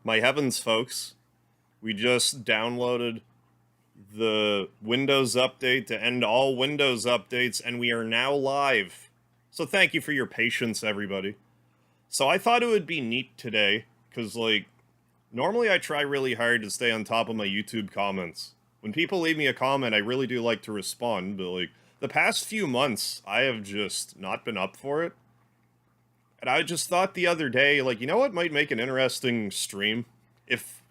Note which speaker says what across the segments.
Speaker 1: My heavens, folks. We just downloaded the Windows update to end all Windows updates, and we are now live. So thank you for your patience, everybody. So I thought it would be neat today, because, like, normally I try really hard to stay on top of my YouTube comments. When people leave me a comment, I really do like to respond, but, like, the past few months, I have just not been up for it. And I just thought the other day, like, you know what might make an interesting stream? If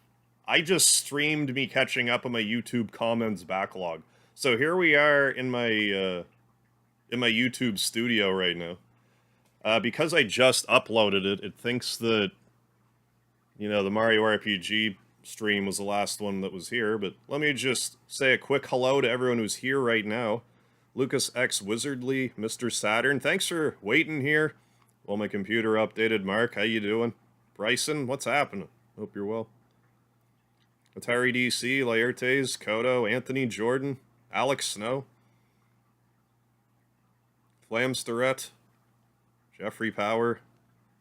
Speaker 1: I just streamed me catching up on my YouTube comments backlog. So here we are in my YouTube studio right now. Because I just uploaded it, it thinks that, you know, the Mario RPG stream was the last one that was here, but let me just say a quick hello to everyone who's here right now. Lucas X Wizardly, Mr. Saturn, thanks for waiting here while my computer updated. Mark, how you doing? Bryson, what's happening? Hope you're well. Atari DC, Laertes, Kodo, Anthony Jordan, Alex Snow, Flamsterette, Jeffrey Power,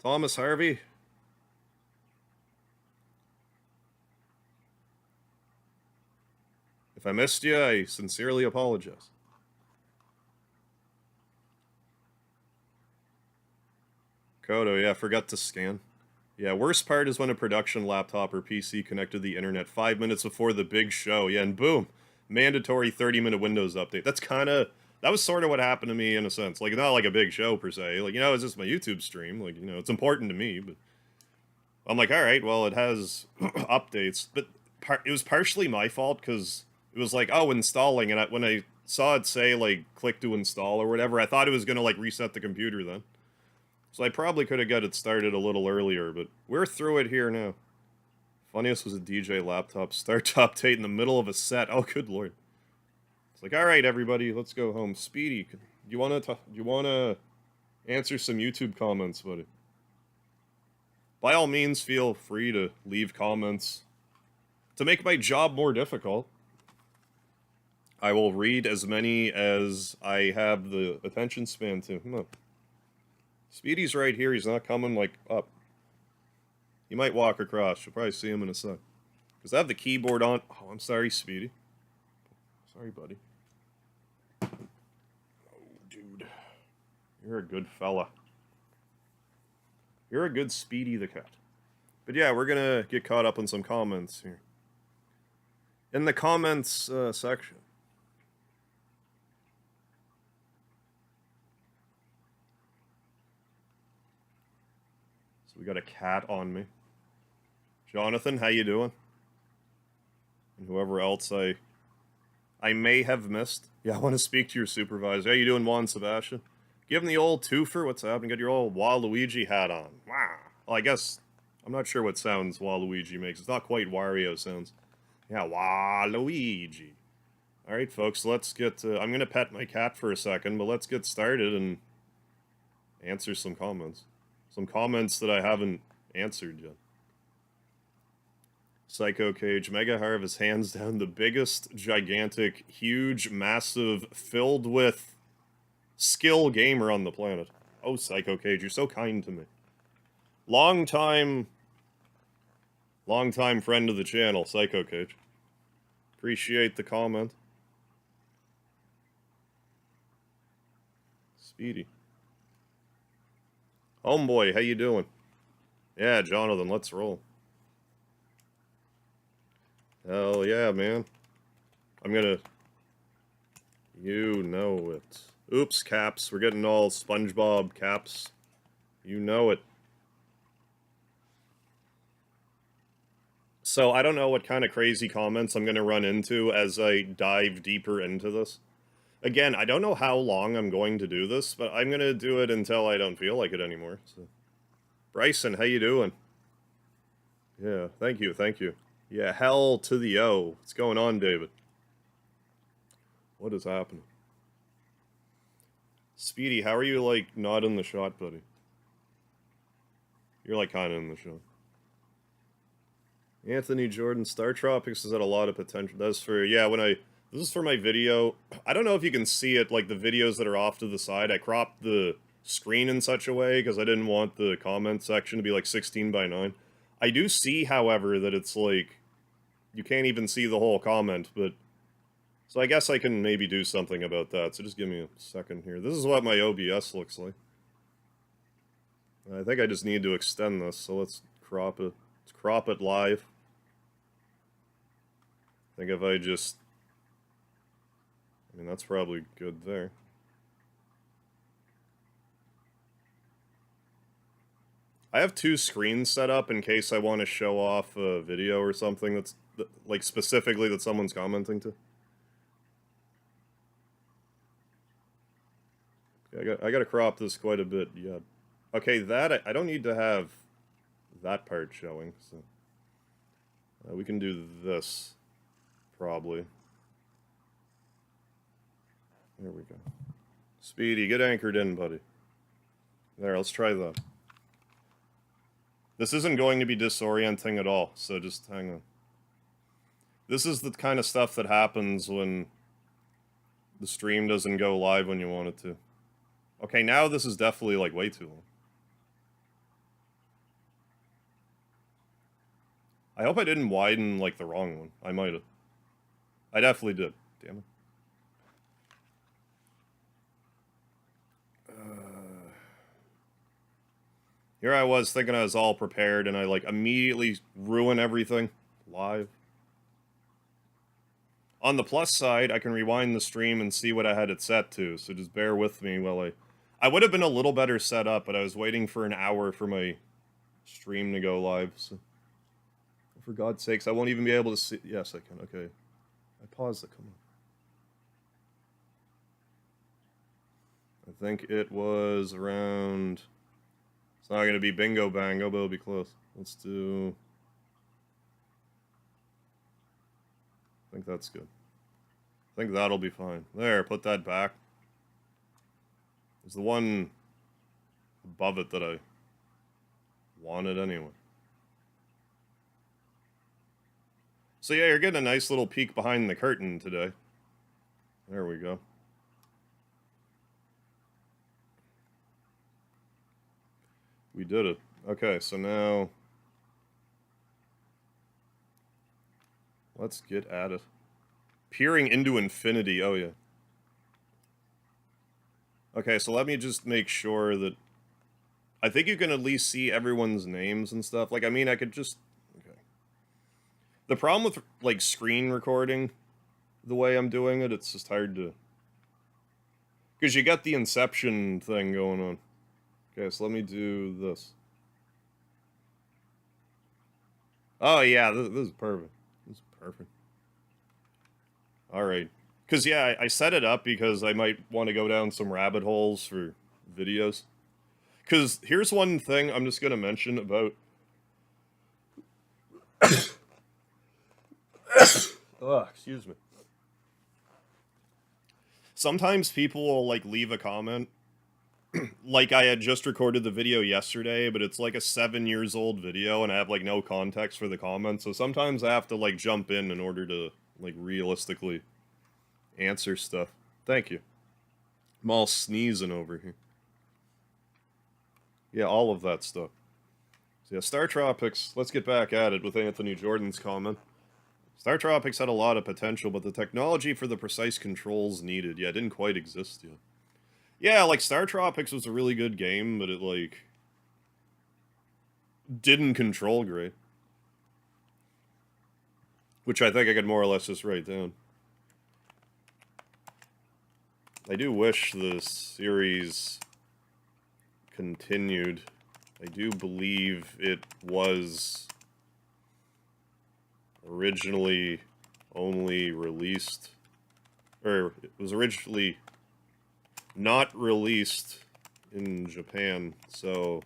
Speaker 1: Thomas Harvey. If I missed you, I sincerely apologize. Kodo, yeah, forgot to scan. Yeah, worst part is when a production laptop or PC connected to the internet 5 minutes before the big show. Yeah, and boom, mandatory 30-minute Windows update. That was sort of what happened to me in a sense. Like, not like a big show per se. Like, you know, it's just my YouTube stream. Like, you know, it's important to me, but I'm like, all right, well, it has updates. But it was partially my fault because it was like, oh, installing. And when I saw it say, like, click to install or whatever, I thought it was going to, like, reset the computer then. So I probably could have got it started a little earlier, but we're through it here now. Funniest was a DJ laptop start to update in the middle of a set. Oh, good lord. It's like, all right, everybody, let's go home. Speedy, do you wanna answer some YouTube comments, buddy? By all means, feel free to leave comments to make my job more difficult. I will read as many as I have the attention span to. Speedy's right here. He's not coming, like, up. He might walk across. You'll probably see him in a sec. Because I have the keyboard on. Oh, I'm sorry, Speedy. Sorry, buddy. Oh, dude. You're a good fella. You're a good Speedy the cat. But yeah, we're gonna get caught up on some comments here. In the comments section. We got a cat on me. Jonathan, how you doing? And whoever else I may have missed. Yeah, I want to speak to your supervisor. How you doing, Juan Sebastian? Give him the old twofer. What's happening? Got your old Waluigi hat on. Wow. Well, I guess I'm not sure what sounds Waluigi makes. It's not quite Wario sounds. Yeah, Waluigi. All right, folks. Let's get. I'm gonna pet my cat for a second, but let's get started and answer some comments. Some comments that I haven't answered yet. Psycho Cage, Mega Harv is hands down the biggest, gigantic, huge, massive, filled with skill gamer on the planet. Oh, Psycho Cage, you're so kind to me. Long time friend of the channel, Psycho Cage. Appreciate the comment. Speedy. Homeboy, how you doing? Yeah, Jonathan, let's roll. Hell yeah, man. I'm gonna... You know it. Oops, Caps. We're getting all SpongeBob Caps. You know it. So, I don't know what kind of crazy comments I'm gonna run into as I dive deeper into this. Again, I don't know how long I'm going to do this, but I'm gonna do it until I don't feel like it anymore. So. Bryson, how you doing? Yeah, thank you, thank you. Yeah, hell to the O. What's going on, David? What is happening? Speedy, how are you, like, not in the shot, buddy? You're, like, kind of in the shot. Anthony Jordan, Star Tropics has had a lot of potential. That's for, yeah, this is for my video. I don't know if you can see it, like, the videos that are off to the side. I cropped the screen in such a way because I didn't want the comment section to be, like, 16 by 9. I do see, however, that it's like, you can't even see the whole comment, but... So I guess I can maybe do something about that, so just give me a second here. This is what my OBS looks like. I think I just need to extend this, so let's crop it. Let's crop it live. I think if I just... I mean, that's probably good there. I have two screens set up in case I want to show off a video or something that's, like, specifically that someone's commenting to. I gotta crop this quite a bit, yeah. Okay, that, I don't need to have that part showing, so... we can do this, probably. There we go. Speedy, get anchored in, buddy. There, let's try that. This isn't going to be disorienting at all, so just hang on. This is the kind of stuff that happens when the stream doesn't go live when you want it to. Okay, now this is definitely, like, way too long. I hope I didn't widen, like, the wrong one. I might have. I definitely did. Damn it. Here I was thinking I was all prepared, and I, like, immediately ruin everything live. On the plus side, I can rewind the stream and see what I had it set to, so just bear with me while I would have been a little better set up, but I was waiting for an hour for my stream to go live, so... For God's sakes, I won't even be able to see... Yes, I can, okay. I paused it, come on. I think it was around... It's not going to be bingo bango, but it'll be close. Let's do... I think that's good. I think that'll be fine. There, put that back. There's the one above it that I wanted anyway. So yeah, you're getting a nice little peek behind the curtain today. There we go. We did it. Okay, so now... Let's get at it. Peering into infinity, oh yeah. Okay, so let me just make sure that... I think you can at least see everyone's names and stuff. Like, I mean, I could just... Okay. The problem with, like, screen recording, the way I'm doing it, it's just hard to... Because you got the Inception thing going on. Okay, so let me do this. Oh, yeah, this is perfect. This is perfect. Alright. Because, yeah, I set it up because I might want to go down some rabbit holes for videos. Because here's one thing I'm just going to mention about... excuse me. Sometimes people will, like, leave a comment. Like, I had just recorded the video yesterday, but it's, like, a 7 years old video, and I have, like, no context for the comments. So sometimes I have to, like, jump in order to, like, realistically answer stuff. Thank you. I'm all sneezing over here. Yeah, all of that stuff. So yeah, Star Tropics, let's get back at it with Anthony Jordan's comment. Star Tropics had a lot of potential, but the technology for the precise controls needed, yeah, didn't quite exist yet. Yeah, like, Star Tropics was a really good game, but it, like, didn't control great. Which I think I could more or less just write down. I do wish the series continued. I do believe it was originally only released, or it was originally not released in Japan, so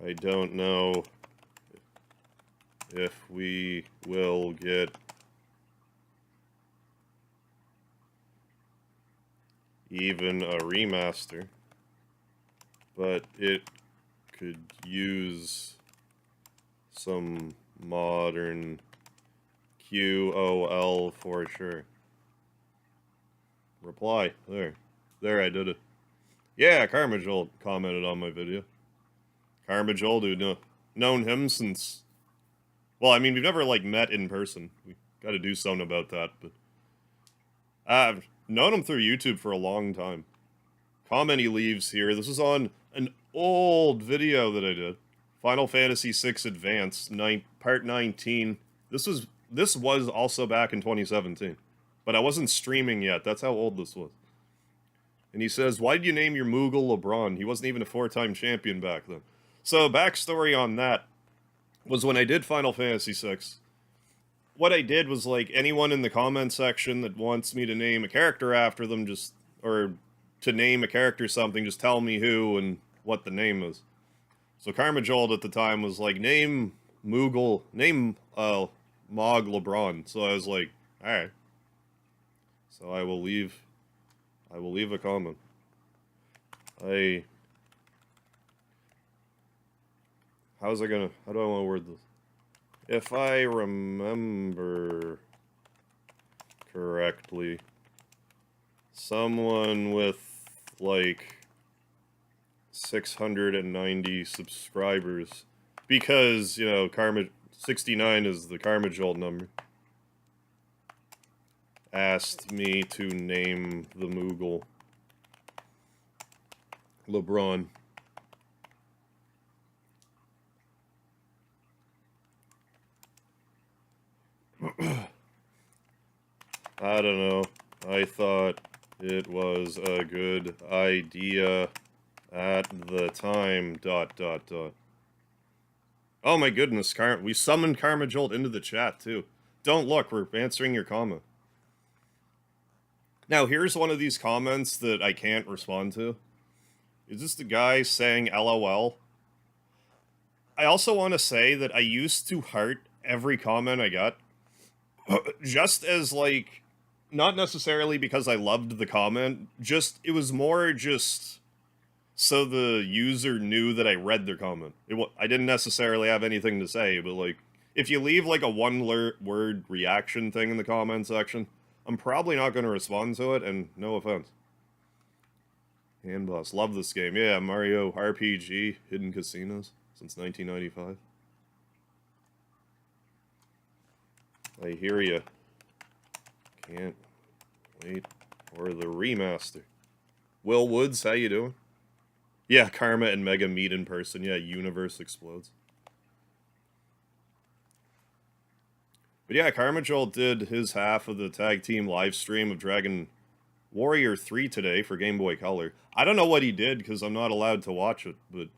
Speaker 1: I don't know if we will get even a remaster, but it could use some modern QOL for sure. Reply. There, I did it. Yeah, Karma Joel commented on my video. Karma Joel, dude, no. known him since... Well, I mean, we've never, like, met in person. We gotta do something about that, but... I've known him through YouTube for a long time. Comment he leaves here. This is on an old video that I did. Final Fantasy VI Advance, Part 19. This was also back in 2017. But I wasn't streaming yet. That's how old this was. And he says, why did you name your Moogle LeBron? He wasn't even a 4-time champion back then. So, backstory on that was when I did Final Fantasy VI, what I did was, like, anyone in the comment section that wants me to name a character after them, or to name a character something, just tell me who and what the name is. So Karma Jolt at the time was like, name Mog LeBron. So I was like, alright. So I will leave a comment. How do I want to word this? If I remember correctly, someone with, like, 690 subscribers, because, you know, 69 is the Karma Jolt number, asked me to name the Moogle LeBron. I don't know. I thought it was a good idea at the time, ... Oh my goodness, we summoned Karma Jolt into the chat, too. Don't look, we're answering your comment. Now, here's one of these comments that I can't respond to. Is this the guy saying LOL? I also want to say that I used to heart every comment I got. Just as, like, not necessarily because I loved the comment, it was more just so the user knew that I read their comment. I didn't necessarily have anything to say, but, like, if you leave, like, a one-word reaction thing in the comment section, I'm probably not going to respond to it, and no offense. Handboss, love this game. Yeah, Mario RPG, Hidden Casinos, since 1995. I hear ya. Can't wait for the remaster. Will Woods, how you doing? Yeah, Karma and Mega meet in person. Yeah, universe explodes. But yeah, Karma Jolt did his half of the tag team live stream of Dragon Warrior 3 today for Game Boy Color. I don't know what he did because I'm not allowed to watch it, but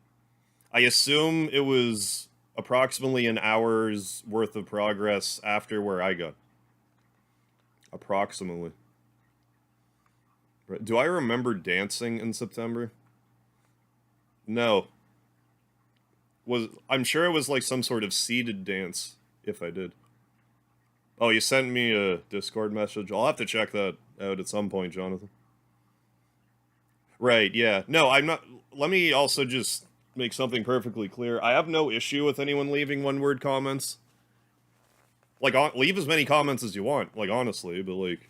Speaker 1: I assume it was approximately an hour's worth of progress after where I got. Approximately. Do I remember dancing in September? No. I'm sure it was like some sort of seated dance, if I did. Oh, you sent me a Discord message? I'll have to check that out at some point, Jonathan. Right, yeah. No, I'm not... Let me also just make something perfectly clear. I have no issue with anyone leaving one-word comments. Like, leave as many comments as you want, like, honestly, but, like...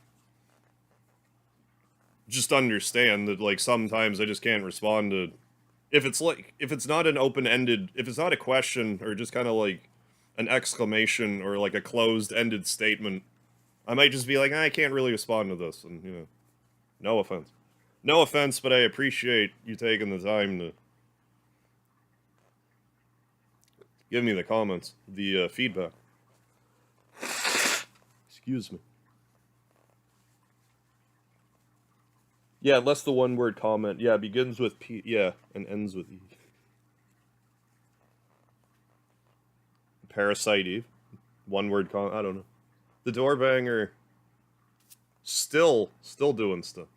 Speaker 1: Just understand that, like, sometimes I just can't respond to... If it's not an open-ended... If it's not a question, or just kind of, like, an exclamation, or, like, a closed-ended statement, I might just be like, I can't really respond to this, and, you know... No offense. No offense, but I appreciate you taking the time to... give me the comments, the feedback. Excuse me. Yeah, unless the one-word comment, yeah, begins with P, yeah, and ends with E. Parasite Eve. One-word comment, I don't know. The Doorbanger, still doing stuff.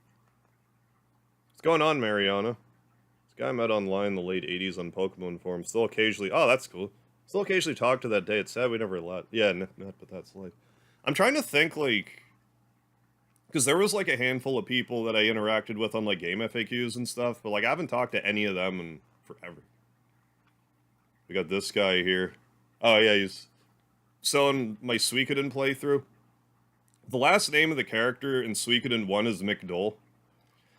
Speaker 1: What's going on, Mariana? This guy I met online in the late 80s on Pokemon forums. Still occasionally, oh, that's cool. Still occasionally talk to that day. It's sad we never let. Yeah, not, but that's life. I'm trying to think, like... Because there was, like, a handful of people that I interacted with on, like, game FAQs and stuff, but, like, I haven't talked to any of them in forever. We got this guy here. Oh, yeah, he's selling my Suikoden playthrough. The last name of the character in Suikoden 1 is McDole.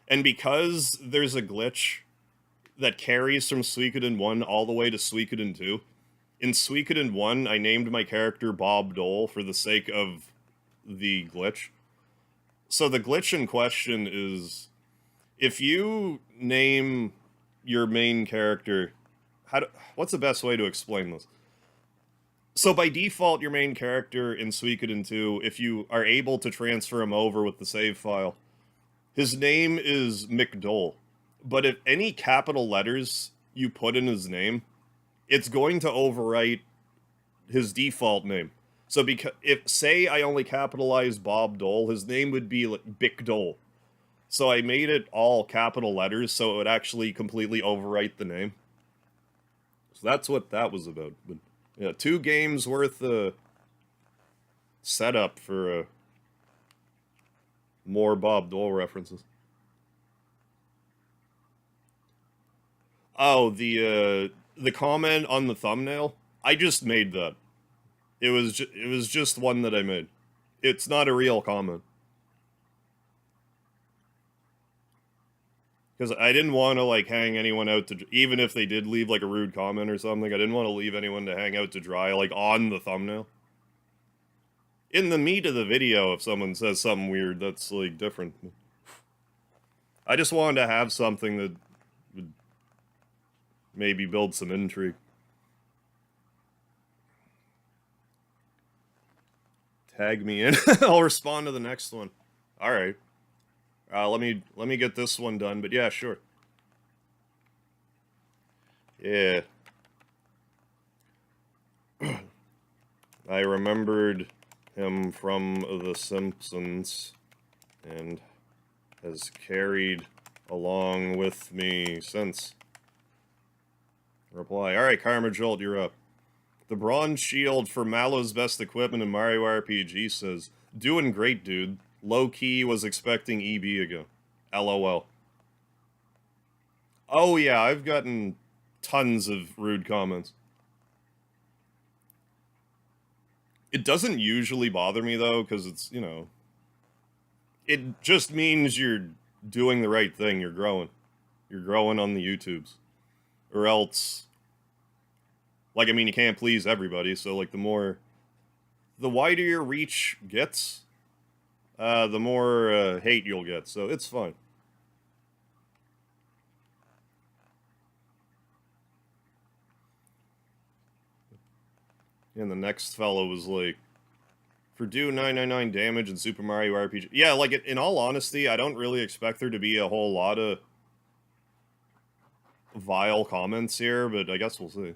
Speaker 1: And because there's a glitch that carries from Suikoden 1 all the way to Suikoden 2, In Suikoden 1, I named my character Bob Dole for the sake of the glitch. So the glitch in question is, if you name your main character, what's the best way to explain this? So by default, your main character in Suikoden 2, if you are able to transfer him over with the save file, his name is McDole. But if any capital letters you put in his name, it's going to overwrite his default name. So if, say, I only capitalized Bob Dole, his name would be like Bic Dole. So I made it all capital letters, so it would actually completely overwrite the name. So that's what that was about. But yeah, 2 games worth of setup for more Bob Dole references. Oh, the comment on the thumbnail, I just made that. It was just one that I made. It's not a real comment. Because I didn't want to, like, hang anyone out to... Even if they did leave, like, a rude comment or something, I didn't want to leave anyone to hang out to dry, like, on the thumbnail. In the meat of the video, if someone says something weird, that's, like, different. I just wanted to have something that would maybe build some intrigue. Tag me in. I'll respond to the next one. Alright. Let me get this one done, but yeah, sure. Yeah. I remembered him from The Simpsons and has carried along with me since. Reply. Alright, Karma Jolt, you're up. The bronze shield for Mallow's best equipment in Mario RPG says, doing great, dude. Low-key was expecting EB again. LOL. Oh yeah, I've gotten tons of rude comments. It doesn't usually bother me, though, because it's, you know... It just means you're doing the right thing, you're growing. You're growing on the YouTubes. Or else... Like, I mean, you can't please everybody, so, like, the wider your reach gets, the more hate you'll get, so it's fine. And the next fellow was like, for do 999 damage in Super Mario RPG. Yeah, like, in all honesty, I don't really expect there to be a whole lot of vile comments here, but I guess we'll see.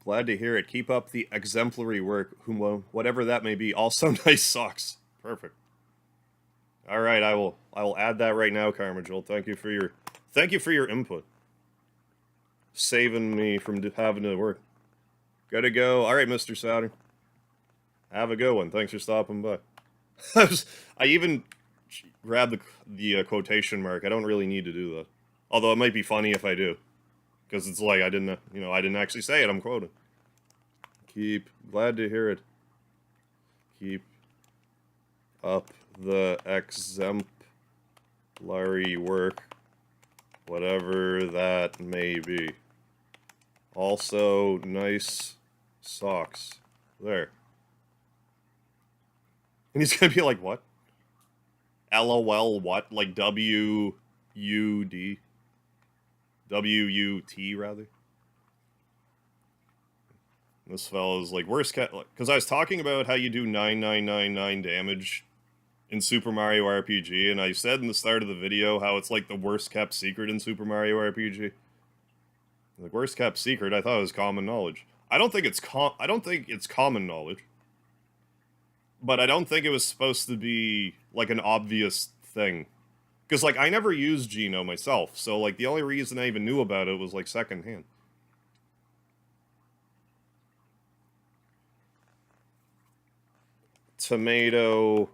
Speaker 1: Glad to hear it. Keep up the exemplary work, whatever that may be. Also nice socks. Perfect. All right, I will add that right now, Karma Joel. Thank you for your input. Saving me from having to work. Gotta go. All right, Mr. Saturn. Have a good one. Thanks for stopping by. I even grabbed the quotation mark. I don't really need to do that. Although it might be funny if I do. Because it's like I didn't actually say it, I'm quoting. Glad to hear it. Keep up the exemplary work, whatever that may be. Also, nice socks. There. And he's gonna be like, what? LOL what? Like W-U-D? W-U-T, rather. This fella's like, worst cat... Because I was talking about how you do 9999 damage in Super Mario RPG, and I said in the start of the video how it's like the worst kept secret in Super Mario RPG. Like, worst kept secret? I thought it was common knowledge. I don't think it's common knowledge. But I don't think it was supposed to be, like, an obvious thing. Because, like, I never used Geno myself, so, like, the only reason I even knew about it was, like, secondhand. Tomato.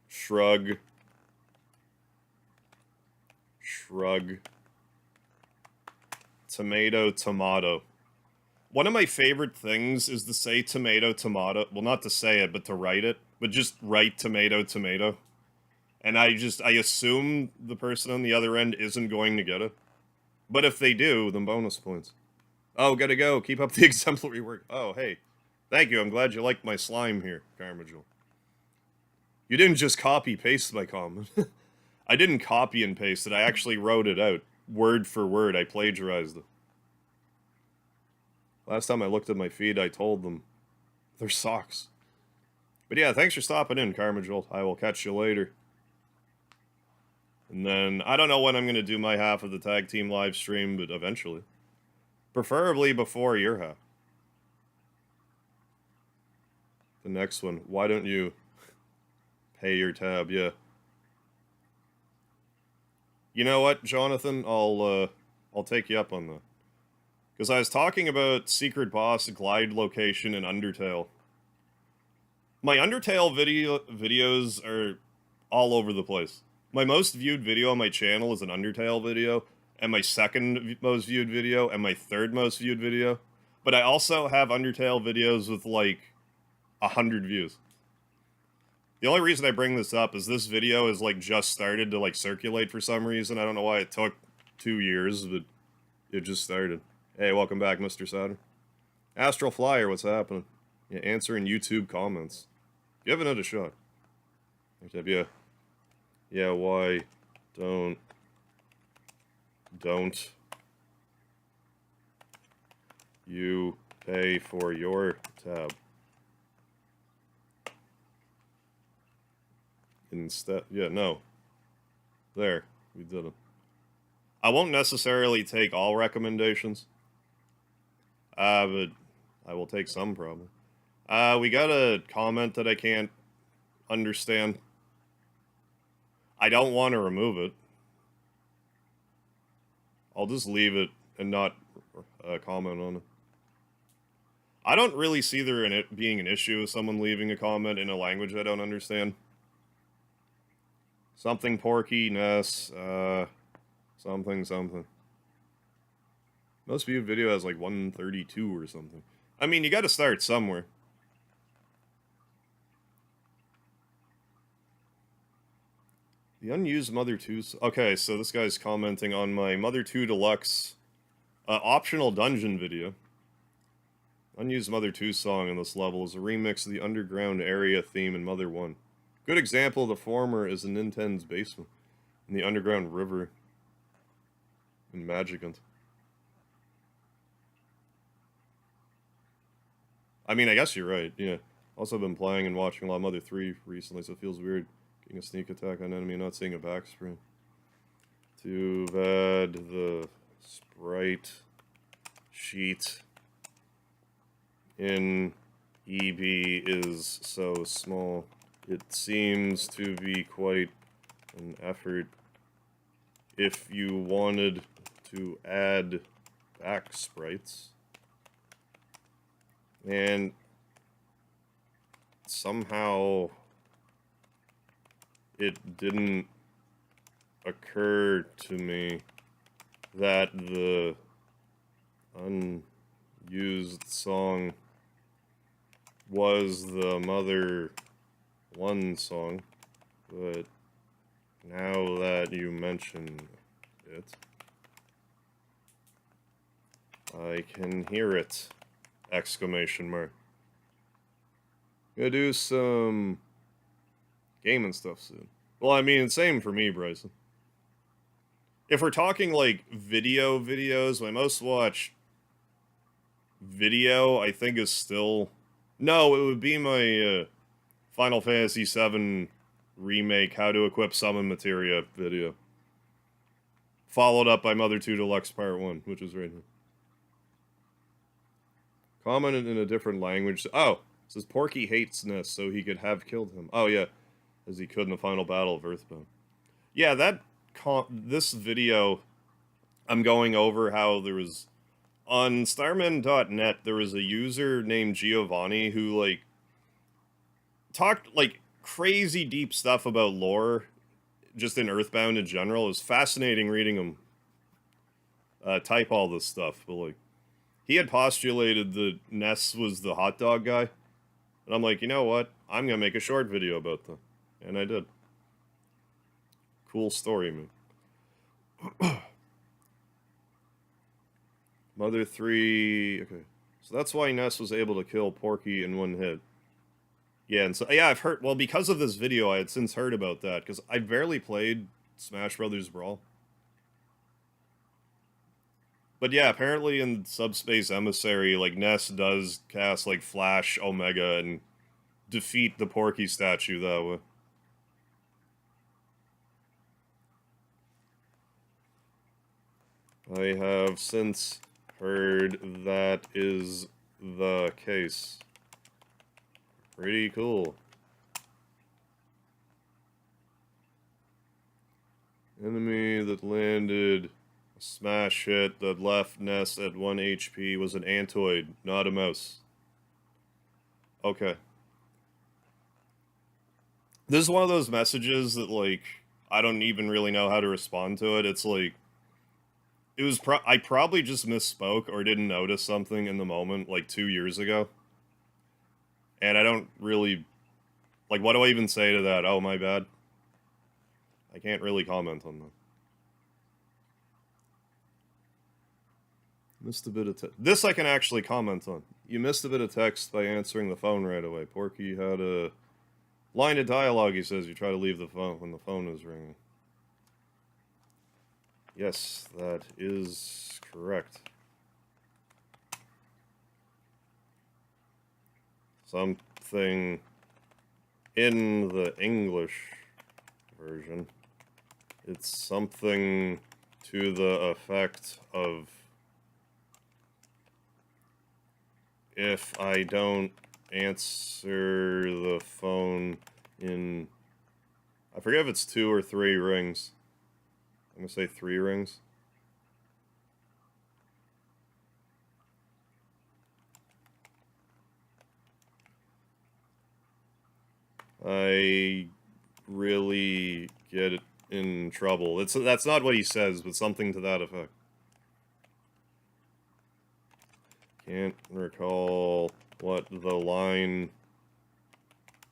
Speaker 1: Shrug. Tomato. One of my favorite things is to say tomato, tomato. Well, not to say it, but to write it. But just write tomato, tomato. And I assume the person on the other end isn't going to get it. But if they do, then bonus points. Oh, gotta go. Keep up the exemplary work. Oh, hey. Thank you. I'm glad you liked my slime here, Carmagel. You didn't just copy-paste my comment. I didn't copy and paste it. I actually wrote it out. Word for word. I plagiarized it. Last time I looked at my feed, I told them they're socks. But yeah, thanks for stopping in, Carmagel. I will catch you later. And then, I don't know when I'm going to do my half of the tag team live stream, but eventually. Preferably before your half. The next one. Why don't you pay your tab? Yeah. You know what, Jonathan? I'll take you up on that. Because I was talking about Secret Boss, Glide Location, and Undertale. My Undertale videos are all over the place. My most viewed video on my channel is an Undertale video, and my second most viewed video, and my third most viewed video. But I also have Undertale videos with like 100 views. The only reason I bring this up is this video is like just started to like circulate for some reason. I don't know why it took 2 years, but it just started. Hey, welcome back, Mr. Sauter. Astral Flyer, what's happening? Yeah, answering YouTube comments. Give another shot. Yeah. Yeah, why don't you pay for your tab? Instead, yeah, no. There, we did it. I won't necessarily take all recommendations. But I will take some probably. We got a comment that I can't understand. I don't want to remove it. I'll just leave it and not comment on it. I don't really see there in it being an issue with someone leaving a comment in a language I don't understand. Something porky, Ness, something. Most viewed video has like 132 or something. I mean, you gotta start somewhere. The unused Mother 2... Okay, so this guy's commenting on my Mother 2 Deluxe optional dungeon video. Unused Mother 2 song in this level is a remix of the underground area theme in Mother 1. Good example of the former is in Nintendo's basement, in the underground river in Magicant. I mean, I guess you're right, yeah. Also been playing and watching a lot of Mother 3 recently, so it feels weird getting a sneak attack on enemy and not seeing a backspring. Too bad the sprite sheet in EB is so small. It seems to be quite an effort if you wanted to add back sprites. And somehow it didn't occur to me that the unused song was the Mother 1 song, but now that you mention it, I can hear it! Exclamation mark. Gonna do some gaming stuff soon. Well, I mean, same for me, Bryson. If we're talking, like, videos, my most watched video, I think, is still... No, it would be my Final Fantasy VII Remake How to Equip Summon Materia video. Followed up by Mother 2 Deluxe Part 1, which is right here. Commented in a different language. Oh, it says Porky hates Ness, so he could have killed him. Oh, yeah, as he could in the final battle of Earthbound. Yeah, this video, I'm going over how there was... On Starman.net, there was a user named Giovanni who, like, talked, like, crazy deep stuff about lore, just in Earthbound in general. It was fascinating reading him type all this stuff, but, like, he had postulated that Ness was the hot dog guy. And I'm like, you know what? I'm going to make a short video about that. And I did. Cool story, man. Mother 3... Okay. So that's why Ness was able to kill Porky in one hit. Yeah, and so... Yeah, I've heard... Well, because of this video, I had since heard about that. Because I barely played Smash Brothers Brawl. But yeah, apparently in Subspace Emissary, like, Ness does cast, like, Flash, Omega, and defeat the Porky statue that way. I have since heard that is the case. Pretty cool. Enemy that landed a smash hit that left Ness at 1 HP was an Antoid, not a mouse. Okay. This is one of those messages that, like, I don't even really know how to respond to it. It's like, it was I probably just misspoke or didn't notice something in the moment, like, 2 years ago. And I don't really, like, what do I even say to that? Oh, my bad. I can't really comment on that. Missed a bit of text. This I can actually comment on. You missed a bit of text by answering the phone right away. Porky had a line of dialogue, he says. You try to leave the phone when the phone is ringing. Yes, that is correct. Something in the English version. It's something to the effect of, if I don't answer the phone in, I forget if it's 2 or 3 rings. I'm gonna say 3 rings. I really get in trouble. That's not what he says, but something to that effect. Can't recall what the line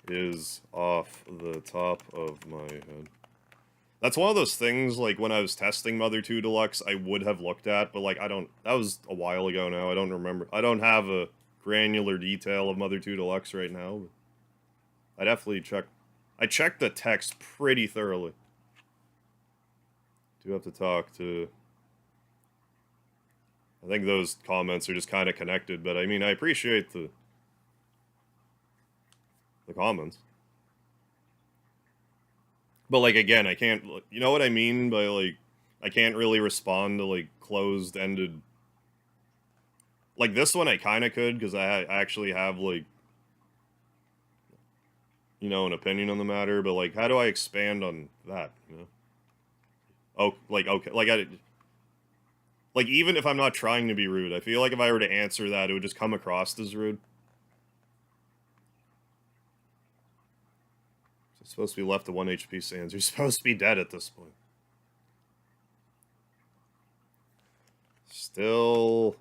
Speaker 1: is off the top of my head. That's one of those things, like, when I was testing Mother 2 Deluxe, I would have looked at, but, like, I don't... That was a while ago now, I don't remember. I don't have a granular detail of Mother 2 Deluxe right now. But I definitely checked... I checked the text pretty thoroughly. Do have to talk to... I think those comments are just kind of connected, but, I mean, I appreciate the comments. But, like, again, I can't... You know what I mean by, like, I can't really respond to, like, closed-ended... Like, this one I kind of could, because I actually have, like, you know, an opinion on the matter, but, like, how do I expand on that, you know? Oh, like, okay, like, like, even if I'm not trying to be rude, I feel like if I were to answer that, it would just come across as rude. It's supposed to be left to 1 HP Sans. You're supposed to be dead at this point. Still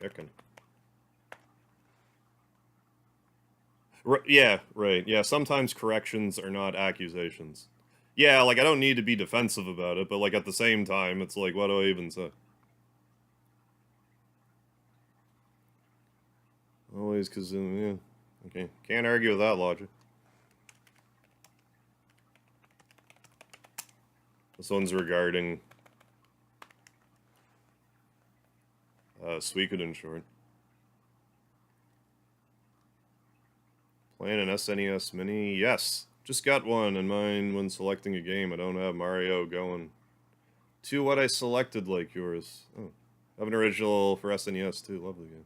Speaker 1: kicking. Yeah, right. Yeah, sometimes corrections are not accusations. Yeah, like, I don't need to be defensive about it, but, like, at the same time, it's like, what do I even say? Always, because, yeah. Okay, can't argue with that logic. This one's regarding Suikoden short. Playing an SNES Mini? Yes. Just got one in mine when selecting a game. I don't have Mario going to what I selected like yours. Oh, I have an original for SNES too. Lovely game.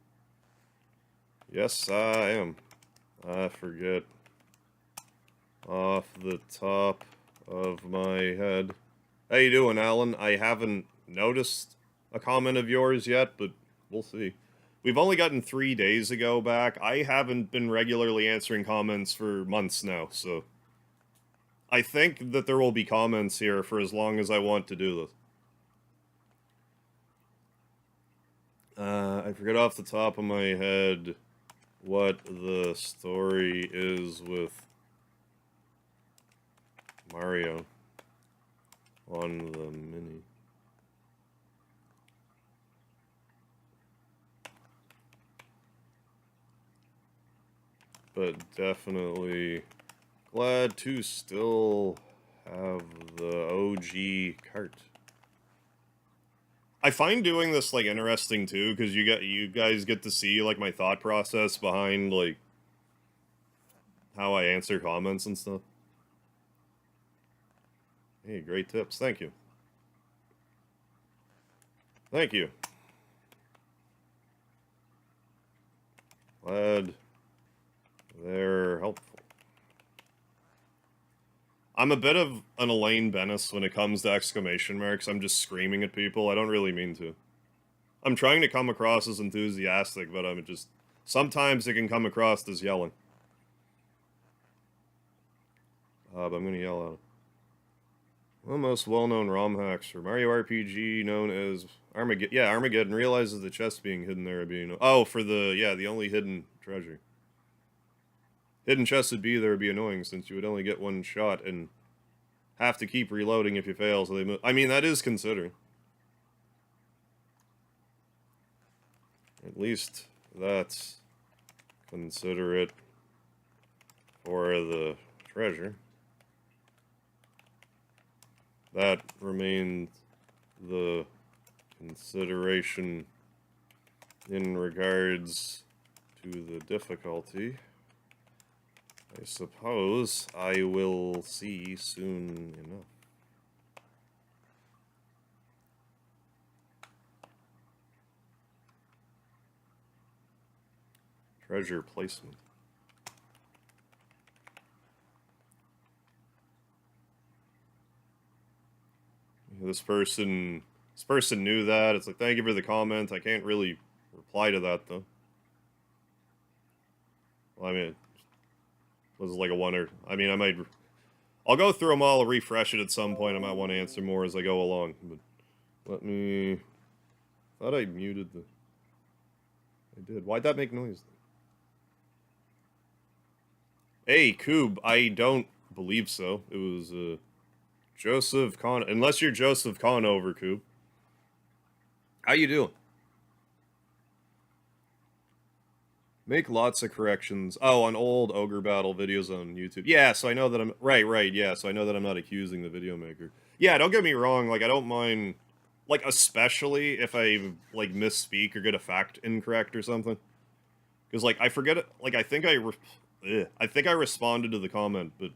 Speaker 1: Yes, I am. I forget off the top of my head. How you doing, Alan? I haven't noticed a comment of yours yet, but we'll see. We've only gotten 3 days ago back. I haven't been regularly answering comments for months now, so I think that there will be comments here for as long as I want to do this. I forget off the top of my head what the story is with Mario on the Mini. But definitely glad to still have the OG cart. I find doing this like interesting too, because you guys get to see like my thought process behind like how I answer comments and stuff. Hey, great tips. Thank you. Thank you. Glad they're helpful. I'm a bit of an Elaine Bennis when it comes to exclamation marks. I'm just screaming at people. I don't really mean to. I'm trying to come across as enthusiastic, but I'm just... Sometimes it can come across as yelling. But I'm gonna yell at it. One of the most well-known ROM hacks for Mario RPG known as Armageddon. Yeah, Armageddon realizes the chest being hidden there would be... Oh, for the... Yeah, the only hidden treasure. Hidden chests would be there would be annoying since you would only get one shot and have to keep reloading if you fail, so they move. I mean, that is considering. At least that's considerate for the treasure. That remains the consideration in regards to the difficulty. I suppose I will see soon enough. Treasure placement. This person knew that. It's like, thank you for the comment. I can't really reply to that though. Well, I mean, was like a one or... I mean, I'll go through them all, refresh it at some point. I might want to answer more as I go along. But let me... Thought I muted the... I did. Why'd that make noise? Hey, Coob, I don't believe so. It was, Joseph Con... Unless you're Joseph Conover, Coob. How you doing? Make lots of corrections. Oh, on old Ogre Battle videos on YouTube. Yeah, so I know that I'm... Right, yeah, so I know that I'm not accusing the video maker. Yeah, don't get me wrong, like, I don't mind... Like, especially if I, like, misspeak or get a fact incorrect or something. Because, like, I forget it... Like, I think I responded to the comment, but...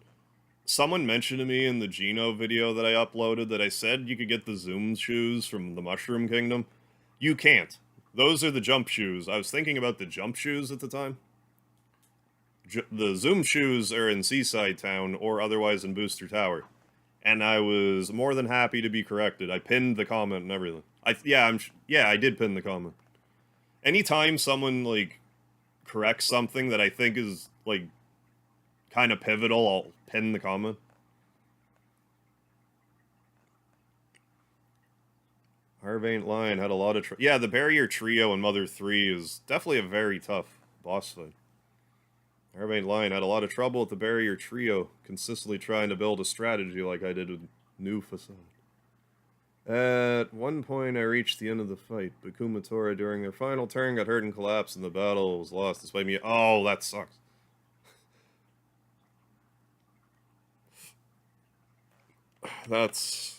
Speaker 1: Someone mentioned to me in the Geno video that I uploaded that I said you could get the Zoom shoes from the Mushroom Kingdom. You can't. Those are the jump shoes. I was thinking about the jump shoes at the time. The Zoom shoes are in Seaside Town or otherwise in Booster Tower. And I was more than happy to be corrected. I pinned the comment and everything. I did pin the comment. Anytime someone, like, corrects something that I think is, like, kind of pivotal, I'll pin the comment. Harvaint Lion had a lot of... Yeah, the Barrier Trio in Mother 3 is definitely a very tough boss fight. Harvaint Lion had a lot of trouble with the Barrier Trio, consistently trying to build a strategy like I did with New Facade. At one point, I reached the end of the fight, but Kumatora, during their final turn, got hurt and collapsed, and the battle was lost despite me... Oh, that sucks. That's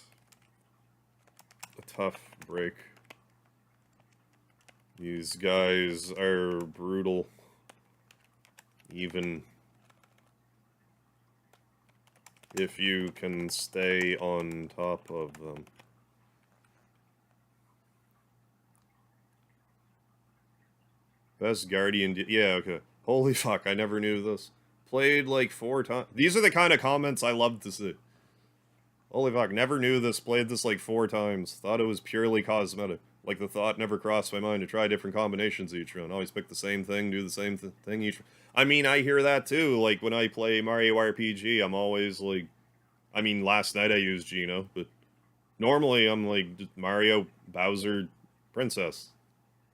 Speaker 1: a tough break. These guys are brutal. Even if you can stay on top of them. Best Guardian... Yeah, okay. Holy fuck, I never knew this. Played like 4 times. These are the kind of comments I love to see. Holy fuck, never knew this, played this like 4 times. Thought it was purely cosmetic. Like, the thought never crossed my mind to try different combinations each run. Always pick the same thing, do the same thing each... I mean, I hear that too. Like, when I play Mario RPG, I'm always like... I mean, last night I used Geno, but... Normally, I'm like, Mario, Bowser, Princess.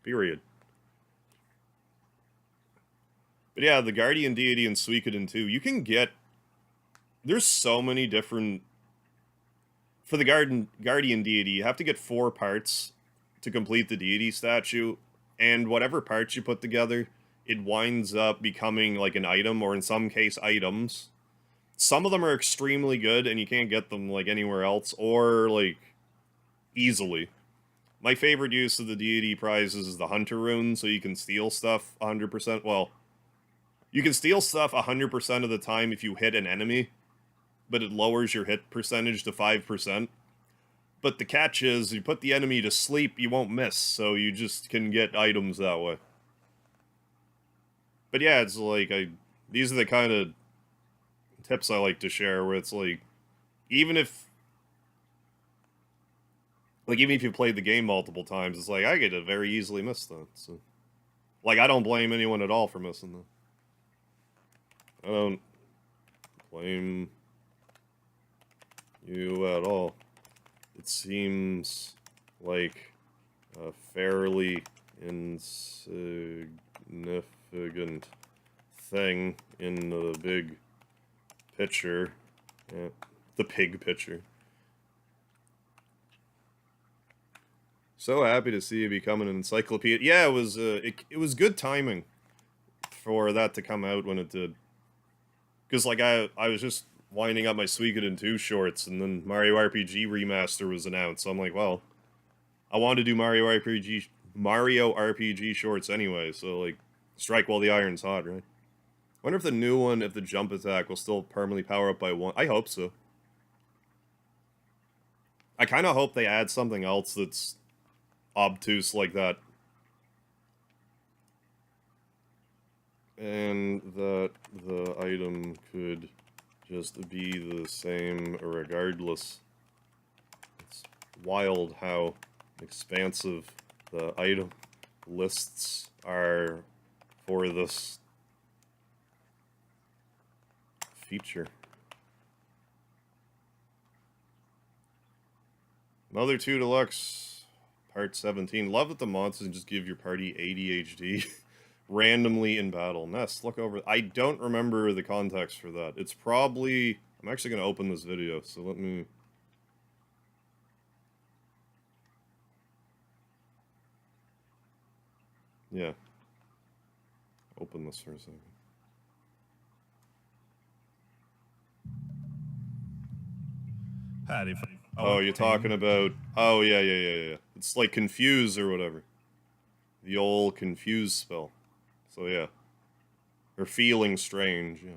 Speaker 1: Period. But yeah, the Guardian Deity and Suikoden 2, you can get... There's so many different... For the Guardian Deity, you have to get 4 parts to complete the deity statue, and whatever parts you put together, it winds up becoming like an item, or in some case, items. Some of them are extremely good, and you can't get them like anywhere else, or like easily. My favorite use of the deity prizes is the Hunter rune, so you can steal stuff 100%. Well, you can steal stuff 100% of the time if you hit an enemy, but it lowers your hit percentage to 5%. But the catch is, you put the enemy to sleep, you won't miss, so you just can get items that way. But yeah, it's like, these are the kind of tips I like to share, where it's like, even if you played the game multiple times, it's like, I get to very easily miss that, so... Like, I don't blame anyone at all for missing that. I don't blame you at all. It seems like a fairly insignificant thing in the big picture. Yeah, the pig picture. So happy to see you become an encyclopedia. Yeah, it was it was good timing for that to come out when it did. Because like I was just winding up my Suikoden 2 shorts, and then Mario RPG Remaster was announced. So I'm like, well, I wanted to do Mario RPG shorts anyway. So like, strike while the iron's hot, right? Wonder if the new one, if the jump attack will still permanently power up by 1. I hope so. I kind of hope they add something else that's obtuse like that. And that the item could just be the same regardless. It's wild how expansive the item lists are for this feature. Mother 2 Deluxe, Part 17. Love that the monsters just give your party ADHD randomly in battle. Ness, look over. I don't remember the context for that. It's probably... I'm actually going to open this video, so let me... Yeah. Open this for a second.
Speaker 2: Patty.
Speaker 1: Oh, you're talking about... Oh, yeah. It's like Confuse or whatever. The old Confuse spell. So, yeah. Or Feeling Strange, yeah.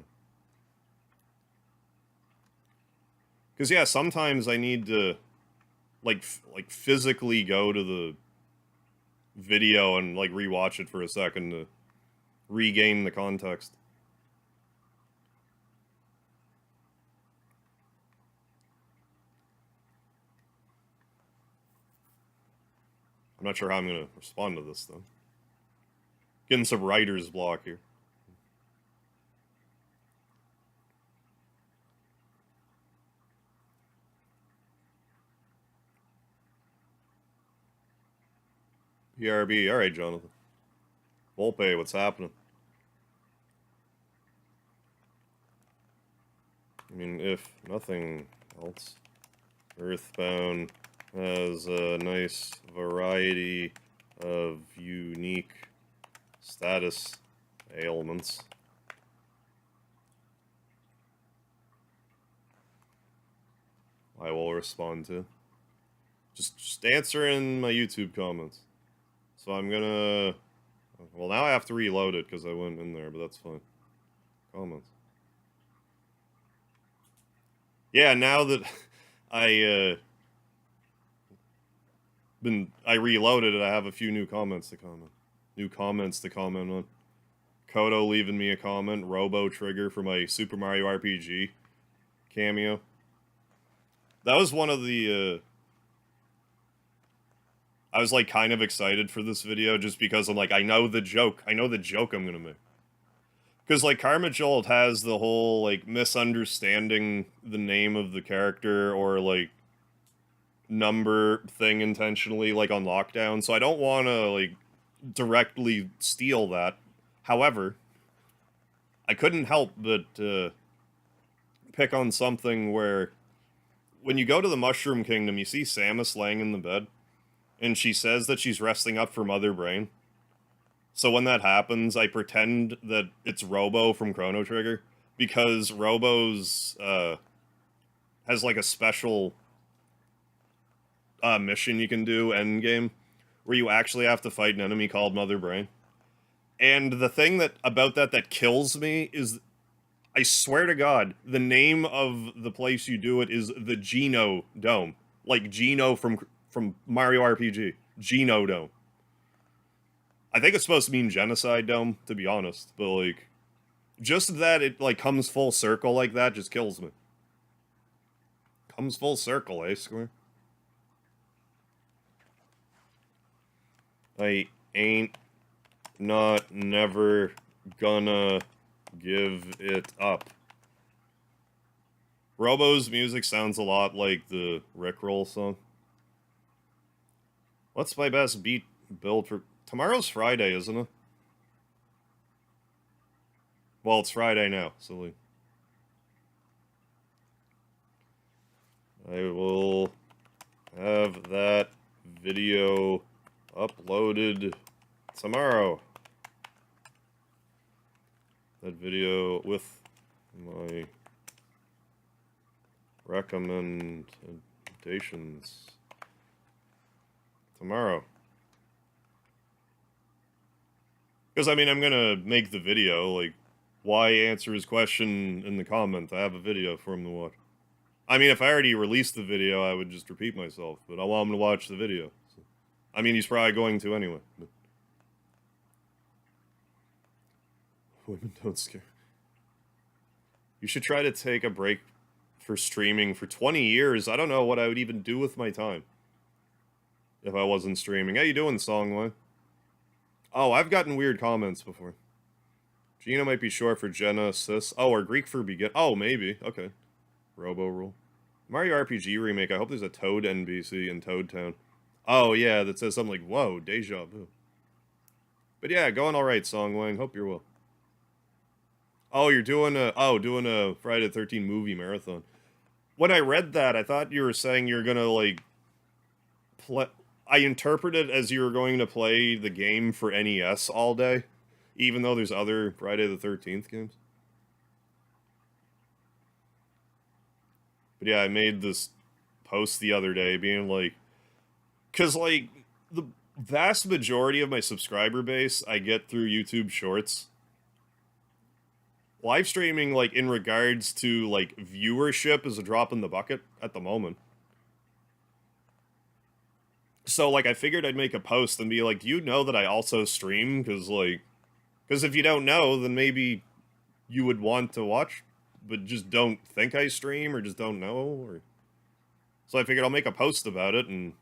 Speaker 1: Because, yeah, sometimes I need to, like physically go to the video and, like, rewatch it for a second to regain the context. I'm not sure how I'm going to respond to this, though. Getting some writer's block here. PRB, alright, Jonathan. Volpe, what's happening? I mean, if nothing else, Earthbound has a nice variety of unique status ailments. I will respond to. Just answer in my YouTube comments. So I'm gonna... Well, now I have to reload it because I went in there, but that's fine. Comments. Yeah, now that I reloaded it, I have a few new comments to comment. New comments to comment on. Kodo leaving me a comment. Robo Trigger for my Super Mario RPG cameo. That was one of the... I was, like, kind of excited for this video just because I'm like, I know the joke. I know the joke I'm gonna make. Because, like, Karma Jolt has the whole, like, misunderstanding the name of the character or, like, number thing intentionally, like, on lockdown. So I don't want to, like, directly steal that. However, I couldn't help but pick on something where when you go to the Mushroom Kingdom, you see Samus laying in the bed, and she says that she's resting up for Mother Brain. So when that happens, I pretend that it's Robo from Chrono Trigger, because Robo's has like a special mission you can do endgame where you actually have to fight an enemy called Mother Brain. And the thing that about that kills me is, I swear to God, the name of the place you do it is the Geno Dome, like Geno from Mario RPG, Geno Dome. I think it's supposed to mean Genocide Dome, to be honest, but like, just that it like comes full circle like that just kills me. Comes full circle, eh, Square? I ain't not never gonna give it up. Robo's music sounds a lot like the Rickroll song. What's my best beat build for... Tomorrow's Friday, isn't it? Well, it's Friday now, so like... I will have that video uploaded tomorrow. That video with my recommendations tomorrow. Because, I mean, I'm gonna make the video, like, why answer his question in the comment? I have a video for him to watch. I mean, if I already released the video, I would just repeat myself, but I want him to watch the video. So. I mean, he's probably going to anyway. But. Women don't scare. You should try to take a break for streaming for 20 years. I don't know what I would even do with my time if I wasn't streaming. How you doing, Songway? Oh, I've gotten weird comments before. Gina might be short for Jenna, sis. Oh, or Greek for begin. Oh, maybe. Okay. Robo Rule. Mario RPG remake. I hope there's a Toad NBC in Toad Town. Oh, yeah, that says something like, whoa, deja vu. But yeah, going alright, Songwang. Hope you're well. Oh, you're doing a Friday the 13th movie marathon. When I read that, I thought you were saying you're gonna, like, play... I interpreted as you were going to play the game for NES all day, even though there's other Friday the 13th games. But yeah, I made this post the other day being like... Because, like, the vast majority of my subscriber base I get through YouTube Shorts. Live streaming, like, in regards to, like, viewership is a drop in the bucket at the moment. So, like, I figured I'd make a post and be like, do you know that I also stream? Because, like... Because if you don't know, then maybe you would want to watch, but just don't think I stream, or just don't know, or... So I figured I'll make a post about it, and...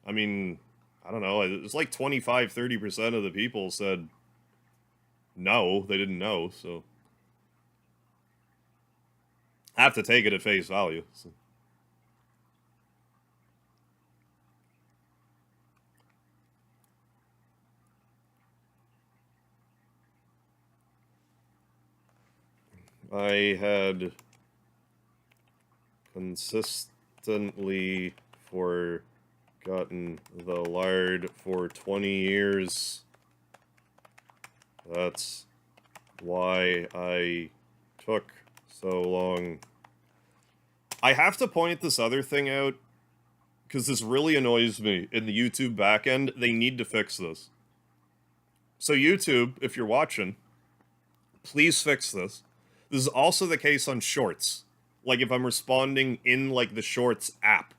Speaker 1: I mean, I don't know, it's like 25-30% of the people said no, they didn't know, so... I have to take it at face value, so... I had consistently forgotten the lard for 20 years. That's why I took so long. I have to point this other thing out, because this really annoys me. In the YouTube backend, they need to fix this. So YouTube, if you're watching, please fix this. This is also the case on Shorts. Like, if I'm responding in, like, the Shorts app.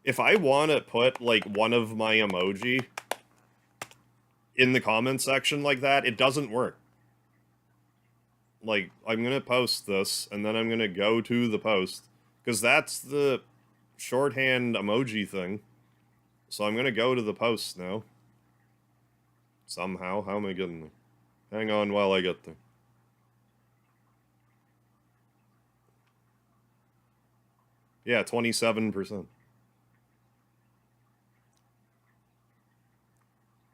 Speaker 1: If I want to put, like, one of my emoji in the comment section like that, it doesn't work. Like, I'm gonna post this, and then I'm gonna go to the post, because that's the shorthand emoji thing. So I'm gonna go to the post now. Somehow. How am I getting there? Hang on while I get there. Yeah, 27%.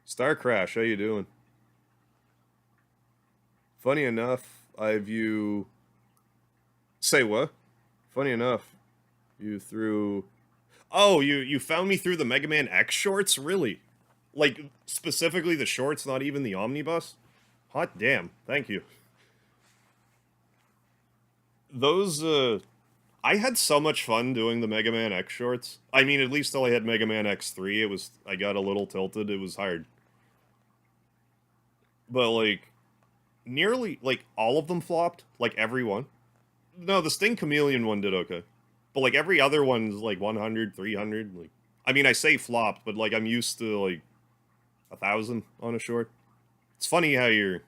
Speaker 1: Star Crash, how you doing? Funny enough, I view... Say what? Funny enough, you threw... Oh, you found me through the Mega Man X shorts? Really? Like, specifically the shorts, not even the omnibus? Hot damn, thank you. Those, I had so much fun doing the Mega Man X shorts. I mean, at least till I had Mega Man X3, I got a little tilted, it was hard. But, like, nearly, like, all of them flopped. Like, every one. No, the Sting Chameleon one did okay. But, like, every other one's, like, 100, 300, like... I mean, I say flopped, but, like, I'm used to, like, 1,000 on a short. It's funny how your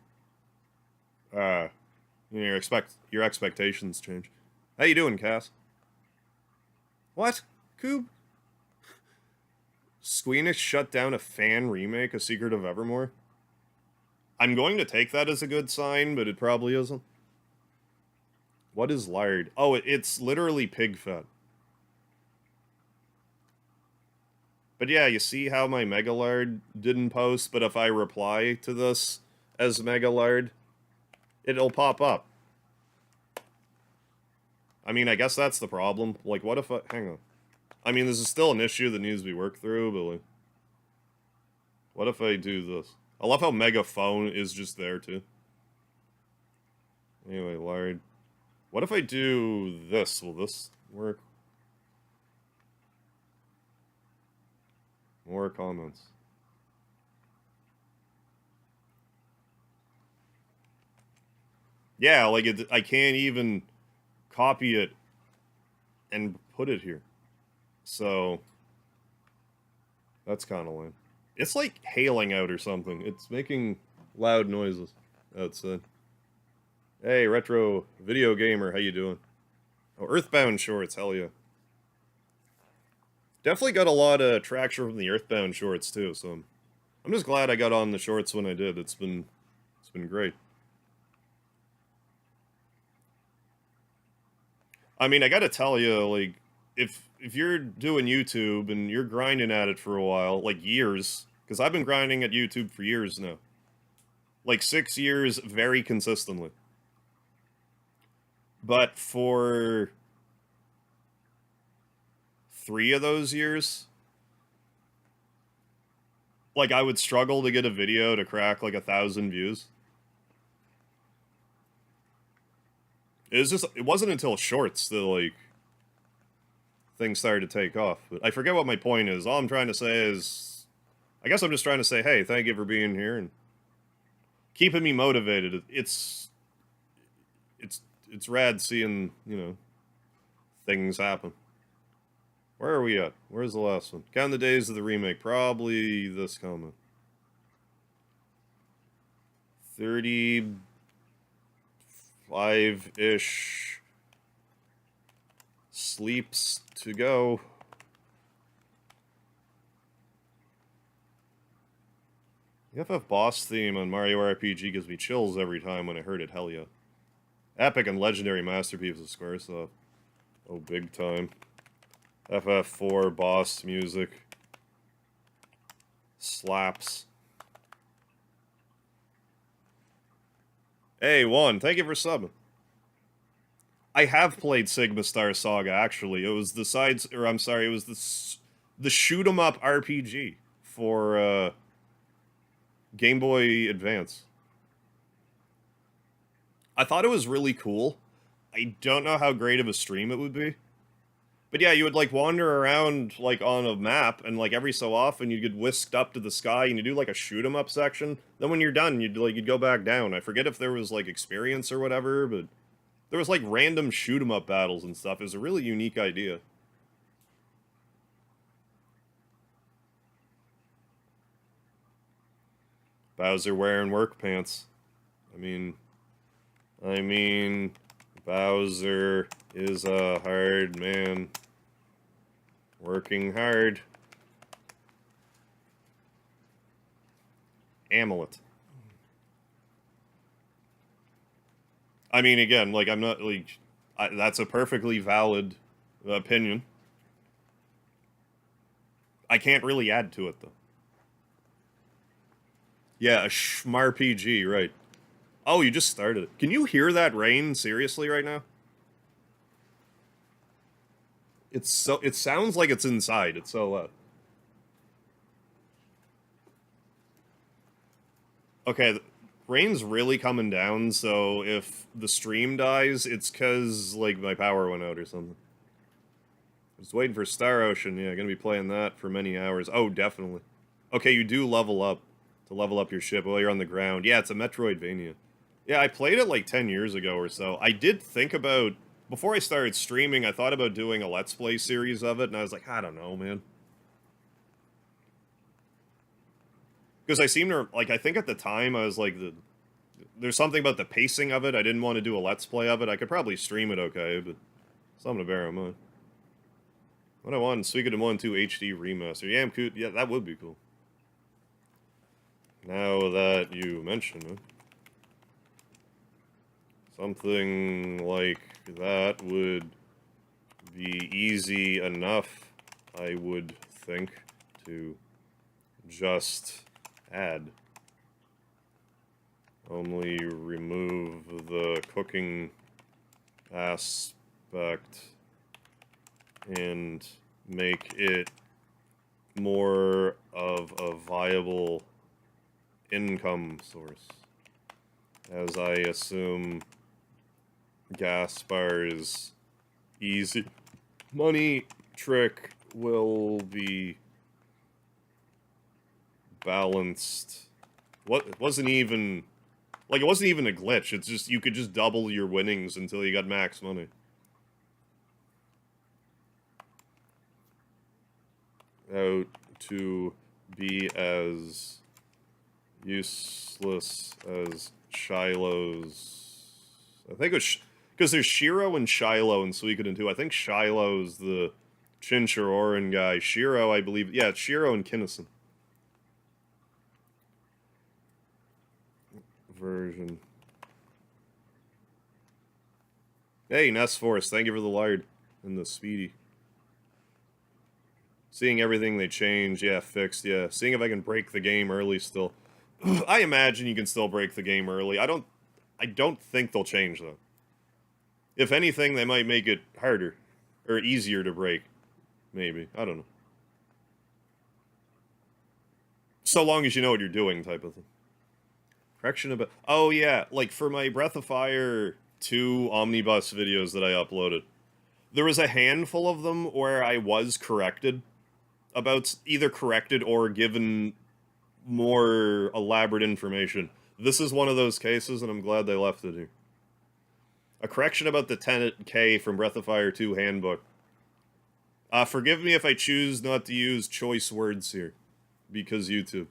Speaker 1: your expectations change. How you doing, Cass? What? Coob? Squeamish shut down a fan remake of Secret of Evermore? I'm going to take that as a good sign, but it probably isn't. What is lard? Oh, it's literally pig fat. But yeah, you see how my Megalard didn't post, but if I reply to this as Megalard, it'll pop up. I mean, I guess that's the problem. Like, what if I... Hang on. I mean, this is still an issue that needs to be worked through, but like... What if I do this? I love how Megaphone is just there, too. Anyway, lard. What if I do this? Will this work? More comments. Yeah, like, I can't even copy it and put it here. So, that's kind of lame. It's like hailing out or something. It's making loud noises outside. Hey, Retro Video Gamer, how you doing? Oh, Earthbound shorts, hell yeah. Definitely got a lot of traction from the Earthbound shorts, too, so... I'm just glad I got on the shorts when I did. It's been great. I mean, I gotta tell you, like, if you're doing YouTube and you're grinding at it for a while, like years, because I've been grinding at YouTube for years now. Like 6 years very consistently. But for 3 of those years, like, I would struggle to get a video to crack, like, 1,000 views. It wasn't until shorts that, like, things started to take off. But I forget what my point is. All I'm trying to say is... I guess I'm just trying to say, hey, thank you for being here and keeping me motivated. It's rad seeing, you know, things happen. Where are we at? Where's the last one? Count the days of the remake. Probably this comment. 35-ish sleeps to go. The FF boss theme on Mario RPG gives me chills every time when I heard it, hell yeah. Epic and legendary masterpiece of Squaresoft. Oh, big time. FF4 boss music. Slaps. Hey, Juan, thank you for subbing. I have played Sigma Star Saga, actually. It was the it was the shoot 'em up RPG for, Game Boy Advance. I thought it was really cool. I don't know how great of a stream it would be. But yeah, you would, like, wander around, like, on a map, and, like, every so often you'd get whisked up to the sky, and you do, like, a shoot-'em-up section. Then when you're done, you'd go back down. I forget if there was, like, experience or whatever, but there was, like, random shoot-'em-up battles and stuff. It was a really unique idea. Bowser wearing work pants. I mean, Bowser is a hard man. Working hard. Amulet. I mean, again, like, I'm not, like... that's a perfectly valid opinion. I can't really add to it, though. Yeah, a SHMRPG, right. Oh, you just started it. Can you hear that rain seriously right now? It sounds like it's inside. It's so loud. Okay, rain's really coming down, so if the stream dies, it's cause like my power went out or something. Just waiting for Star Ocean. Yeah, gonna be playing that for many hours. Oh, definitely. Okay, you do level up to level up your ship while you're on the ground. Yeah, it's a Metroidvania. Yeah, I played it like 10 years ago or so. I did think about, before I started streaming, I thought about doing a Let's Play series of it, and I was like, I don't know, man. Because I seem to, like, I think at the time I was like, there's something about the pacing of it. I didn't want to do a Let's Play of it. I could probably stream it okay, but something to bear in mind. What I want, Suikoden 1 2 HD remaster. Yeah, yeah, that would be cool. Now that you mention it, something like that would be easy enough, I would think, to just add. Only remove the cooking aspect and make it more of a viable income source. As I assume Gaspar's easy money trick will be balanced. It wasn't even a glitch. It's just you could just double your winnings until you got max money. Out to be as useless as Shiloh's. I think it was because there's Shiro and Shiloh in Suikoden 2. I think Shiloh's the Chinchororan guy. Shiro, I believe. Yeah, it's Shiro and Kinnison. Version. Hey, Nest Force, thank you for the lard and the speedy. Seeing everything they changed, yeah, fixed, yeah. Seeing if I can break the game early still. I imagine you can still break the game early. I don't think they'll change though. If anything, they might make it harder or easier to break. Maybe. I don't know. So long as you know what you're doing, type of thing. Correction about... Oh, yeah. Like, for my Breath of Fire 2 Omnibus videos that I uploaded, there was a handful of them where I was corrected. Either corrected or given more elaborate information. This is one of those cases, and I'm glad they left it here. A correction about the 10K from Breath of Fire 2 handbook. Forgive me if I choose not to use choice words here, because YouTube.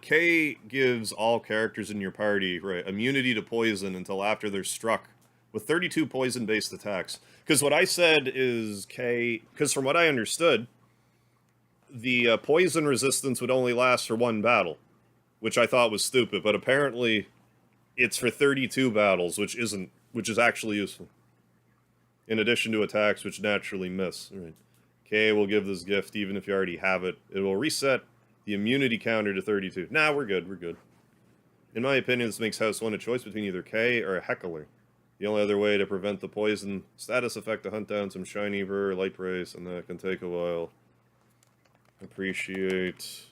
Speaker 1: K gives all characters in your party immunity to poison until after they're struck with 32 poison-based attacks. Because what I said is K... Because from what I understood, the poison resistance would only last for one battle, which I thought was stupid, but apparently it's for 32 battles, which is actually useful. In addition to attacks which naturally miss. Right. K will give this gift even if you already have it. It will reset the immunity counter to 32. Nah, we're good, we're good. In my opinion, this makes House 1 a choice between either K or a Heckler. The only other way to prevent the poison status effect to hunt down some shiny Ver light rays, and that can take a while. Appreciate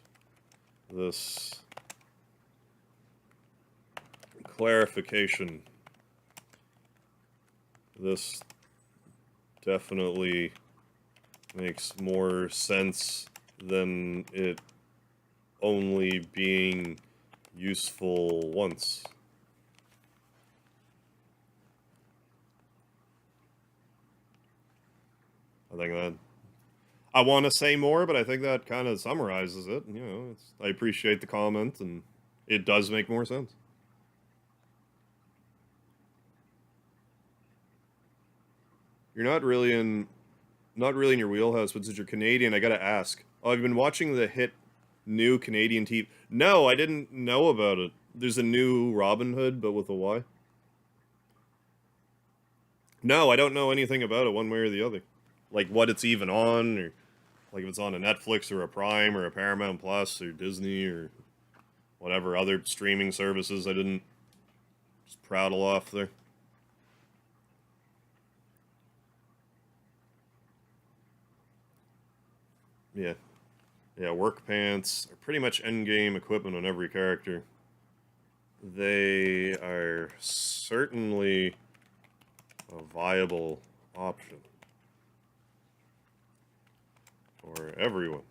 Speaker 1: this clarification. This definitely makes more sense than it only being useful once. I think that... I want to say more, but I think that kind of summarizes it. You know, I appreciate the comment, and it does make more sense. You're not really in your wheelhouse, but since you're Canadian, I gotta ask. Oh, have you been watching the hit new Canadian TV? No, I didn't know about it. There's a new Robin Hood, but with a Y. No, I don't know anything about it one way or the other. Like what it's even on, or like if it's on a Netflix or a Prime or a Paramount Plus or Disney or whatever other streaming services I didn't just prattle off there. Yeah. Yeah, work pants are pretty much endgame equipment on every character. They are certainly a viable option for everyone.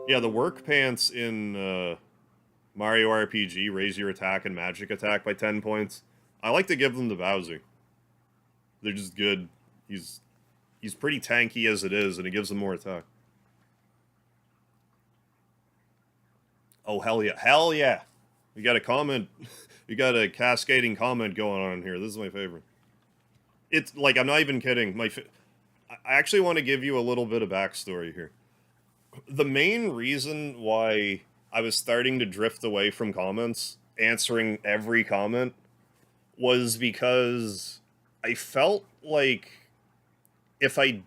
Speaker 1: Yeah, the work pants in Mario RPG raise your attack and magic attack by 10 points. I like to give them to Bowser. They're just good. He's pretty tanky as it is, and it gives him more attack. Oh, hell yeah. Hell yeah. We got a comment. We got a cascading comment going on here. This is my favorite. It's like, I'm not even kidding. I actually want to give you a little bit of backstory here. The main reason why I was starting to drift away from comments, answering every comment, was because I felt like if I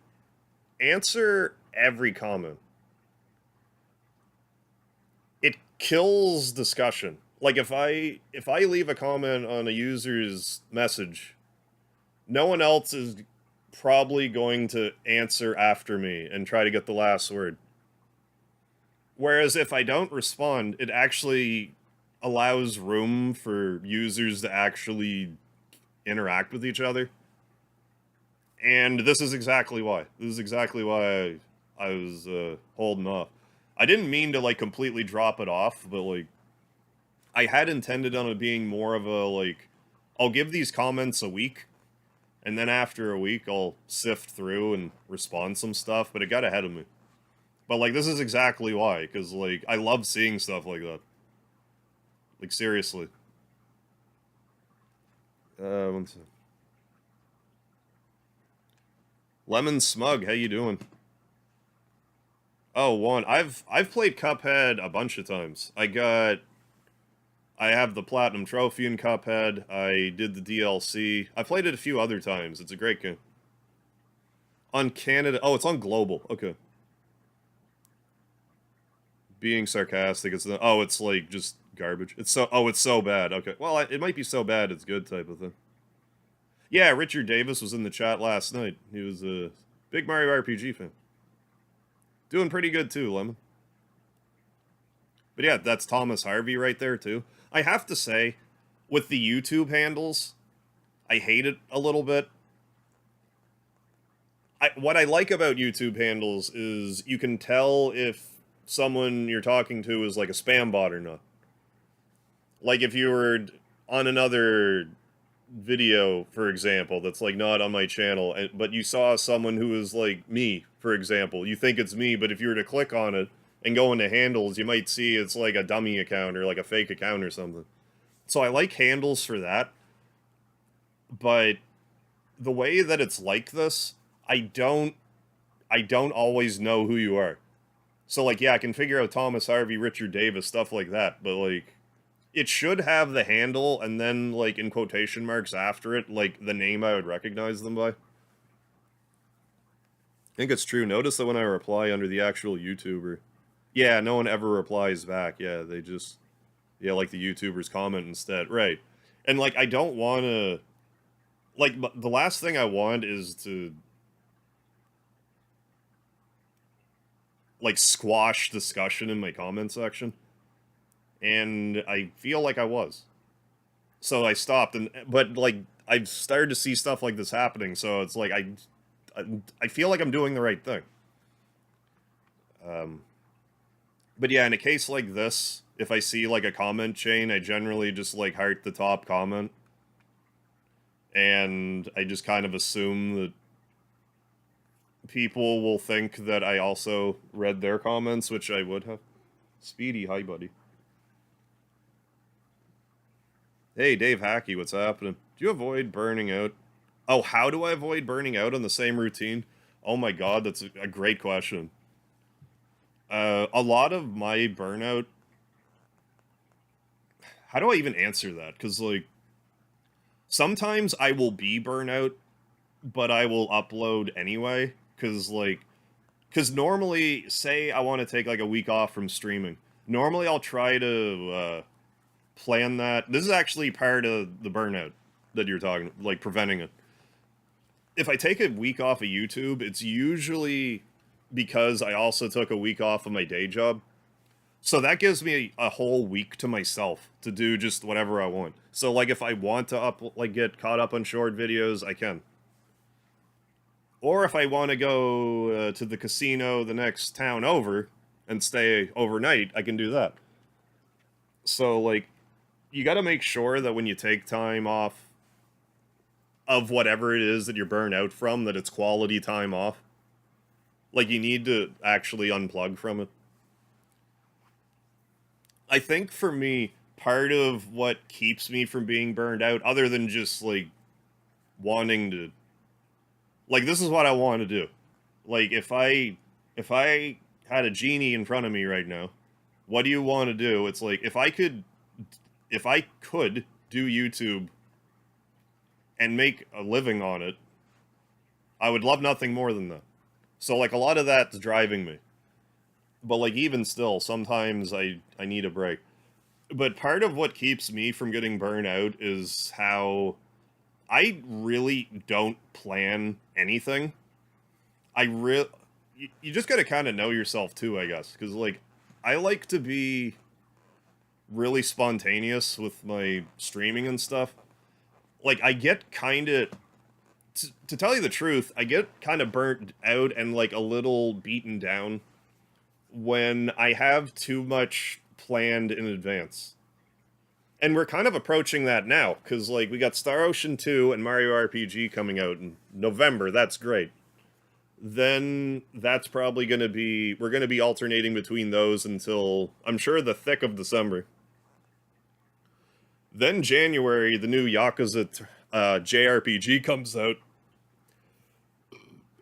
Speaker 1: answer every comment, it kills discussion. Like if I leave a comment on a user's message, no one else is probably going to answer after me and try to get the last word. Whereas if I don't respond, it actually allows room for users to actually interact with each other. And this is exactly why. This is exactly why I was holding off. I didn't mean to, like, completely drop it off, but, like, I had intended on it being more of a, like, I'll give these comments a week, and then after a week, I'll sift through and respond some stuff, but it got ahead of me. But, like, this is exactly why, because, like, I love seeing stuff like that. Like, seriously. One second. Lemon Smug, how you doing? Oh, Juan, I've played Cuphead a bunch of times. I have the Platinum Trophy in Cuphead. I did the DLC. I played it a few other times. It's a great game. On Canada... Oh, it's on Global. Okay. Being sarcastic, it's... Oh, it's, like, just garbage. It's so... Oh, it's so bad. Okay. Well, it might be so bad it's good type of thing. Yeah, Richard Davis was in the chat last night. He was a big Mario RPG fan. Doing pretty good, too, Lemon. But yeah, that's Thomas Harvey right there, too. I have to say, with the YouTube handles, I hate it a little bit. What I like about YouTube handles is you can tell if someone you're talking to is like a spam bot or not. Like if you were on another video, for example, that's like not on my channel, but you saw someone who is like me, for example, you think it's me, but if you were to click on it and go into handles, you might see it's like a dummy account or like a fake account or something. So I like handles for that, but the way that it's like this, I don't always know who you are. So like, yeah, I can figure out Thomas Harvey, Richard Davis, stuff like that, but like, it should have the handle, and then, like, in quotation marks after it, like, the name I would recognize them by. I think it's true. Notice that when I reply under the actual YouTuber, yeah, no one ever replies back. Yeah, they just, yeah, like the YouTubers comment instead. Right. And, like, I don't want to, like, the last thing I want is to, like, squash discussion in my comment section. And I feel like I was. So I stopped, but like I've started to see stuff like this happening, so it's like I feel like I'm doing the right thing. But yeah, in a case like this, if I see like a comment chain, I generally just like heart the top comment, and I just kind of assume that people will think that I also read their comments, which I would have. Speedy, hi buddy. Hey, Dave Hackey, what's happening? Do you avoid burning out? Oh, how do I avoid burning out on the same routine? Oh my god, that's a great question. A lot of my burnout... How do I even answer that? Because, like, sometimes I will be burnout, but I will upload anyway. Because, like... Because normally, say I want to take, like, a week off from streaming. Normally I'll try to... plan that. This is actually part of the burnout that you're talking, like preventing it. If I take a week off of YouTube, it's usually because I also took a week off of my day job. So that gives me a whole week to myself to do just whatever I want. So like if I want to get caught up on short videos, I can. Or if I want to go to the casino the next town over and stay overnight, I can do that. So like you got to make sure that when you take time off of whatever it is that you're burned out from, that it's quality time off. Like you need to actually unplug from it. I think for me, part of what keeps me from being burned out, other than just like wanting to, like this is what I want to do. Like if I had a genie in front of me right now, what do you want to do? It's like if I could do YouTube and make a living on it, I would love nothing more than that. So like a lot of that's driving me. But like even still, sometimes I need a break. But part of what keeps me from getting burned out is how I really don't plan anything. You just got to kind of know yourself too, I guess, cuz like I like to be really spontaneous with my streaming and stuff. Like I get kind of to tell you the truth, I get kind of burnt out and like a little beaten down when I have too much planned in advance. And we're kind of approaching that now, because like we got Star Ocean 2 and Mario RPG coming out in November. That's great. Then that's probably going to be, we're going to be alternating between those until, I'm sure, the thick of December. Then January, the new Yakuza JRPG comes out.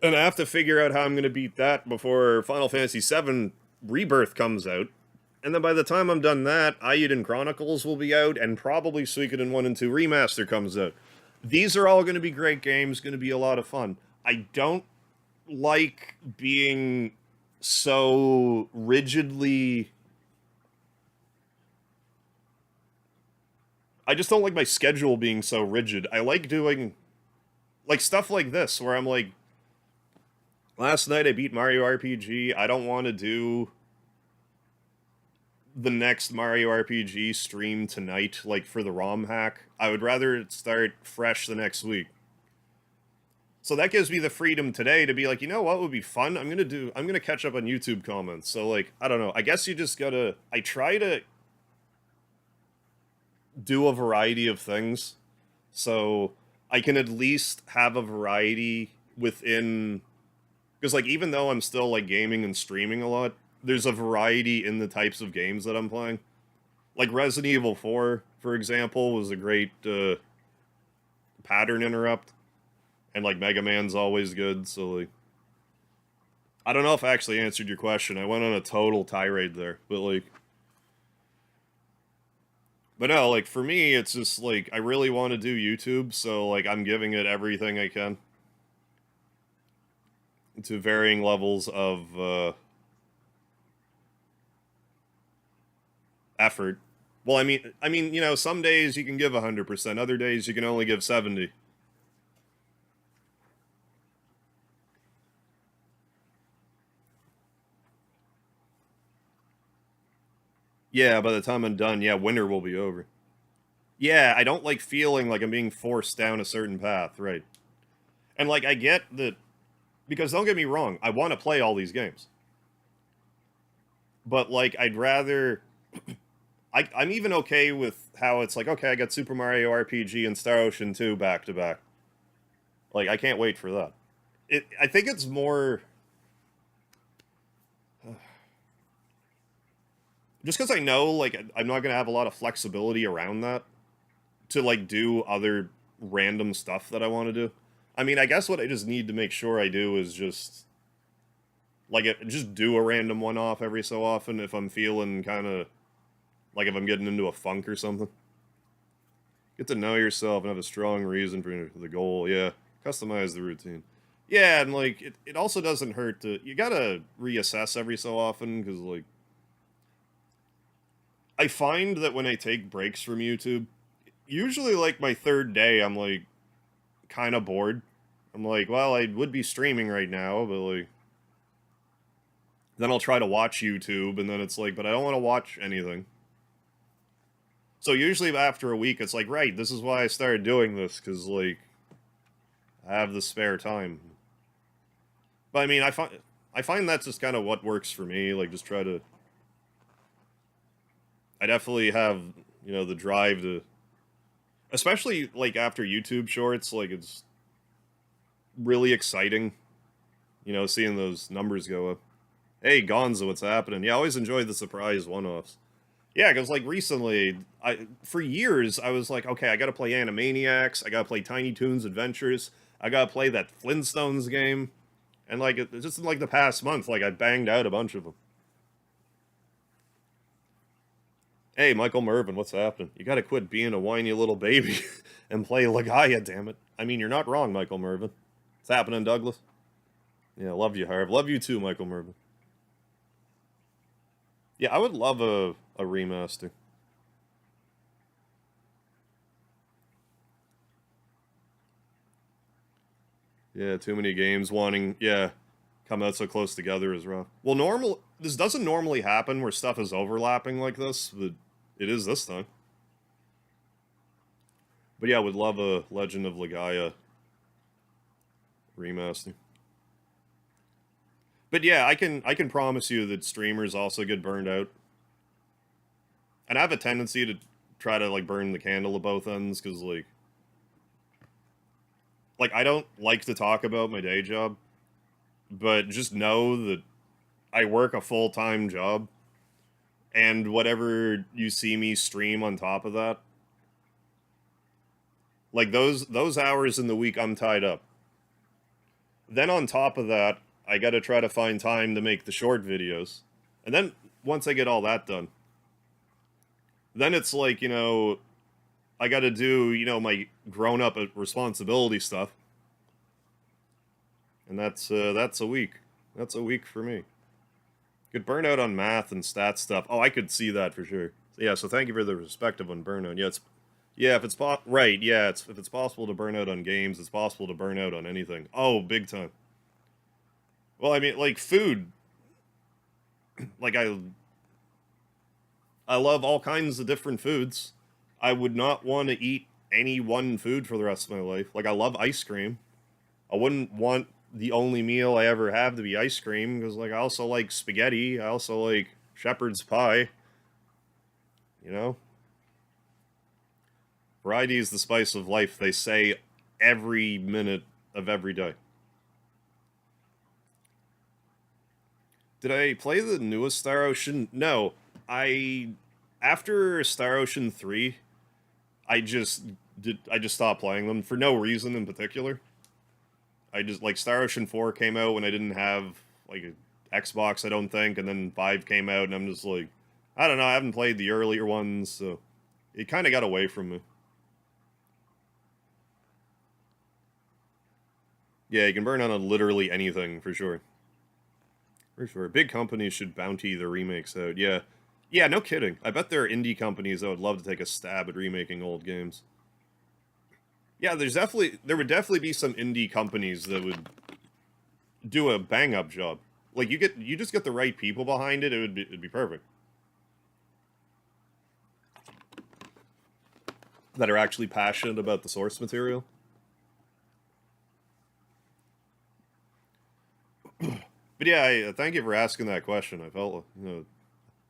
Speaker 1: And I have to figure out how I'm going to beat that before Final Fantasy VII Rebirth comes out. And then by the time I'm done that, Eiyuden Chronicles will be out, and probably Suikoden 1 and 2 Remaster comes out. These are all going to be great games, going to be a lot of fun. I don't like being so rigidly... I just don't like my schedule being so rigid. I like doing, like, stuff like this, where I'm like, last night I beat Mario RPG, I don't want to do the next Mario RPG stream tonight, like, for the ROM hack. I would rather start fresh the next week. So that gives me the freedom today to be like, you know what would be fun? I'm gonna catch up on YouTube comments. So, like, I don't know, I guess you just gotta, I try to do a variety of things, so I can at least have a variety within, because like even though I'm still like gaming and streaming a lot, there's a variety in the types of games that I'm playing. Like Resident Evil 4, for example, was a great pattern interrupt, and like Mega Man's always good. So like, I don't know if I actually answered your question. I went on a total tirade there, but like. But no, like, for me, it's just, like, I really want to do YouTube, so, like, I'm giving it everything I can. To varying levels of, effort. Well, I mean, you know, some days you can give 100%, other days you can only give 70. Yeah, by the time I'm done, yeah, winter will be over. Yeah, I don't like feeling like I'm being forced down a certain path, right? And, like, I get that, because don't get me wrong, I want to play all these games. But, like, I'd rather... I'm even okay with how it's like, okay, I got Super Mario RPG and Star Ocean 2 back-to-back. Like, I can't wait for that. I think it's more... Just because I know, like, I'm not going to have a lot of flexibility around that to, like, do other random stuff that I want to do. I mean, I guess what I just need to make sure I do is just, like, just do a random one-off every so often if I'm feeling kind of, like, if I'm getting into a funk or something. Get to know yourself and have a strong reason for the goal, yeah. Customize the routine. Yeah, and, like, it also doesn't hurt to, you gotta reassess every so often, because, like, I find that when I take breaks from YouTube, usually like my third day, I'm like kind of bored. I'm like, well, I would be streaming right now, but like, then I'll try to watch YouTube, and then it's like, but I don't want to watch anything. So usually after a week, it's like, right, this is why I started doing this, because like I have the spare time. But I mean, I find that's just kind of what works for me. Like, just try to. I definitely have the drive to, especially like after YouTube Shorts. Like, it's really exciting, seeing those numbers go up. Hey, Gonzo, what's happening? Yeah, I always enjoy the surprise one-offs. Yeah, because like recently, for years I was like, okay, I got to play Animaniacs, I got to play Tiny Toons Adventures, I got to play that Flintstones game, and like just in like the past month, like I banged out a bunch of them. Hey, Michael Mervin, what's happening? You got to quit being a whiny little baby and play Lagaya, damn it. I mean, you're not wrong, Michael Mervin. What's happening, Douglas? Yeah, love you, Harv. Love you too, Michael Mervin. Yeah, I would love a remaster. Yeah, too many games wanting, yeah, come out so close together is rough. Well, this doesn't normally happen where stuff is overlapping like this, but it is this time. But yeah, I would love a Legend of Legaia remaster. But yeah, I can promise you that streamers also get burned out. And I have a tendency to try to like burn the candle at both ends because like I don't like to talk about my day job, but just know that I work a full-time job, and whatever you see me stream on top of that, like those hours in the week I'm tied up. Then on top of that, I got to try to find time to make the short videos. And then once I get all that done, then it's like, I got to do, my grown-up responsibility stuff. And that's a week. That's a week for me. Get burnout on math and stat stuff. Oh, I could see that for sure. Yeah, so thank you for the perspective on burnout. Yeah, if it's right, yeah, if it's possible to burn out on games, it's possible to burn out on anything. Oh, big time. Well, I mean, like food. Like I love all kinds of different foods. I would not want to eat any one food for the rest of my life. Like I love ice cream. I wouldn't want the only meal I ever have to be ice cream because like I also like spaghetti. I also like shepherd's pie. You know? Variety is the spice of life, they say every minute of every day. Did I play the newest Star Ocean? No. I after Star Ocean 3, I just stopped playing them for no reason in particular. I just like Star Ocean 4 came out when I didn't have like a Xbox, I don't think, and then 5 came out and I'm just like I don't know, I haven't played the earlier ones, so it kind of got away from me. Yeah, you can burn out on literally anything for sure. For sure. Big companies should bounty the remakes out. Yeah. Yeah, no kidding. I bet there are indie companies that would love to take a stab at remaking old games. Yeah, there would definitely be some indie companies that would do a bang up job. Like you just get the right people behind it, it'd be perfect. That are actually passionate about the source material. But yeah, thank you for asking that question. I felt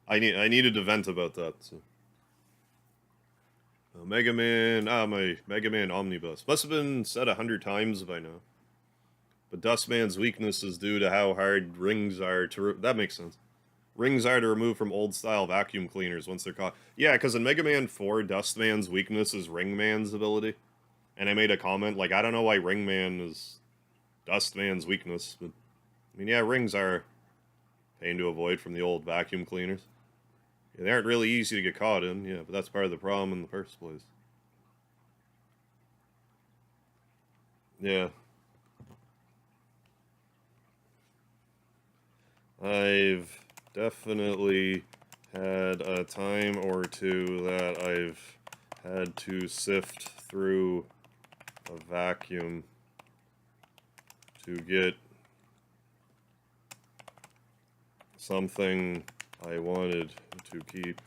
Speaker 1: I needed to vent about that. So. Mega Man, my Mega Man Omnibus. Must have been said 100 times by now. But Dustman's weakness is due to how hard rings are to... That makes sense. Rings are to remove from old-style vacuum cleaners once they're caught. Yeah, because in Mega Man 4, Dustman's weakness is Ringman's ability. And I made a comment, like, I don't know why Ringman is Dustman's weakness, but... I mean, yeah, rings are pain to avoid from the old vacuum cleaners. Yeah, they aren't really easy to get caught in, yeah, but that's part of the problem in the first place. Yeah. I've definitely had a time or two that I've had to sift through a vacuum to get something I wanted to keep.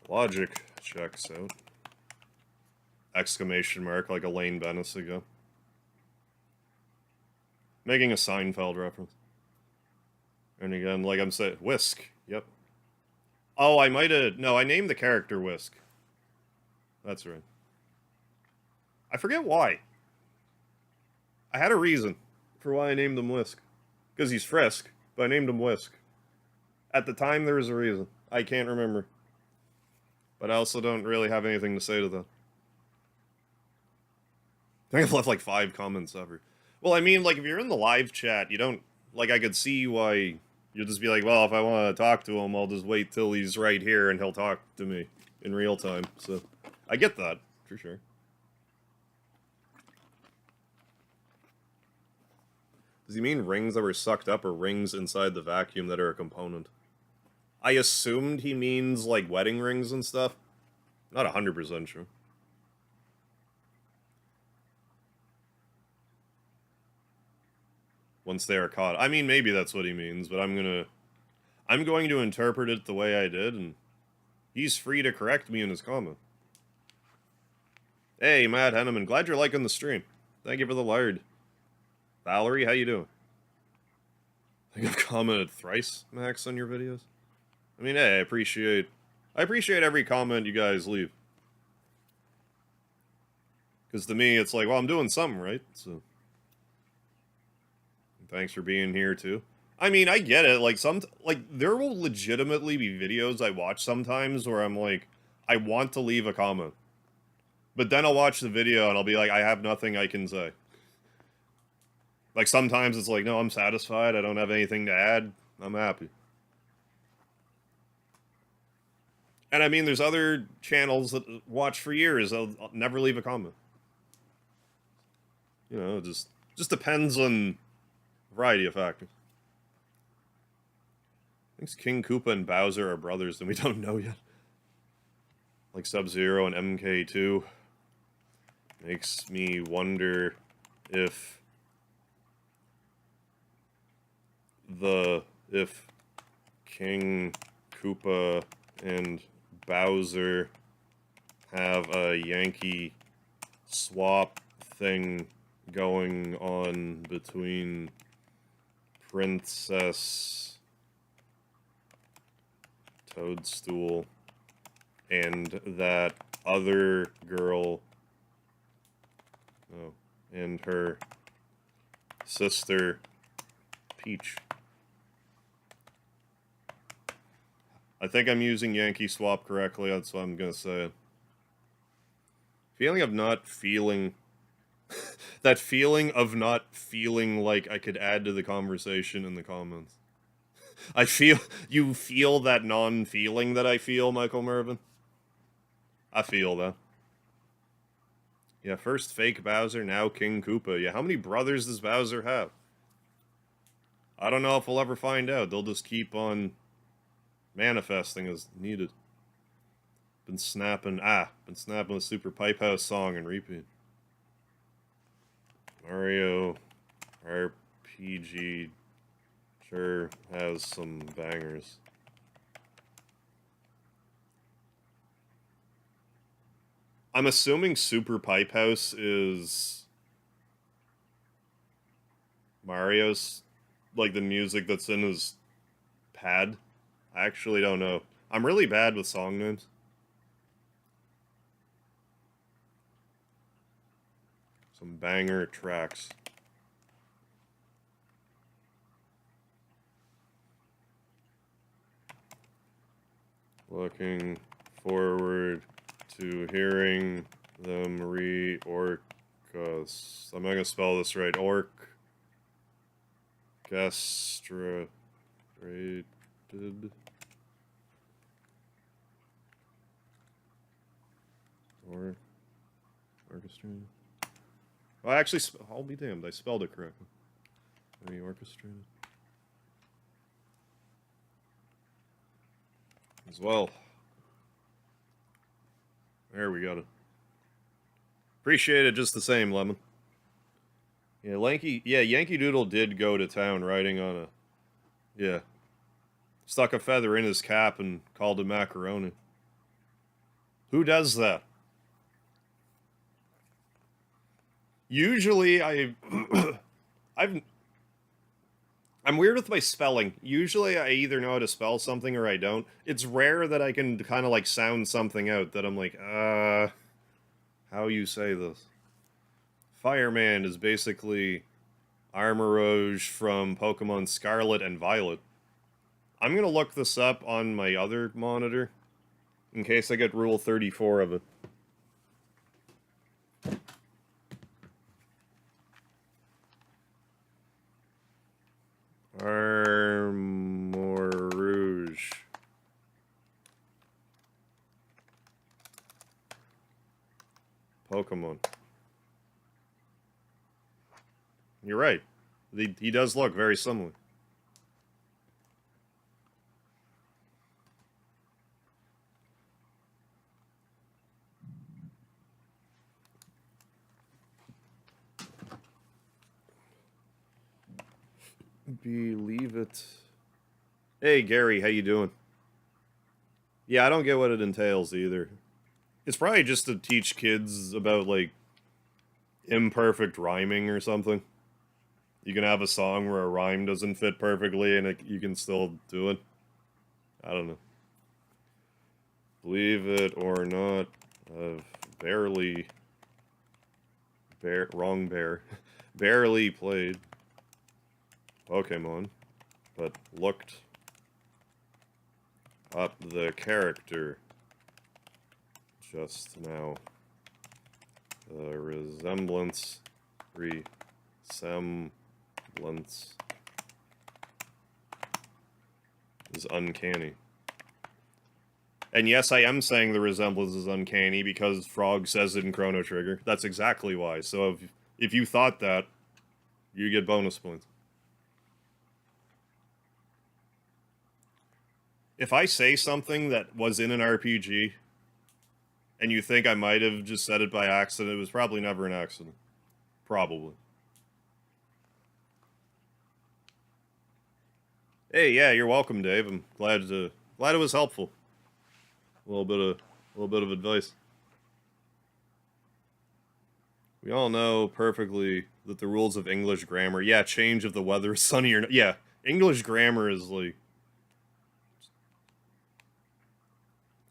Speaker 1: Logic checks out. Exclamation mark, like Elaine Bennis ago. Making a Seinfeld reference. And again, like I'm saying, Whisk. Yep. Oh, I might have... No, I named the character Whisk. That's right. I forget why. I had a reason for why I named him Whisk. Because he's Frisk, but I named him Whisk. At the time, there was a reason. I can't remember. But I also don't really have anything to say to that. I think I've left like 5 comments ever. Well, I mean, like, if you're in the live chat, you don't... Like, I could see why you'll just be like, well, if I want to talk to him, I'll just wait till he's right here and he'll talk to me in real time. So, I get that, for sure. Does he mean rings that were sucked up or rings inside the vacuum that are a component? I assumed he means, like, wedding rings and stuff. Not 100% sure. Once they are caught. I mean, maybe that's what he means, but I'm going to interpret it the way I did, and he's free to correct me in his comment. Hey, Matt Henneman, glad you're liking the stream. Thank you for the lard. Valerie, how you doing? I think I've commented thrice, Max, on your videos. I mean, hey, I appreciate every comment you guys leave. Because to me, it's like, well, I'm doing something, right? So, thanks for being here, too. I mean, I get it. Like, there will legitimately be videos I watch sometimes where I'm like, I want to leave a comment. But then I'll watch the video and I'll be like, I have nothing I can say. Like, sometimes it's like, no, I'm satisfied. I don't have anything to add. I'm happy. And I mean, there's other channels that watch for years. I'll never leave a comment. You know, it just depends on a variety of factors. Thinks King Koopa and Bowser are brothers, and we don't know yet. Like Sub-Zero and MK2. Makes me wonder if King Koopa and Bowser have a Yankee swap thing going on between Princess Toadstool and that other girl, and her sister Peach. I think I'm using Yankee Swap correctly, that's what I'm gonna say. Feeling of not feeling... that feeling of not feeling like I could add to the conversation in the comments. You feel that non-feeling that I feel, Michael Mervin? I feel that. Yeah, first fake Bowser, now King Koopa. Yeah, how many brothers does Bowser have? I don't know if we'll ever find out. They'll just keep on manifesting as needed. Been snapping a Super Pipe House song and repeat. Mario RPG sure has some bangers. I'm assuming Super Pipe House is Mario's, like the music that's in his pad. I actually don't know. I'm really bad with song names. Some banger tracks. Looking forward to hearing them re-orcas. I'm not gonna spell this right. Orchestrated. Or orchestrated. Well, actually, I'll be damned. I spelled it correctly. Re-orchestrated. as well. There we got it. Appreciate it just the same, Lemon. Yeah, Yankee Doodle did go to town riding on a... Yeah. Stuck a feather in his cap and called it macaroni. Who does that? Usually I'm weird with my spelling. Usually I either know how to spell something or I don't. It's rare that I can kind of like sound something out that I'm like, how you say this? Fireman is basically Armorage from Pokemon Scarlet and Violet. I'm gonna look this up on my other monitor in case I get Rule 34 of it. Armorage. Pokemon. You're right. He does look very similar. Believe it. Hey, Gary, how you doing? Yeah, I don't get what it entails either. It's probably just to teach kids about, like, imperfect rhyming or something. You can have a song where a rhyme doesn't fit perfectly and you can still do it. I don't know. Believe it or not, I've barely... barely played Pokemon, but looked up the character just now. The resemblance is uncanny. And yes, I am saying the resemblance is uncanny because Frog says it in Chrono Trigger. That's exactly why. So if you thought that, you get bonus points. If I say something that was in an RPG, and you think I might have just said it by accident, it was probably never an accident. Probably. Hey, yeah, you're welcome, Dave. I'm glad it was helpful. A little bit of advice. We all know perfectly that the rules of English grammar, yeah, change of the weather, sunny or... Yeah, English grammar is like...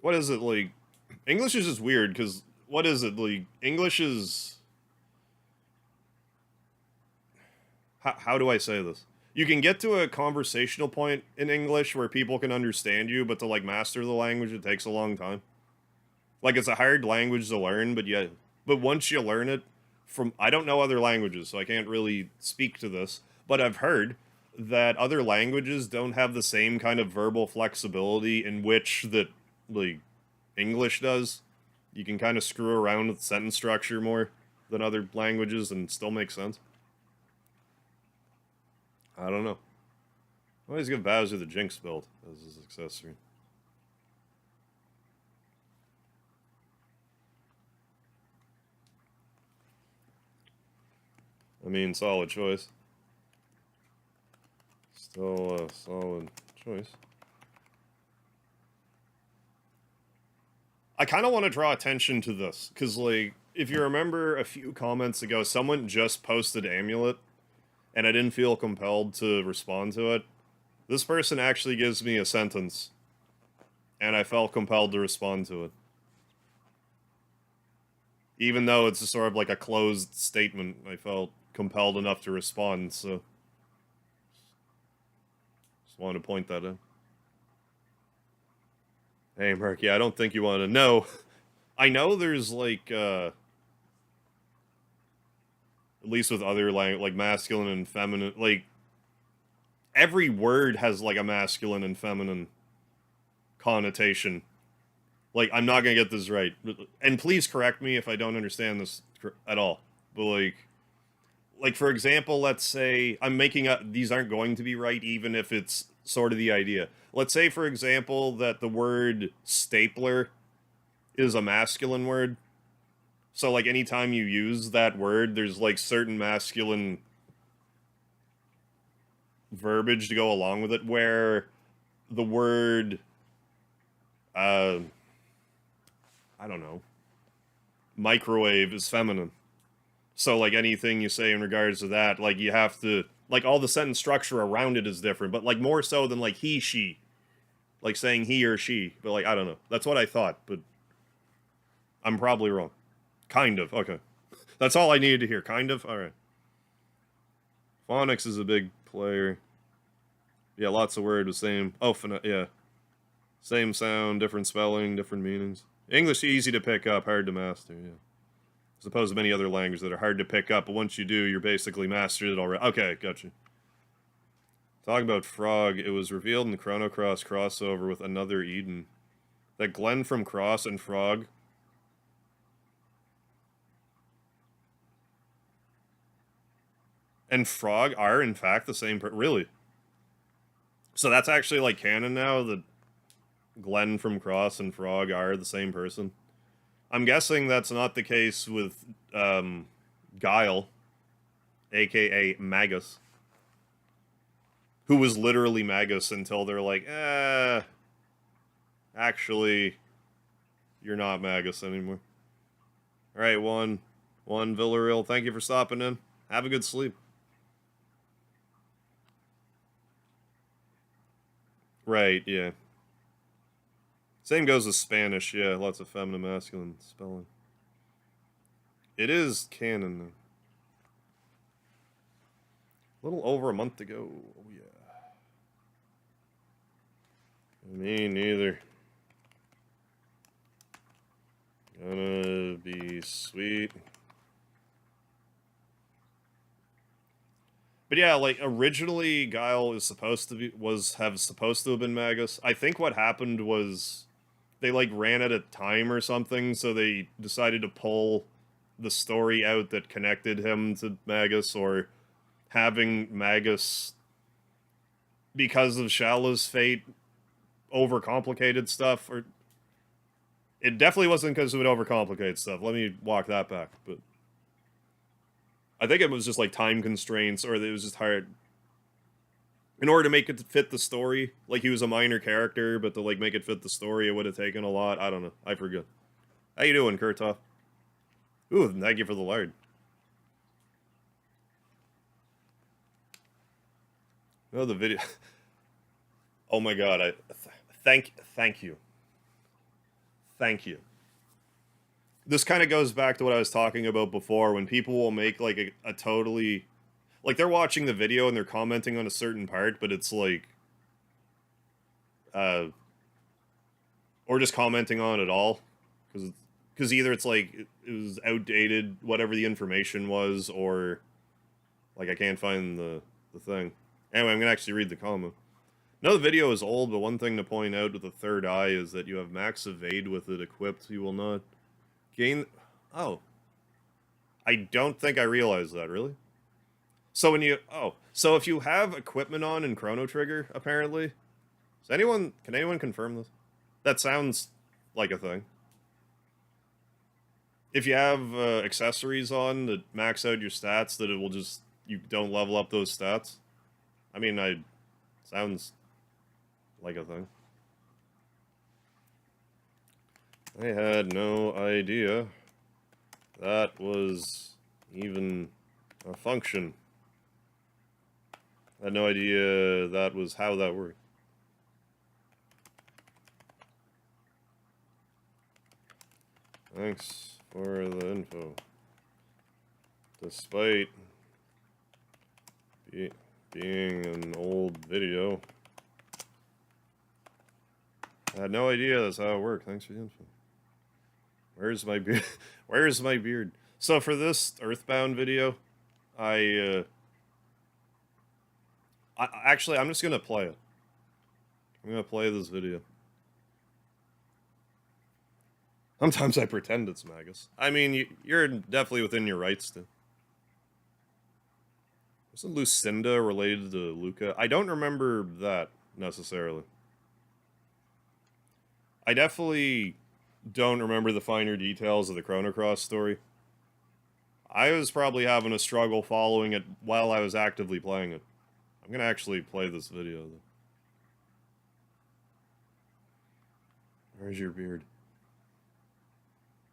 Speaker 1: What is it, like... English is just weird, because... What is it, like... English is... How do I say this? You can get to a conversational point in English where people can understand you, but to, like, master the language, it takes a long time. Like, it's a hard language to learn, but once you learn it, I don't know other languages, so I can't really speak to this, but I've heard that other languages don't have the same kind of verbal flexibility in which that, like, English does. You can kind of screw around with sentence structure more than other languages and still make sense. I don't know. I always give Bowser the Jinx build as his accessory. I mean, solid choice. Still a solid choice. I kind of want to draw attention to this, because, like, if you remember a few comments ago, someone just posted Amulet, and I didn't feel compelled to respond to it. This person actually gives me a sentence, and I felt compelled to respond to it. Even though it's sort of like a closed statement, I felt compelled enough to respond, so... Just wanted to point that out. Hey, Murky, I don't think you want to know. I know there's, like, at least with other language, like masculine and feminine, like, every word has, like, a masculine and feminine connotation. Like, I'm not gonna get this right. And please correct me if I don't understand this at all. But, like, for example, let's say I'm making up, these aren't going to be right even if it's sort of the idea. Let's say, for example, that the word stapler is a masculine word. So, like, anytime you use that word, there's, like, certain masculine verbiage to go along with it, where the word, I don't know, microwave is feminine. So, like, anything you say in regards to that, like, you have to, like, all the sentence structure around it is different, but, like, more so than, like, he, she. Like, saying he or she. But, like, I don't know. That's what I thought, but I'm probably wrong. Kind of. Okay. That's all I needed to hear. Kind of? Alright. Phonics is a big player. Yeah, lots of words with same... Oh, yeah. Same sound, different spelling, different meanings. English easy to pick up, hard to master, yeah. As opposed to many other languages that are hard to pick up, but once you do, you're basically mastered it already. Okay, gotcha. Talking about Frog, it was revealed in the Chrono Cross crossover with Another Eden that Glenn from Cross and Frog are, in fact, the same really? So that's actually, like, canon now, that Glenn from Cross and Frog are the same person? I'm guessing that's not the case with Guile, aka Magus, who was literally Magus until they're like, actually, you're not Magus anymore. Alright, one Villarreal, thank you for stopping in. Have a good sleep. Right, yeah. Same goes with Spanish, yeah, lots of feminine, masculine spelling. It is canon, though. A little over a month ago, oh yeah. Me neither. Gonna be sweet. But yeah, like, originally Guile is supposed to have been Magus. I think what happened was they, like, ran out of time or something, so they decided to pull the story out that connected him to Magus, or having Magus, because of Shala's fate, overcomplicated stuff, or... It definitely wasn't because it would overcomplicate stuff. Let me walk that back, but... I think it was just, like, time constraints, or it was just hard... In order to make it fit the story, like, he was a minor character, but to, like, make it fit the story, it would have taken a lot. I don't know. I forget. How you doing, Kurtov? Ooh, thank you for the lard. Oh, the video... Oh my god, thank you. Thank you. This kind of goes back to what I was talking about before, when people will make, like, a totally... Like, they're watching the video and they're commenting on a certain part, but it's, like... Or just commenting on it all. Because either it's, like, it was outdated, whatever the information was, or... Like, I can't find the thing. Anyway, I'm gonna actually read the comment. No, the video is old, but one thing to point out with the third eye is that you have max evade with it equipped. You will not gain... Oh. I don't think I realized that, really? So when you... Oh. So if you have equipment on in Chrono Trigger, apparently... Can anyone confirm this? That sounds like a thing. If you have accessories on that max out your stats, that it will just... You don't level up those stats? I mean, sounds... like a thing. I had no idea that was even a function. I had no idea that was how that worked. Thanks for the info. Despite being an old video, I had no idea that's how it worked. Thanks for the info. Where's my beard? Where's my beard? So for this Earthbound video, actually, I'm just gonna play it. I'm gonna play this video. Sometimes I pretend it's Magus. I mean, you're definitely within your rights to. Wasn't Lucinda related to Luca? I don't remember that. necessarily. I definitely don't remember the finer details of the Chrono Cross story. I was probably having a struggle following it while I was actively playing it. I'm gonna actually play this video, though. Where's your beard?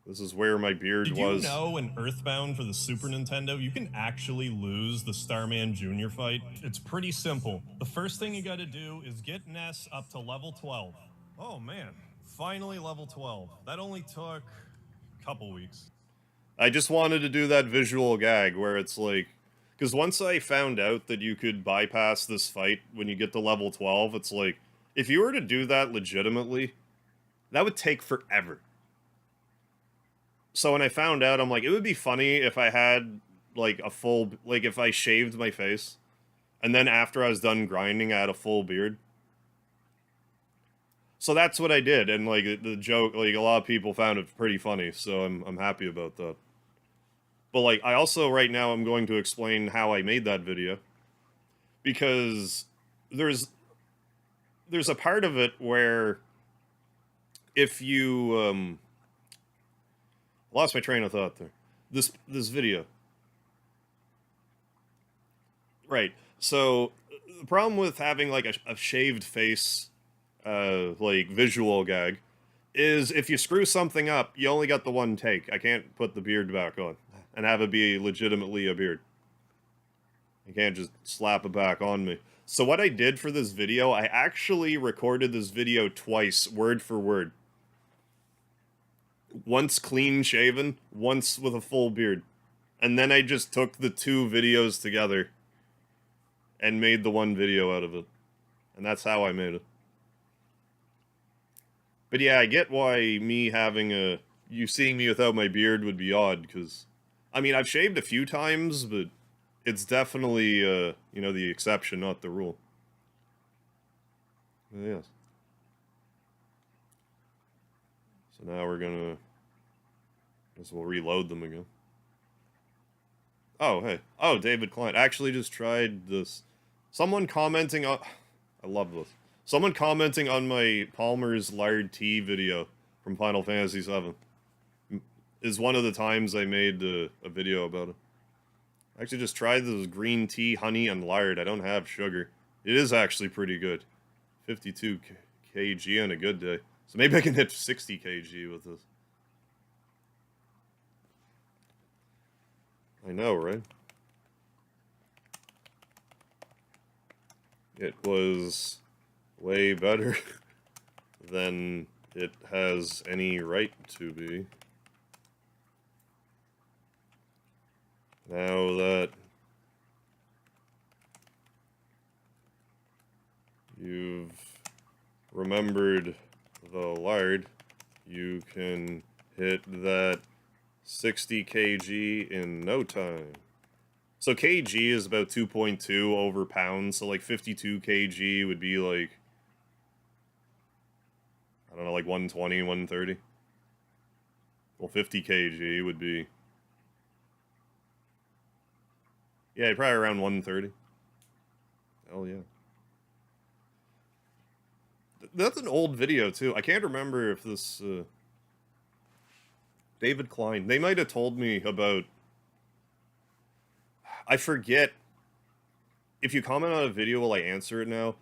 Speaker 1: This is where my beard was.
Speaker 2: Did you know in Earthbound for the Super Nintendo, you can actually lose the Starman Jr. fight? It's pretty simple. The first thing you gotta do is get Ness up to level 12. Oh man, finally level 12. That only took a couple weeks.
Speaker 1: I just wanted to do that visual gag where it's like, because once I found out that you could bypass this fight when you get to level 12, it's like, if you were to do that legitimately, that would take forever. So when I found out, I'm like, it would be funny if I had, like, a full, like, if I shaved my face, and then after I was done grinding, I had a full beard. So that's what I did, and, like, the joke, like, a lot of people found it pretty funny, so I'm happy about that. But, like, I also, right now, I'm going to explain how I made that video. Because there's a part of it where if you, lost my train of thought there. This video. Right. So, the problem with having, like, a shaved face, like, visual gag, is if you screw something up, you only got the one take. I can't put the beard back on and have it be legitimately a beard. You can't just slap it back on me. So what I did for this video, I actually recorded this video twice, word for word. Once clean shaven, once with a full beard. And then I just took the two videos together and made the one video out of it. And that's how I made it. But yeah, I get why me having you seeing me without my beard would be odd, because, I mean, I've shaved a few times, but it's definitely, you know, the exception, not the rule. Yes. So now we're gonna, guess we'll reload them again. Oh, hey. Oh, David Klein. Actually just tried this. Someone commenting on, I love this. Someone commenting on my Palmer's Lard Tea video from Final Fantasy VII is one of the times I made a video about it. I actually just tried this green tea, honey, and lard. I don't have sugar. It is actually pretty good. 52 kg on a good day. So maybe I can hit 60 kg with this. I know, right? It was way better than it has any right to be. Now that you've remembered the lard, you can hit that 60 kg in no time. So kg is about 2.2 over pounds, so like 52 kg would be like, I don't know, like 120, 130. Well, 50 kg would be, yeah, probably around 130. Hell yeah. That's an old video, too. I can't remember if this, David Klein, they might have told me about, I forget, if you comment on a video, will I answer it now?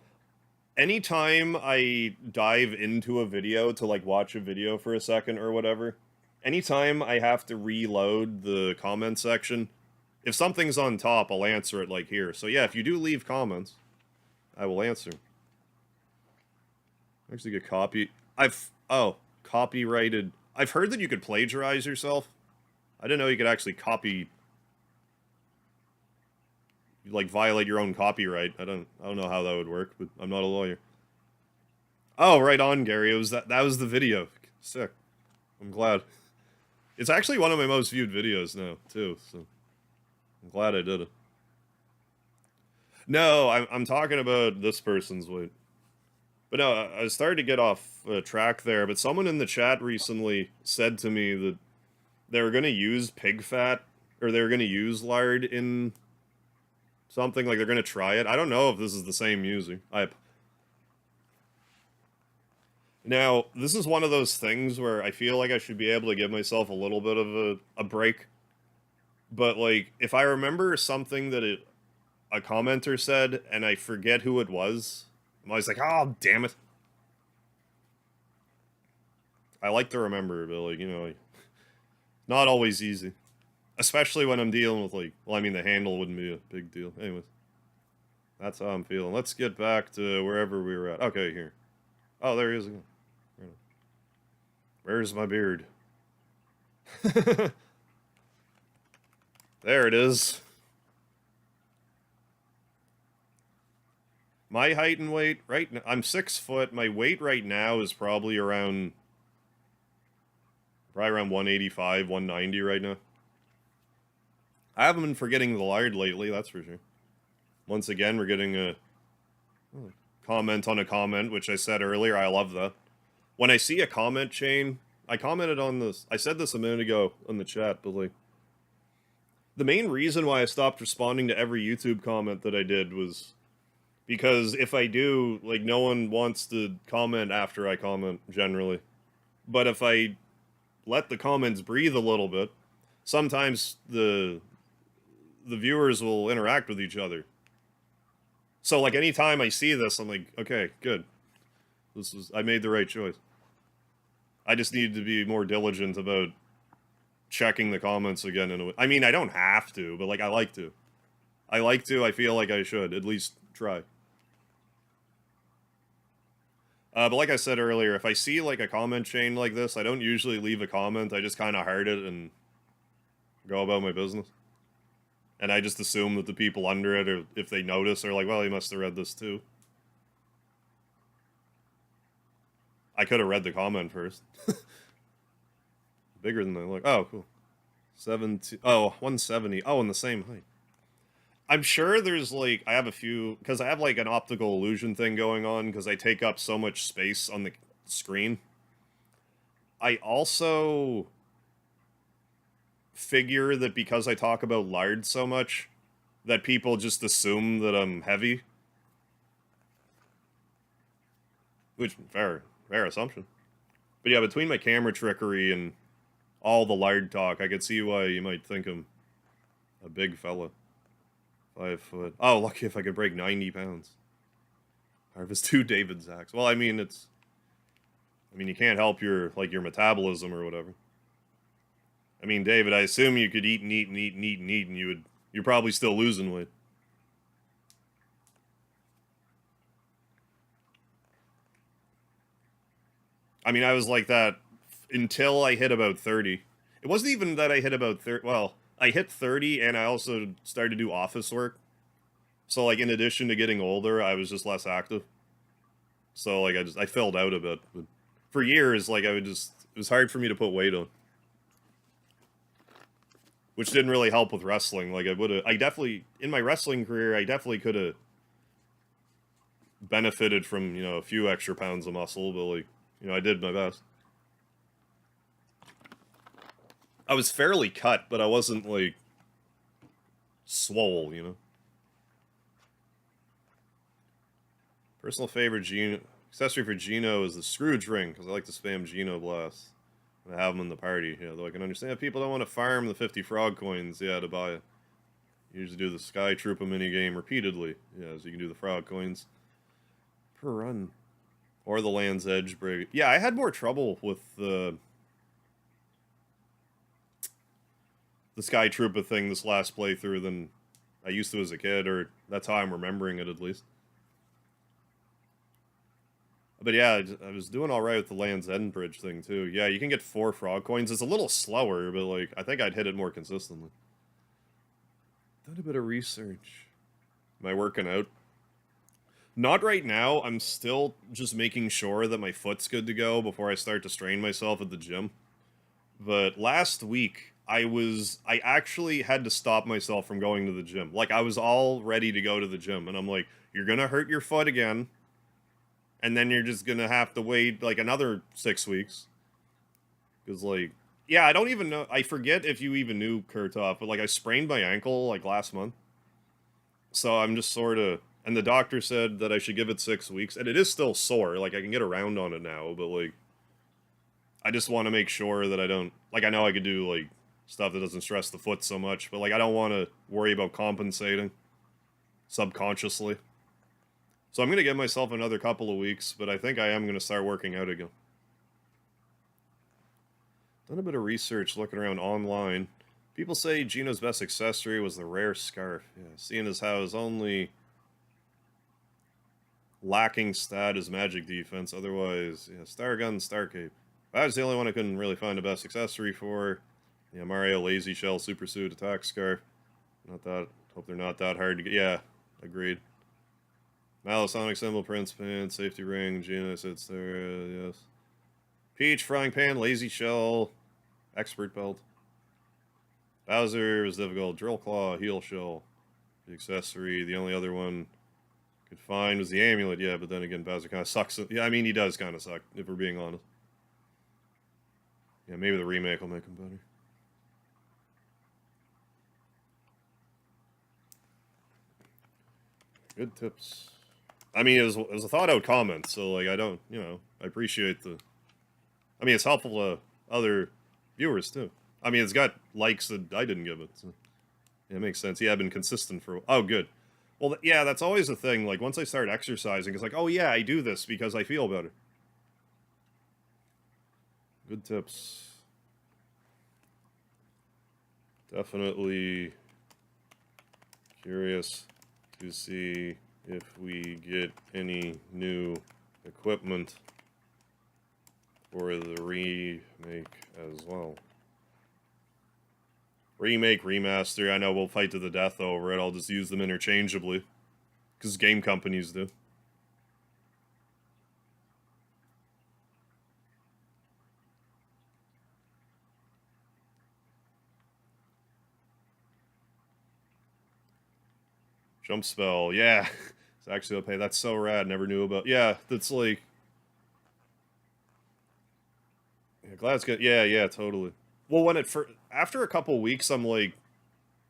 Speaker 1: Anytime I dive into a video to, like, watch a video for a second or whatever, anytime I have to reload the comment section, if something's on top, I'll answer it, like, here. So yeah, if you do leave comments, I will answer. Actually get copyrighted. I've heard that you could plagiarize yourself. I didn't know you could actually copy, like, violate your own copyright. I don't know how that would work, but I'm not a lawyer. Oh, right on, Gary. It was that was the video. Sick. I'm glad. It's actually one of my most viewed videos now, too, so I'm glad I did it. No, I'm talking about this person's weight. But no, I started to get off track there, but someone in the chat recently said to me that they were going to use pig fat, or they were going to use lard in something, like they're going to try it. I don't know if this is the same user. Now, this is one of those things where I feel like I should be able to give myself a little bit of a break. But, like, if I remember something that a commenter said and I forget who it was, I'm always like, oh, damn it. I like to remember, but, like, you know, like, not always easy. Especially when I'm dealing with, like, well, I mean, the handle wouldn't be a big deal. Anyways, that's how I'm feeling. Let's get back to wherever we were at. Okay, here. Oh, there he is again. Where's my beard? There it is. My height and weight right now, I'm 6 foot. My weight right now is probably around 185, 190 right now. I haven't been forgetting the lard lately, that's for sure. Once again, we're getting a comment on a comment, which I said earlier. I love that. When I see a comment chain, I commented on this. I said this a minute ago in the chat, but like, the main reason why I stopped responding to every YouTube comment that I did was because if I do, like, no one wants to comment after I comment generally. But if I let the comments breathe a little bit, sometimes the viewers will interact with each other. So, like, anytime I see this, I'm like, okay, good. I made the right choice. I just need to be more diligent about checking the comments again. I mean, I don't have to, but, like, I like to. I feel like I should, at least try. But like I said earlier, if I see, like, a comment chain like this, I don't usually leave a comment. I just kind of heart it and go about my business. And I just assume that the people under it, or if they notice, are like, well, he must have read this too. I could have read the comment first. Bigger than I look. Oh, cool. 170. Oh, in the same height. I'm sure there's, like, I have a few, because I have, like, an optical illusion thing going on, because I take up so much space on the screen. I also figure that because I talk about lard so much, that people just assume that I'm heavy. Which, fair assumption. But yeah, between my camera trickery and all the lard talk, I could see why you might think I'm a big fella. 5 foot. Oh, lucky if I could break 90 pounds. Harvest 2 David Zacks. Well, I mean, you can't help your metabolism or whatever. I mean, David, I assume you could eat and eat and eat and eat and eat, and you're probably still losing weight. I mean, I was like that until I hit about 30. It wasn't even that I hit about 30. Well, I hit 30, and I also started to do office work. So, like, in addition to getting older, I was just less active. So, like, I filled out a bit. But for years, like, it was hard for me to put weight on. Which didn't really help with wrestling. Like, in my wrestling career, I definitely could have benefited from, a few extra pounds of muscle, but, like, I did my best. I was fairly cut, but I wasn't, like, swole, Personal favorite accessory for Gino is the Scrooge ring, because I like to spam Gino blasts. And I have them in the party, though I can understand if people don't want to farm the 50 frog coins, to buy it. You usually do the Sky Troopa minigame repeatedly, so you can do the frog coins per run. Or the Land's Edge break. Yeah, I had more trouble with the Sky Troopa thing this last playthrough than I used to as a kid, or that's how I'm remembering it at least. But yeah, I was doing alright with the Land's End bridge thing too. Yeah, you can get 4 frog coins. It's a little slower, but like I think I'd hit it more consistently. Done a bit of research. Am I working out? Not right now. I'm still just making sure that my foot's good to go before I start to strain myself at the gym. But last week, I actually had to stop myself from going to the gym. Like, I was all ready to go to the gym, and I'm like, you're gonna hurt your foot again, and then you're just gonna have to wait, like, another 6 weeks. Because, like, yeah, I don't even know, I forget if you even knew, Kurtov, but, like, I sprained my ankle, like, last month. So I'm just sort of, And the doctor said that I should give it 6 weeks, and it is still sore. Like, I can get around on it now, but, like, I just want to make sure that I don't... Like, I know I could do, like, stuff that doesn't stress the foot so much, but, like, I don't want to worry about compensating subconsciously. So I'm going to give myself another couple of weeks, but I think I am going to start working out again. Done a bit of research looking around online. People say Gino's best accessory was the rare scarf. Yeah, seeing as how his only lacking stat is magic defense. Otherwise, yeah, Star Gun, Star Cape. That was the only one I couldn't really find a best accessory for. Yeah, Mario, Lazy Shell, Super Suit, Attack Scarf. Not that. Hope they're not that hard to get. Yeah, agreed. Malosonic Symbol, Prince Pants, Safety Ring, Gino said Star, yes. Peach, Frying Pan, Lazy Shell, Expert Belt. Bowser was difficult. Drill Claw, Heel Shell. The accessory. The only other one could find was the amulet, yeah, but then again, Bowser kind of sucks. Yeah, I mean, he does kind of suck, if we're being honest. Yeah, maybe the remake will make him better. Good tips. I mean, it was a thought-out comment, so, like, I don't, you know, I appreciate the... I mean, it's helpful to other viewers, too. I mean, it's got likes that I didn't give it, so... Yeah, it makes sense. Yeah, I've been consistent for... Oh, good. Well, yeah, that's always the thing. Like, once I start exercising, it's like, oh, yeah, I do this because I feel better. Good tips. Definitely curious to see if we get any new equipment for the remake as well. Remake, remaster, I know we'll fight to the death over it. I'll just use them interchangeably. Because game companies do. Jump spell, yeah. It's actually okay. That's so rad. Never knew about. Yeah, that's like. Yeah, glad it's good. Yeah, totally. Well, when it after a couple weeks, I'm like,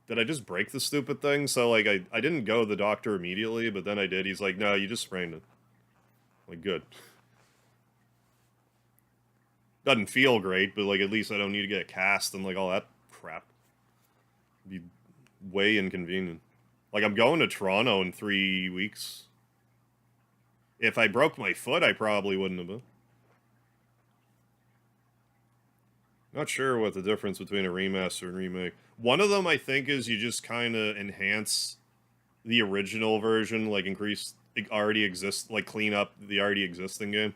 Speaker 1: did I just break the stupid thing? So like, I didn't go to the doctor immediately, but then I did. He's like, no, you just sprained it. Like, good. Doesn't feel great, but like, at least I don't need to get a cast and like all that crap. It'd be way inconvenient. Like, I'm going to Toronto in 3 weeks. If I broke my foot, I probably wouldn't have been. Not sure what the difference between a remaster and remake. One of them, I think, is you just kind of enhance the original version, like increase it already exists, like clean up the already existing game.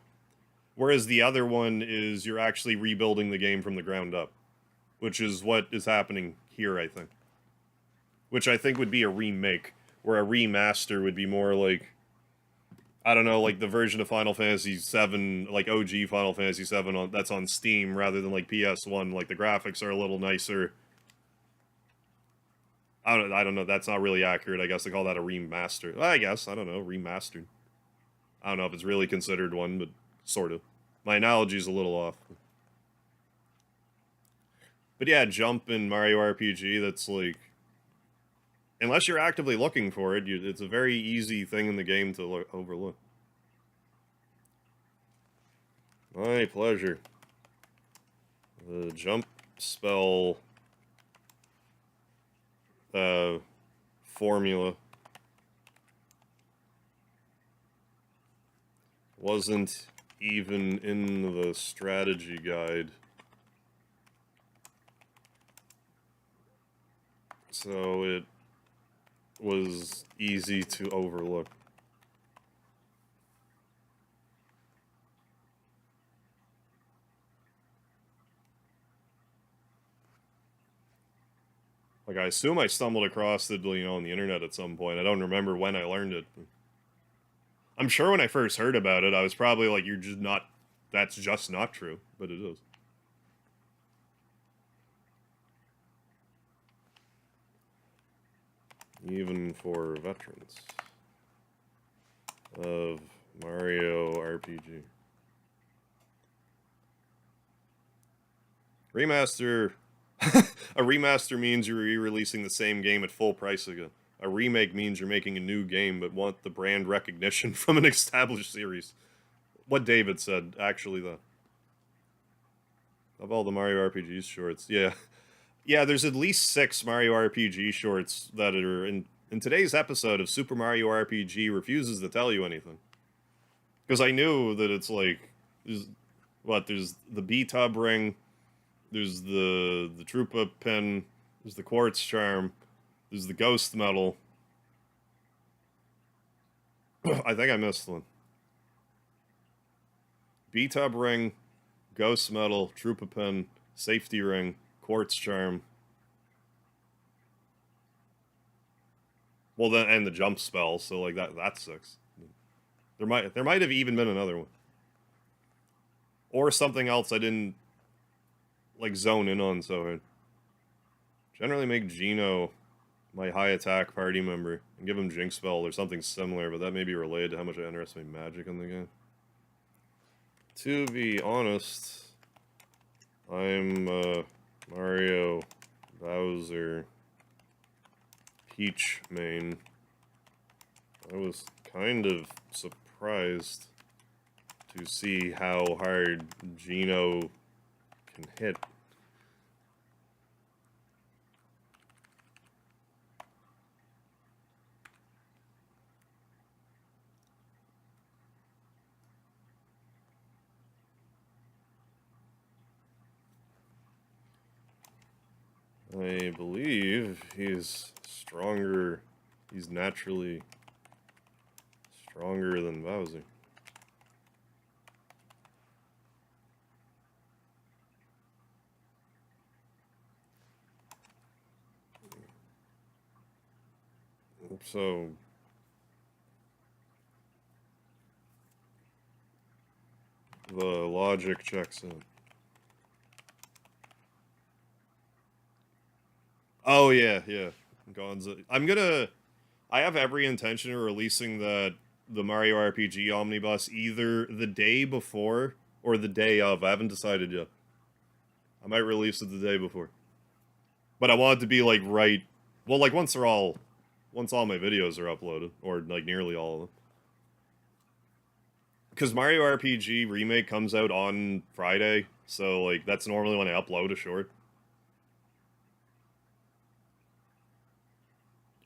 Speaker 1: Whereas the other one is you're actually rebuilding the game from the ground up, which is what is happening here, I think. Which I think would be a remake, where a remaster would be more like, I don't know, like the version of Final Fantasy VII, like OG Final Fantasy VII that's on Steam, rather than like PS1. Like the graphics are a little nicer. I don't know. That's not really accurate. I guess they call that a remaster. Well, I guess, I don't know, remastered. I don't know if it's really considered one, but sort of. My analogy's a little off. But yeah, jump in Mario RPG, that's like, unless you're actively looking for it, it's a very easy thing in the game to overlook. My pleasure. The jump spell formula wasn't even in the strategy guide. So it was easy to overlook. Like, I assume I stumbled across it, you know, on the internet at some point. I don't remember when I learned it. I'm sure when I first heard about it, I was probably like, you're just not... That's just not true. But it is. Even for veterans of Mario RPG. Remaster... A remaster means you're re-releasing the same game at full price again. A remake means you're making a new game, but want the brand recognition from an established series. What David said, actually, though. Of all the Mario RPG shorts, yeah. Yeah, there's at least 6 Mario RPG shorts that are in today's episode of Super Mario RPG refuses to tell you anything. Because I knew that it's like, there's the B-Tub ring, there's the Troopa pin, there's the Quartz charm, there's the Ghost medal. I think I missed one. B-Tub ring, Ghost medal, Troopa pin, safety ring, Quartz charm. Well, then, and the jump spell, so like that's 6. There might have even been another one. Or something else I didn't like zone in on so hard. Generally make Gino my high attack party member and give him Jinx spell or something similar, but that may be related to how much I underestimate magic in the game. To be honest, I'm Mario, Bowser, Peach main. I was kind of surprised to see how hard Gino can hit. I believe he's stronger. He's naturally stronger than Bowser. So the logic checks in. Oh yeah, yeah. Gonza. I have every intention of releasing the Mario RPG Omnibus either the day before or the day of. I haven't decided yet. I might release it the day before. But I want it to be like right, well, like once all my videos are uploaded, or like nearly all of them. Because Mario RPG Remake comes out on Friday, so like that's normally when I upload a short.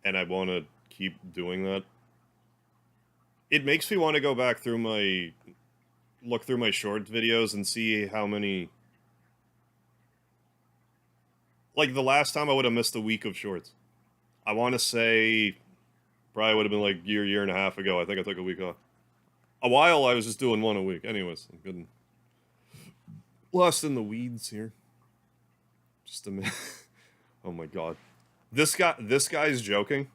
Speaker 1: And I want to keep doing that. It makes me want to go back through look through my short videos and see how many... Like, the last time I would have missed a week of shorts. I want to say... Probably would have been like year and a half ago. I think I took a week off. A while, I was just doing one a week. Anyways, I'm getting lost in the weeds here. Just a minute. Oh my god. This guy's joking.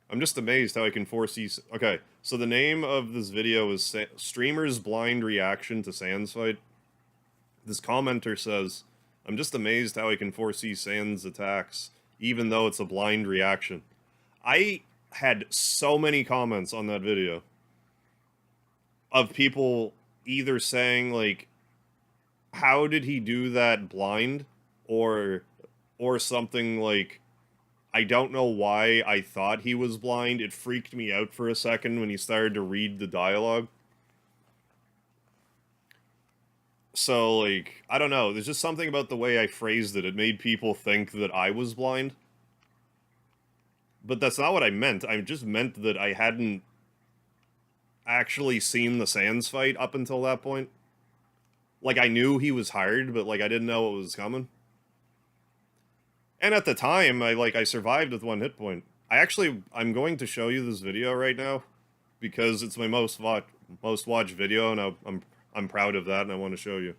Speaker 1: I'm just amazed how I can foresee... Okay, so the name of this video is Streamer's Blind Reaction to Sans Fight. This commenter says, I'm just amazed how I can foresee Sans attacks, even though it's a blind reaction. I had so many comments on that video of people either saying, like, how did he do that blind? Or something like, I don't know why I thought he was blind. It freaked me out for a second when he started to read the dialogue. So, like, I don't know. There's just something about the way I phrased it. It made people think that I was blind. But that's not what I meant. I just meant that I hadn't actually seen the Sans fight up until that point. Like, I knew he was hard, but, like, I didn't know what was coming. And at the time, I survived with 1 hit point. I'm going to show you this video right now, because it's my most watched video, and I'm proud of that, and I want to show you.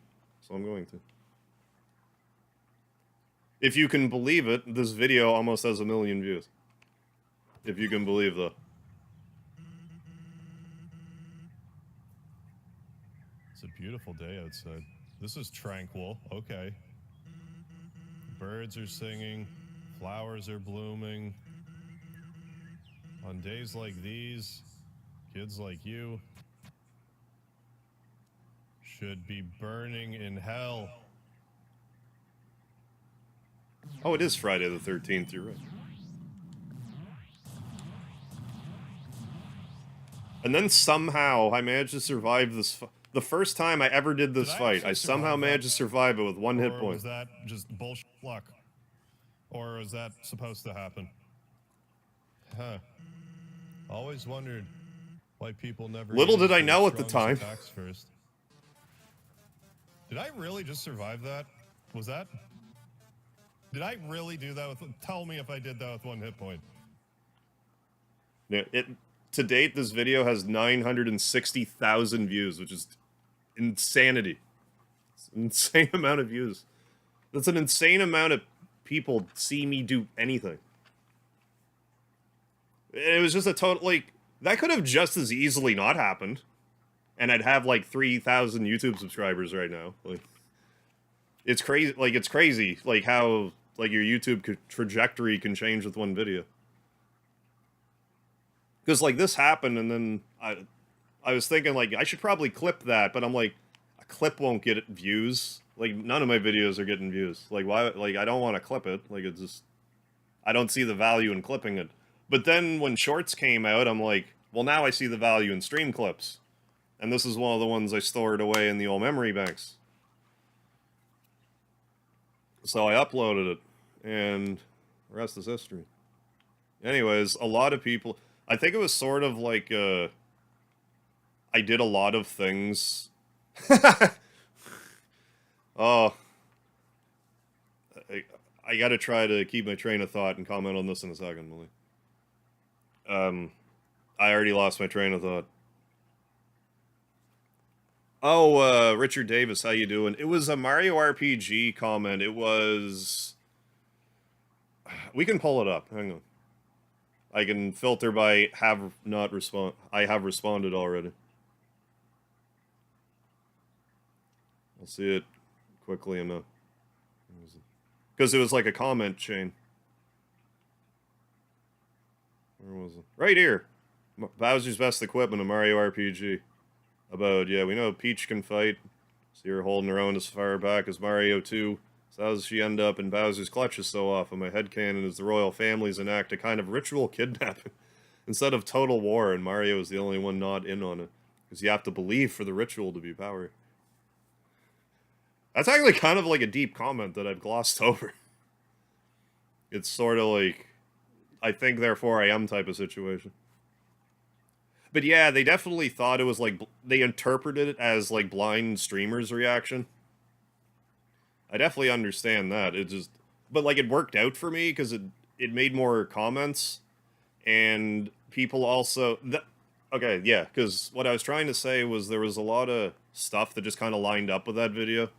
Speaker 1: So I'm going to. If you can believe it, this video almost has 1 million views. If you can believe that.
Speaker 2: It's a beautiful day outside. This is tranquil. Okay. Birds are singing. Flowers are blooming. On days like these, kids like you should be burning in hell.
Speaker 1: Oh, it is Friday the 13th, you're right. And then somehow I managed to survive this. The first time I ever did this fight, I somehow managed to survive it with 1 hit point.
Speaker 2: Or was that just bullshit luck? Or is that supposed to happen? Huh. Always wondered why people never.
Speaker 1: Little did I know at the time.
Speaker 2: First. Did I really just survive that? Was that? Did I really do that with? Tell me if I did that with 1 hit point.
Speaker 1: Yeah, to date, this video has 960,000 views, which is insanity. It's an insane amount of views. That's an insane amount of people see me do anything. It was just a total, like, that could have just as easily not happened. And I'd have, like, 3,000 YouTube subscribers right now. Like, it's crazy, like, how, like, your YouTube trajectory can change with 1 video. Because, like, this happened, and then I was thinking, like, I should probably clip that, but I'm like, a clip won't get views. Like, none of my videos are getting views. Like, why? Like, I don't want to clip it. Like, it's just, I don't see the value in clipping it. But then when Shorts came out, I'm like, well, now I see the value in stream clips. And this is one of the ones I stored away in the old memory banks. So I uploaded it, and the rest is history. Anyways, a lot of people... I think it was sort of like, I did a lot of things. Oh. I gotta try to keep my train of thought and comment on this in a second, Millie. I already lost my train of thought. Oh, Richard Davis, how you doing? It was a Mario RPG comment. It was... We can pull it up. Hang on. I can filter by have not respond. I have responded already. I'll see it quickly enough. Because it was like a comment chain. Where was it? Right here. Bowser's best equipment in Mario RPG. About, yeah, we know Peach can fight. See her holding her own as far back as Mario 2. So how does she end up in Bowser's clutches so often? My headcanon is the royal families enact a kind of ritual kidnapping instead of total war, and Mario is the only one not in on it. Because you have to believe for the ritual to be powered. That's actually kind of like a deep comment that I've glossed over. It's sort of like, I think therefore I am type of situation. But yeah, they definitely thought it was like, they interpreted it as like blind streamers' reaction. I definitely understand that. It just, but like it worked out for me because it made more comments, and people also okay, yeah, because what I was trying to say was there was a lot of stuff that just kind of lined up with that video.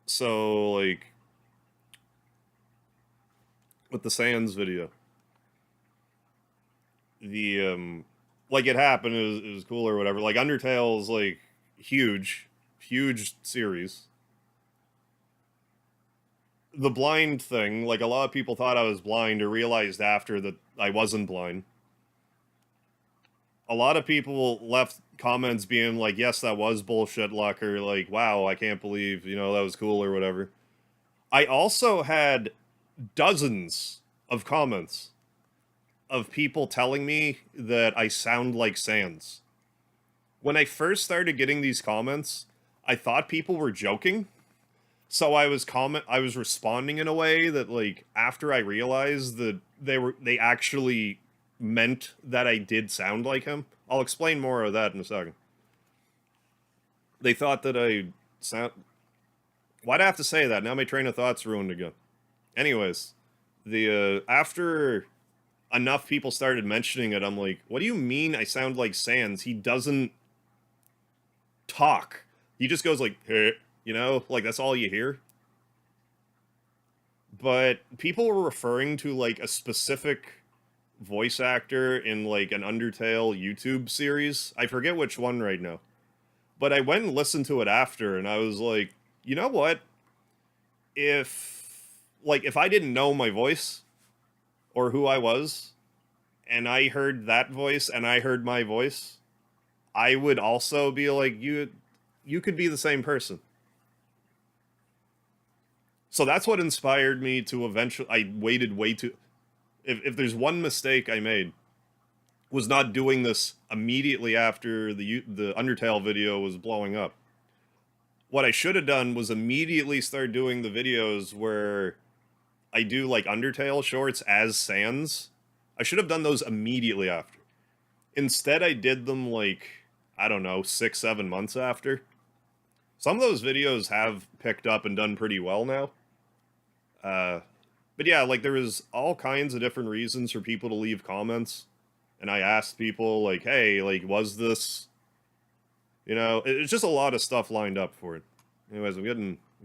Speaker 1: So like with the Sans video, the like it happened, it was cool or whatever. Like Undertale is like huge series. The blind thing, like a lot of people thought I was blind or realized after that I wasn't blind. A lot of people left comments being like, yes, that was bullshit luck, or like, wow, I can't believe, you know, that was cool or whatever. I also had dozens of comments of people telling me that I sound like Sans. When I first started getting these comments, I thought people were joking, so I was responding in a way that, like, after I realized that they actually meant that I did sound like him. I'll explain more of that in a second. They thought that I sound... Why'd I have to say that? Now my train of thought's ruined again. Anyways, after enough people started mentioning it, I'm like, what do you mean I sound like Sans? He doesn't talk. He just goes like, hey, you know, like that's all you hear. But people were referring to like a specific voice actor in like an Undertale YouTube series. I forget which one right now. But I went and listened to it after, and I was like, you know what? If I didn't know my voice or who I was, and I heard that voice and I heard my voice, I would also be like, you could be the same person. So that's what inspired me to eventually... I waited way too... If there's one mistake I made, was not doing this immediately after the Undertale video was blowing up. What I should have done was immediately start doing the videos where I do like Undertale shorts as Sans. I should have done those immediately after. Instead, I did them like, I don't know, 6-7 months after. Some of those videos have picked up and done pretty well now. But yeah, like there was all kinds of different reasons for people to leave comments. And I asked people like, hey, like, was this, you know, it's just a lot of stuff lined up for it. Anyways, I'm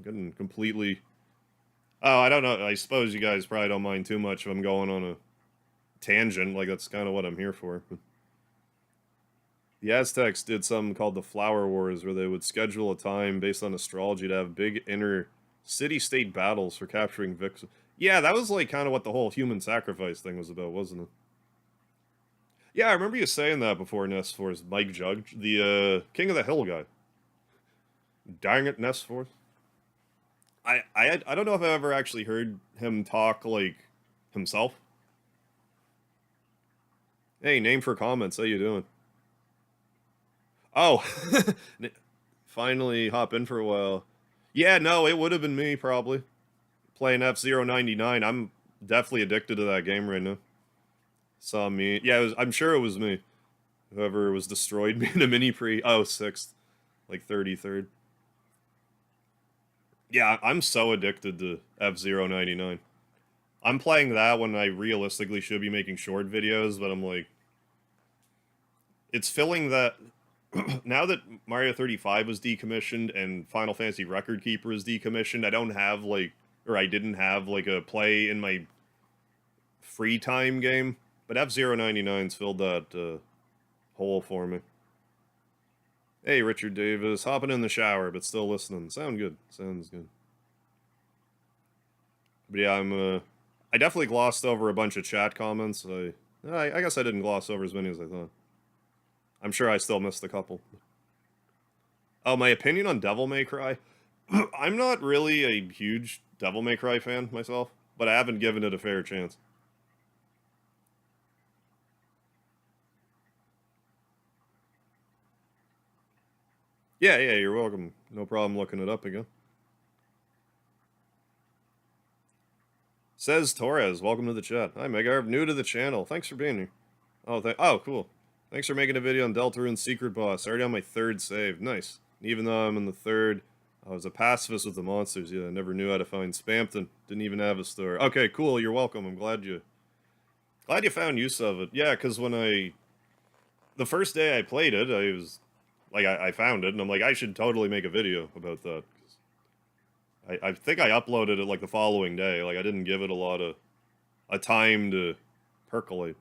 Speaker 1: getting completely, oh, I don't know. I suppose you guys probably don't mind too much if I'm going on a tangent. Like, that's kind of what I'm here for. The Aztecs did something called the Flower Wars, where they would schedule a time based on astrology to have big inner city-state battles for capturing victims. Yeah, that was like kind of what the whole human sacrifice thing was about, wasn't it? Yeah, I remember you saying that before, Nestforce. Mike Judge, the King of the Hill guy. Dang it, Nestforce. I don't know if I ever actually heard him talk, like, himself. Hey, name for comments, how you doing? Oh, finally hop in for a while. Yeah, no, it would have been me, probably. Playing F-Zero 99. I'm definitely addicted to that game right now. Saw me. Yeah, I'm sure it was me. Whoever was destroyed me in a mini pre. Oh, 6th. Like 33rd. Yeah, I'm so addicted to F-Zero 99. I'm playing that when I realistically should be making short videos, but I'm like... It's filling that... Now that Mario 35 was decommissioned and Final Fantasy Record Keeper is decommissioned, I don't have, like... Or I didn't have, like, a play in my free time game. But F-Zero 99's filled that hole for me. Hey, Richard Davis. Hopping in the shower, but still listening. Sound good. Sounds good. But yeah, I definitely glossed over a bunch of chat comments. I guess I didn't gloss over as many as I thought. I'm sure I still missed a couple. Oh, my opinion on Devil May Cry? I'm not really a huge Devil May Cry fan myself, but I haven't given it a fair chance. Yeah, you're welcome. No problem looking it up again. Says Torres, welcome to the chat. Hi, Megarv, new to the channel. Thanks for being here. Oh, cool. Thanks for making a video on Deltarune's Secret Boss. Already on my 3rd save. Nice. Even though I'm in the 3rd, I was a pacifist with the monsters. Yeah, I never knew how to find Spampton. Didn't even have a store. Okay, cool. You're welcome. I'm glad you found use of it. Yeah, because when the first day I played it, I was... Like, I found it, and I'm like, I should totally make a video about that. I think I uploaded it, like, the following day. Like, I didn't give it a lot of... a time to percolate.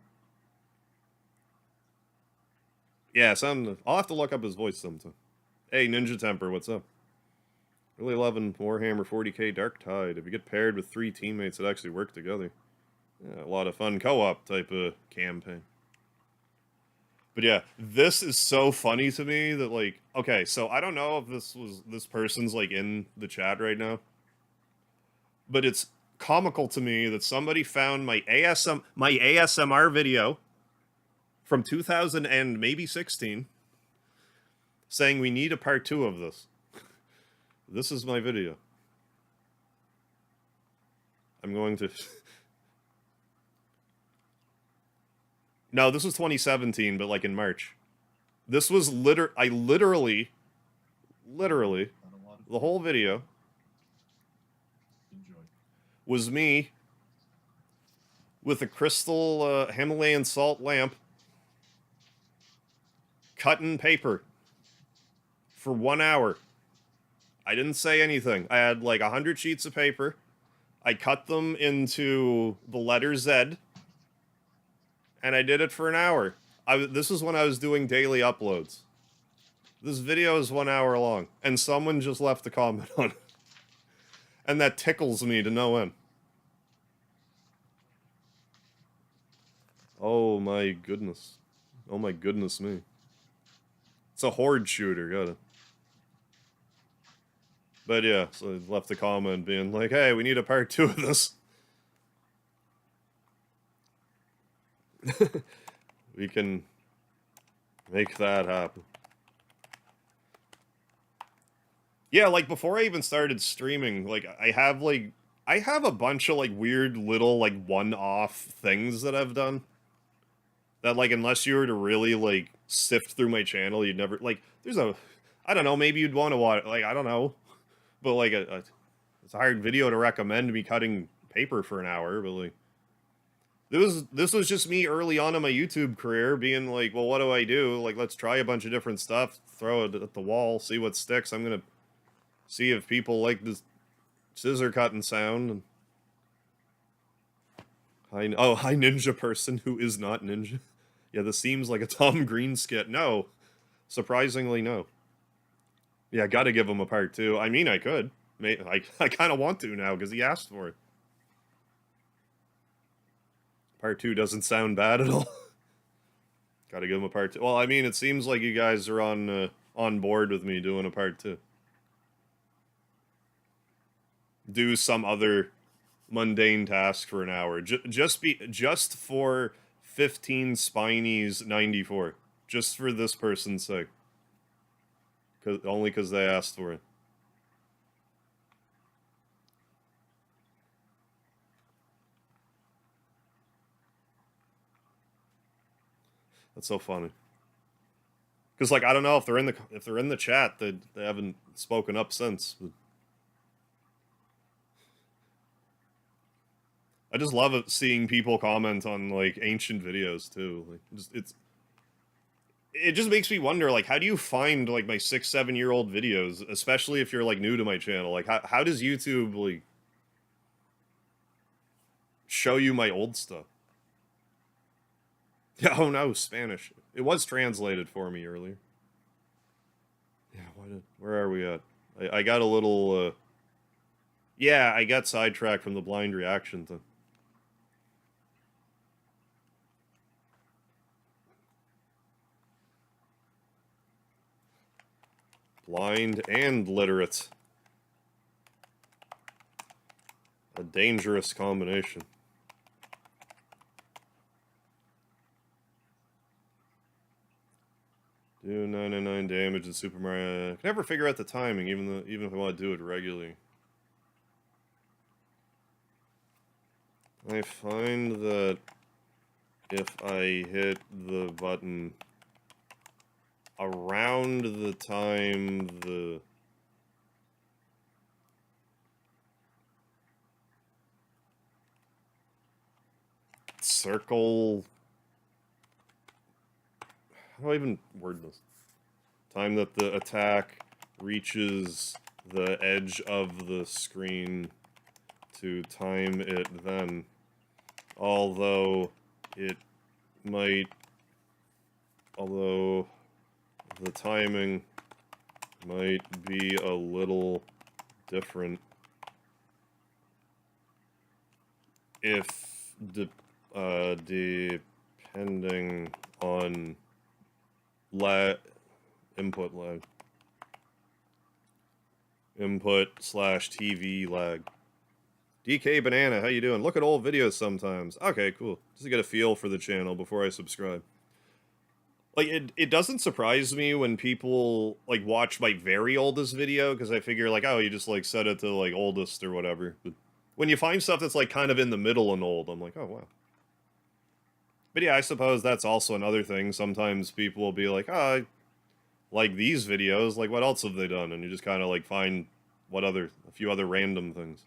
Speaker 1: Yeah, I'll have to look up his voice sometime. Hey, Ninja Temper, what's up? Really loving Warhammer 40k Dark Tide. If you get paired with 3 teammates that actually work together. Yeah, a lot of fun co-op type of campaign. But yeah, this is so funny to me that, like, okay, so I don't know if this person's, like, in the chat right now. But it's comical to me that somebody found my ASMR video from 2000 and maybe 16 saying we need a part 2 of this. This is my video. I'm going to... No, this was 2017, but like in March. This was literally, the whole video was me with a crystal Himalayan salt lamp cutting paper for 1 hour. I didn't say anything. I had like 100 sheets of paper. I cut them into the letter Z. And I did it for an hour. This is when I was doing daily uploads. This video is 1 hour long. And someone just left a comment on it. And that tickles me to no end. Oh my goodness. Oh my goodness me. It's a horde shooter, got it. But yeah, so I left a comment being like, hey, we need a part 2 of this. We can make that happen. Yeah, like, before I even started streaming, like, I have a bunch of, like, weird little, like, one-off things that I've done. That, like, unless you were to really, like, sift through my channel, you'd never, like, I don't know, maybe you'd want to watch, like, I don't know. But, like, it's a hard video to recommend me cutting paper for an hour, but, like, this was just me early on in my YouTube career being like, well, what do I do? Like, let's try a bunch of different stuff, throw it at the wall, see what sticks. I'm gonna see if people like this scissor cutting sound. Hi ninja person who is not ninja. Yeah, this seems like a Tom Green skit. No, surprisingly, no. Yeah, gotta give him a part 2. I mean, I could. I kind of want to now because he asked for it. Part 2 doesn't sound bad at all. Gotta give him a part 2. Well, I mean, it seems like you guys are on board with me doing a part 2. Do some other mundane task for an hour. Just for 15 Spinies 94. Just for this person's sake. Only because they asked for it. That's so funny. Because, like, I don't know if they're in the chat, they haven't spoken up since. I just love seeing people comment on, like, ancient videos too. Like, it just makes me wonder, like, how do you find, like, my 6-7-year-old videos, especially if you're, like, new to my channel? Like, how does YouTube, like, show you my old stuff? Yeah, oh no, Spanish. It was translated for me earlier. Yeah, where are we at? I got a little, yeah, I got sidetracked from the blind reaction thing. Blind and literate. A dangerous combination. Do 99 damage in Super Mario. I can never figure out the timing, even if I want to do it regularly. I find that if I hit the button around the time the circle, how do I even word this? Time that the attack reaches the edge of the screen to time it then. Although the timing might be a little different if depending on input lag. Input/TV lag. DK Banana, how you doing? Look at old videos sometimes. Okay, cool. Just to get a feel for the channel before I subscribe. Like, it doesn't surprise me when people, like, watch my very oldest video, because I figure, like, oh, you just, like, set it to, like, oldest or whatever. But when you find stuff that's, like, kind of in the middle and old, I'm like, oh, wow. But yeah, I suppose that's also another thing. Sometimes people will be like, oh, I like these videos, like, what else have they done? And you just kind of, like, find a few other random things.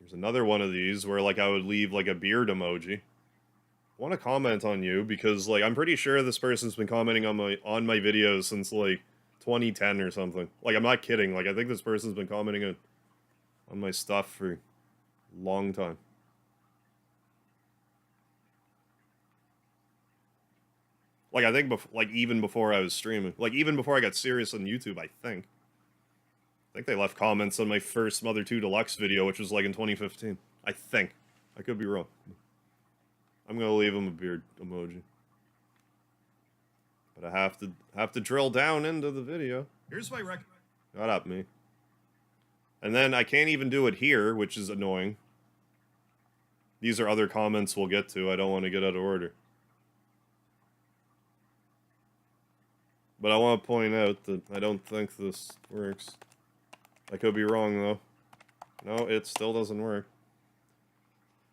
Speaker 1: There's another one of these where, like, I would leave, like, a beard emoji. I want to comment on you because, like, I'm pretty sure this person's been commenting on my videos since, like, 2010 or something. Like, I'm not kidding. Like, I think this person's been commenting on my stuff for a long time. Like, I think even before I was streaming. Like, even before I got serious on YouTube, I think. I think they left comments on my first Mother 2 Deluxe video, which was, like, in 2015. I think. I could be wrong. I'm gonna leave him a beard emoji. But I have to drill down into the video.
Speaker 2: Here's my rec.
Speaker 1: Shut up, me. And then I can't even do it here, which is annoying. These are other comments we'll get to. I don't want to get out of order. But I want to point out that I don't think this works. I could be wrong, though. No, it still doesn't work.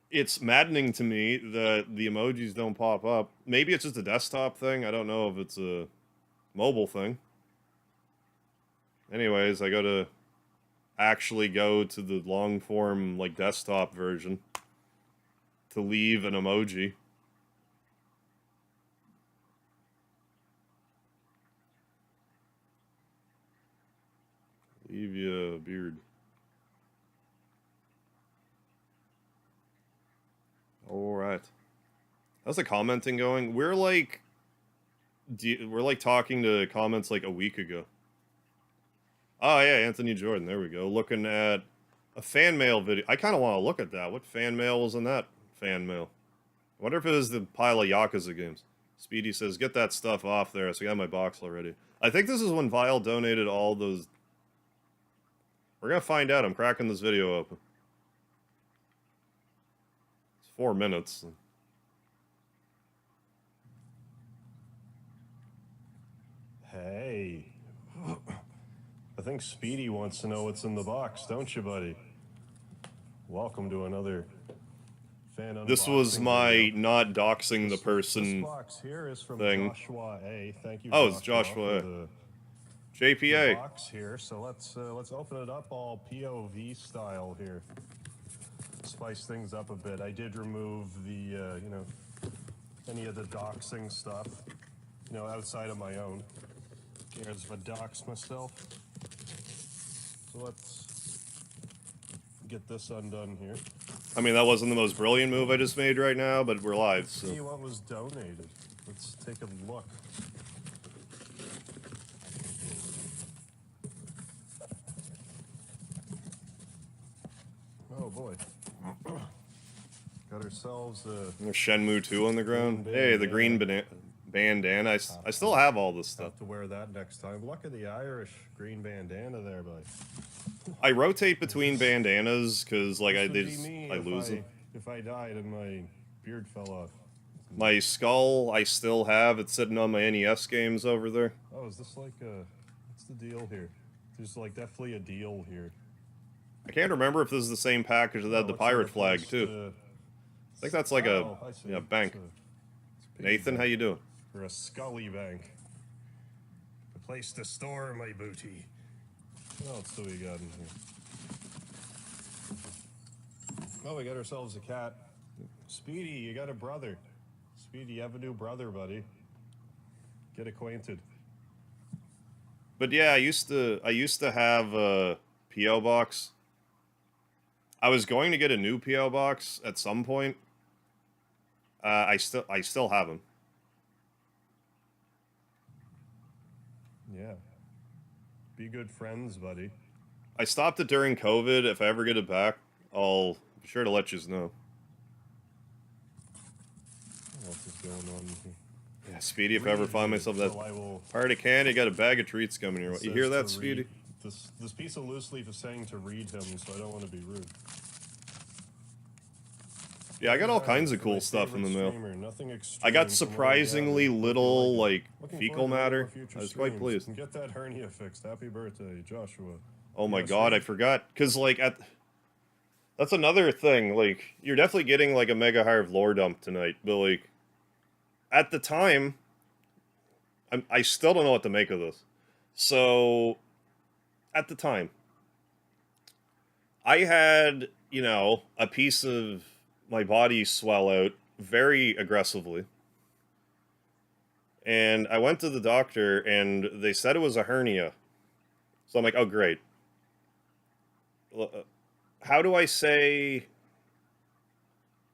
Speaker 1: It's maddening to me that the emojis don't pop up. Maybe it's just a desktop thing. I don't know if it's a mobile thing. Anyways, I gotta actually go to the long form, like, desktop version to leave an emoji. Leave you a beard. Alright. How's the commenting going? We're like talking to comments like a week ago. Oh yeah, Anthony Jordan, there we go. Looking at a fan mail video. I kind of want to look at that. What fan mail was in that fan mail? I wonder if it was the pile of Yakuza games. Speedy says, get that stuff off there. So I got my box already. I think this is when Vile donated all those. We're going to find out. I'm cracking this video open. It's 4 minutes.
Speaker 2: Hey. I think Speedy wants to know what's in the box, don't you, buddy? Welcome to another fan unboxing.
Speaker 1: This was my
Speaker 2: video.
Speaker 1: not doxing the person
Speaker 2: this box here is from
Speaker 1: thing.
Speaker 2: Joshua A. Thank you.
Speaker 1: Oh, it's Joshua A.
Speaker 2: The
Speaker 1: JPA.
Speaker 2: box here. So let's open it up all POV style here. Spice things up a bit. I did remove the any of the doxing stuff, outside of my own. Cares if I dox myself. So let's get this undone here.
Speaker 1: I mean, that wasn't the most brilliant move I just made right now, but we're live, so.
Speaker 2: See what was donated. Let's take a look. Oh boy. Got ourselves a
Speaker 1: There's Shenmue 2 on the ground. Hey, the green bandana. I still have all this stuff.
Speaker 2: have to wear that next time. Look at the Irish green bandana there, buddy.
Speaker 1: I rotate between bandanas because, like, I
Speaker 2: This would be me
Speaker 1: lose them.
Speaker 2: if I died and my beard fell off.
Speaker 1: My skull, I still have. It's sitting on my NES games over there.
Speaker 2: Oh, is this like what's the deal here? There's like definitely a deal here.
Speaker 1: I can't remember if this is the same package that had the
Speaker 2: it's
Speaker 1: pirate
Speaker 2: a
Speaker 1: flag,
Speaker 2: place
Speaker 1: too.
Speaker 2: to-
Speaker 1: I think that's like
Speaker 2: I see.
Speaker 1: a bank.
Speaker 2: It's a piggy
Speaker 1: Nathan,
Speaker 2: bank.
Speaker 1: how you doing?
Speaker 2: Or a Scully bank. A place to store my booty. What else do we got in here? Oh, we got ourselves a cat. Speedy, you got a brother. Speedy, you have a new brother, buddy. Get acquainted.
Speaker 1: But yeah, I used to have a PO box. I was going to get a new PO box at some point. I still have them.
Speaker 2: Yeah. Be good friends, buddy.
Speaker 1: I stopped it during COVID. If I ever get it back, I'll be sure to let you know.
Speaker 2: What else is going on here?
Speaker 1: Yeah, Speedy, if I ever find myself that
Speaker 2: So I will
Speaker 1: part of candy, got a bag of treats coming your way. You hear
Speaker 2: says
Speaker 1: that,
Speaker 2: to
Speaker 1: Speedy?
Speaker 2: read- This piece of loose leaf is saying to read him, so I don't want to be rude.
Speaker 1: Yeah, I got all kinds of cool
Speaker 2: My
Speaker 1: stuff in the
Speaker 2: favorite
Speaker 1: mail.
Speaker 2: streamer, nothing extreme
Speaker 1: I got
Speaker 2: from what
Speaker 1: surprisingly
Speaker 2: gathered.
Speaker 1: little,
Speaker 2: Hope you
Speaker 1: like,
Speaker 2: Looking
Speaker 1: fecal
Speaker 2: forward to
Speaker 1: matter.
Speaker 2: more future
Speaker 1: I was quite
Speaker 2: streams.
Speaker 1: pleased.
Speaker 2: And get that hernia fixed. Happy birthday, Joshua.
Speaker 1: Oh my
Speaker 2: Yes,
Speaker 1: god,
Speaker 2: sir.
Speaker 1: I forgot. Because, like, that's another thing. Like, you're definitely getting, like, a mega hive lore dump tonight. But, like, at the time, I still don't know what to make of this. So, at the time, I had, a piece of my body swell out very aggressively. And I went to the doctor, and they said it was a hernia. So I'm like, oh, great. How do I say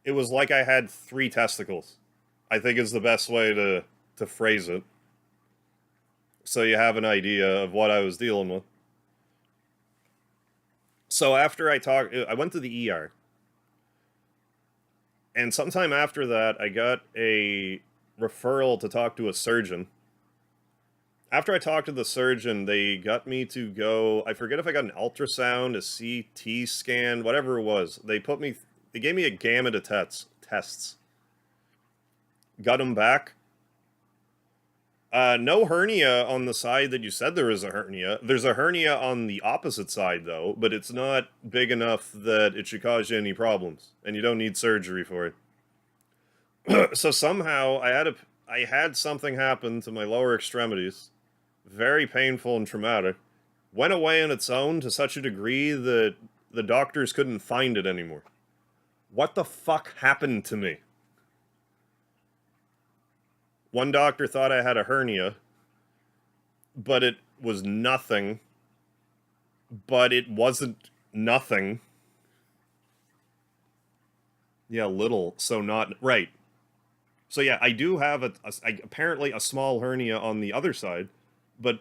Speaker 1: it was like I had 3 testicles? I think is the best way to phrase it. So you have an idea of what I was dealing with. So after I went to the ER. And sometime after that, I got a referral to talk to a surgeon. After I talked to the surgeon, they got me to go, I forget if I got an ultrasound, a CT scan, whatever it was. They put me They gave me a gamut of tests. Got them back. No hernia on the side that you said there was a hernia. There's a hernia on the opposite side, though, but it's not big enough that it should cause you any problems, and you don't need surgery for it. So somehow, I had something happen to my lower extremities. Very painful and traumatic. Went away on its own to such a degree that the doctors couldn't find it anymore. What the fuck happened to me? One doctor thought I had a hernia, but it was nothing. But it wasn't nothing. Yeah, little, so not... Right. So yeah, I do have apparently a small hernia on the other side, but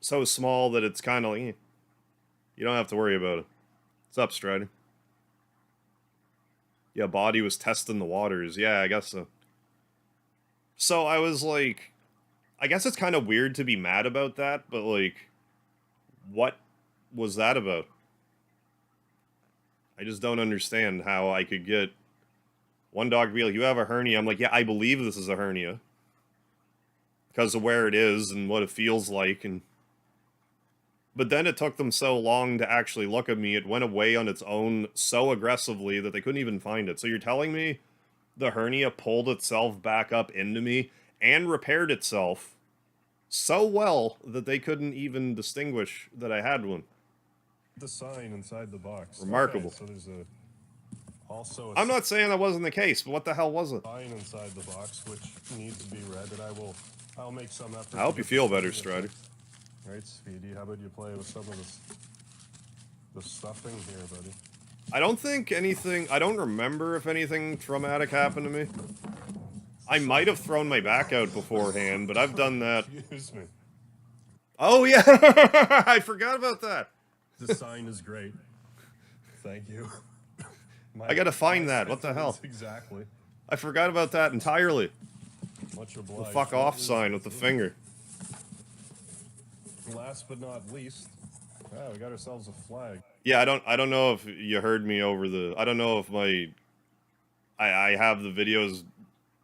Speaker 1: so small that it's kind of like... You don't have to worry about it. What's up, Strider? Yeah, body was testing the waters. Yeah, I guess so. So I was like, I guess it's kind of weird to be mad about that, but like, what was that about? I just don't understand how I could get one dog be like, you have a hernia. I'm like, yeah, I believe this is a hernia. Because of where it is and what it feels like. But then it took them so long to actually look at me, it went away on its own so aggressively that they couldn't even find it. So you're telling me the hernia pulled itself back up into me and repaired itself so well that they couldn't even distinguish that I had one.
Speaker 2: The sign inside the box.
Speaker 1: Remarkable.
Speaker 2: Okay, so there's also
Speaker 1: I'm not saying that wasn't the case, but what the hell was it?
Speaker 2: sign inside the box which needs to be read, and I'll make some effort.
Speaker 1: I hope you feel better, Strider.
Speaker 2: Right, Speedy, how about you play with some of the stuffing here, buddy?
Speaker 1: I don't remember if anything traumatic happened to me. I might have thrown my back out beforehand, but I've done that.
Speaker 2: Excuse me.
Speaker 1: Oh, yeah! I forgot about that.
Speaker 2: The sign is great. Thank you.
Speaker 1: I gotta find that. What the hell?
Speaker 2: Exactly.
Speaker 1: I forgot about that entirely.
Speaker 2: Much
Speaker 1: The
Speaker 2: obliged.
Speaker 1: fuck off sign with the finger.
Speaker 2: Last but not least, we got ourselves a flag.
Speaker 1: Yeah, I don't know if you heard me over the... I don't know if I have the videos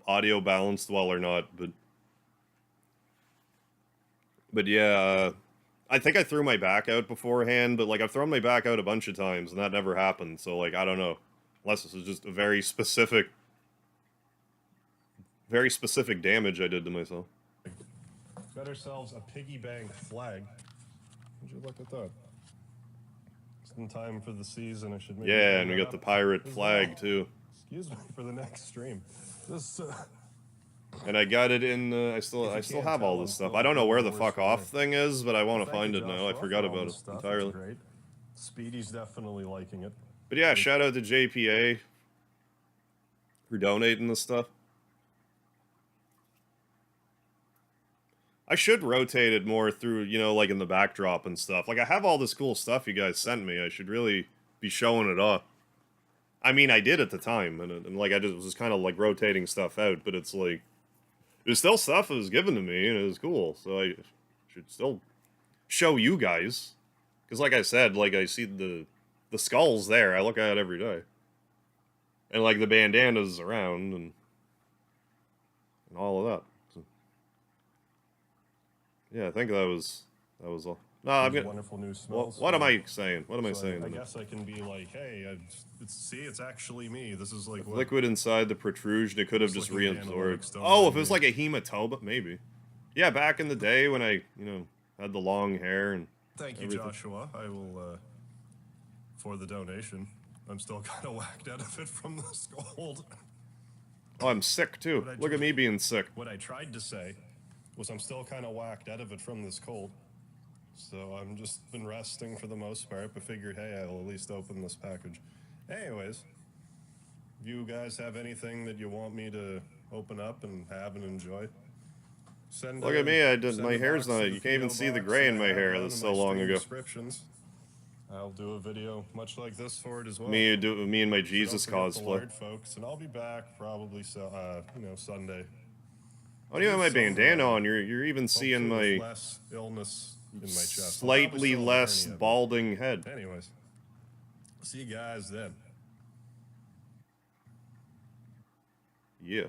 Speaker 1: audio balanced well or not, but yeah, I think I threw my back out beforehand, but like I've thrown my back out a bunch of times and that never happened, so like I don't know. Unless this is just a very specific damage I did to myself.
Speaker 2: Got ourselves a piggy bank flag. Would you look at that? Just in time for the season, I should maybe...
Speaker 1: Yeah, and we got the pirate flag too.
Speaker 2: Excuse me for the next stream. This
Speaker 1: and I got it in I still have all this stuff. I don't know where the fuck off thing is, but I want to find it now. I forgot about it entirely.
Speaker 2: Great. Speedy's definitely liking it.
Speaker 1: But yeah, shout out to JPA for donating this stuff. I should rotate it more through, you know, like in the backdrop and stuff. Like, I have all this cool stuff you guys sent me. I should really be showing it off. I mean, I did at the time, and like, I just was kind of, like, rotating stuff out, but it's like, there's still stuff that was given to me, and it was cool, so I should still show you guys. Because, like I said, like, I see the skulls there. I look at it every day. And, like, the bandanas around, and all of that. Yeah, I think that was all. No, I'm gonna.
Speaker 2: Wonderful new smells.
Speaker 1: What am I saying? What am I saying?
Speaker 2: I guess I can be like, hey, it's actually me. This is like
Speaker 1: liquid inside the protrusion. It could have just reabsorbed. Oh, if it was like a hematoma, maybe. Yeah, back in the day when I, had the long hair and.
Speaker 2: Thank you, everything. Joshua. I will for the donation. I'm still kind of whacked out of it from this cold.
Speaker 1: Oh, I'm sick too. Look at me being sick.
Speaker 2: What I tried to say was I'm still kind of whacked out of it from this cold. So I'm just been resting for the most part, but figured, hey, I'll at least open this package. Anyways, if you guys have anything that you want me to open up and have and enjoy,
Speaker 1: look at me, my hair's not, you can't even see the gray in my hair, that's so long ago.
Speaker 2: I'll do a video much like this for it as well.
Speaker 1: Me and my Jesus cosplay.
Speaker 2: Folks, and I'll be back probably Sunday.
Speaker 1: Oh, you have my bandana on. You're even seeing my
Speaker 2: less illness in my chest.
Speaker 1: Slightly less balding head.
Speaker 2: Anyways, see you guys then.
Speaker 1: Yeah.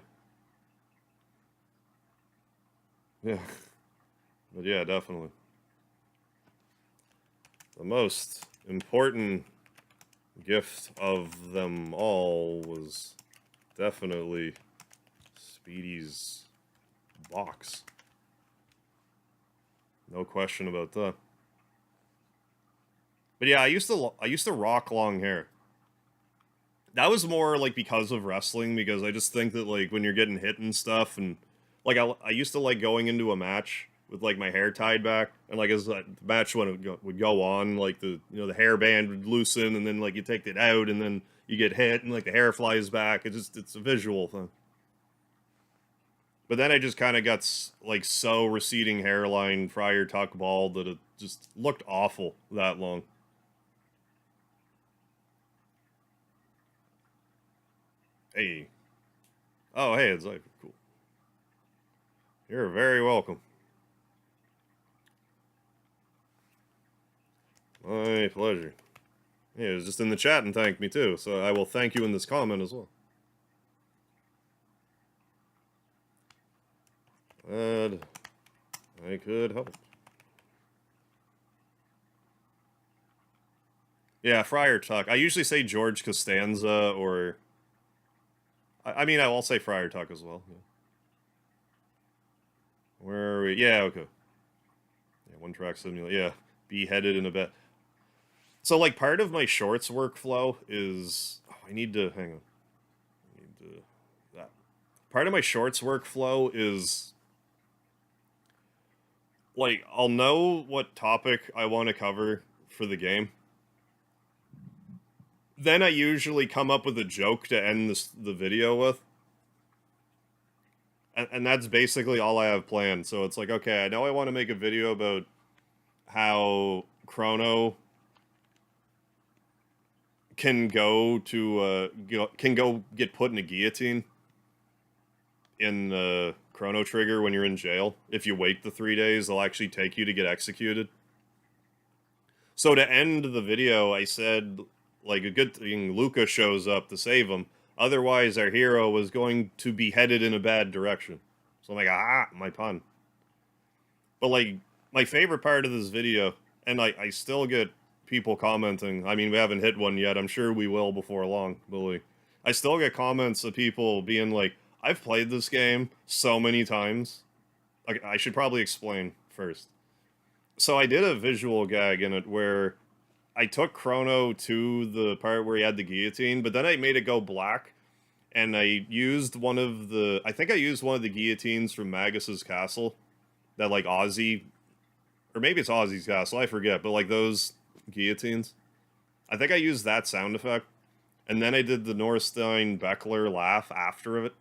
Speaker 1: Yeah. But yeah, definitely. The most important gift of them all was definitely Speedy's box. No question about that. But yeah, I used to rock long hair. That was more like because of wrestling, because I just think that like when you're getting hit and stuff, and like I used to like going into a match with like my hair tied back, and like as the match would go on, like the hairband would loosen, and then like you take it out, and then you get hit, and like the hair flies back. It's a visual thing. But then I just kind of got like so receding hairline, Friar Tuck bald that it just looked awful that long. Hey. Oh, hey, it's like cool. You're very welcome. My pleasure. Yeah, it was just in the chat and thanked me too, so I will thank you in this comment as well. Glad I could help. Yeah, Friar Tuck. I usually say George Costanza, or I mean, I will say Friar Tuck as well. Yeah. Where are we? Yeah, okay. Yeah, one track simulator. Yeah, beheaded in a bed. So, like, part of my shorts workflow is I need to hang on. I need to that. Part of my shorts workflow is like I'll know what topic I want to cover for the game. Then I usually come up with a joke to end the video with. And that's basically all I have planned. So it's like, okay, I know I want to make a video about how Chrono can go get put in a guillotine in Chrono Trigger when you're in jail. If you wait the 3 days, they'll actually take you to get executed. So to end the video, I said, like, a good thing Luca shows up to save him. Otherwise, our hero was going to be headed in a bad direction. So I'm like, my pun. But, like, my favorite part of this video, and I still get people commenting. I mean, we haven't hit one yet. I'm sure we will before long. But, like, I still get comments of people being like, I've played this game so many times. Like, I should probably explain first. So I did a visual gag in it where I took Chrono to the part where he had the guillotine, but then I made it go black, and I used I think I used one of the guillotines from Magus's castle, that like Ozzy, or maybe it's Ozzy's castle, I forget, but like those guillotines. I think I used that sound effect, and then I did the Norstein Beckler laugh after it,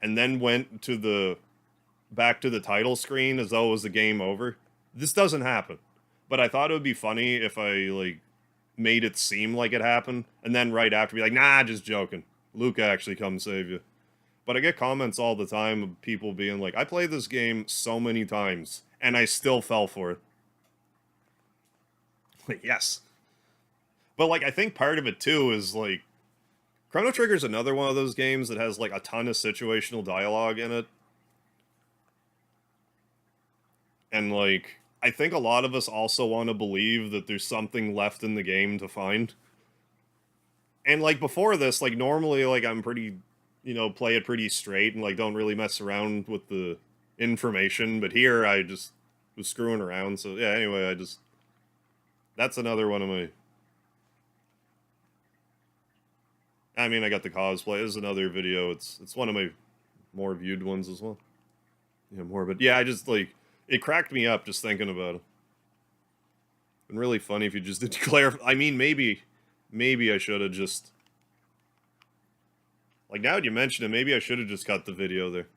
Speaker 1: and then went to back to the title screen as though it was the game over. This doesn't happen, but I thought it would be funny if I like made it seem like it happened, and then right after be like, nah, just joking. Luca actually come save you. But I get comments all the time of people being like, I played this game so many times, and I still fell for it. Like, yes. But like, I think part of it too is like, Chrono Trigger's another one of those games that has like a ton of situational dialogue in it. And like, I think a lot of us also want to believe that there's something left in the game to find. And like before this, like normally like I'm pretty, play it pretty straight and like don't really mess around with the information, but here I just was screwing around. So yeah, anyway, that's another one of my I mean, I got the cosplay. This is another video. It's one of my more viewed ones as well. Yeah, more, but yeah, I just like it cracked me up just thinking about it. And really funny if you just did clarify. I mean, maybe I should have just like now that you mention it, maybe I should have just cut the video there.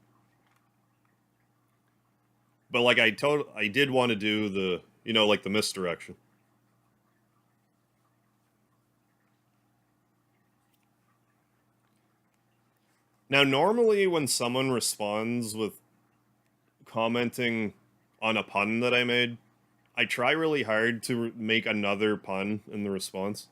Speaker 1: But like I did want to do the like the misdirection. Now, normally when someone responds with commenting on a pun that I made, I try really hard to make another pun in the response.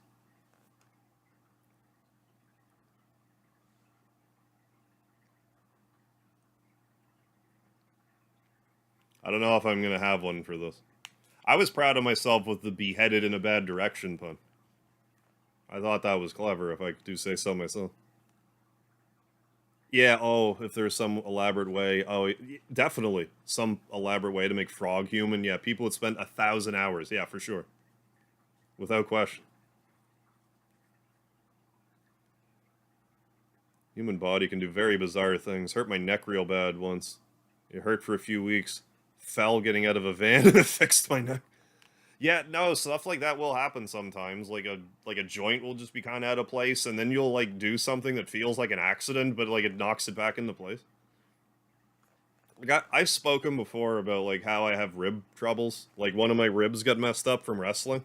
Speaker 1: I don't know if I'm gonna have one for this. I was proud of myself with the beheaded in a bad direction pun. I thought that was clever, if I do say so myself. Yeah, oh, if there's some elaborate way. Oh, definitely. Some elaborate way to make Frog human. Yeah, people would spend 1,000 hours. Yeah, for sure. Without question. Human body can do very bizarre things. Hurt my neck real bad once. It hurt for a few weeks. Fell getting out of a van and it fixed my neck. Yeah, no, stuff like that will happen sometimes. Like a joint will just be kind of out of place, and then you'll like do something that feels like an accident, but like it knocks it back into place. Like I've spoken before about like how I have rib troubles. Like one of my ribs got messed up from wrestling.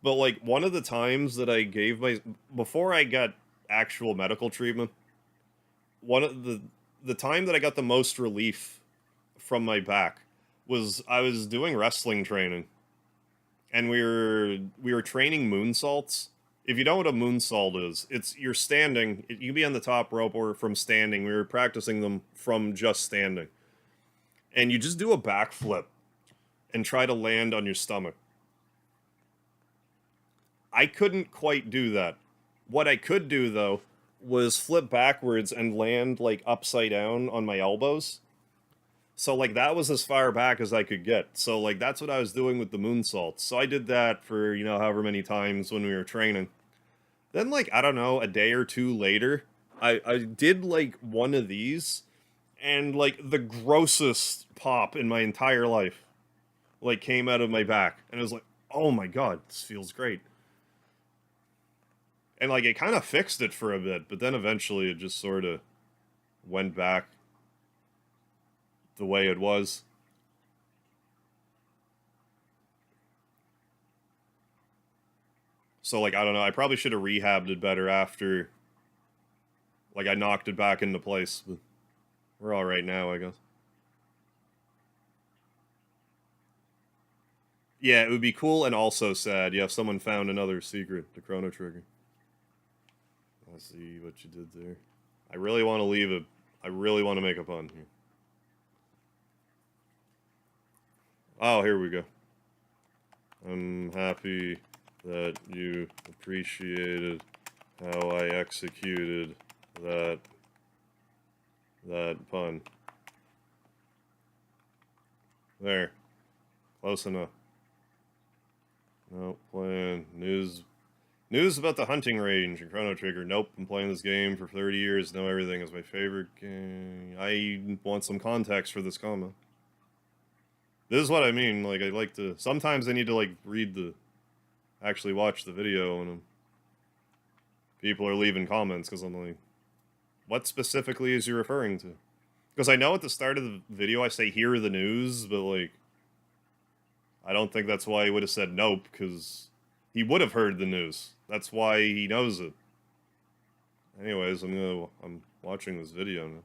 Speaker 1: But like one of the times that I gave my before I got actual medical treatment, one of the time that I got the most relief from my back was I was doing wrestling training, and we were training moonsaults. If you know what a moonsault is, it's you're standing. You can be on the top rope or from standing. We were practicing them from just standing, and you just do a backflip and try to land on your stomach. I couldn't quite do that. What I could do though was flip backwards and land like upside down on my elbows. So like that was as far back as I could get. So like that's what I was doing with the moonsaults. So I did that for, you know, however many times when we were training. Then like I don't know, a day or two later, I did like one of these and like the grossest pop in my entire life like came out of my back and it was like, "Oh my god, this feels great." And like it kind of fixed it for a bit, but then eventually it just sort of went back the way it was. So like I don't know, I probably should have rehabbed it better after like I knocked it back into place. But we're all right now, I guess. Yeah, it would be cool and also sad. Yeah, if someone found another secret to Chrono Trigger. Let's see what you did there. I really want to leave it. I really want to make a pun here. Oh, here we go. I'm happy that you appreciated how I executed that pun. There. Close enough. Nope, playing news about the hunting range in Chrono Trigger. Nope, been playing this game for 30 years, know everything. Is my favorite game. I want some context for this comment. This is what I mean, like I like to sometimes I need to like read the actually watch the video and people are leaving comments because I'm like, what specifically is you referring to? Because I know at the start of the video I say hear the news, but like I don't think that's why he would have said nope, because he would have heard the news. That's why he knows it. Anyways, I'm watching this video now.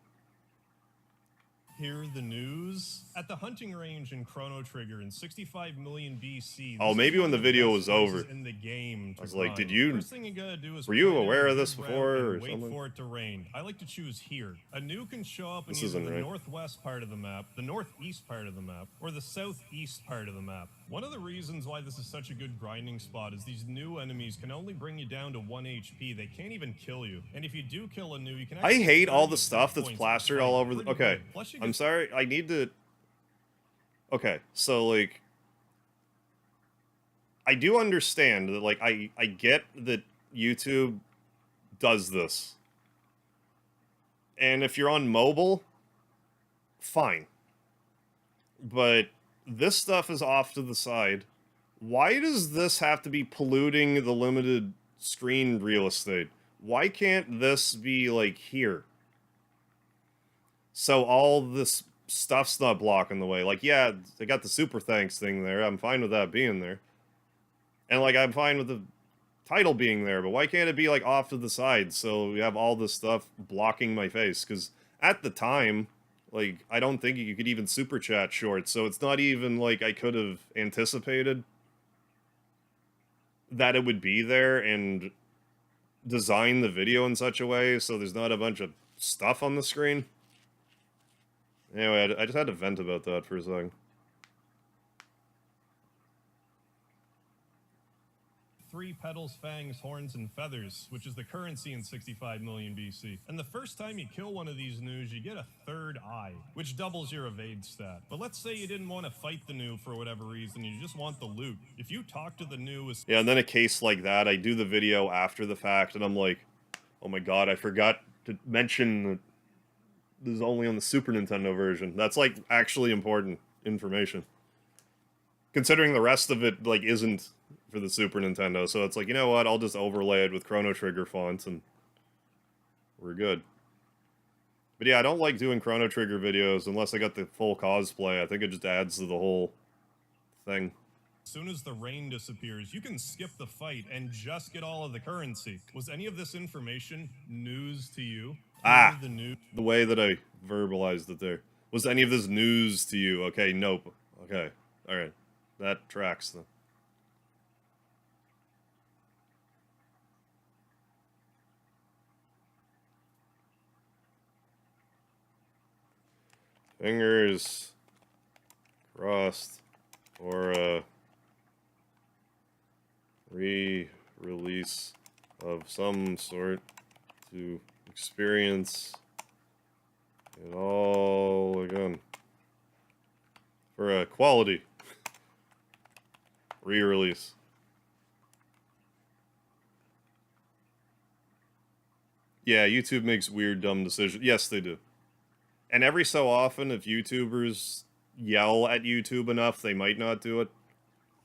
Speaker 2: Hear the news? At the hunting range in Chrono Trigger in 65 million BC.
Speaker 1: Oh, maybe when the video was over.
Speaker 2: In the game
Speaker 1: I was like,
Speaker 2: grind.
Speaker 1: did you?
Speaker 2: First thing you gotta do is
Speaker 1: were you
Speaker 2: plan out
Speaker 1: aware
Speaker 2: a
Speaker 1: of this
Speaker 2: good
Speaker 1: before
Speaker 2: route
Speaker 1: or
Speaker 2: and wait
Speaker 1: something?
Speaker 2: for it to rain. I like to choose here. A new can show up in
Speaker 1: This
Speaker 2: either
Speaker 1: isn't
Speaker 2: the
Speaker 1: right.
Speaker 2: northwest part of the map, the northeast part of the map, or the southeast part of the map. One of the reasons why this is such a good grinding spot is these new enemies can only bring you down to 1 HP. They can't even kill you. And if you do kill a new, you can
Speaker 1: I
Speaker 2: actually
Speaker 1: hate all
Speaker 2: earn
Speaker 1: the stuff that's
Speaker 2: points
Speaker 1: plastered
Speaker 2: for
Speaker 1: all
Speaker 2: fighting.
Speaker 1: over the.
Speaker 2: Pretty
Speaker 1: Okay,
Speaker 2: good. Plus you
Speaker 1: I'm
Speaker 2: get
Speaker 1: sorry. I need to. Okay, so like, I do understand that. Like, I get that YouTube does this, and if you're on mobile, fine. But this stuff is off to the side. Why does this have to be polluting the limited screen real estate? Why can't this be like here? So all this stuff's not blocking the way. Like, yeah, they got the super thanks thing there. I'm fine with that being there. And like I'm fine with the title being there, but why can't it be like off to the side so we have all this stuff blocking my face? Because at the time, like I don't think you could even super chat shorts, so it's not even like I could have anticipated that it would be there and design the video in such a way so there's not a bunch of stuff on the screen. Anyway, I just had to vent about that for a second.
Speaker 2: 3 petals, fangs, horns, and feathers, which is the currency in 65 million BC. And the first time you kill one of these Nus, you get a 3rd eye, which doubles your evade stat. But let's say you didn't want to fight the Nu for whatever reason, you just want the loot. If you talk to the Nu...
Speaker 1: Yeah, and then a case like that, I do the video after the fact, and I'm like, oh my god, I forgot to mention that this is only on the Super Nintendo version. That's, like, actually important information. Considering the rest of it, like, isn't for the Super Nintendo, so it's like, you know what, I'll just overlay it with Chrono Trigger fonts, and we're good. But yeah, I don't like doing Chrono Trigger videos unless I got the full cosplay. I think it just adds to the whole thing.
Speaker 2: As soon as the rain disappears, you can skip the fight and just get all of the currency. Was any of this information news to you?
Speaker 1: The way that I verbalized it there. Was any of this news to you? Okay, nope. Okay, alright. That tracks then. Fingers crossed for a re-release of some sort to experience it all again. For a quality re-release. Yeah, YouTube makes weird, dumb decisions. Yes, they do. And every so often, if YouTubers yell at YouTube enough, they might not do it.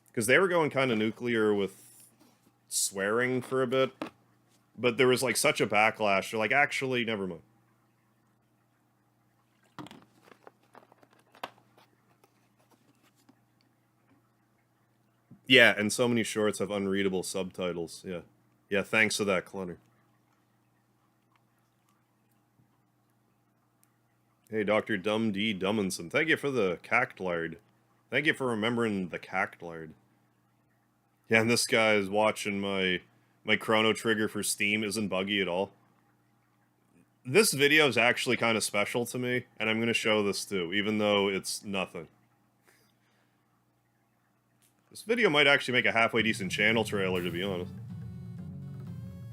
Speaker 1: Because they were going kind of nuclear with swearing for a bit. But there was, like, such a backlash. They're like, actually, never mind. Yeah, and so many shorts have unreadable subtitles. Yeah. Yeah, thanks to that clutter. Hey, Dr. Dum D. Dumminson. Thank you for the cactlard. Thank you for remembering the cactlard. Yeah, and this guy is watching my Chrono Trigger for Steam isn't buggy at all. This video is actually kind of special to me, and I'm going to show this too, even though it's nothing. This video might actually make a halfway decent channel trailer, to be honest.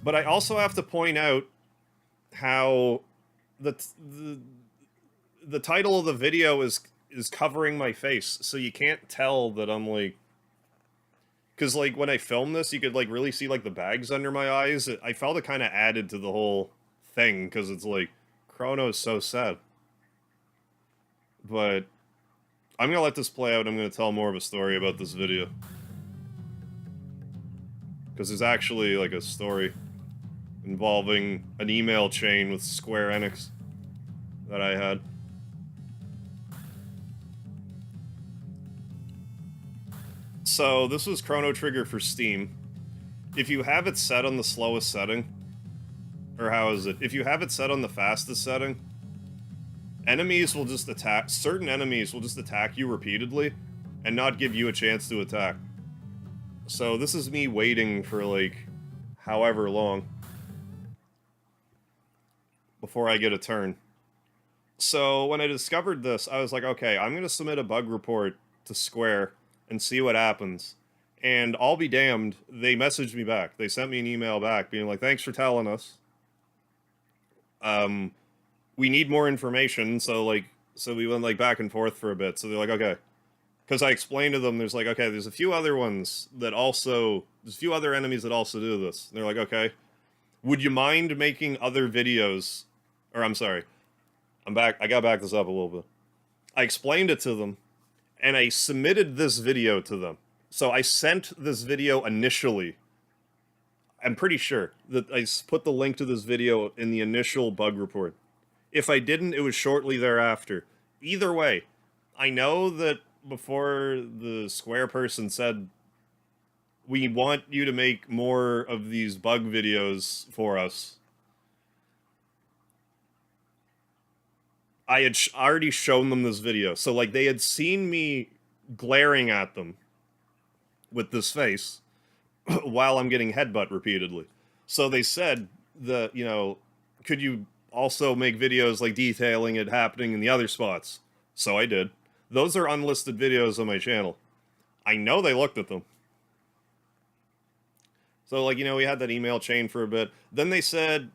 Speaker 1: But I also have to point out how the title of the video is covering my face, so you can't tell that I'm, like... Because, like, when I filmed this, you could, like, really see, like, the bags under my eyes. I felt it kind of added to the whole thing, because it's like, Chrono's so sad. But I'm gonna let this play out. I'm gonna tell more of a story about this video. Because there's actually, like, a story involving an email chain with Square Enix that I had. So, this was Chrono Trigger for Steam. If you have it set on the slowest setting, or how is it? If you have it set on the fastest setting, enemies will just attack, certain enemies will just attack you repeatedly, and not give you a chance to attack. So this is me waiting for, like, however long before I get a turn. So when I discovered this, I was like, okay, I'm gonna submit a bug report to Square and see what happens. And I'll be damned, they messaged me back. They sent me an email back being like, thanks for telling us. We need more information, so we went, like, back and forth for a bit. So they're like, okay. Because I explained to them, there's like, okay, there's a few other ones that also, there's a few other enemies that also do this. And they're like, okay. Would you mind making other videos? Or, I'm sorry. I'm back, I gotta back this up a little bit. I explained it to them, and I submitted this video to them. So I sent this video initially. I'm pretty sure that I put the link to this video in the initial bug report. If I didn't, it was shortly thereafter. Either way, I know that before the Square person said, we want you to make more of these bug videos for us, I had already shown them this video. So, like, they had seen me glaring at them with this face while I'm getting headbutt repeatedly. So they said that, you know, could you also make videos, like, detailing it happening in the other spots? So I did. Those are unlisted videos on my channel. I know they looked at them. So, like, we had that email chain for a bit. Then they said,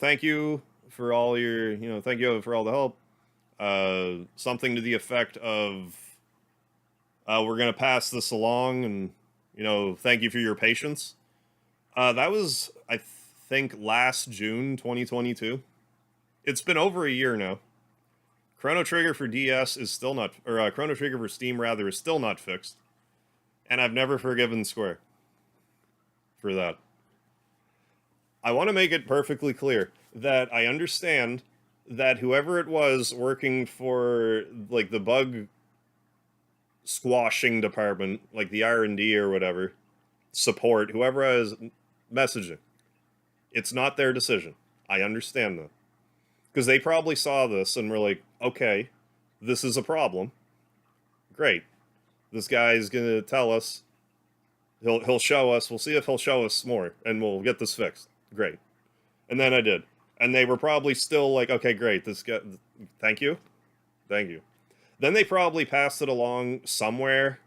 Speaker 1: thank you for all your, thank you for all the help. Something to the effect of, we're going to pass this along and, thank you for your patience. That was, I think, last June 2022. It's been over a year now. Chrono Trigger for DS is still not, or Chrono Trigger for Steam, rather, is still not fixed. And I've never forgiven Square for that. I want to make it perfectly clear that I understand that whoever it was working for, like, the bug squashing department, like the R&D or whatever, support, whoever has messaging, it's not their decision. I understand that. Because they probably saw this and were like, okay, this is a problem. Great. This guy's going to tell us. He'll show us. We'll see if he'll show us more, and we'll get this fixed. Great. And then I did. And they were probably still like, okay, great. This guy, thank you. Thank you. Then they probably passed it along somewhere,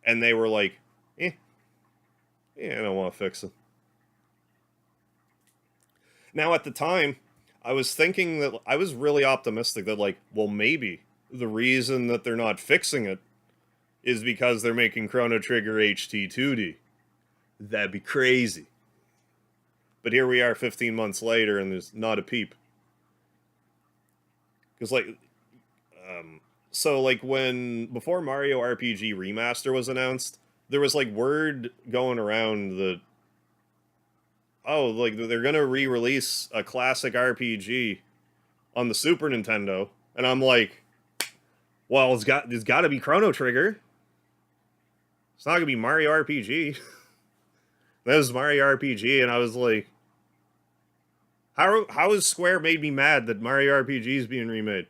Speaker 1: and they were like, I don't want to fix it. Now, at the time, I was thinking that I was really optimistic that, like, well, maybe the reason that they're not fixing it is because they're making Chrono Trigger HT 2D. That'd be crazy. But here we are 15 months later, and there's not a peep. Because, like, so, like, before Mario RPG Remaster was announced, there was, like, word going around that, oh, like, they're gonna re-release a classic RPG on the Super Nintendo. And I'm like, well, there's got to be Chrono Trigger. It's not gonna be Mario RPG. That was Mario RPG, and I was like, how has Square made me mad that Mario RPG is being remade?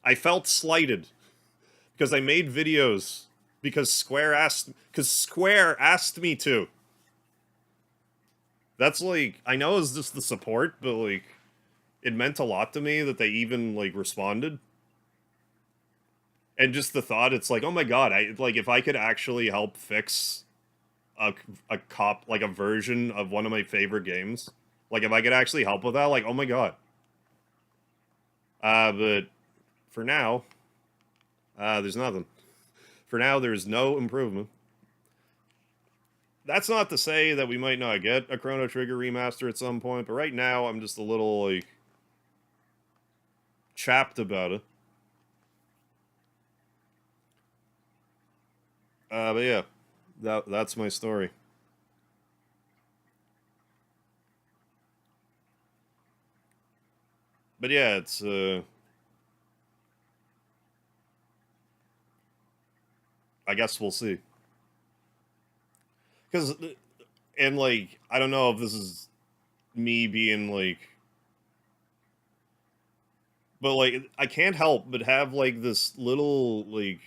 Speaker 1: I felt slighted because I made videos because Square asked me to. That's like, I know it's just the support, but like, it meant a lot to me that they even like responded. And just the thought, it's like, oh my god, if I could actually help fix a version of one of my favorite games, like if I could actually help with that, like, oh my god. But for now, there's nothing. For now, there's no improvement. That's not to say that we might not get a Chrono Trigger remaster at some point, but right now I'm just a little, like, chapped about it. But yeah, that's my story. But yeah, it's, I guess we'll see. Because, and, like, I don't know if this is me being, like... But, like, I can't help but have, like, this little, like,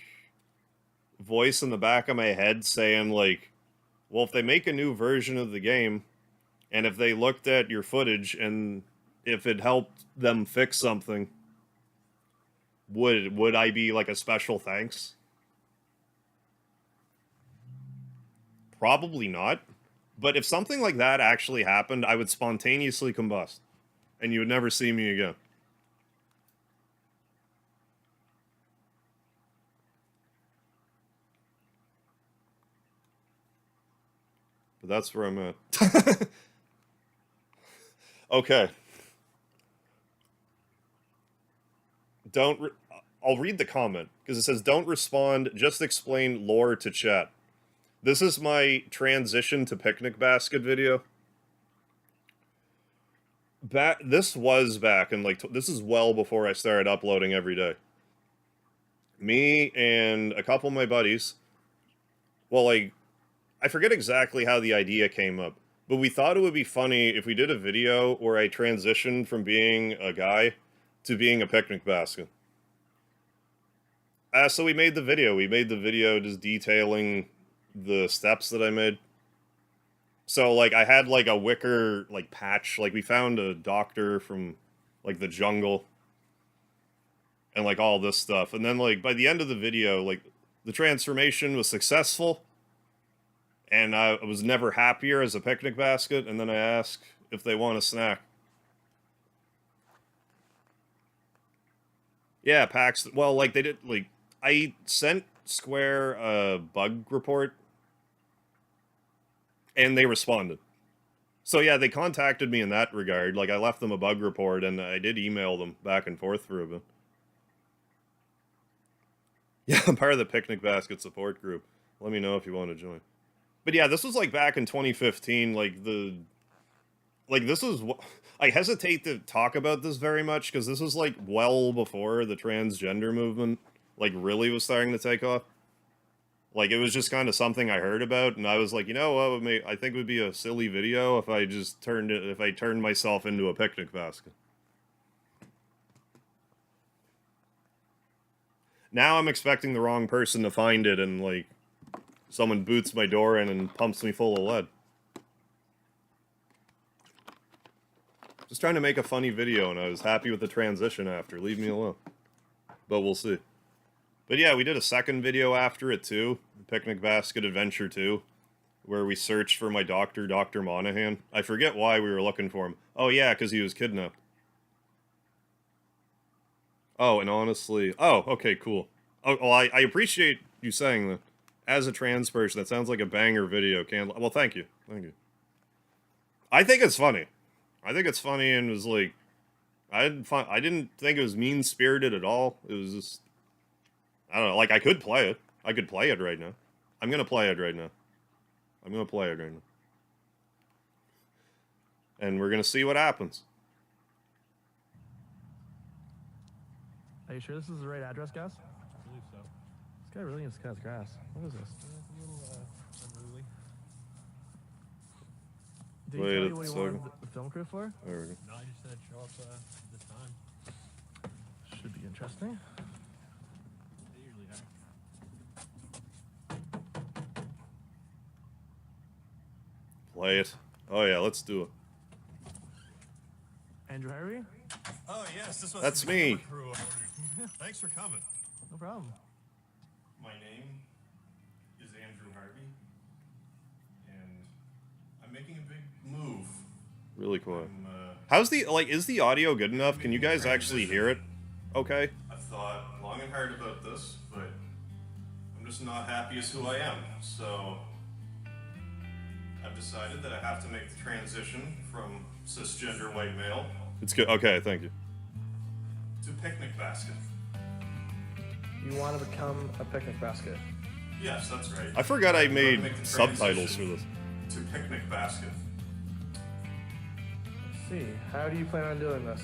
Speaker 1: voice in the back of my head saying, like, well, if they make a new version of the game, and if they looked at your footage, and if it helped them fix something, would I be, like, a special thanks? Probably not. But if something like that actually happened, I would spontaneously combust. And you would never see me again. But that's where I'm at. Okay. I'll read the comment, because it says, don't respond, just explain lore to chat. This is my transition to picnic basket video. This was back in, like, this is well before I started uploading every day. Me and a couple of my buddies, well, like, I forget exactly how the idea came up, but we thought it would be funny if we did a video where I transitioned from being a guy to being a picnic basket. So we made the video. We made the video just detailing the steps that I made. So, like, I had, like, a wicker, like, patch. Like, we found a doctor from, like, the jungle. and like all this stuff. And then like by the end of the video, like the transformation was successful, and I was never happier as a picnic basket. And then I ask if they want a snack. Yeah, PAX. Well, like they did. Like I sent Square a bug report, and they responded. So yeah, they contacted me in that regard. Like I left them a bug report, and I did email them back and forth for a bit. Yeah, I'm part of the Picnic Basket support group. Let me know if you want to join. But yeah, this was like back in 2015. This is what I hesitate to talk about this very much because this was like well before the transgender movement like really was starting to take off. Like it was just kind of something I heard about, and I was like, you know what? I think it would be a silly video if I just turned myself into a picnic basket. Now I'm expecting the wrong person to find it, and like someone boots my door in and pumps me full of lead. Just trying to make a funny video, and I was happy with the transition after. Leave me alone. But we'll see. But yeah, we did a second video after it too, Picnic Basket Adventure 2, where we searched for my doctor, Dr. Monahan. I forget why we were looking for him. Oh yeah, because he was kidnapped. Oh, and honestly... Oh, okay, cool. Oh, well, I appreciate you saying that. As a trans person, that sounds like a banger video. Well, thank you. Thank you. I think it's funny. I think it's funny, and it was like... I didn't think it was mean-spirited at all. It was just... I don't know, like, I could play it. I could play it right now. I'm gonna play it right now. I'm gonna play it right now. And we're gonna see what happens.
Speaker 3: Are you sure this is the right address, guys?
Speaker 4: I believe so.
Speaker 3: This guy really just cuts grass. What is this?
Speaker 4: It's a little unruly.
Speaker 3: Did he tell you what he wanted the film crew for?
Speaker 1: There we go.
Speaker 4: No, I just said show up at this time.
Speaker 3: Should be interesting.
Speaker 4: They usually are.
Speaker 1: Play it. Oh yeah, let's do it.
Speaker 3: Andrew Harvey?
Speaker 2: Oh yes, this was
Speaker 1: That's me.
Speaker 2: Crew. Thanks for coming.
Speaker 3: No problem.
Speaker 2: My name is Andrew Harvey, and I'm making a big move.
Speaker 1: Really quiet. How's the, like, is the audio good enough? Can you guys actually hear it? Okay.
Speaker 2: I've thought long and hard about this, but I'm just not happy as who I am. So I've decided that I have to make the transition from cisgender white male
Speaker 1: It's good. Okay, thank you.
Speaker 2: to picnic basket.
Speaker 3: You want to become a picnic basket?
Speaker 2: Yes, that's right.
Speaker 1: I forgot I
Speaker 2: I'm gonna
Speaker 1: made
Speaker 2: make the
Speaker 1: subtitles for
Speaker 2: transition
Speaker 1: this.
Speaker 2: to picnic basket.
Speaker 3: Let's see. How do you plan on doing this?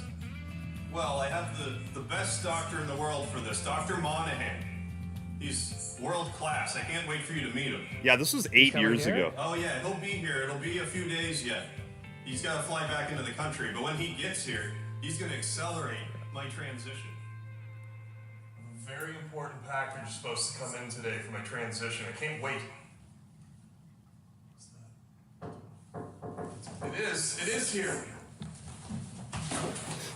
Speaker 2: Well, I have the best doctor in the world for this, Dr. Monahan. He's world class. I can't wait for you to meet him.
Speaker 1: Yeah, this was 8
Speaker 3: coming
Speaker 1: years
Speaker 3: here?
Speaker 1: ago.
Speaker 2: Oh yeah, he'll be here. It'll be a few days yet. He's got to fly back into the country, but when he gets here, he's going to accelerate my transition. A very important package is supposed to come in today for my transition. I can't wait. It is here.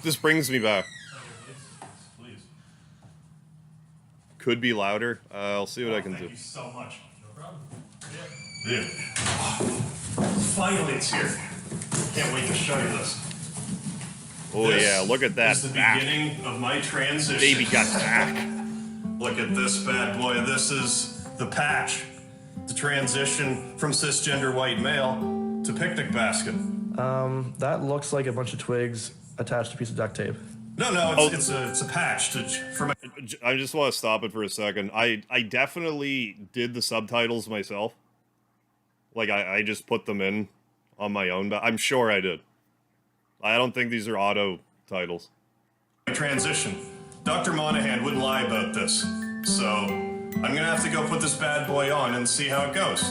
Speaker 1: This brings me back.
Speaker 2: Please.
Speaker 1: Could be louder. I'll see what I can
Speaker 2: Thank
Speaker 1: do.
Speaker 2: you so much. No problem. Yeah. Dude. Finally, it's here. Can't wait to show you this.
Speaker 1: Oh yeah, look at that
Speaker 2: This is the
Speaker 1: back.
Speaker 2: beginning of my transition.
Speaker 1: Baby got back.
Speaker 2: Look at this bad boy. This is the patch. The transition from cisgender white male to picnic basket.
Speaker 3: That looks like a bunch of twigs attached to a piece of duct tape.
Speaker 2: No, it's a patch for my.
Speaker 1: I just want to stop it for a second. I definitely did the subtitles myself. Like, I just put them in on my own, but I'm sure I did. I don't think these are auto titles.
Speaker 2: Transition. Dr. Monahan wouldn't lie about this, so I'm gonna have to go put this bad boy on and see how it goes.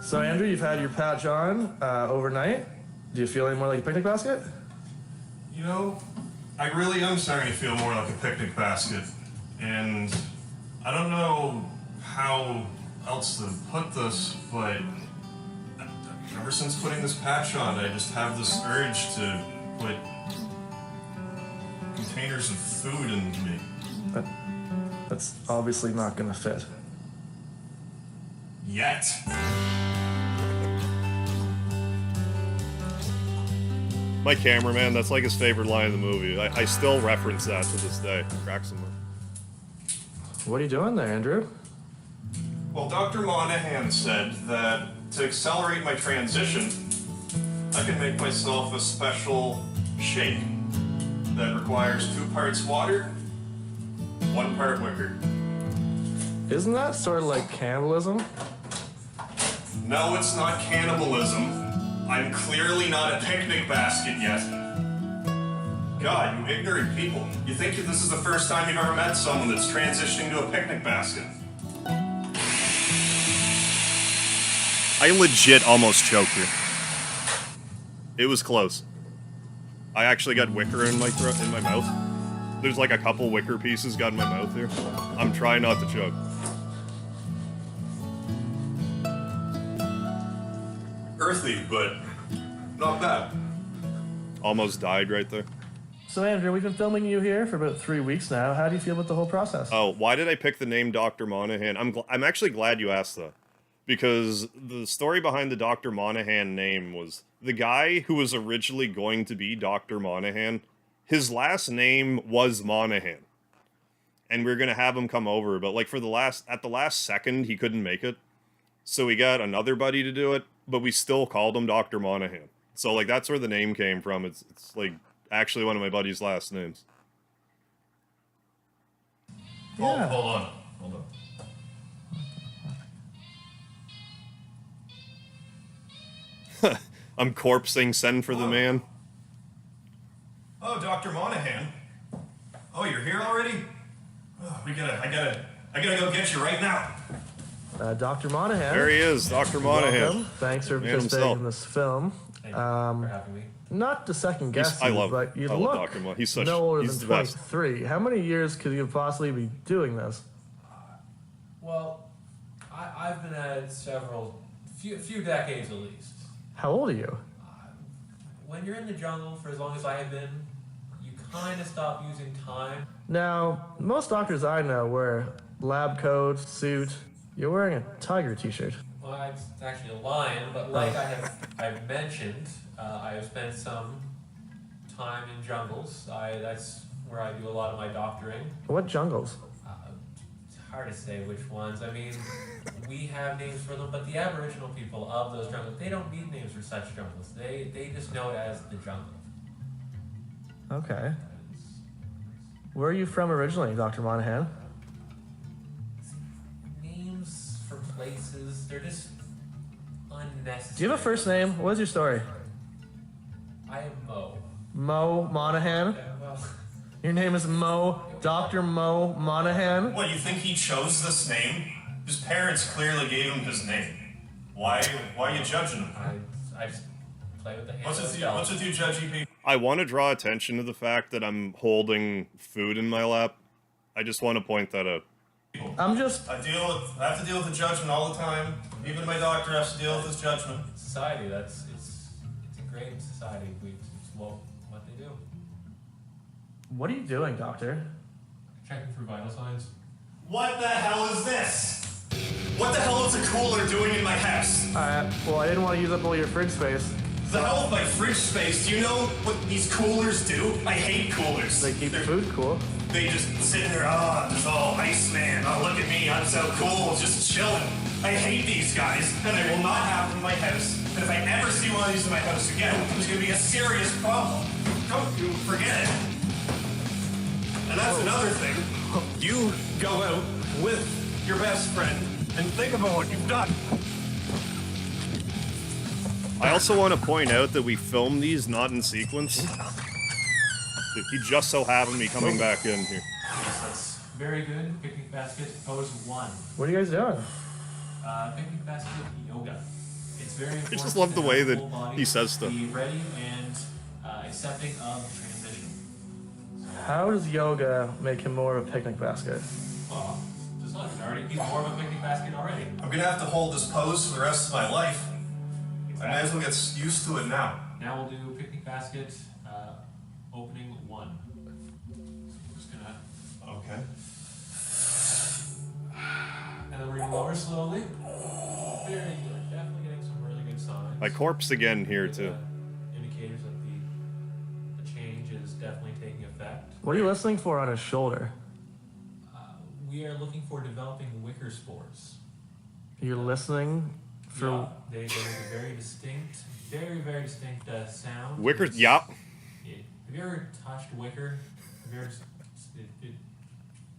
Speaker 3: So, Andrew, you've had your patch on overnight. Do you feel any more like a picnic basket?
Speaker 2: You know, I really am starting to feel more like a picnic basket, and I don't know how else to put this, but ever since putting this patch on, I just have this urge to put containers containers of food into me.
Speaker 3: That's obviously not gonna fit.
Speaker 2: Yet.
Speaker 1: My cameraman, that's like his favorite line in the movie. I still reference that to this day. It cracks him up.
Speaker 3: What are you doing there, Andrew?
Speaker 2: Well, Dr. Monahan said that to accelerate my transition, I can make myself a special shake that requires 2 parts water, 1 part wicker.
Speaker 3: Isn't that sort of like cannibalism?
Speaker 2: No, it's not cannibalism. I'm clearly not a picnic basket yet. God, you ignorant people. You think this is the first time you've ever met someone that's transitioning to a picnic basket.
Speaker 1: I legit almost choked here. It was close. I actually got wicker in my throat, in my mouth. There's like a couple wicker pieces got in my mouth here. I'm trying not to choke.
Speaker 2: Earthy, but not bad.
Speaker 1: Almost died right there.
Speaker 3: So Andrew, we've been filming you here for about 3 weeks now. How do you feel about the whole process?
Speaker 1: Oh, why did I pick the name Dr. Monahan? I'm actually glad you asked that. Because the story behind the Dr. Monahan name was the guy who was originally going to be Dr. Monahan, his last name was Monahan. And we were going to have him come over, but like at the last second, he couldn't make it. So we got another buddy to do it, but we still called him Dr. Monahan. So like that's where the name came from. It's like actually one of my buddy's last names.
Speaker 3: Yeah.
Speaker 2: Hold on.
Speaker 1: I'm corpsing send for the man.
Speaker 2: Oh, Dr. Monahan. Oh, you're here already? Oh, I gotta go get you right now.
Speaker 3: Dr. Monahan.
Speaker 1: There he is, Dr. Monahan.
Speaker 3: Welcome. Thanks for
Speaker 1: Man
Speaker 3: participating
Speaker 1: himself.
Speaker 3: in this film.
Speaker 4: Thank you for having me.
Speaker 3: Not to second guess
Speaker 1: I
Speaker 3: you,
Speaker 1: love
Speaker 3: but you
Speaker 1: Dr.
Speaker 3: look
Speaker 1: Monahan. He's such
Speaker 3: no older
Speaker 1: he's
Speaker 3: than
Speaker 1: the best.
Speaker 3: 23. How many years could you possibly be doing this?
Speaker 4: Well, I've been at it few decades at least.
Speaker 3: How old are you?
Speaker 4: When you're in the jungle for as long as I have been, you kind of stop using time.
Speaker 3: Now, most doctors I know wear lab coat, suit. You're wearing a tiger t-shirt.
Speaker 4: Well, it's actually a lion, but like I've mentioned, I have spent some time in jungles. That's where I do a lot of my doctoring.
Speaker 3: What jungles?
Speaker 4: It's hard to say which ones. I mean, we have names for them, but the Aboriginal people of those jungles, they don't need names for such jungles. They just know it as the jungle.
Speaker 3: Okay. Where are you from originally, Dr. Monahan?
Speaker 4: Names for places, they're just unnecessary.
Speaker 3: Do you have a first name? What's your story?
Speaker 4: I am Mo.
Speaker 3: Mo Monahan?
Speaker 4: Yeah, well,
Speaker 3: Your name is Mo, Dr. Mo Monahan?
Speaker 2: What, you think he chose this name? His parents clearly gave him his name. Why are you judging him?
Speaker 4: I just play with the hands.
Speaker 2: What's with you judging people?
Speaker 1: I want to draw attention to the fact that I'm holding food in my lap. I just want to point that out.
Speaker 3: I'm just...
Speaker 2: I have to deal with the judgment all the time. Even my doctor has to deal with his judgment.
Speaker 4: Society, it's ingrained in society. It's what they do.
Speaker 3: What are you doing, doctor?
Speaker 4: Checking for vital signs.
Speaker 2: What the hell is this? What the hell is a cooler doing in my house?
Speaker 3: Well, I didn't want to use up all your fridge space.
Speaker 2: The hell with my fridge space? Do you know what these coolers do? I hate coolers.
Speaker 3: They keep
Speaker 2: They're-
Speaker 3: food cool.
Speaker 2: They just sit there, this all Iceman. Oh, look at me, I'm so cool, just chilling. I hate these guys, and they will not happen in my house. And if I ever see one of these in my house again, there's gonna be a serious problem. Don't you forget it. And that's another thing. You go out with your best friend and think about what you've done.
Speaker 1: I also want to point out that we filmed these not in sequence. He just so happened to be coming back in here.
Speaker 4: Yes, that's very good. Picnic basket pose 1.
Speaker 3: What are you guys doing?
Speaker 4: Picnic basket yoga. It's very important.
Speaker 1: just love the
Speaker 4: to
Speaker 1: way
Speaker 4: have
Speaker 1: that
Speaker 4: full body,
Speaker 1: he says stuff.
Speaker 4: Be ready and accepting of transition.
Speaker 3: How does yoga make him more of a picnic basket?
Speaker 4: Well, just look, he's more of a picnic basket already.
Speaker 2: I'm gonna have to hold this pose for the rest of my life. I may as well get used to it now.
Speaker 4: Now we'll do picnic basket opening 1. Okay. And then we're going to lower slowly. Very good. Definitely getting some really good signs.
Speaker 1: My corpse again here, too.
Speaker 4: Indicators that the change is definitely taking effect.
Speaker 3: What are you listening for on his shoulder?
Speaker 4: We are looking for developing wicker spores.
Speaker 3: You're listening for...
Speaker 4: Yeah, they make a very distinct, very distinct sound.
Speaker 1: Wicker, yup.
Speaker 4: Have you ever touched wicker? Have you ever...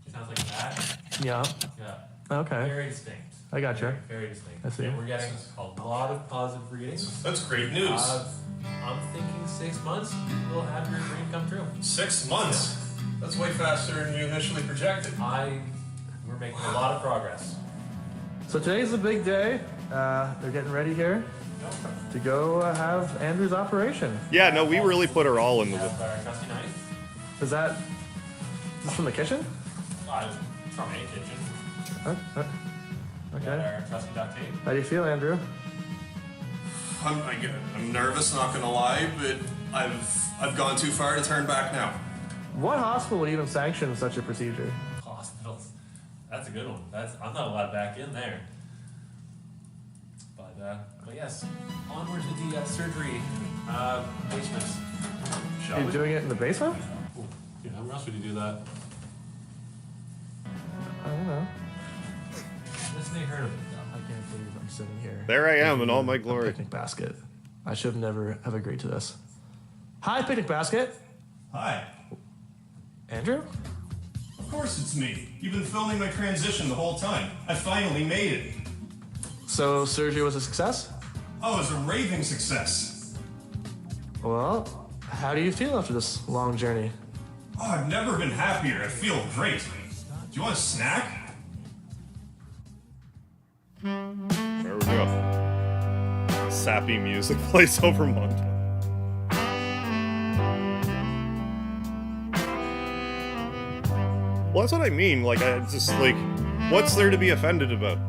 Speaker 4: It sounds like that.
Speaker 3: Yeah.
Speaker 4: Yeah.
Speaker 3: Okay.
Speaker 4: Very distinct.
Speaker 3: I gotcha.
Speaker 4: Very distinct.
Speaker 3: I see.
Speaker 4: And we're getting a lot of positive readings.
Speaker 2: That's great news.
Speaker 4: I'm thinking 6 months, we'll have your dream come true.
Speaker 2: 6 months? That's way faster than you initially projected.
Speaker 4: We're making a lot of progress.
Speaker 3: So today's a big day. They're getting ready here to go have Andrew's operation.
Speaker 1: Yeah, no, we really put our all into it.
Speaker 4: Our trusty knife.
Speaker 3: Is that from the kitchen?
Speaker 4: From a kitchen.
Speaker 3: Okay.
Speaker 4: Our trusty duct tape.
Speaker 3: How do you feel, Andrew?
Speaker 2: I'm nervous, not gonna lie, but I've gone too far to turn back now.
Speaker 3: What hospital would even sanction such a procedure?
Speaker 4: Hospitals. That's a good one. I'm not allowed back in there. But yes, onward to the surgery basements.
Speaker 3: Are you doing it in the basement?
Speaker 4: Ooh, yeah, where else would you do that?
Speaker 3: I don't know.
Speaker 4: This may hurt a bit.
Speaker 3: I can't believe I'm sitting here.
Speaker 1: There I am in all my
Speaker 3: A
Speaker 1: glory.
Speaker 3: picnic basket. I should have never have agreed to this. Hi, picnic basket.
Speaker 2: Hi.
Speaker 3: Andrew?
Speaker 2: Of course it's me. You've been filming my transition the whole time. I finally made it.
Speaker 3: So surgery was a success?
Speaker 2: Oh, it was a raving success.
Speaker 3: Well, how do you feel after this long journey?
Speaker 2: Oh, I've never been happier. I feel great. Do you want a snack?
Speaker 1: There we go. Sappy music plays over montage. Well, that's what I mean. Like, I just, like, what's there to be offended about?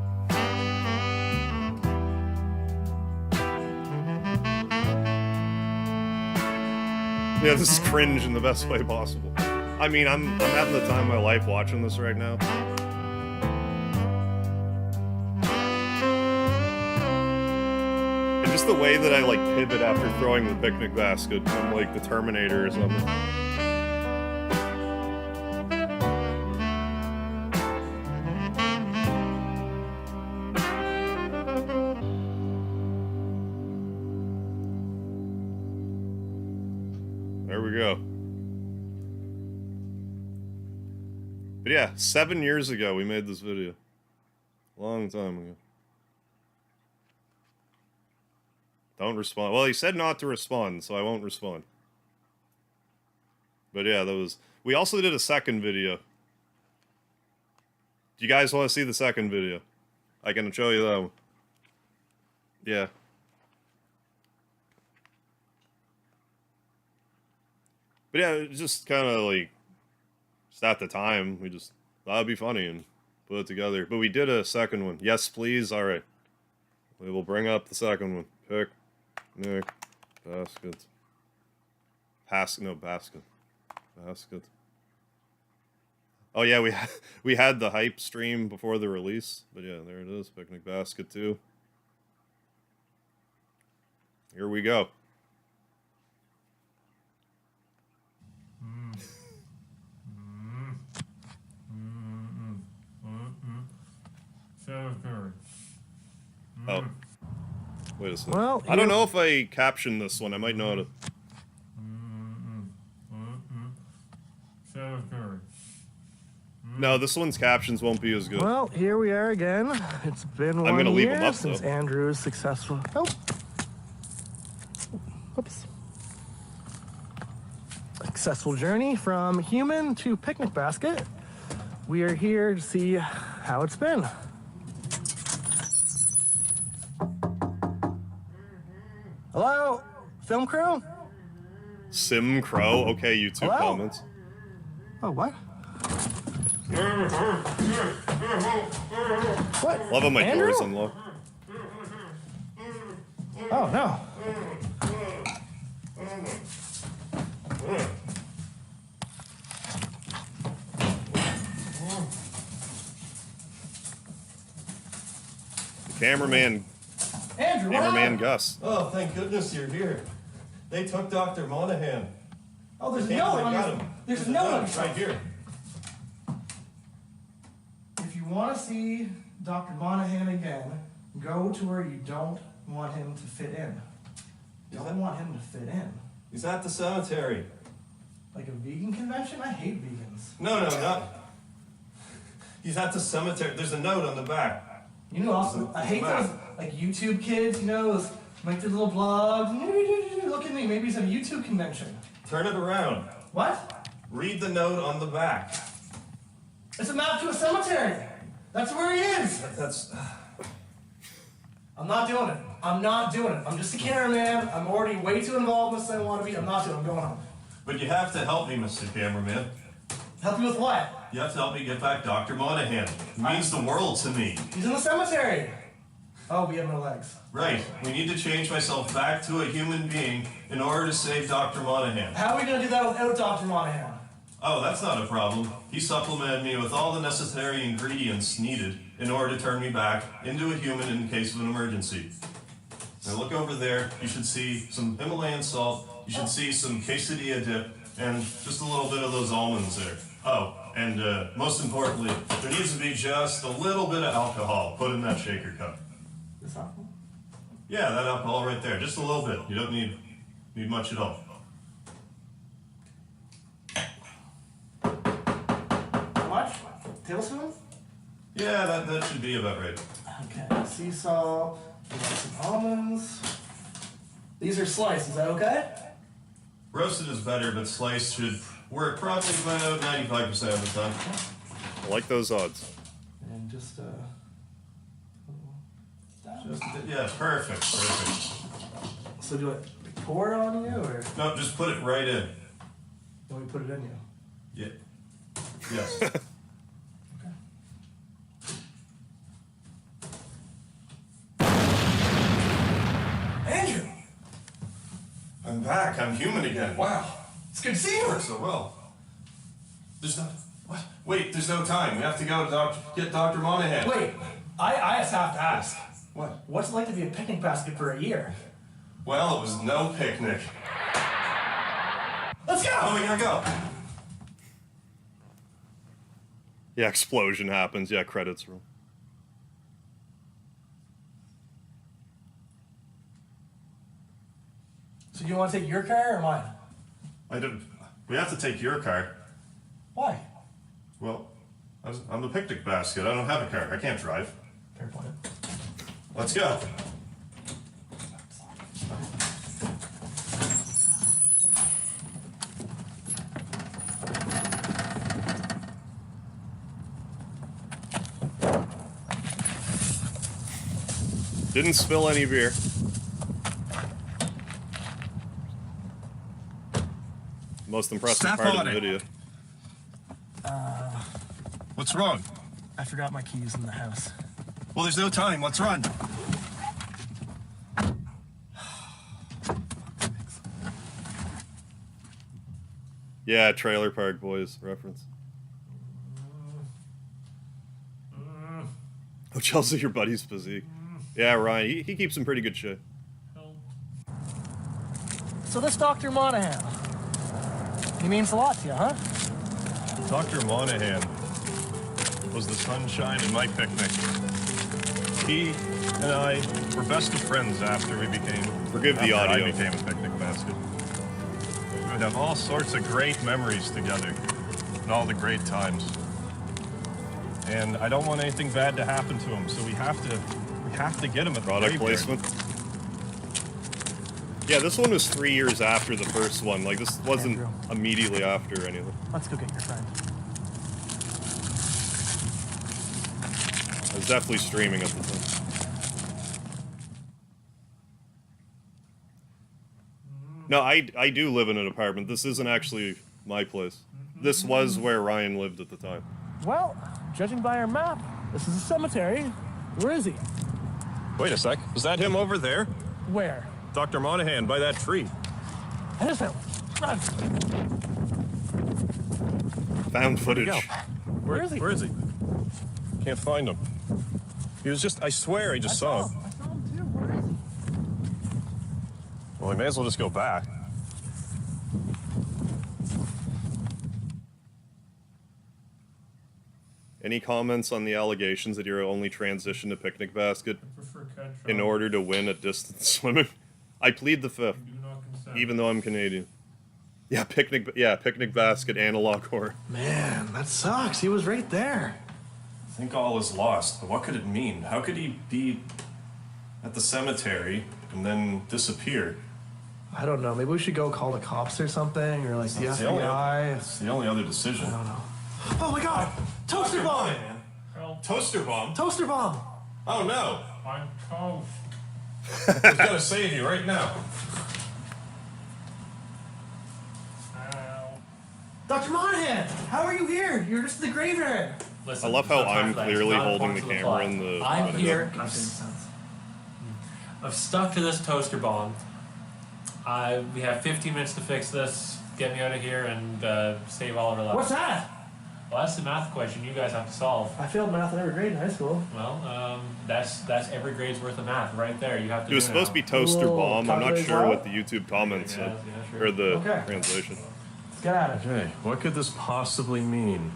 Speaker 1: Yeah, this is cringe in the best way possible. I mean, I'm having the time of my life watching this right now. And just the way that I, like, pivot after throwing the picnic basket. I'm like the Terminator or something. There we go. But yeah, 7 years ago we made this video. Long time ago. Don't respond. Well, he said not to respond, so I won't respond. But yeah, that was... We also did a second video. Do you guys want to see the second video? I can show you that one. Yeah. But yeah, it was just kind of like... Just at the time, we just thought it'd be funny and put it together. But we did a second one. Yes, please. All right. We will bring up the second one. Pick. Nick. Basket. Basket. Basket. Oh yeah, we had the hype stream before the release. But yeah, there it is. Picnic Basket 2. Here we go. Oh. Wait a second.
Speaker 3: Well,
Speaker 1: I don't know if I captioned this one. I might know how to... No, this one's captions won't be as good.
Speaker 3: Well, here we are again. It's been
Speaker 1: I'm
Speaker 3: one
Speaker 1: gonna leave
Speaker 3: year
Speaker 1: them up,
Speaker 3: since
Speaker 1: though.
Speaker 3: Andrew's successful... Oh. Whoops. Successful journey from human to picnic basket. We are here to see how it's been. Hello? Film crew?
Speaker 1: Sim Crow. Okay, YouTube
Speaker 3: Hello?
Speaker 1: comments.
Speaker 3: Oh, what? What?
Speaker 1: Love how my
Speaker 3: Andrew?
Speaker 1: door's unlocked.
Speaker 3: Oh, no.
Speaker 1: Cameraman
Speaker 3: Andrew, what
Speaker 1: Cameraman
Speaker 3: happened?
Speaker 1: Gus.
Speaker 5: Oh, thank goodness you're here. They took Dr. Monahan.
Speaker 3: Oh, there's
Speaker 5: They
Speaker 3: no
Speaker 5: got
Speaker 3: one.
Speaker 5: him.
Speaker 3: There's
Speaker 5: a
Speaker 3: no
Speaker 5: note
Speaker 3: one
Speaker 5: right here.
Speaker 3: If you want to see Dr. Monahan again, go to where you don't want him to fit in. Don't want him to fit in.
Speaker 5: He's at the cemetery.
Speaker 3: Like a vegan convention? I hate vegans.
Speaker 5: No, not. He's at the cemetery. There's a note on the back.
Speaker 3: You know, also, I hate those like YouTube kids. You know, those make their little blogs. Look at me. Maybe he's at a YouTube convention.
Speaker 5: Turn it around.
Speaker 3: What?
Speaker 5: Read the note on the back.
Speaker 3: It's a map to a cemetery. That's where he is.
Speaker 5: That's.
Speaker 3: I'm not doing it. I'm not doing it. I'm just a cameraman. I'm already way too involved in this than I want to be. I'm not doing it. I'm going home.
Speaker 5: But you have to help me, Mr. Cameraman.
Speaker 3: Help you with what?
Speaker 5: You have to help me get back Dr. Monahan. It means the world to me.
Speaker 3: He's in the cemetery. Oh, we have no legs.
Speaker 5: Right. We need to change myself back to a human being in order to save Dr. Monahan.
Speaker 3: How are we going to do that without Dr. Monahan?
Speaker 5: Oh, that's not a problem. He supplemented me with all the necessary ingredients needed in order to turn me back into a human in case of an emergency. Now look over there. You should see some Himalayan salt. You should see some quesadilla dip and just a little bit of those almonds there. Oh, and most importantly, there needs to be just a little bit of alcohol put in that shaker cup.
Speaker 3: This alcohol?
Speaker 5: Yeah, that alcohol right there. Just a little bit. You don't need much at all.
Speaker 3: How much? Tablespoon?
Speaker 5: Yeah, that should be about right.
Speaker 3: Okay. Sea salt. We got some almonds. These are sliced. Is that okay?
Speaker 5: Roasted is better, but sliced should work probably about 95% of the time.
Speaker 1: I like those odds.
Speaker 3: And just
Speaker 5: Yeah, perfect.
Speaker 3: So do I pour it on you, or
Speaker 5: No, just put it right in.
Speaker 3: do we put it in you?
Speaker 5: Yeah. Yes.
Speaker 3: Okay. Andrew,
Speaker 5: I'm back. I'm human again. Wow.
Speaker 3: it's good to see you.
Speaker 5: Worked so well. There's no. What? Wait, there's no time. We have to go to get Dr. Monahan.
Speaker 3: Wait, I just have to ask.
Speaker 5: What?
Speaker 3: What's it like to be a picnic basket for a year?
Speaker 5: Well, it was no picnic.
Speaker 3: Let's go!
Speaker 5: Oh, we gotta go.
Speaker 1: Yeah, explosion happens. Yeah, credits roll.
Speaker 3: So you want to take your car or mine?
Speaker 5: I don't. We have to take your car.
Speaker 3: Why?
Speaker 5: Well, I'm the picnic basket. I don't have a car. I can't drive.
Speaker 3: Fair point.
Speaker 5: Let's go.
Speaker 1: Didn't spill any beer. Most impressive
Speaker 5: Step
Speaker 1: part of
Speaker 5: on
Speaker 1: the
Speaker 5: it.
Speaker 1: video.
Speaker 5: What's wrong?
Speaker 3: I forgot my keys in the house.
Speaker 5: Well, there's no time. Let's run.
Speaker 1: Yeah, Trailer Park Boys reference. Oh, Chelsea, your buddy's physique. Yeah, Ryan, he keeps in pretty good shape.
Speaker 3: So this Dr. Monahan, he means a lot to you, huh?
Speaker 2: Dr. Monahan was the sunshine in my picnic. He and I were best of friends after we became.
Speaker 1: Forgive the
Speaker 2: after
Speaker 1: audio.
Speaker 2: I became a picnic basket. We would have all sorts of great memories together, and all the great times. And I don't want anything bad to happen to him, so we have to get him at the
Speaker 1: Product
Speaker 2: graveyard.
Speaker 1: placement. Yeah, this one was 3 years after the first one. Like, this wasn't
Speaker 3: Andrew.
Speaker 1: immediately after anything.
Speaker 3: Let's go get your friend.
Speaker 1: I was definitely streaming at the time. No, I do live in an apartment. This isn't actually my place. This was where Ryan lived at the time.
Speaker 3: Well, judging by our map, this is a cemetery. Where is he?
Speaker 2: Wait a sec. Was that him over there?
Speaker 3: Where?
Speaker 2: Dr. Monahan by that tree.
Speaker 3: That is him. Run.
Speaker 1: Found footage.
Speaker 2: Go.
Speaker 3: Where is he?
Speaker 2: Where is he? Can't find him. He was just, I swear, I just saw him.
Speaker 3: I saw him too. Where is he?
Speaker 2: Well, we may as well just go back.
Speaker 1: Any comments on the allegations that you're only transitioned to picnic basket
Speaker 6: I prefer catch
Speaker 1: in order to win at distance swimming? I plead the fifth,
Speaker 6: Do not consent.
Speaker 1: even though I'm Canadian. Yeah, picnic basket analog horror.
Speaker 3: Man, that sucks. He was right there.
Speaker 5: I think all is lost, but what could it mean? How could he be at the cemetery and then disappear?
Speaker 3: I don't know. Maybe we should go call the cops or something, or like the
Speaker 5: That's the only-
Speaker 3: FBI.
Speaker 5: It's the only other decision.
Speaker 3: I don't know. Oh my God! Toaster bomb!
Speaker 6: Help.
Speaker 5: Toaster bomb?
Speaker 3: Toaster bomb!
Speaker 5: Oh no!
Speaker 6: I'm toast.
Speaker 5: He's gonna save you right now.
Speaker 6: Ow.
Speaker 3: Dr. Monahan, how are you here? You're just in the graveyard.
Speaker 4: Listen,
Speaker 1: I love how
Speaker 4: it's not
Speaker 1: I'm
Speaker 4: time for that.
Speaker 1: clearly
Speaker 4: It's not
Speaker 1: holding the
Speaker 4: important to
Speaker 1: camera
Speaker 4: plot.
Speaker 1: in the-
Speaker 4: I'm
Speaker 1: Whatever.
Speaker 4: here.
Speaker 3: That makes sense.
Speaker 4: I've stuck to this toaster bomb. We have 15 minutes to fix this. Get me out of here and save all of our lives.
Speaker 3: What's that?
Speaker 4: Well, that's the math question you guys have to solve.
Speaker 3: I failed math in every grade in high school.
Speaker 4: Well, that's every grade's worth of math right there. You have to.
Speaker 1: It was
Speaker 4: do
Speaker 1: supposed to be
Speaker 4: now.
Speaker 1: toaster
Speaker 3: Whoa,
Speaker 1: bomb. I'm not
Speaker 3: calculator's
Speaker 1: sure
Speaker 3: out?
Speaker 1: what the YouTube comments said.
Speaker 4: Yeah, sure.
Speaker 1: Or the
Speaker 3: Okay.
Speaker 1: translation.
Speaker 3: Let's get at it.
Speaker 5: Okay, what could this possibly mean?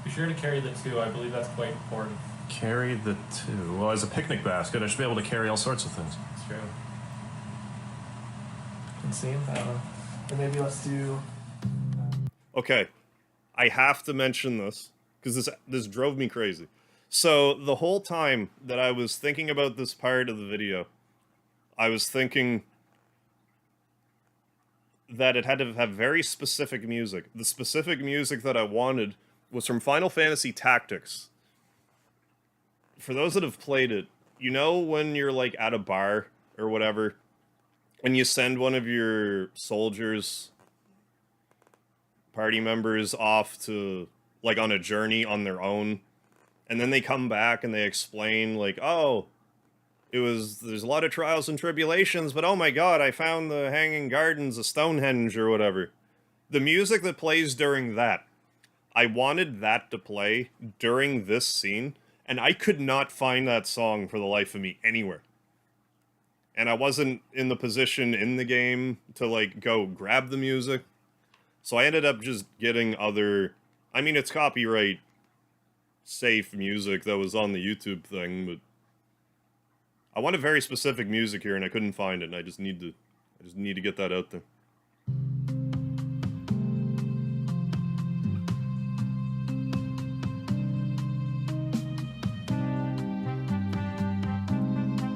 Speaker 4: Be sure to carry the 2. I believe that's quite important.
Speaker 5: Carry the 2. Well, as a picnic basket, I should be able to carry all sorts of things.
Speaker 4: It's true.
Speaker 3: Can see him? I don't know. Or maybe let's do.
Speaker 1: Okay, I have to mention this because this drove me crazy. So the whole time that I was thinking about this part of the video, I was thinking that it had to have very specific music. The specific music that I wanted was from Final Fantasy Tactics. For those that have played it, you know when you're like at a bar or whatever, and you send one of your soldiers, party members off to like on a journey on their own, and then they come back and they explain like, oh, there's a lot of trials and tribulations, but oh my God, I found the Hanging Gardens of Stonehenge or whatever. The music that plays during that, I wanted that to play during this scene, and I could not find that song for the life of me anywhere. And I wasn't in the position in the game to like go grab the music. So I ended up just getting other, I mean, it's copyright safe music that was on the YouTube thing, but I wanted very specific music here and I couldn't find it, and I just need to get that out there.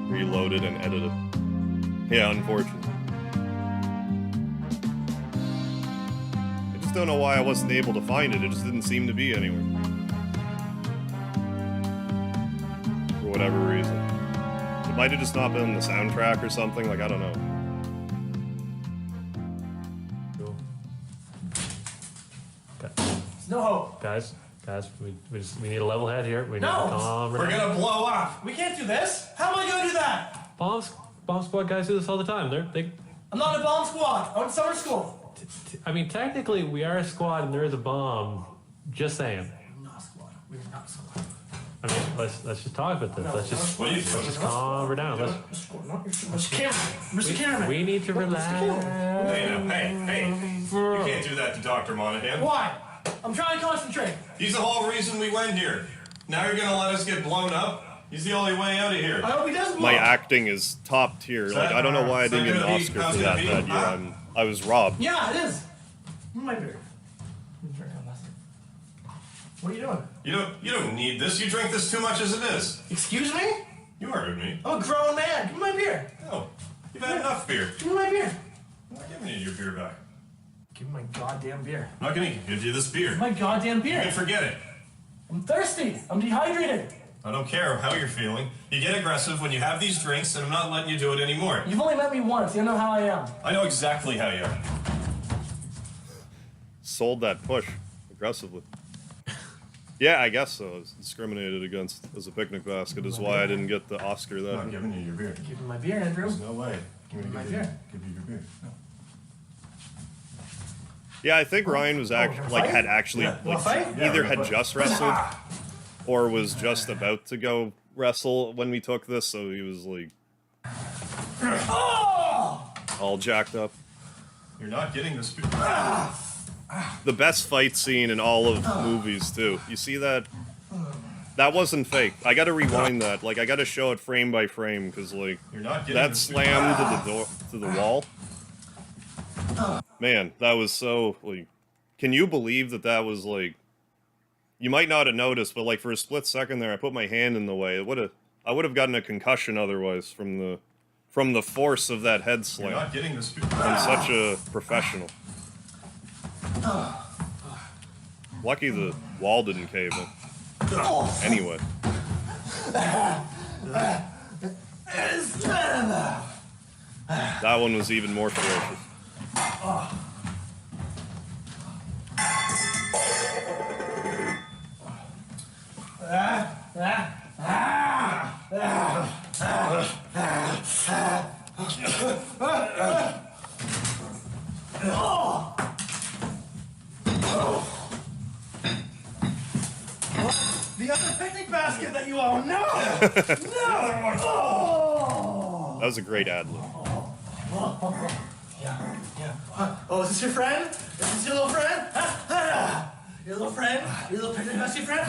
Speaker 1: Reloaded and edited. Yeah, unfortunately. I just don't know why I wasn't able to find it. It just didn't seem to be anywhere. For whatever reason. It might have just not been the soundtrack or something, like, I don't know.
Speaker 3: No hope.
Speaker 4: Guys, we need a level head here. We need
Speaker 3: No!
Speaker 4: to calm
Speaker 5: We're
Speaker 4: down.
Speaker 5: gonna blow up!
Speaker 3: We can't do this. How am I going to do that?
Speaker 4: Bomb squad guys do this all the time. They
Speaker 3: I'm not in a bomb squad. I'm in summer school.
Speaker 4: I mean, technically, we are a squad and there is a bomb. Just saying.
Speaker 3: I'm not a squad. We're not a squad.
Speaker 4: I mean, let's just talk about this.
Speaker 3: No,
Speaker 4: let's just
Speaker 5: What are you doing?
Speaker 4: just calm her down. Let's,
Speaker 3: Mr. Cameraman. Mr. Cameraman.
Speaker 4: we need to relax.
Speaker 5: Hey, now, hey, you can't do that to Dr. Monahan.
Speaker 3: Why? I'm trying to concentrate.
Speaker 5: He's the whole reason we went here. Now you're gonna let us get blown up? He's the only way out of here.
Speaker 3: I hope he doesn't.
Speaker 1: My
Speaker 3: blow.
Speaker 1: acting is top tier. Like, I don't know why I didn't get an Oscar for that year. I was robbed.
Speaker 3: Yeah, it is. My beer. I'm drinking less. What are you doing?
Speaker 5: You don't need this. You drink this too much as it is.
Speaker 3: Excuse me?
Speaker 5: You heard me.
Speaker 3: I'm a grown man. Give me my beer.
Speaker 5: No, you've had enough beer.
Speaker 3: Give me my beer.
Speaker 5: I'm not giving you your beer back.
Speaker 3: Give me my goddamn beer.
Speaker 5: I'm not gonna give you this beer.
Speaker 3: My goddamn
Speaker 5: You
Speaker 3: beer.
Speaker 5: can forget it.
Speaker 3: I'm thirsty. I'm dehydrated.
Speaker 5: I don't care how you're feeling. You get aggressive when you have these drinks, and I'm not letting you do it anymore.
Speaker 3: You've only met me once. You know how I am.
Speaker 5: I know exactly how you are.
Speaker 1: Sold that push aggressively. Yeah, I guess so. I was discriminated against as a picnic basket is why I didn't get the Oscar
Speaker 5: I'm
Speaker 1: that.
Speaker 5: not giving you your beer.
Speaker 3: Give me my beer, Andrew.
Speaker 5: There's no way. I'm gonna
Speaker 3: My
Speaker 5: give you
Speaker 3: beer.
Speaker 5: your beer. No.
Speaker 1: Yeah, I think Ryan was
Speaker 3: we're gonna
Speaker 1: had
Speaker 3: fight?
Speaker 1: actually
Speaker 5: Yeah.
Speaker 3: Wanna
Speaker 1: like,
Speaker 3: fight?
Speaker 1: either
Speaker 5: Yeah,
Speaker 1: had
Speaker 5: we're
Speaker 1: just wrestled or was just about to go wrestle when we took this, so he was like all jacked up.
Speaker 5: You're not getting this.
Speaker 1: The best fight scene in all of movies too. You see that? That wasn't fake. I gotta rewind that. Like I gotta show it frame by frame because like
Speaker 5: You're not getting
Speaker 1: that
Speaker 5: this.
Speaker 1: slam to the wall. Man, that was so like. Can you believe that was like? You might not have noticed, but like for a split second there, I put my hand in the way. I would have gotten a concussion otherwise from the force of that head
Speaker 5: You're
Speaker 1: slam.
Speaker 5: not getting this.
Speaker 1: I'm such a professional. Lucky the wall didn't cave in. Anyway. That one was even more ferocious.
Speaker 3: The other picnic basket that you own. No! No! Oh!
Speaker 1: That was a great ad-lib.
Speaker 3: Yeah. Oh, is this your friend? Is this your little friend? Your little friend? Your little picnic basket friend?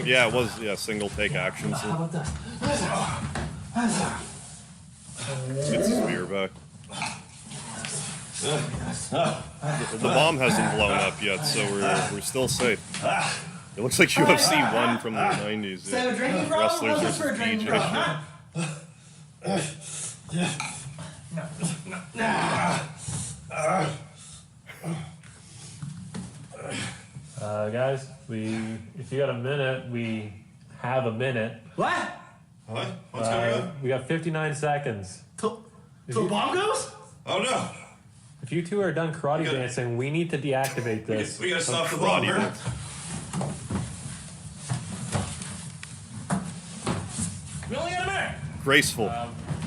Speaker 1: Yeah, it was single take action.
Speaker 3: How
Speaker 1: So
Speaker 3: about this?
Speaker 1: get the spear back. The bomb hasn't blown up yet, so we're still safe. It looks like UFC 1 from the 90s.
Speaker 3: Say a drinking problem?
Speaker 1: Wrestlers
Speaker 3: How's this for a
Speaker 1: versus
Speaker 3: drinking
Speaker 1: DJ.
Speaker 3: problem?
Speaker 7: Guys, if you got a minute, we have a minute.
Speaker 3: What?
Speaker 5: What? What's going on?
Speaker 7: We got 59 seconds.
Speaker 3: Till the bomb goes?
Speaker 5: Oh no!
Speaker 7: If you two are done karate
Speaker 5: gotta-
Speaker 7: dancing, we need to deactivate this.
Speaker 5: We gotta stop the
Speaker 1: Karate
Speaker 5: bomb.
Speaker 1: dance.
Speaker 3: We only got a minute.
Speaker 1: Graceful.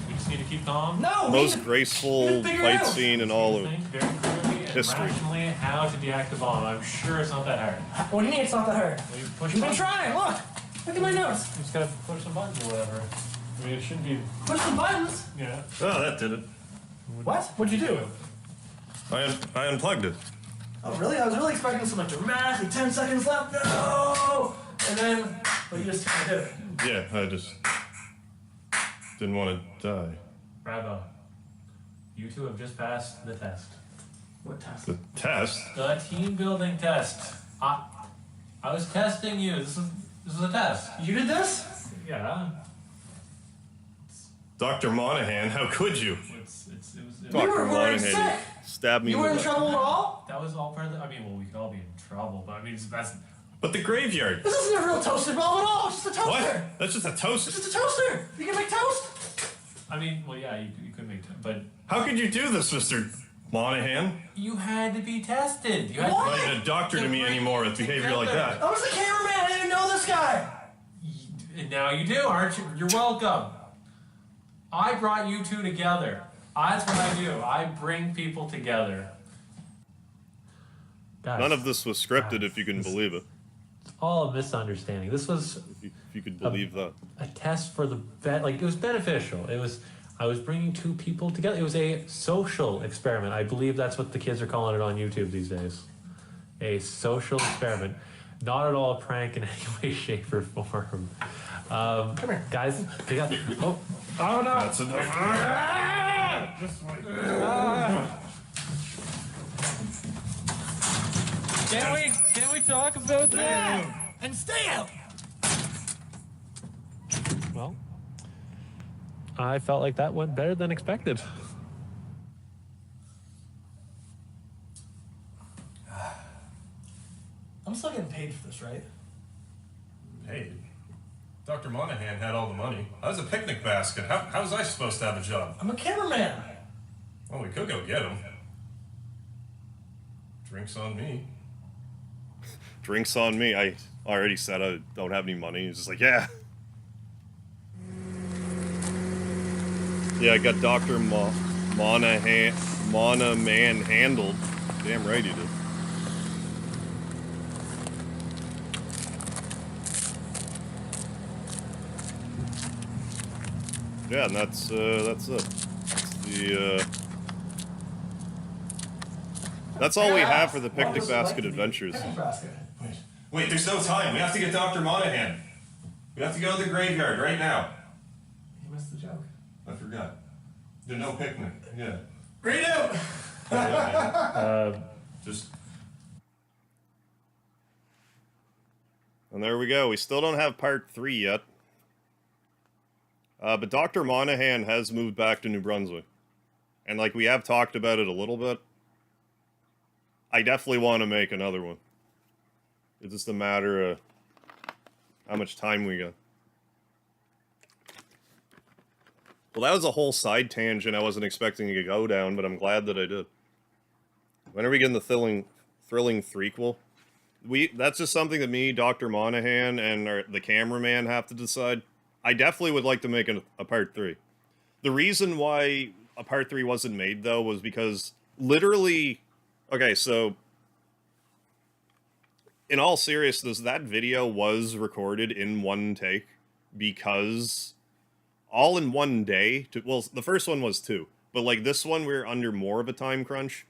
Speaker 7: We just need to keep calm.
Speaker 3: No,
Speaker 1: Most graceful
Speaker 3: figure
Speaker 1: fight
Speaker 3: out.
Speaker 1: scene in all of
Speaker 7: Think very clearly and
Speaker 1: history.
Speaker 7: rationally how to deactivate the bomb. I'm sure it's not that hard.
Speaker 3: What do you mean it's not that hard?
Speaker 7: We push
Speaker 3: You've been
Speaker 7: buttons.
Speaker 3: trying. Look. Look at my notes.
Speaker 7: You just gotta push some buttons or whatever. I mean, it shouldn't be.
Speaker 3: Push the buttons.
Speaker 7: Yeah.
Speaker 5: Oh, that did it.
Speaker 3: What? What'd you do?
Speaker 5: I unplugged it.
Speaker 3: Oh, really? I was really expecting some like dramatic 10 seconds left. No! And then, but you just kind of did it.
Speaker 5: Yeah, I just didn't want to die.
Speaker 7: Bravo. You two have just passed the test.
Speaker 3: What test?
Speaker 5: The test?
Speaker 7: The team building test. I was testing you. This is a test.
Speaker 3: You did this?
Speaker 7: Yeah.
Speaker 5: Dr. Monahan, how could you?
Speaker 7: It was
Speaker 3: We were
Speaker 1: Dr.
Speaker 3: worried
Speaker 1: Monahan
Speaker 3: sick.
Speaker 1: stabbed me
Speaker 3: You
Speaker 1: in
Speaker 3: were
Speaker 1: the
Speaker 3: in
Speaker 1: leg.
Speaker 3: trouble at all?
Speaker 7: that was all part of the. I mean, well, we could all be in trouble, but I mean, that's.
Speaker 5: But the graveyard.
Speaker 3: This isn't a real toaster bomb at all. It's just a toaster.
Speaker 5: What? That's just a
Speaker 3: It's
Speaker 5: toast.
Speaker 3: just a toaster. You can make toast.
Speaker 7: I mean, well, yeah, you could make, but
Speaker 5: How could you do this, Mr. Monahan?
Speaker 7: you had to be tested. You had
Speaker 3: What?
Speaker 5: Not even a doctor to me anymore with behavior like that.
Speaker 3: I was the cameraman. I didn't know this guy.
Speaker 7: And now you do, aren't you? You're welcome. I brought you two together. That's what I do. I bring people together. Guys,
Speaker 1: None of this was scripted, if you can believe it.
Speaker 7: all a misunderstanding. This was
Speaker 1: If you could believe that.
Speaker 7: a test for the like it was beneficial. I was bringing two people together. It was a social experiment. I believe that's what the kids are calling it on YouTube these days. A social experiment. Not at all a prank in any way, shape, or form. Come
Speaker 3: here.
Speaker 7: Guys. They got, oh no.
Speaker 5: That's enough.
Speaker 7: Can we talk about that?
Speaker 3: And stay out.
Speaker 7: Well, I felt like that went better than expected.
Speaker 3: I'm still getting paid for this, right?
Speaker 5: Hey, Dr. Monahan had all the money. I was a picnic basket. How was I supposed to have a job?
Speaker 3: I'm a cameraman.
Speaker 5: Well, we could go get him. Drinks on me.
Speaker 1: Drinks on me. I already said I don't have any money. He's just like, yeah. Yeah, I got Dr. Monahan handled. Damn right he did. Yeah, and that's it. That's the that's all we have for the picnic basket adventures.
Speaker 3: Picnic basket.
Speaker 5: Wait, there's no time. We have to get Dr. Monahan. We have to go to the graveyard right now.
Speaker 3: You missed the joke.
Speaker 5: I forgot. There's no picnic. Yeah.
Speaker 3: Read out!
Speaker 5: Just.
Speaker 1: And there we go. We still don't have part 3 yet. But Dr. Monahan has moved back to New Brunswick. And, like, we have talked about it a little bit. I definitely want to make another one. It's just a matter of how much time we got. Well, that was a whole side tangent I wasn't expecting to go down, but I'm glad that I did. When are we getting the thrilling threequel? That's just something that me, Dr. Monahan, and the cameraman have to decide. I definitely would like to make a part 3. The reason why a part 3 wasn't made, though, was because literally... Okay, so... In all seriousness, that video was recorded in one take because... all in one day. Well, the first one was 2. But, like, this one, we're under more of a time crunch.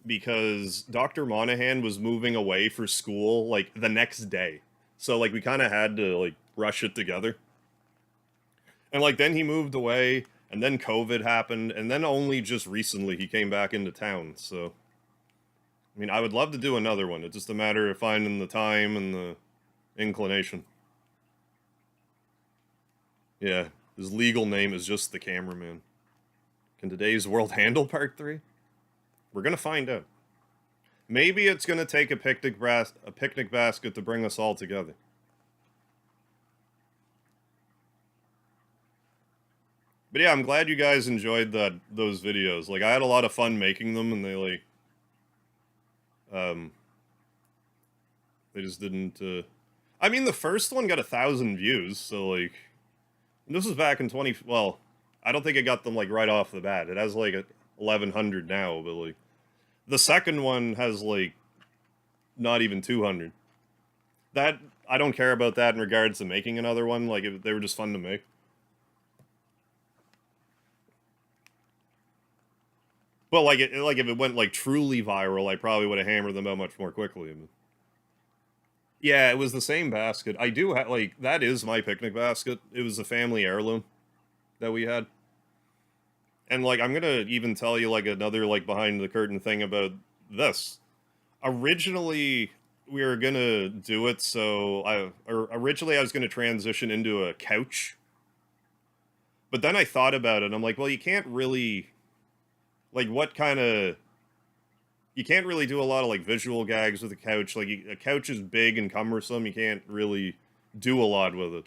Speaker 1: Because Dr. Monahan was moving away for school, like, the next day. So, like, we kind of had to, like, rush it together. And, like, then he moved away, and then COVID happened, and then only just recently he came back into town, so... I mean, I would love to do another one. It's just a matter of finding the time and the inclination. Yeah, his legal name is just the cameraman. Can today's world handle part 3? We're gonna find out. Maybe it's gonna take a picnic basket to bring us all together. But yeah, I'm glad you guys enjoyed those videos. Like, I had a lot of fun making them, and they, like... They just didn't, I mean, the first one got 1,000 views, so, like... And this was back in well, I don't think it got them, like, right off the bat. It has, like, 1,100 now, but, like... The second one has, like, not even 200. That... I don't care about that in regards to making another one. Like, they were just fun to make. But, like, if it went, like, truly viral, I probably would have hammered them out much more quickly. Yeah, it was the same basket. I do have, like, that is my picnic basket. It was a family heirloom that we had. And, like, I'm gonna even tell you, like, another, like, behind-the-curtain thing about this. Originally, we were gonna do it, so originally I was gonna transition into a couch. But then I thought about it, and I'm like, well, you can't really... Like, what kind of... You can't really do a lot of, like, visual gags with a couch. Like, a couch is big and cumbersome. You can't really do a lot with it.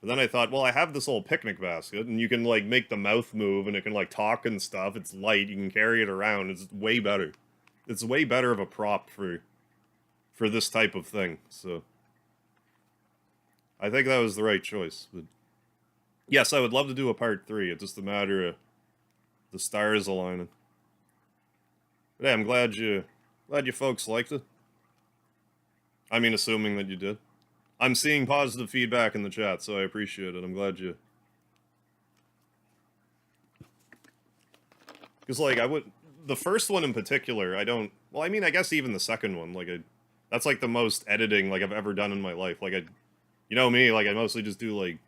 Speaker 1: But then I thought, well, I have this old picnic basket, and you can, like, make the mouth move, and it can, like, talk and stuff. It's light. You can carry it around. It's way better. It's way better of a prop for this type of thing. So, I think that was the right choice. But yes, I would love to do a part 3. It's just a matter of the stars aligning. But yeah, I'm glad you folks liked it. I mean, assuming that you did. I'm seeing positive feedback in the chat, so I appreciate it. I'm glad you... Because, like, the first one in particular, I don't... Well, I mean, I guess even the second one, like, that's, like, the most editing, like, I've ever done in my life. Like, you know me, like, I mostly just do, like,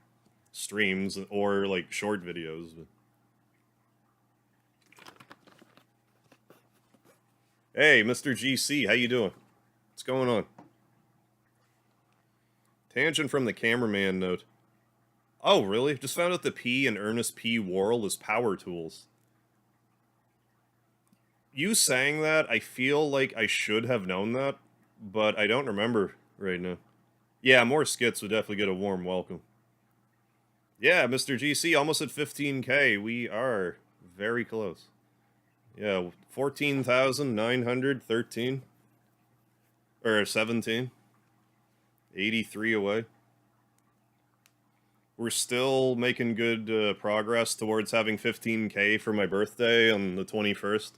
Speaker 1: streams or, like, short videos. But... Hey, Mr. GC, how you doing? What's going on? Tangent from the cameraman note. Oh, really? Just found out the P in Ernest P. Worrell is power tools. You saying that, I feel like I should have known that, but I don't remember right now. Yeah, more skits would definitely get a warm welcome. Yeah, Mr. GC, almost at 15K. We are very close. Yeah, 14,913. Or 17. 83 away. We're still making good progress towards having 15K for my birthday on the 21st.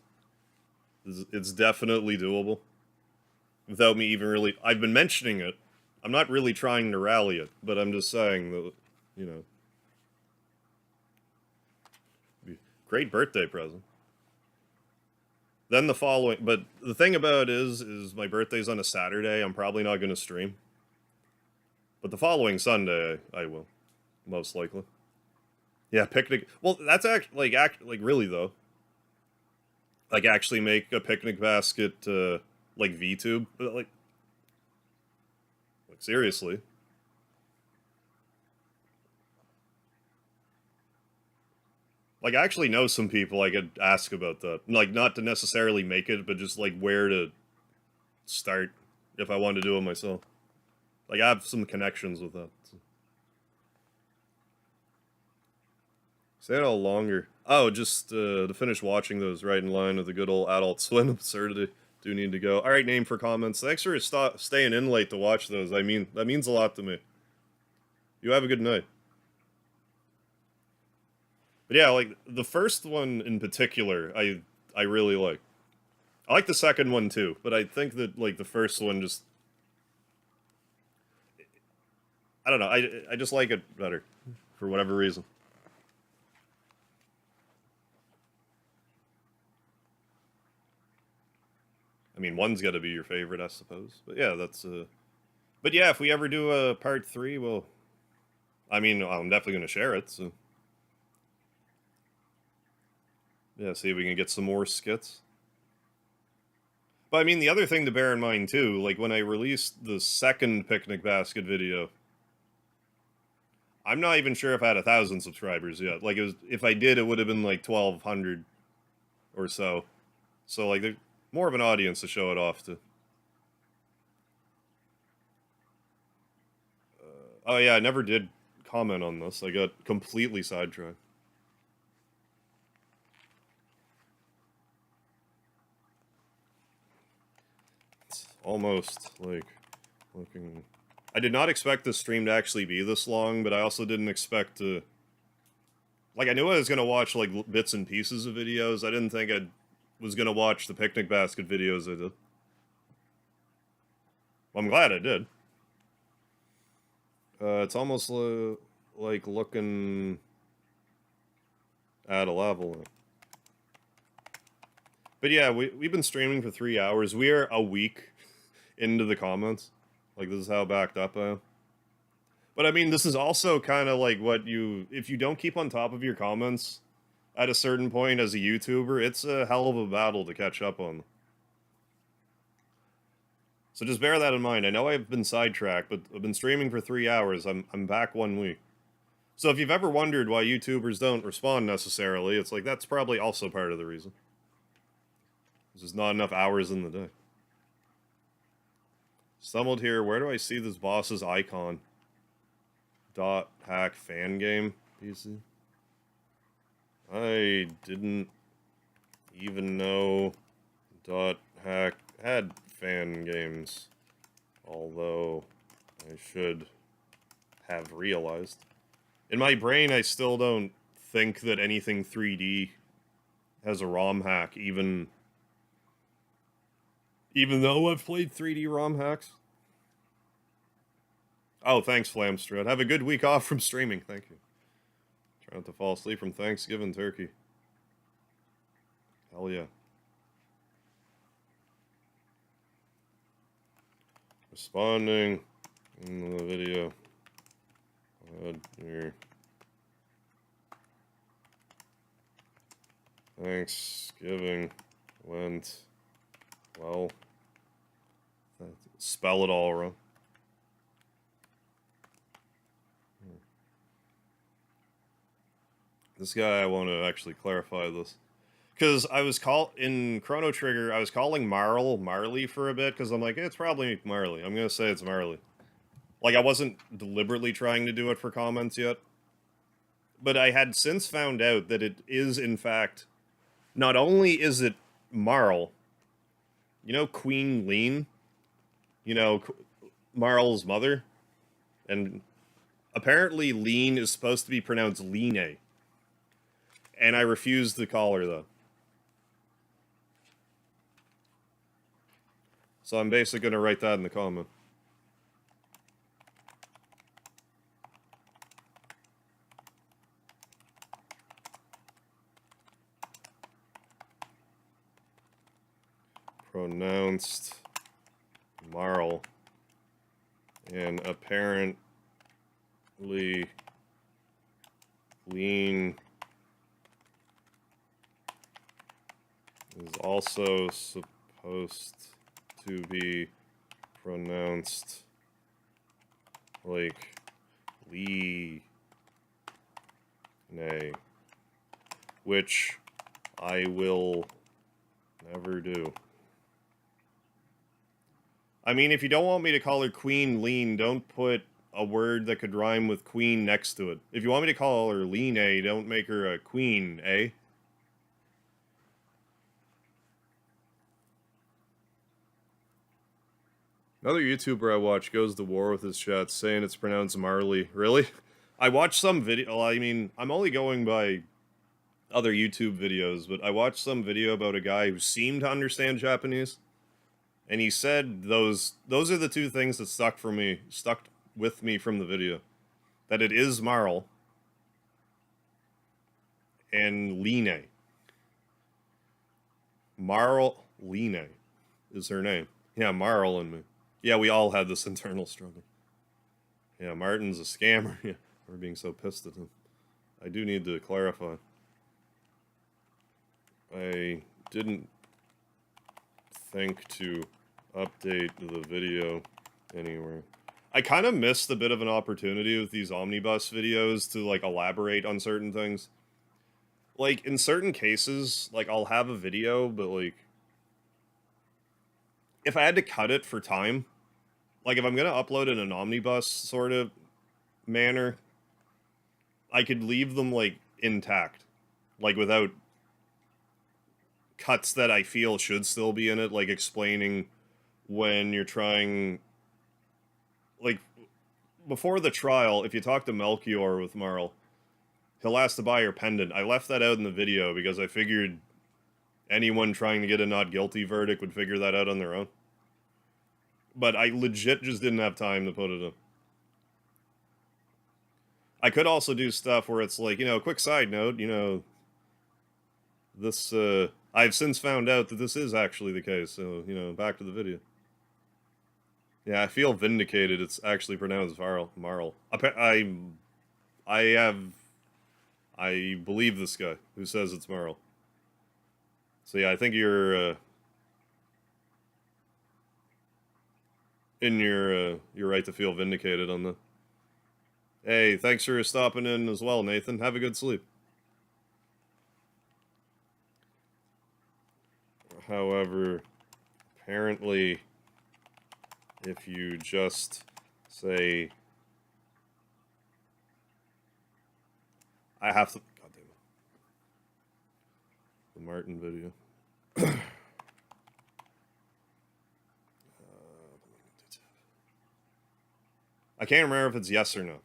Speaker 1: It's definitely doable. Without me even really... I've been mentioning it. I'm not really trying to rally it, but I'm just saying that, you know... great birthday present. Then the following, but the thing about it is my birthday's on a Saturday. I'm probably not going to stream. But the following Sunday, I will, most likely. Yeah, picnic. Well, that's actually like really though. Like actually make a picnic basket, like VTube, like seriously. Like, I actually know some people I could ask about that. Like, not to necessarily make it, but just, like, where to start if I want to do it myself. Like, I have some connections with that. So. Say it all longer. Oh, just to finish watching those right in line with the good old Adult Swim absurdity. Do need to go. All right, name for comments. Thanks for staying in late to watch those. I mean, that means a lot to me. You have a good night. But yeah, like, the first one in particular, I really like. I like the second one too, but I think that, like, the first one just... I don't know, I just like it better, for whatever reason. I mean, one's gotta be your favorite, I suppose. But yeah, that's, But yeah, if we ever do a part 3, well... I mean, I'm definitely gonna share it, so... Yeah, see if we can get some more skits. But I mean, the other thing to bear in mind too, like when I released the second picnic basket video, I'm not even sure if I had 1,000 subscribers yet. Like, it was, if I did, it would have been like 1,200 or so. So like, there's more of an audience to show it off to. Oh yeah, I never did comment on this. I got completely sidetracked. Almost, like, looking... I did not expect this stream to actually be this long, but I also didn't expect to... Like, I knew I was going to watch, like, bits and pieces of videos. I didn't think I was going to watch the picnic basket videos I did. Well, I'm glad I did. It's almost like looking at a level. But yeah, we've been streaming for 3 hours. We are a week into the comments. Like, this is how backed up I am. But I mean, this is also kind of like what if you don't keep on top of your comments at a certain point as a YouTuber, it's a hell of a battle to catch up on. So just bear that in mind. I know I've been sidetracked, but I've been streaming for 3 hours. I'm back 1 week. So if you've ever wondered why YouTubers don't respond necessarily, it's like that's probably also part of the reason. There's just not enough hours in the day. Stumbled here. Where do I see this boss's icon? .hack fan game PC. I didn't even know .hack had fan games, although I should have realized. In my brain, I still don't think that anything 3D has a ROM hack, even though I've played 3D ROM hacks. Oh, thanks, Flamstrud. Have a good week off from streaming. Thank you. Trying not to fall asleep from Thanksgiving turkey. Hell yeah. Responding in the video. Here. Thanksgiving went well. Spell it all wrong. This guy, I want to actually clarify this. Because I was in Chrono Trigger, I was calling Marley for a bit, because I'm like, it's probably Marley. I'm going to say it's Marley. Like, I wasn't deliberately trying to do it for comments yet. But I had since found out that it is, in fact, not only is it Marl, you know Queen Lean? You know, Marl's mother? And apparently Lean is supposed to be pronounced Line. And I refused to call her, though. So I'm basically going to write that in the comment. pronounced Marl and apparently lean is also supposed to be pronounced like Lee, nay, which I will never do. I mean, if you don't want me to call her Queen Lean, don't put a word that could rhyme with Queen next to it. If you want me to call her Lean, don't make her a Queen, eh? Another YouTuber I watch goes to war with his chat saying it's pronounced Marley. Really? I watched some video. I mean, I'm only going by other YouTube videos, but I watched some video about a guy who seemed to understand Japanese, and he said those are the two things that stuck with me from the video. That it is Marl and Line. Marl Line is her name. Yeah, Marl and me. Yeah, we all had this internal struggle. Yeah, Martin's a scammer. Yeah, we're being so pissed at him. I do need to clarify. I didn't think to update the video anywhere. I kind of missed a bit of an opportunity with these omnibus videos to, like, elaborate on certain things. Like, in certain cases, like, I'll have a video, but, like, if I had to cut it for time, like, if I'm gonna upload in an omnibus sort of manner, I could leave them, like, intact. Like, without cuts that I feel should still be in it, like explaining when you're trying, like, before the trial, if you talk to Melchior with Marl, he'll ask to buy your pendant. I left that out in the video because I figured anyone trying to get a not guilty verdict would figure that out on their own. But I legit just didn't have time to put it in. I could also do stuff where it's like, you know, quick side note, you know, this, I've since found out that this is actually the case, so, you know, back to the video. Yeah, I feel vindicated. It's actually pronounced Marl. I believe this guy who says it's Marl. So yeah, I think you're in your right to feel vindicated on that. Hey, thanks for stopping in as well, Nathan. Have a good sleep. However, apparently, if you just say, I have to, God damn it, the Martin video. I can't remember if it's yes or no.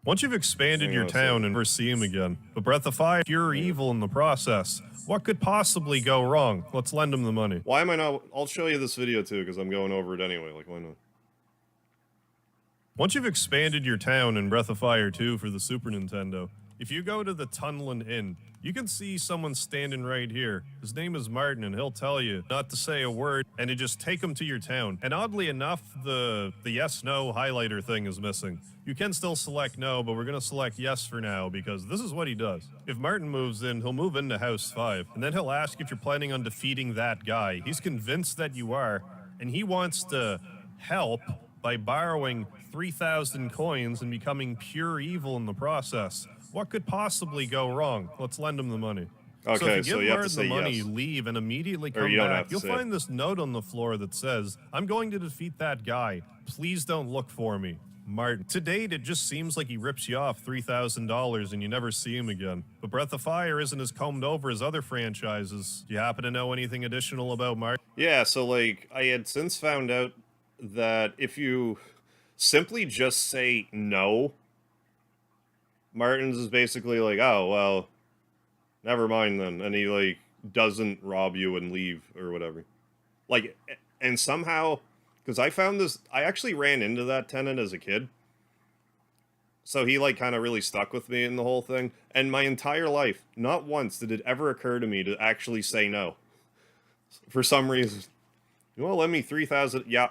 Speaker 2: Once you've expanded your town and never see him again, but Breath of Fire, pure evil in the process, what could possibly go wrong? Let's lend him the money.
Speaker 1: Why am I not? I'll show you this video too, because I'm going over it anyway. Like, why not?
Speaker 2: Once you've expanded your town in Breath of Fire 2 for the Super Nintendo, if you go to the Tunlin Inn, you can see someone standing right here. His name is Martin, and he'll tell you not to say a word and to just take him to your town. And oddly enough, the yes-no highlighter thing is missing. You can still select no, but we're going to select yes for now because this is what he does. If Martin moves in, he'll move into House 5, and then he'll ask if you're planning on defeating that guy. He's convinced that you are, and he wants to help by borrowing 3,000 coins and becoming pure evil in the process. What could possibly go wrong? Let's lend him the money.
Speaker 1: Okay,
Speaker 2: so if you give
Speaker 1: you have to
Speaker 2: Martin
Speaker 1: say
Speaker 2: the money,
Speaker 1: yes.
Speaker 2: leave, and immediately
Speaker 1: Or
Speaker 2: come
Speaker 1: you don't have
Speaker 2: back,
Speaker 1: to
Speaker 2: you'll
Speaker 1: say it.
Speaker 2: find this note on the floor that says, I'm going to defeat that guy. Please don't look for me. Martin. To date, it just seems like he rips you off $3,000 and you never see him again. But Breath of Fire isn't as combed over as other franchises. Do you happen to know anything additional about Martin?
Speaker 1: Yeah, so, like, I had since found out that if you simply just say no, Martin's is basically like, oh, well, never mind then. And he, like, doesn't rob you and leave or whatever. Like, and somehow, because I found this, I actually ran into that tenant as a kid. So he, like, kind of really stuck with me in the whole thing. And my entire life, not once did it ever occur to me to actually say no. For some reason. You want to lend me 3,000? Yeah.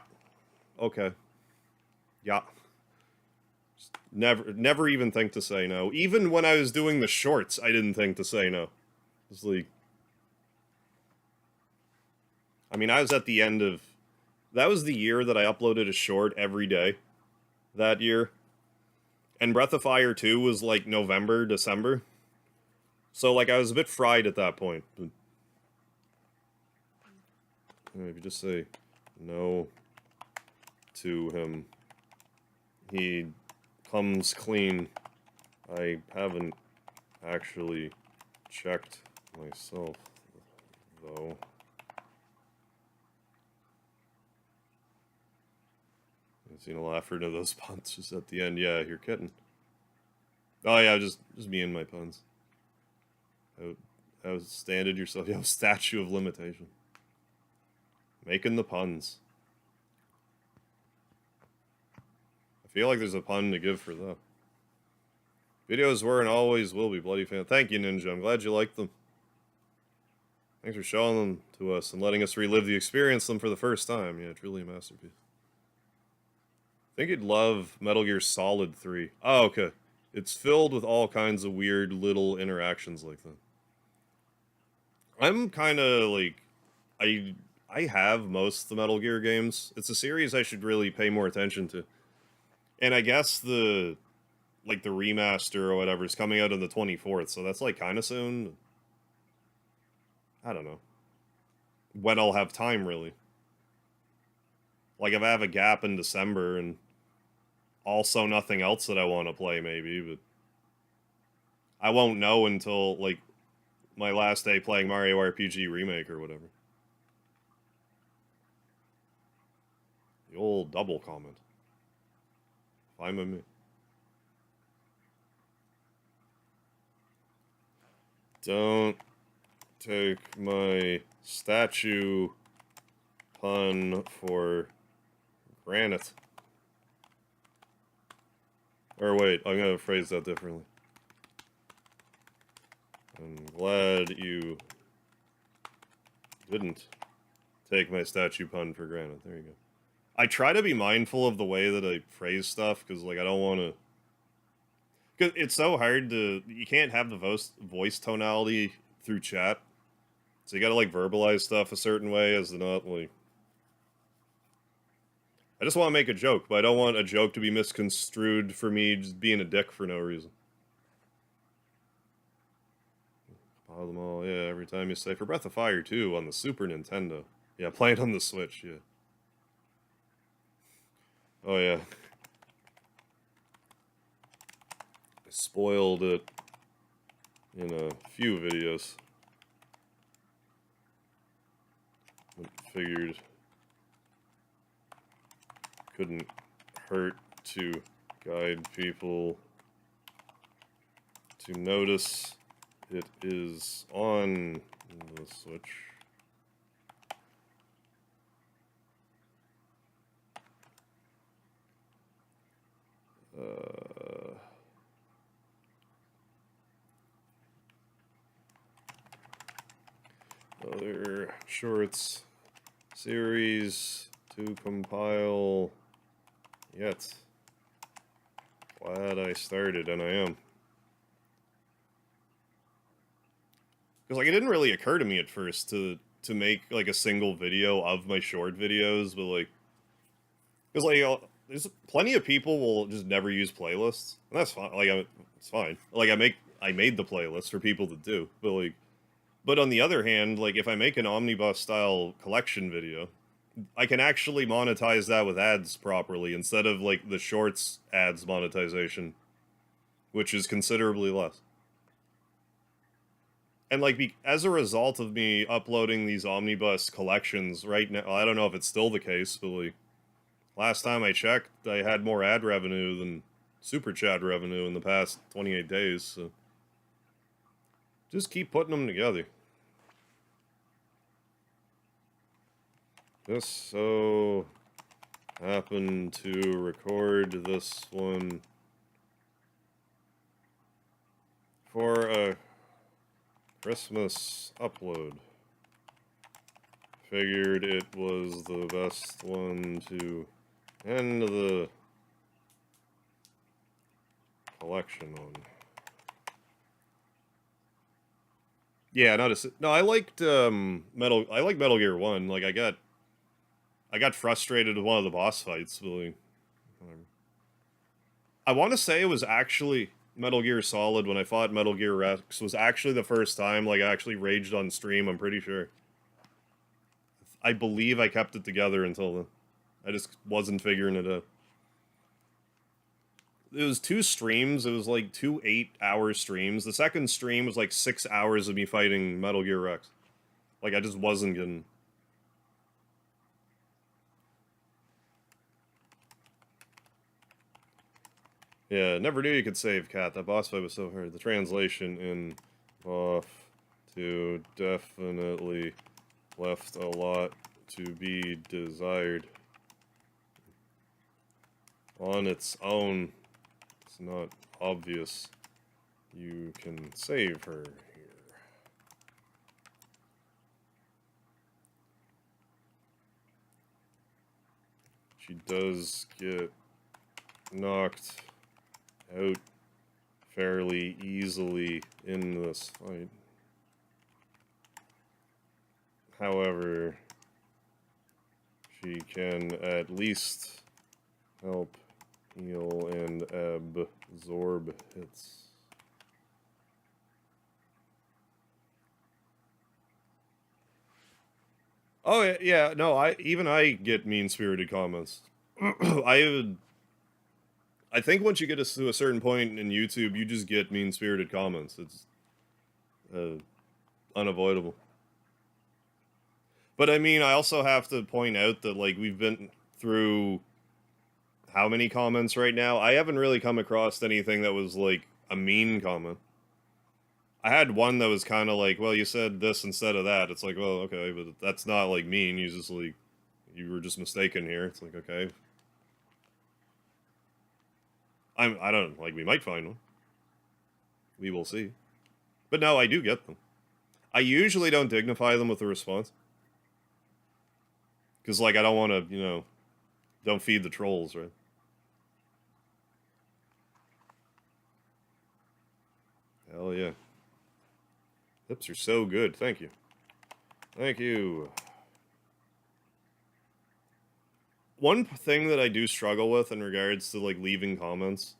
Speaker 1: Okay. Yeah. Never even think to say no. Even when I was doing the shorts, I didn't think to say no. It's like, I mean, I was at the end of, that was the year that I uploaded a short every day that year. And Breath of Fire 2 was like November, December. So like I was a bit fried at that point. But, if you just say no to him, he comes clean. I haven't actually checked myself, though. I've seen a laugher to those puns just at the end. Yeah, you're kidding. Oh yeah, just me and my puns. Outstanded yourself. Yeah, statue of limitation. Making the puns. I feel like there's a pun to give for that. Videos were and always will be Bloody Fan. Thank you, Ninja. I'm glad you liked them. Thanks for showing them to us and letting us relive the experience them for the first time. Yeah, truly a masterpiece. I think you'd love Metal Gear Solid 3. Oh, okay. It's filled with all kinds of weird little interactions like that. I'm kind of like... I have most of the Metal Gear games. It's a series I should really pay more attention to. And I guess the remaster or whatever is coming out on the 24th, so that's like kind of soon. I don't know when I'll have time, really. Like if I have a gap in December and also nothing else that I want to play, maybe, but I won't know until like my last day playing Mario RPG Remake or whatever. The old double comment. Fine with me. Don't take my statue pun for granted. Or wait, I'm gonna phrase that differently. I'm glad you didn't take my statue pun for granted. There you go. I try to be mindful of the way that I phrase stuff, because, like, I don't want to... Because it's so hard to... You can't have the voice tonality through chat. So you gotta, like, verbalize stuff a certain way as to not, like... I just want to make a joke, but I don't want a joke to be misconstrued for me just being a dick for no reason. Pile them all, yeah, every time you say... For Breath of Fire 2 on the Super Nintendo. Yeah, play it on the Switch, yeah. Oh, yeah. I spoiled it in a few videos. Figured couldn't hurt to guide people to notice it is on the Switch. Other shorts series to compile yet. Glad I started, and I am. Because, like, it didn't really occur to me at first to make, like, a single video of my short videos, but, like... Because, like, there's plenty of people will just never use playlists, and that's fine. Like, it's fine. Like, I made the playlist for people to do, but, like... But on the other hand, like, if I make an omnibus-style collection video, I can actually monetize that with ads properly, instead of, like, the shorts ads monetization, which is considerably less. And, like, as a result of me uploading these omnibus collections right now, I don't know if it's still the case, but, like, last time I checked, I had more ad revenue than Super Chat revenue in the past 28 days, so... Just keep putting them together. Just so happened to record this one for a Christmas upload. figured it was the best one to end the collection on. Yeah, no. I liked Metal Gear 1. Like I got frustrated with one of the boss fights. But like, whatever. I want to say it was actually Metal Gear Solid when I fought Metal Gear Rex was actually the first time like I actually raged on stream. I'm pretty sure. I believe I kept it together until then. I just wasn't figuring it out. It was 2 streams. It was like 2 8-hour streams. The second stream was like 6 hours of me fighting Metal Gear Rex. Like, I just wasn't getting... Yeah, never knew you could save Cat. That boss fight was so hard. The translation in off to definitely left a lot to be desired. On its own, it's not obvious you can save her here. She does get knocked out fairly easily in this fight. However, she can at least help heal and absorb hits. Oh yeah, no, I get mean-spirited comments. I think once you get to a certain point in YouTube, you just get mean-spirited comments. It's unavoidable. But I mean, I also have to point out that like we've been through how many comments right now? I haven't really come across anything that was like a mean comment. I had one that was kind of like, well, you said this instead of that. It's like, well, okay, but that's not like mean. You just like, you were just mistaken here. It's like, okay. I don't, like, we might find one. We will see. But no, I do get them. I usually don't dignify them with a response. Because, like, I don't want to, you know, don't feed the trolls, right? Hell yeah. Hips are so good. Thank you. Thank you. One thing that I do struggle with in regards to, like, leaving comments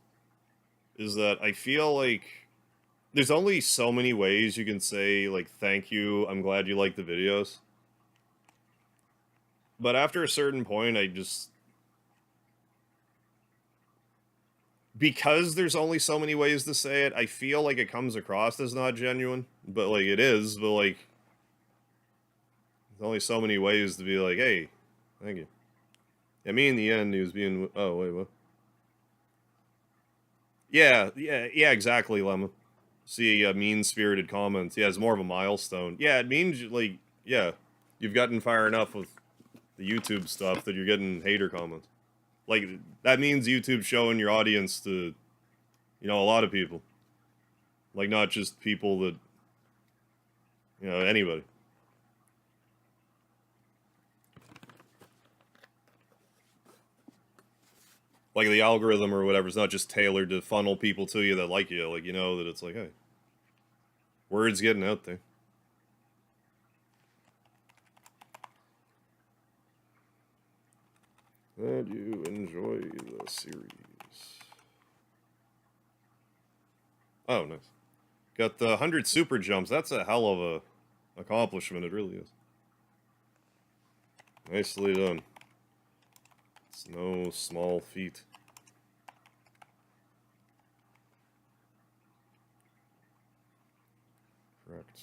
Speaker 1: is that I feel like there's only so many ways you can say, like, thank you, I'm glad you like the videos. But after a certain point, I just... Because there's only so many ways to say it, I feel like it comes across as not genuine. But, like, it is, but, like... There's only so many ways to be like, hey, thank you. I mean, in the end, he was being... Oh, wait, what? Yeah, exactly, Lemma. See a mean-spirited comment. Yeah, it's more of a milestone. Yeah, it means, like, yeah, you've gotten far enough with the YouTube stuff that you're getting hater comments. Like, that means YouTube's showing your audience to, you know, a lot of people. Like, not just people that, you know, anybody. Like, the algorithm or whatever is not just tailored to funnel people to you that like you. Like, you know that it's like, hey, word's getting out there. Glad you enjoy the series. Oh, nice. Got the 100 super jumps. That's a hell of a accomplishment. It really is. Nicely done. It's no small feat. Correct.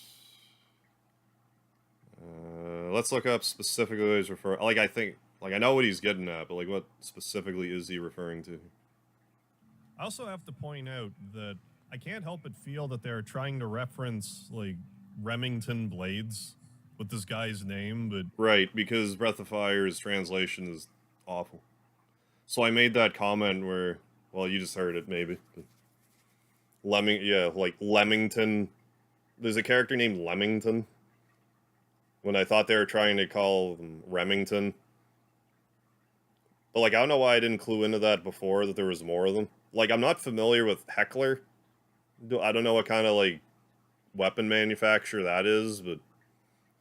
Speaker 1: Let's look up specifically what he's referring. Like, I think, like, I know what he's getting at, but like, what specifically is he referring to?
Speaker 2: I also have to point out that I can't help but feel that they're trying to reference, like, Remington Blades with this guy's name, but...
Speaker 1: Right, because Breath of Fire's translation is awful. So I made that comment where, well, you just heard it, maybe. Yeah, like, Lemington. There's a character named Lemington. when I thought they were trying to call them Remington. But, like, I don't know why I didn't clue into that before, that there was more of them. Like, I'm not familiar with Heckler. I don't know what kind of, like, weapon manufacturer that is, but,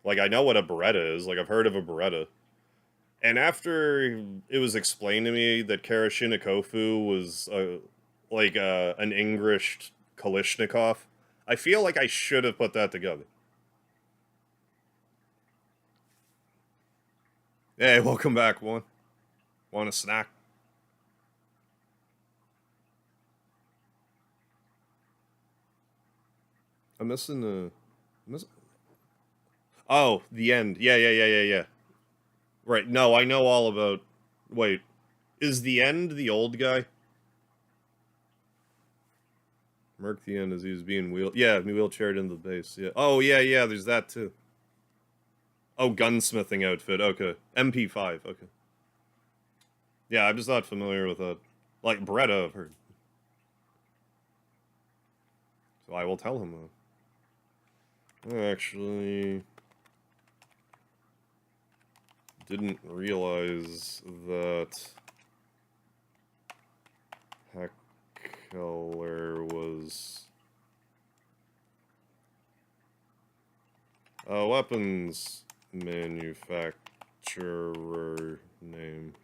Speaker 1: like, I know what a Beretta is. Like, I've heard of a Beretta. And after it was explained to me that Kalashnikov was, an English Kalashnikov, I feel like I should have put that together. Hey, welcome back, one. Want a snack? I'm missing the... Oh, the end. Yeah. Right, no, I know all about... Wait, is the end the old guy? Merc the end as he was being wheelchaired into the base, yeah. Oh, yeah, there's that too. Oh, gunsmithing outfit, okay. MP5, okay. Yeah, I'm just not familiar with that. Like, Beretta, I've heard. So I will tell him, though. I actually... didn't realize that... Heckler was... weapons manufacturer name.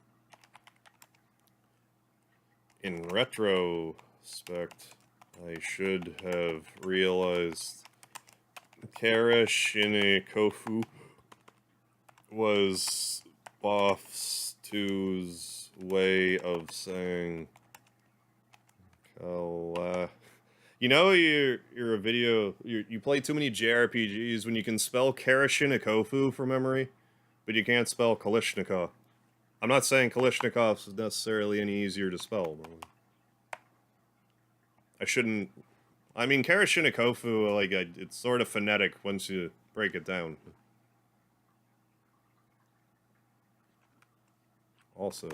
Speaker 1: In retrospect, I should have realized Kalashnikov was Boss 2's way of saying you know, you're a video, you play too many JRPGs when you can spell Kalashnikov from memory, but you can't spell Kalashnikov. I'm not saying Kalashnikov is necessarily any easier to spell, but I shouldn't... I mean, Kalashnikov, like, it's sort of phonetic once you break it down. Also...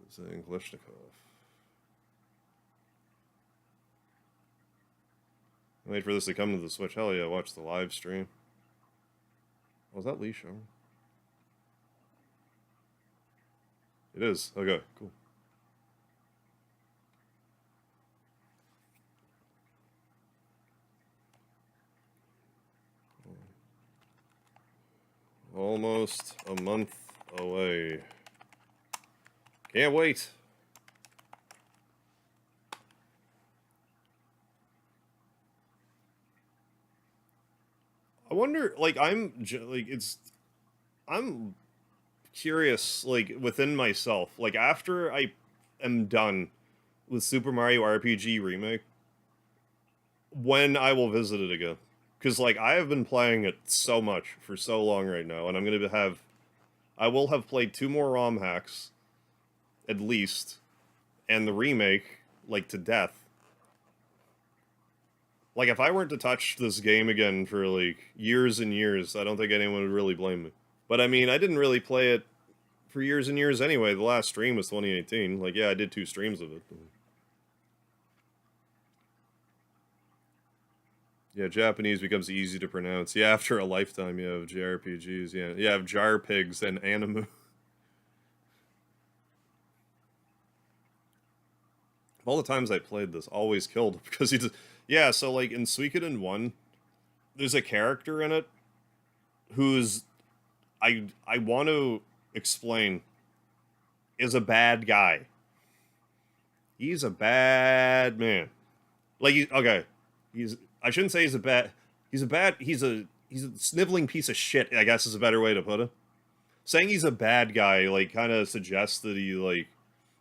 Speaker 1: saying Kalashnikov. Wait for this to come to the Switch. Hell yeah, watch the live stream. Was that Lee Sharma? It is. Okay, cool. Almost a month away. Can't wait. I wonder, like, I'm curious, like, within myself, like, after I am done with Super Mario RPG Remake, when I will visit it again. Because, like, I have been playing it so much for so long right now, and I will have played 2 more ROM hacks, at least, and the remake, like, to death. Like, if I weren't to touch this game again for, like, years and years, I don't think anyone would really blame me. But, I mean, I didn't really play it for years and years anyway. The last stream was 2018. Like, yeah, I did 2 streams of it. Yeah, Japanese becomes easy to pronounce. Yeah, after a lifetime, of JRPGs, yeah. Yeah, of Jar Pigs and Animu. All the times I played this, always killed, because he just... Yeah, so, like, in Suikoden 1, there's a character in it who's... I want to explain, is a bad guy. He's a bad man. Like, I shouldn't say he's a sniveling piece of shit, I guess is a better way to put it. Saying he's a bad guy, like, kind of suggests that he, like,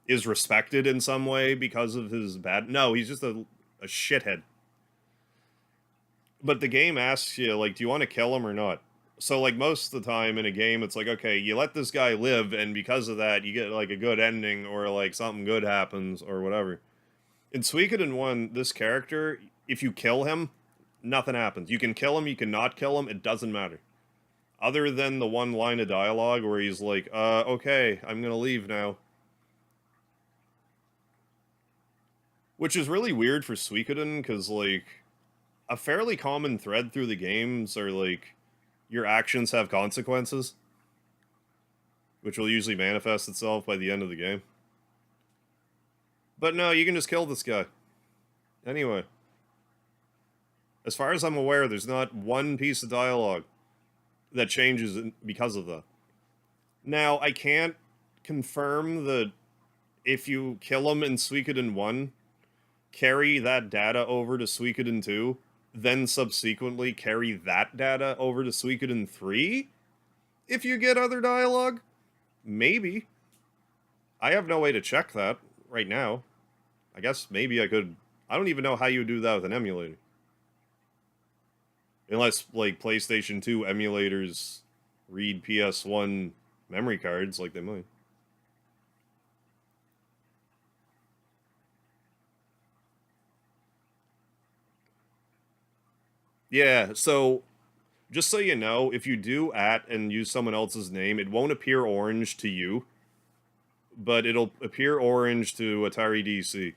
Speaker 1: is respected in some way because of his bad... No, he's just a shithead. But the game asks you, like, do you want to kill him or not? So, like, most of the time in a game, it's like, okay, you let this guy live, and because of that, you get, like, a good ending, or, like, something good happens, or whatever. In Suikoden 1, this character, if you kill him, nothing happens. You can kill him, you can not kill him, it doesn't matter. Other than the one line of dialogue where he's like, okay, I'm gonna leave now. Which is really weird for Suikoden, because, like, a fairly common thread through the games are, like, your actions have consequences, which will usually manifest itself by the end of the game. But no, you can just kill this guy. Anyway. As far as I'm aware, there's not one piece of dialogue that changes because of that. Now, I can't confirm that if you kill him in Suikoden 1, carry that data over to Suikoden 2, then subsequently carry that data over to Suikoden 3? If you get other dialogue? Maybe. I have no way to check that right now. I guess maybe I could... I don't even know how you do that with an emulator. Unless, like, PlayStation 2 emulators read PS1 memory cards, like they might. Yeah, so, just so you know, if you do and use someone else's name, it won't appear orange to you, but it'll appear orange to Atari DC.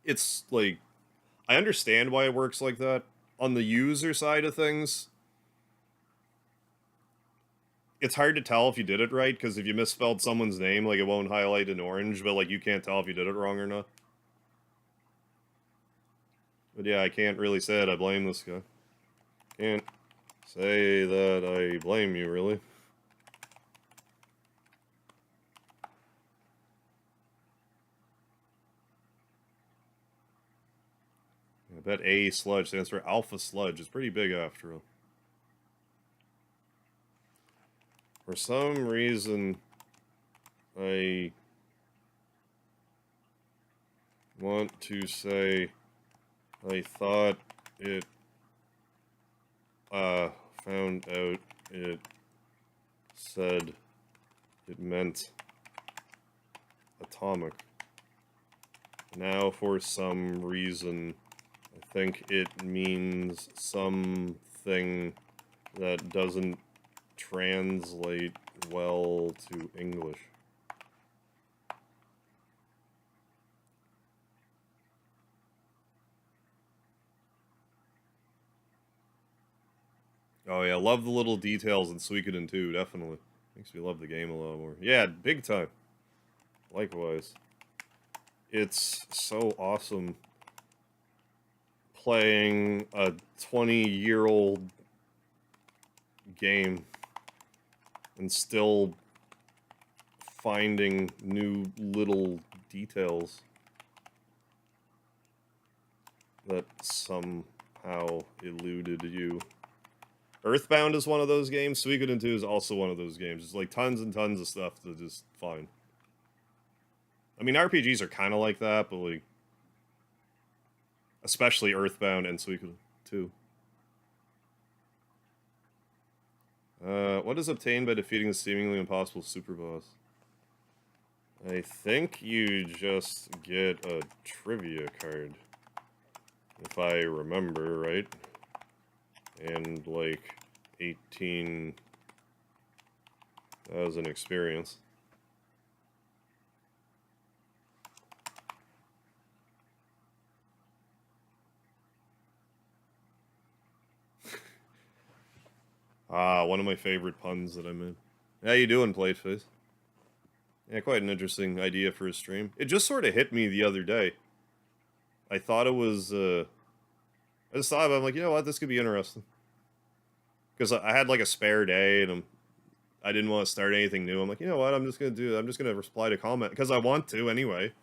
Speaker 1: It's, like, I understand why it works like that. On the user side of things, it's hard to tell if you did it right, because if you misspelled someone's name, like, it won't highlight in orange, but, like, you can't tell if you did it wrong or not. But yeah, I can't really say that I blame this guy. Can't say that I blame you, really. I bet A sludge stands for Alpha Sludge. It's pretty big after all. For some reason, I want to say I thought it found out it said it meant atomic. Now for some reason I think it means something that doesn't translate well to English. Oh yeah, love the little details in Suikoden 2, definitely. Makes me love the game a lot more. Yeah, big time. Likewise. It's so awesome playing a 20-year-old game and still finding new little details that somehow eluded you. Earthbound is one of those games. Suikoden 2 is also one of those games. It's like tons and tons of stuff to just find. I mean, RPGs are kind of like that, but like... especially Earthbound and Suikoden 2. What is obtained by defeating the seemingly impossible super boss? I think you just get a trivia card. If I remember right. And like 18 as an experience. One of my favorite puns that I made. How you doing, Plateface? Yeah, quite an interesting idea for a stream. It just sort of hit me the other day. I thought it was, I just thought, I'm like, you know what, this could be interesting. Because I had like a spare day, and I didn't want to start anything new. I'm like, you know what, I'm just gonna reply to comment, because I want to anyway.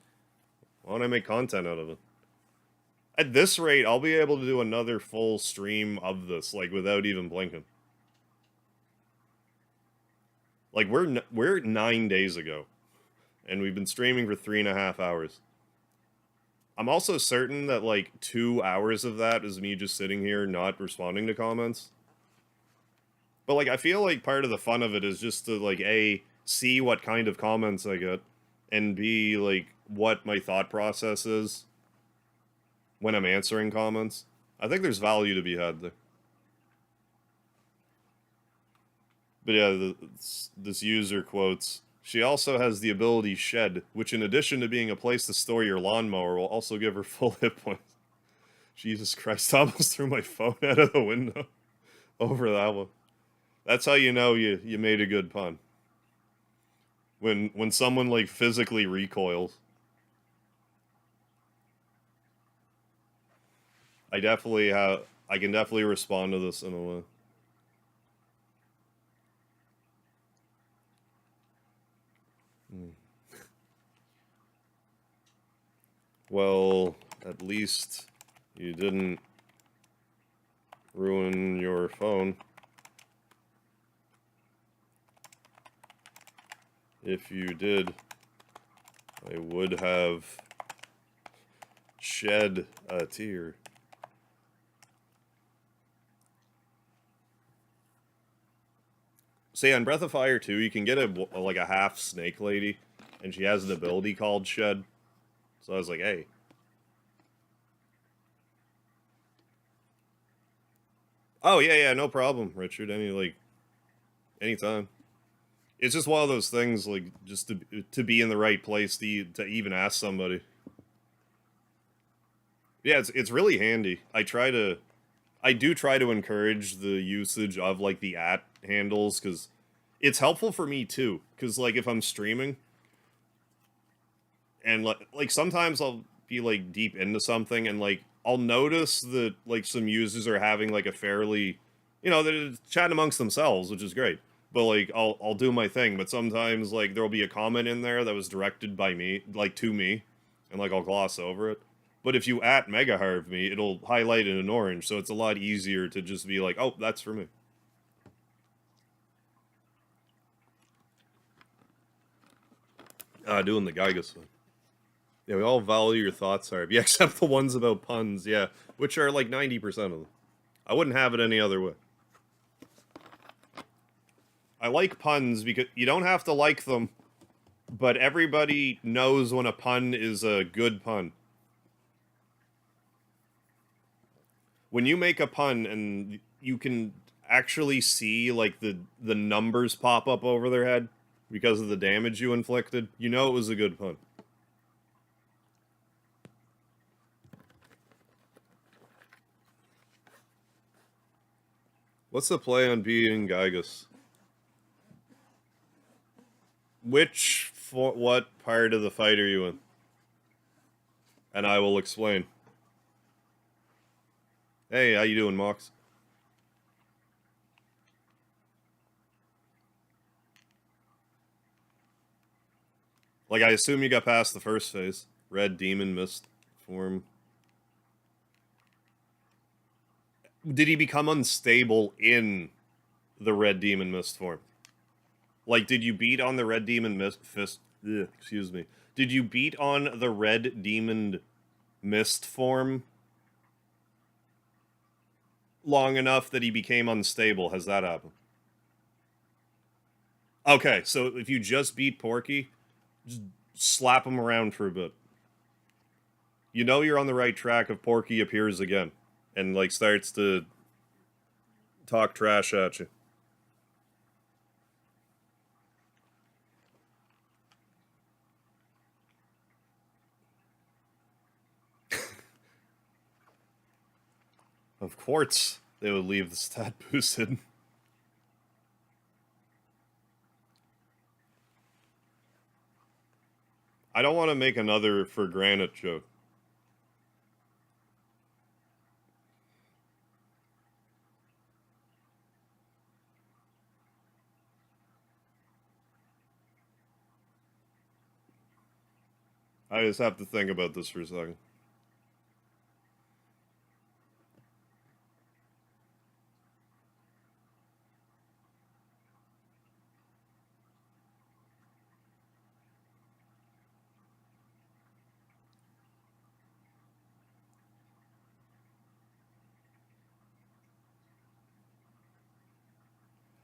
Speaker 1: Why don't I make content out of it? At this rate, I'll be able to do another full stream of this, like, without even blinking. Like, we're 9 days ago, and we've been streaming for 3.5 hours. I'm also certain that, like, 2 hours of that is me just sitting here not responding to comments. But, like, I feel like part of the fun of it is just to, like, A, see what kind of comments I get, and B, like, what my thought process is when I'm answering comments. I think there's value to be had there. But yeah, this user quotes, she also has the ability Shed, which in addition to being a place to store your lawnmower will also give her full hit points. Jesus Christ, I almost threw my phone out of the window over that one. That's how you know you made a good pun. When someone like physically recoils. I can definitely respond to this in a way. Well, at least you didn't ruin your phone. If you did, I would have shed a tear. See, on Breath of Fire 2, you can get like a half snake lady, and she has an ability called Shed. So I was like, hey. Oh, yeah, no problem, Richard. Anytime. It's just one of those things, like, just to be in the right place to even ask somebody. Yeah, it's really handy. I do try to encourage the usage of, like, the @ handles, because it's helpful for me, too. Because, like, if I'm streaming, and, like, sometimes I'll be, like, deep into something, and, like, I'll notice that, like, some users are having, like, a fairly, they're chatting amongst themselves, which is great. But, like, I'll do my thing, but sometimes, like, there'll be a comment in there that was directed by me, like, to me, and, like, I'll gloss over it. But if you @ Megaharv me, it'll highlight it in orange, so it's a lot easier to just be like, oh, that's for me. Doing the Gygas thing. Yeah, we all value your thoughts, Harv. Yeah, except the ones about puns, yeah, which are like 90% of them. I wouldn't have it any other way. I like puns because you don't have to like them, but everybody knows when a pun is a good pun. When you make a pun and you can actually see, like, the numbers pop up over their head because of the damage you inflicted, you know it was a good pun. What's the play on being Gygas? What part of the fight are you in? And I will explain. Hey, how you doing, Mox? Like, I assume you got past the first phase. Red Demon Mist form. Did he become unstable in the Red Demon Mist form? Like, did you beat on the Red Demon excuse me. Did you beat on the Red Demon Mist form long enough that he became unstable? Has that happened? Okay, so if you just beat Porky, just slap him around for a bit. You know you're on the right track if Porky appears again and, like, starts to talk trash at you. Of course, they would leave the stat boosted. I don't want to make another for granite joke. I just have to think about this for a second.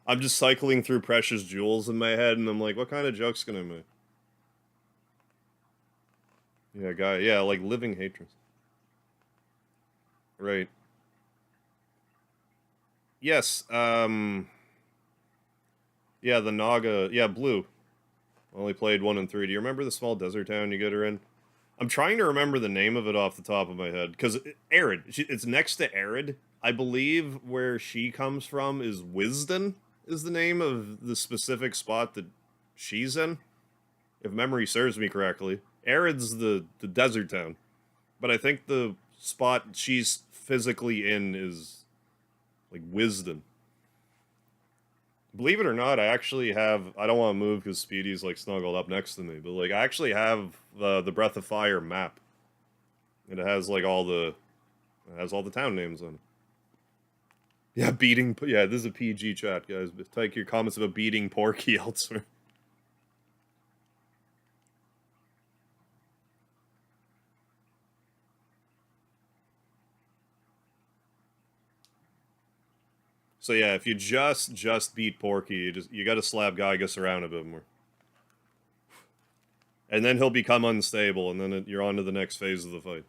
Speaker 1: I'm just cycling through Precious Jewels in my head, and I'm like, what kind of joke's gonna make? Yeah, like Living Hatred. Right. Yes, yeah, the Naga, yeah, Blue. Only played 1 and 3. Do you remember the small desert town you get her in? I'm trying to remember the name of it off the top of my head, because Arid, it's next to Arid. I believe where she comes from is Wisden, is the name of the specific spot that she's in, if memory serves me correctly. Arid's the desert town, but I think the spot she's physically in is like Wisden. Believe it or not, I actually have. I don't want to move because Speedy's like snuggled up next to me, but like I actually have the Breath of Fire map, and it has like all the town names on it. Yeah, beating. Yeah, this is a PG chat, guys. But take your comments about beating Porky elsewhere. So yeah, if you just beat Porky, you got to slap Gygus around a bit more, and then he'll become unstable, and then you're on to the next phase of the fight.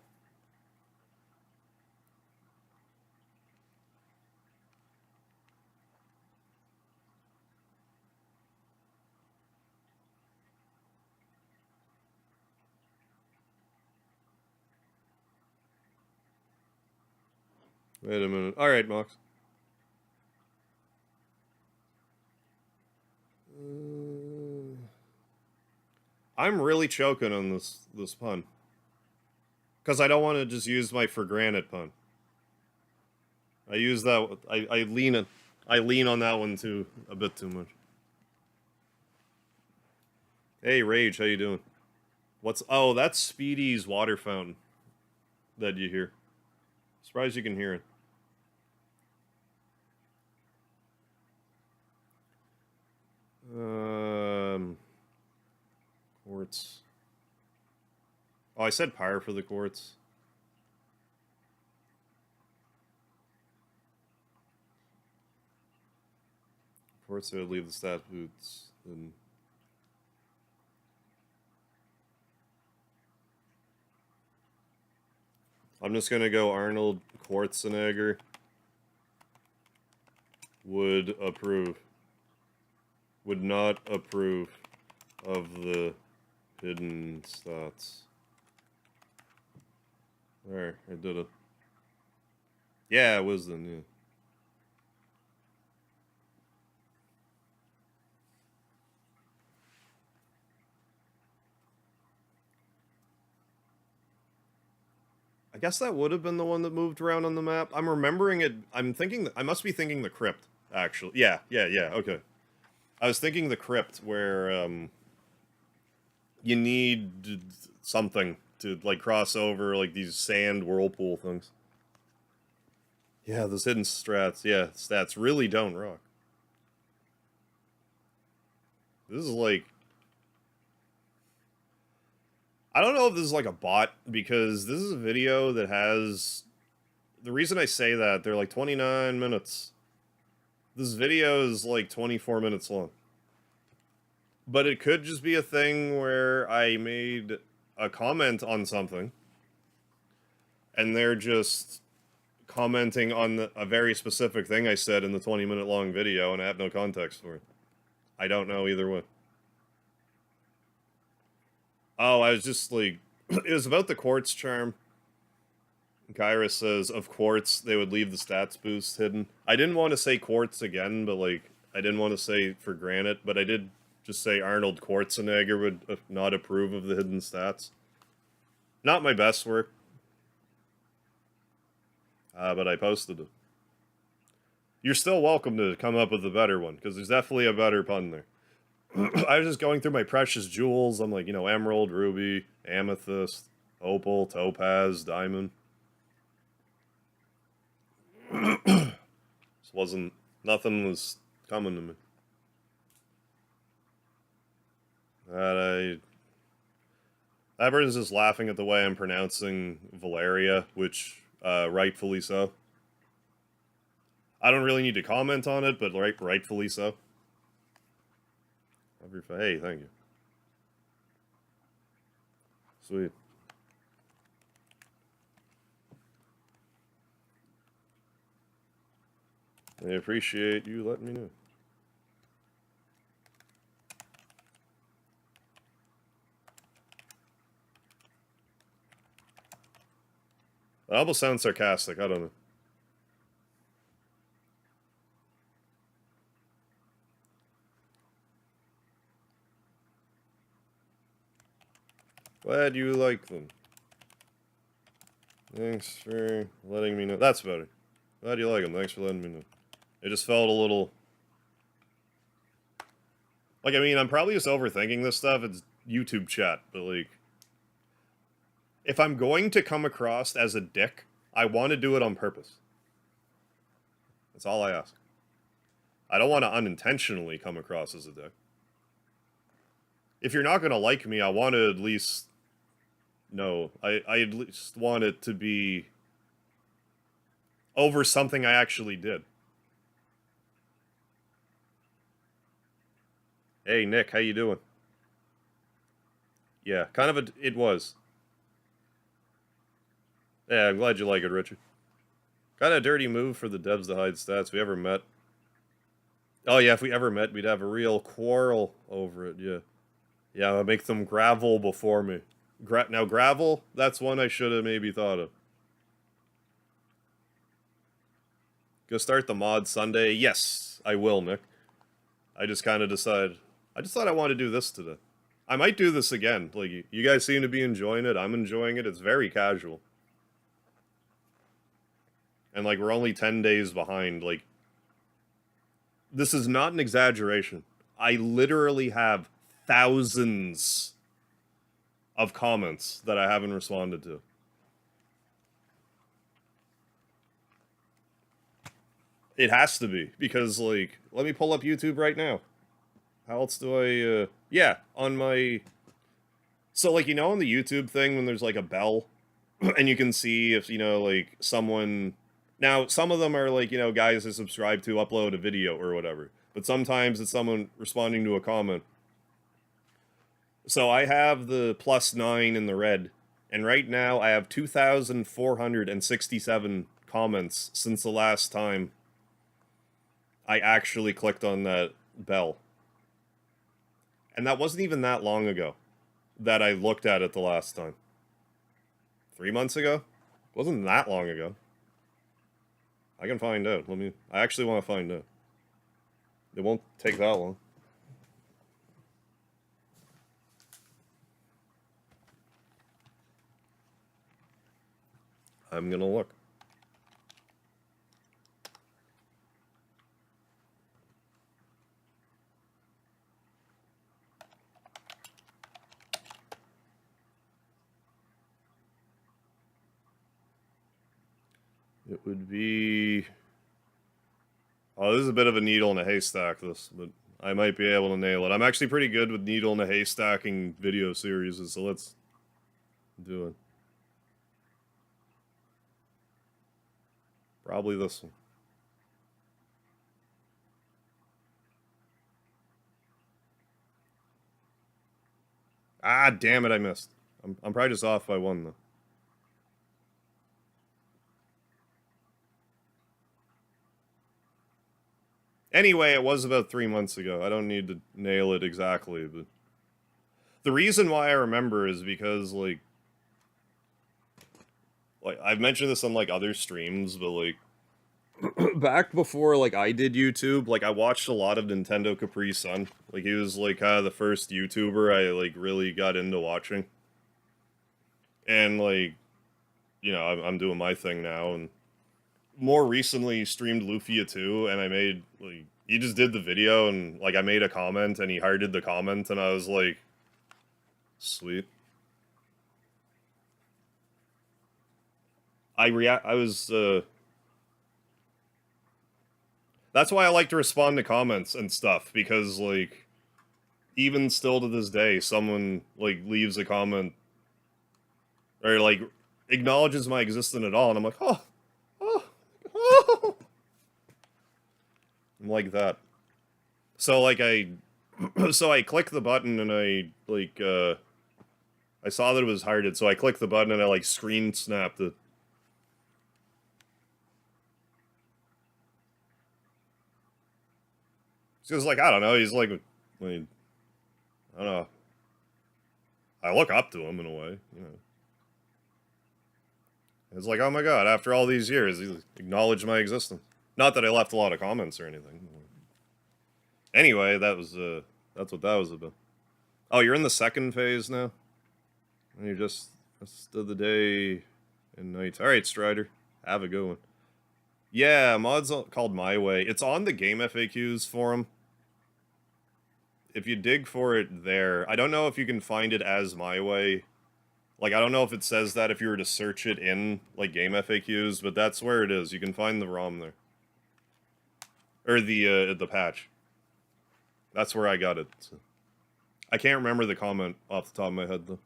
Speaker 1: Wait a minute. All right, Mox. I'm really choking on this pun. Because I don't want to just use my for granted pun. I use that. I lean on that one too a bit too much. Hey Rage, how you doing? Oh, that's Speedy's water fountain that you hear. Surprised you can hear it. Quartz. Oh, I said power for the quartz. Quartz would leave the stat boots. And I'm just gonna go Arnold Quartzenegger. Would approve. Would not approve of the hidden stats. There, I did it. Yeah, wisdom, yeah. I guess that would have been the one that moved around on the map. I'm remembering it. I'm thinking. I must be thinking the crypt, actually. Yeah, okay. I was thinking the crypt where you need something to like cross over like these sand whirlpool things. Yeah, those hidden strats. Yeah, stats really don't rock. This is like, I don't know if this is like a bot, because this is a video that has, the reason I say that, they're like 29 minutes. This video is like 24 minutes long. But it could just be a thing where I made a comment on something, and they're just commenting on a very specific thing I said in the 20-minute long video, and I have no context for it. I don't know either way. Oh, I was just like, it was about the quartz charm. Kyra says, of quartz, they would leave the stats boost hidden. I didn't want to say quartz again, but like, I didn't want to say for granted, but I did just say Arnold Quartzenegger would not approve of the hidden stats. Not my best work. But I posted it. You're still welcome to come up with a better one, because there's definitely a better pun there. I was just going through my precious jewels. I'm like, emerald, ruby, amethyst, opal, topaz, diamond. Nothing was coming to me. That person's just laughing at the way I'm pronouncing Valeria, which, rightfully so. I don't really need to comment on it, but rightfully so. Hey, thank you. Sweet. I appreciate you letting me know. That almost sounds sarcastic. I don't know. Glad you like them. Thanks for letting me know. That's better. Glad you like them. Thanks for letting me know. It just felt a little... Like, I mean, I'm probably just overthinking this stuff. It's YouTube chat, but, like... If I'm going to come across as a dick, I want to do it on purpose. That's all I ask. I don't want to unintentionally come across as a dick. If you're not going to like me, I want to at least... No, I at least want it to be over something I actually did. Hey, Nick, how you doing? Yeah, kind of it was. Yeah, I'm glad you like it, Richard. Kind of a dirty move for the devs to hide stats. We ever met? Oh yeah, if we ever met, we'd have a real quarrel over it, yeah. Yeah, I'll make them gravel before me. Now, gravel, that's one I should have maybe thought of. Go start the mod Sunday? Yes, I will, Nick. I just kind of decided... I just thought I wanted to do this today. I might do this again. Like, you guys seem to be enjoying it. I'm enjoying it. It's very casual. And, like, we're only 10 days behind. Like, this is not an exaggeration. I literally have thousands of comments that I haven't responded to. It has to be, because, like, let me pull up YouTube right now. How else do I, yeah, on my... So, like, you know, on the YouTube thing, when there's, like, a bell, and you can see if, you know, like, someone... Now, some of them are, like, you know, guys who subscribe to upload a video or whatever. But sometimes it's someone responding to a comment. So I have the +9 in the red, and right now I have 2,467 comments since the last time I actually clicked on that bell. And that wasn't even that long ago that I looked at it the last time. 3 months ago? Wasn't that long ago. I can find out. I actually want to find out. It won't take that long. I'm gonna look. It would be... Oh, this is a bit of a needle in a haystack, this, but I might be able to nail it. I'm actually pretty good with needle in a haystacking video series, so let's do it. Probably this one. Ah, damn it, I missed. I'm probably just off by one, though. Anyway, it was about 3 months ago. I don't need to nail it exactly, but... The reason why I remember is because, like, I've mentioned this on, like, other streams, but, like, back before, like, I did YouTube, like, I watched a lot of Nintendo Capri Sun. Like, he was, like, kind of the first YouTuber I, like, really got into watching. And, like, you know, I'm doing my thing now, and more recently streamed Lufia 2, and I made, like, he just did the video, and, like, I made a comment, and he hearted the comment, and I was like, sweet. That's why I like to respond to comments and stuff, because, like, even still to this day, someone, like, leaves a comment, or, like, acknowledges my existence at all, and I'm like, oh, I'm like that. So, like, so I click the button, and I, like, I saw that it was hearted, so I clicked the button, and I, like, screen snapped it. Because, like, I don't know, he's, like, I mean, I don't know. I look up to him, in a way, you know. It's like, oh my god, after all these years, he acknowledged my existence. Not that I left a lot of comments or anything. Anyway, that's what that was about. Oh, you're in the second phase now? And you're just of the day and night. Alright, Strider. Have a good one. Yeah, mod's called My Way. It's on the Game FAQs forum. If you dig for it there, I don't know if you can find it as My Way. Like, I don't know if it says that if you were to search it in, like, Game FAQs, but that's where it is. You can find the ROM there. Or the patch. That's where I got it. So. I can't remember the comment off the top of my head, though.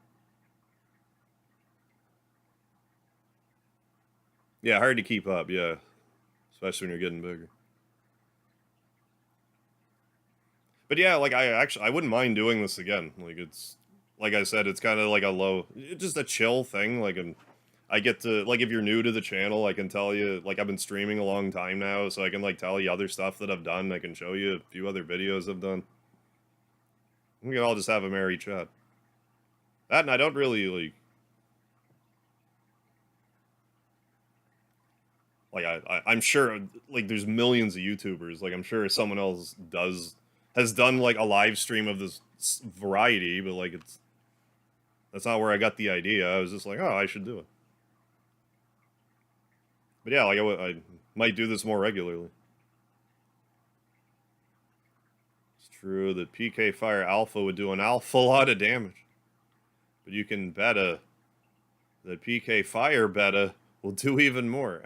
Speaker 1: Yeah, hard to keep up, yeah. Especially when you're getting bigger. But yeah, like, I wouldn't mind doing this again. Like, it's, like I said, it's kind of like just a chill thing. Like, I get to, like, if you're new to the channel, I can tell you, like, I've been streaming a long time now, so I can, like, tell you other stuff that I've done. I can show you a few other videos I've done. We can all just have a merry chat. That, and I don't really, I'm sure, like, there's millions of YouTubers. Like, I'm sure someone else has done, like, a live stream of this variety, but, like, that's not where I got the idea. I was just like, oh, I should do it. But yeah, like, I might do this more regularly. It's true that PK Fire Alpha would do an awful lot of damage. But you can beta that PK Fire beta will do even more.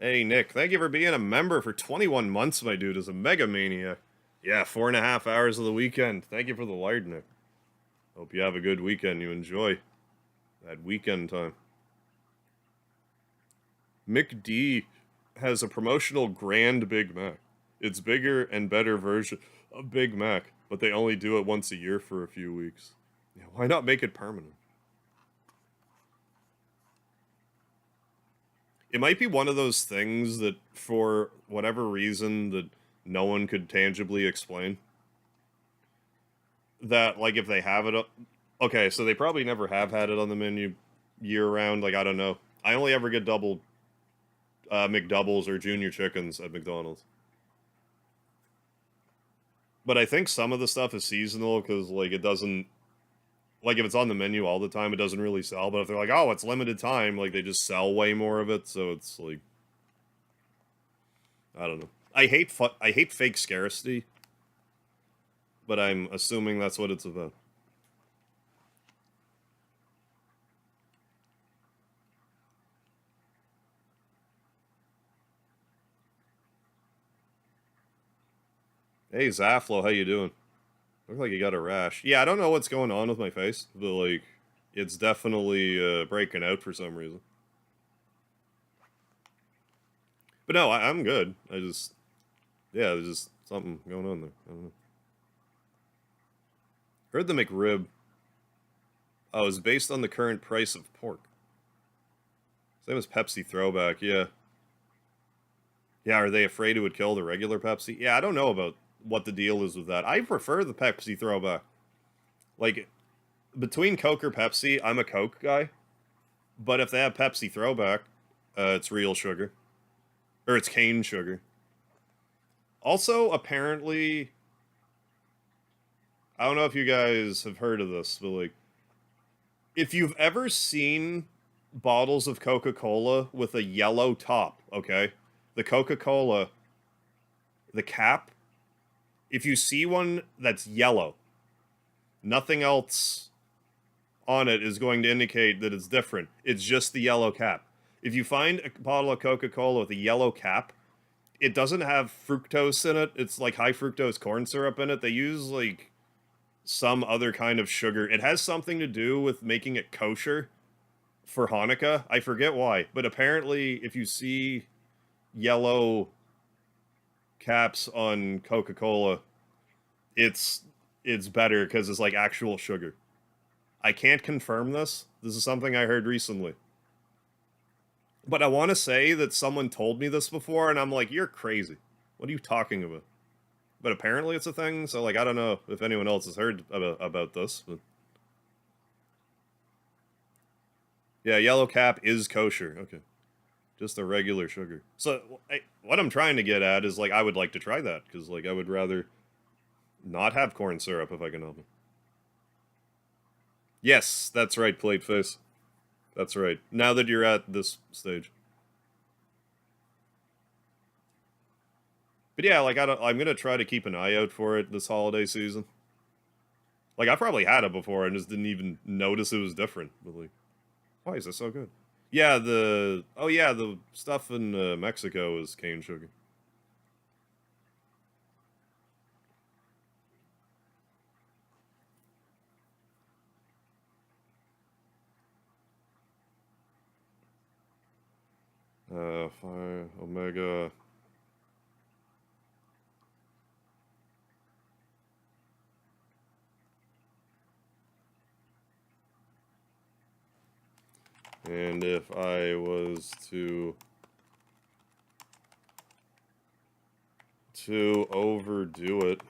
Speaker 1: Hey, Nick, thank you for being a member for 21 months, my dude, as a mega maniac. Yeah, 4.5 hours of the weekend. Thank you for the lard, Nick. Hope you have a good weekend. You enjoy that weekend time. McD has a promotional Grand Big Mac. It's bigger and better version of Big Mac, but they only do it once a year for a few weeks. Yeah, why not make it permanent? It might be one of those things that, for whatever reason that no one could tangibly explain, that, like, if they have it... Okay, so they probably never have had it on the menu year-round. Like, I don't know. I only ever get double McDoubles or junior chickens at McDonald's. But I think some of the stuff is seasonal, because, like, it doesn't... Like, if it's on the menu all the time, it doesn't really sell. But if they're like, oh, it's limited time, like, they just sell way more of it, so it's, like... I don't know. I hate fake scarcity, but I'm assuming that's what it's about. Hey, Zaflo, how you doing? Look like you got a rash. Yeah, I don't know what's going on with my face, but, like, it's definitely breaking out for some reason. But no, I'm good. Yeah, there's just something going on there. I don't know. Heard the McRib. Oh, is based on the current price of pork. Same as Pepsi Throwback, yeah. Yeah, are they afraid it would kill the regular Pepsi? Yeah, I don't know about what the deal is with that. I prefer the Pepsi Throwback. Like, between Coke or Pepsi, I'm a Coke guy. But if they have Pepsi Throwback, it's real sugar. Or it's cane sugar. Also, apparently, I don't know if you guys have heard of this, but, like, if you've ever seen bottles of Coca-Cola with a yellow top, okay? The Coca-Cola, the cap, if you see one that's yellow, nothing else on it is going to indicate that it's different. It's just the yellow cap. If you find a bottle of Coca-Cola with a yellow cap, it doesn't have fructose in it. It's like high fructose corn syrup in it. They use, like, some other kind of sugar. It has something to do with making it kosher for Hanukkah. I forget why. But apparently, if you see yellow caps on Coca-Cola, it's better because it's, like, actual sugar. I can't confirm this. This is something I heard recently. But I want to say that someone told me this before, and I'm like, you're crazy. What are you talking about? but apparently it's a thing. So like, I don't know if anyone else has heard about this, but yeah, yellow cap is kosher. Okay, just a regular sugar. So what I'm trying to get at is like, I would like to try that because like I would rather not have corn syrup if I can help it. Yes, that's right, plate face. That's right. Now that you're at this stage. But yeah, like I'm gonna try to keep an eye out for it this holiday season. Like I probably had it before and just didn't even notice it was different. But like, why is this so good? Yeah, the stuff in Mexico is cane sugar. Phi Omega. And if I was to overdo it,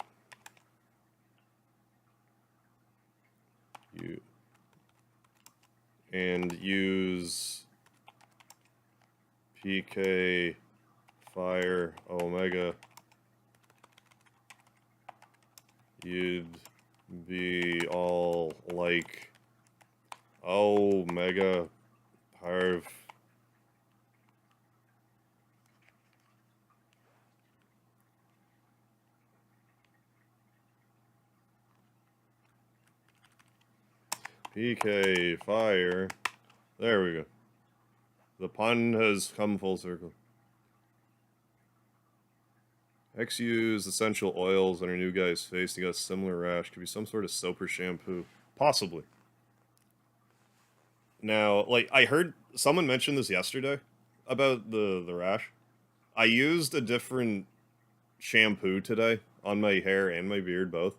Speaker 1: and use PK Fire Omega, you'd be all like, Omega Parv. PK Fire. There we go. The pun has come full circle. X used essential oils on our new guy's face. He got a similar rash. Could be some sort of soap or shampoo. Possibly. Now, like, I heard someone mention this yesterday about the rash. I used a different shampoo today on my hair and my beard both.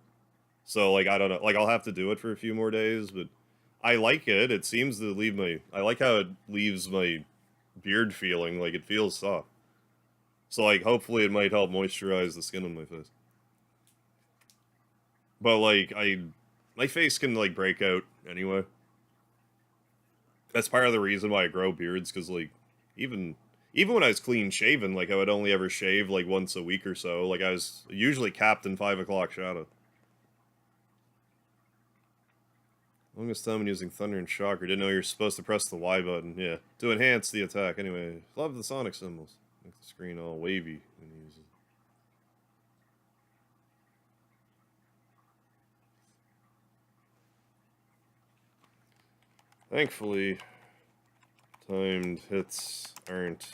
Speaker 1: So, like, I don't know. Like, I'll have to do it for a few more days, but I like it. It seems to leave my... I like how it leaves my beard feeling like it feels soft. So, like, hopefully it might help moisturize the skin on my face. But, like, my face can, like, break out anyway. That's part of the reason why I grow beards, because, like, even when I was clean shaven, like, I would only ever shave, like, once a week or so. Like, I was usually capped in 5 o'clock shadow. Longest time in using Thunder and Shocker. Didn't know you're supposed to press the Y button. Yeah, to enhance the attack. Anyway, love the sonic symbols. Make the screen all wavy when you use it. Thankfully, timed hits aren't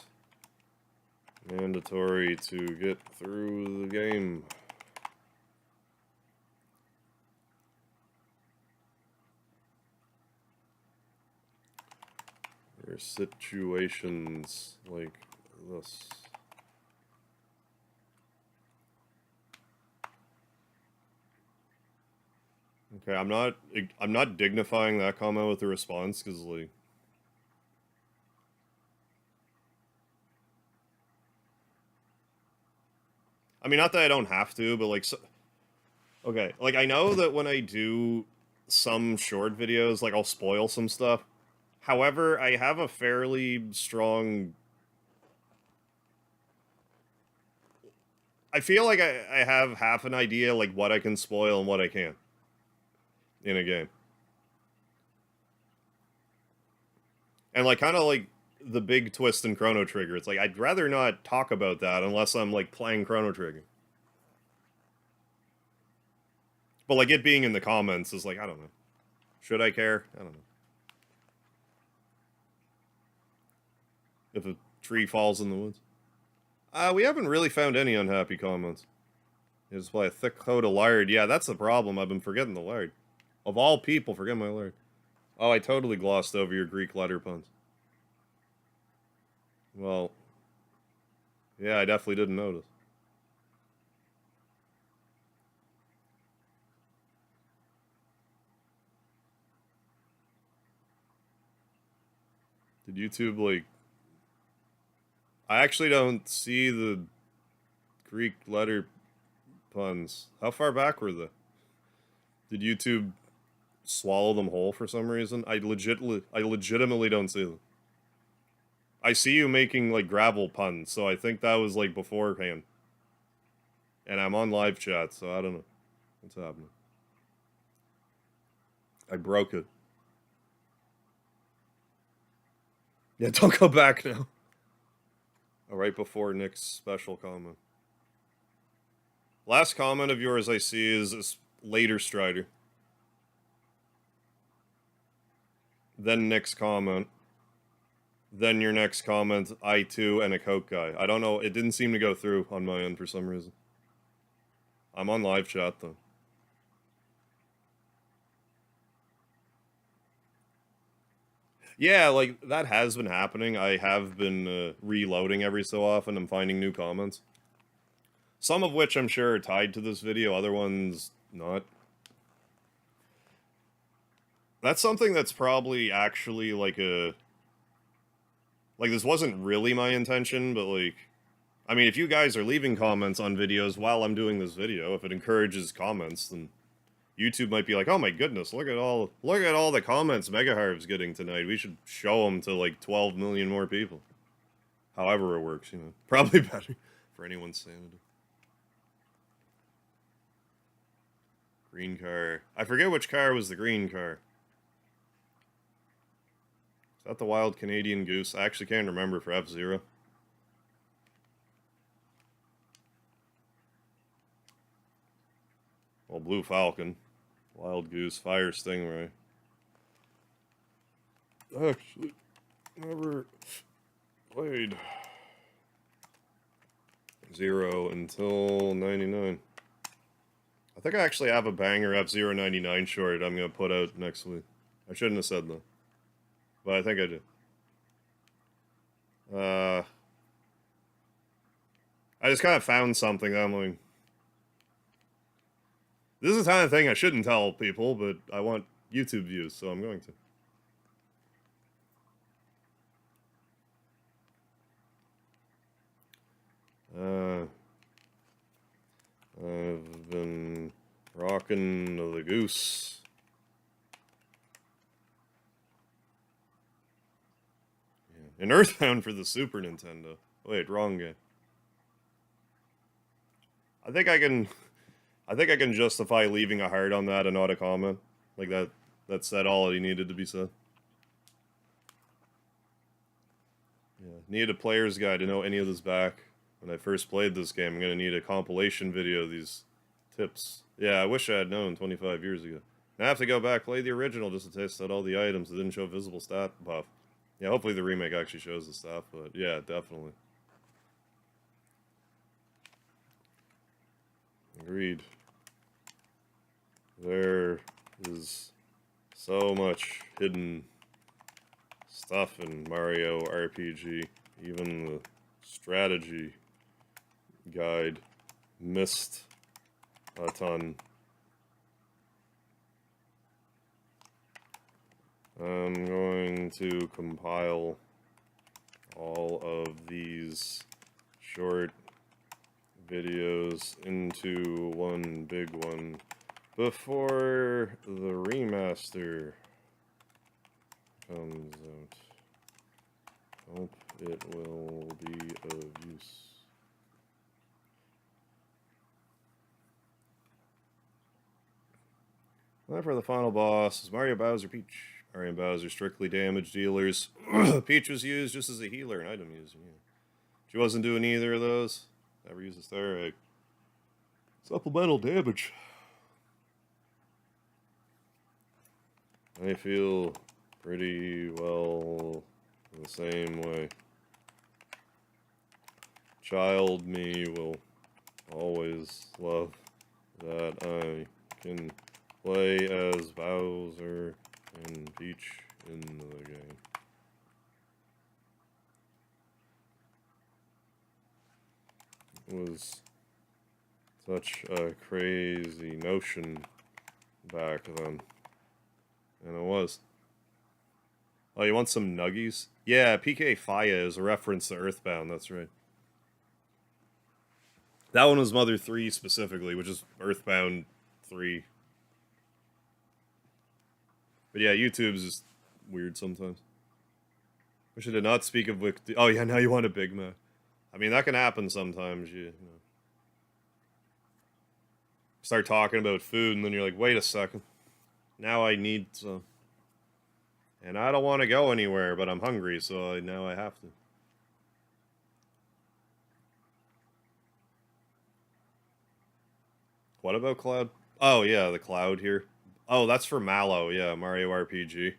Speaker 1: mandatory to get through the game. There are situations like this. Okay, I'm not dignifying that comment with a response because like I mean, not that I don't have to, but like, so, okay, like I know that when I do some short videos, like I'll spoil some stuff. However, I have a fairly strong. I feel like I have half an idea like what I can spoil and what I can't in a game. And like kind of like the big twist in Chrono Trigger. It's like I'd rather not talk about that unless I'm like playing Chrono Trigger. But like it being in the comments is like, I don't know. Should I care? I don't know. If a tree falls in the woods. We haven't really found any unhappy comments. It's by a thick coat of lard. Yeah, that's the problem. I've been forgetting the lard. Of all people, forget my lard. Oh, I totally glossed over your Greek letter puns. Well, yeah, I definitely didn't notice. Did YouTube, like... I actually don't see the Greek letter puns. How far back were they? Did YouTube swallow them whole for some reason? I legitimately don't see them. I see you making like gravel puns, so I think that was like beforehand. And I'm on live chat, so I don't know what's happening. I broke it. Yeah, don't go back now. Oh, right before Nick's special comment. Last comment of yours I see is this later Strider. Then Nick's comment. Then your next comment, I too, and a Coke guy. I don't know, it didn't seem to go through on my end for some reason. I'm on live chat though. Yeah, like, that has been happening. I have been reloading every so often and finding new comments. Some of which I'm sure are tied to this video, other ones not. That's something that's probably actually like a... Like, this wasn't really my intention, but like... I mean, if you guys are leaving comments on videos while I'm doing this video, if it encourages comments, then YouTube might be like, oh my goodness, look at all the comments Megaharv's getting tonight. We should show them to like 12 million more people. However it works, you know. Probably better for anyone's sanity. Green car. I forget which car was the green car. Is that the Wild Canadian Goose? I actually can't remember for F-Zero. Well, Blue Falcon. Wild Goose. Fire Stingray. Actually, never played Zero until 99. I think I actually have a banger F-Zero 99 short I'm going to put out next week. I shouldn't have said that. But I think I did. I just kind of found something that I'm like... This is the kind of thing I shouldn't tell people, but I want YouTube views, so I'm going to. I've been rocking the Goose. Yeah. And Earthbound for the Super Nintendo. Wait, wrong game. I think I can justify leaving a heart on that and not a comment. Like that said all he needed to be said. Yeah, need a player's guide to know any of this back. When I first played this game, I'm gonna need a compilation video of these tips. Yeah, I wish I had known 25 years ago. I have to go back, play the original just to test out all the items that didn't show visible stat buff. Yeah, hopefully the remake actually shows the stuff, but yeah, definitely. Agreed. There is so much hidden stuff in Mario RPG. Even the strategy guide missed a ton. I'm going to compile all of these short videos into one big one before the remaster comes out. Hope it will be of use. Time for the final boss is Mario, Bowser, Peach. Mario and Bowser strictly damage dealers. Peach was used just as a healer and item user. Yeah. She wasn't doing either of those. Never used a star egg. Supplemental damage. I feel pretty well the same way. Child me will always love that I can play as Bowser and Peach in the game. It was such a crazy notion back then. And it was. Oh, you want some nuggies? Yeah, PK Faya is a reference to Earthbound, that's right. That one was Mother 3 specifically, which is Earthbound 3. But yeah, YouTube's just weird sometimes. Wish I did not speak of Wick. Oh yeah, now you want a Big Mac. I mean, that can happen sometimes. You know. Start talking about food, and then you're like, wait a second. Now I need some. And I don't want to go anywhere, but I'm hungry, so now I have to. What about Cloud? Oh, yeah, the Cloud here. Oh, that's for Mallow, yeah, Mario RPG.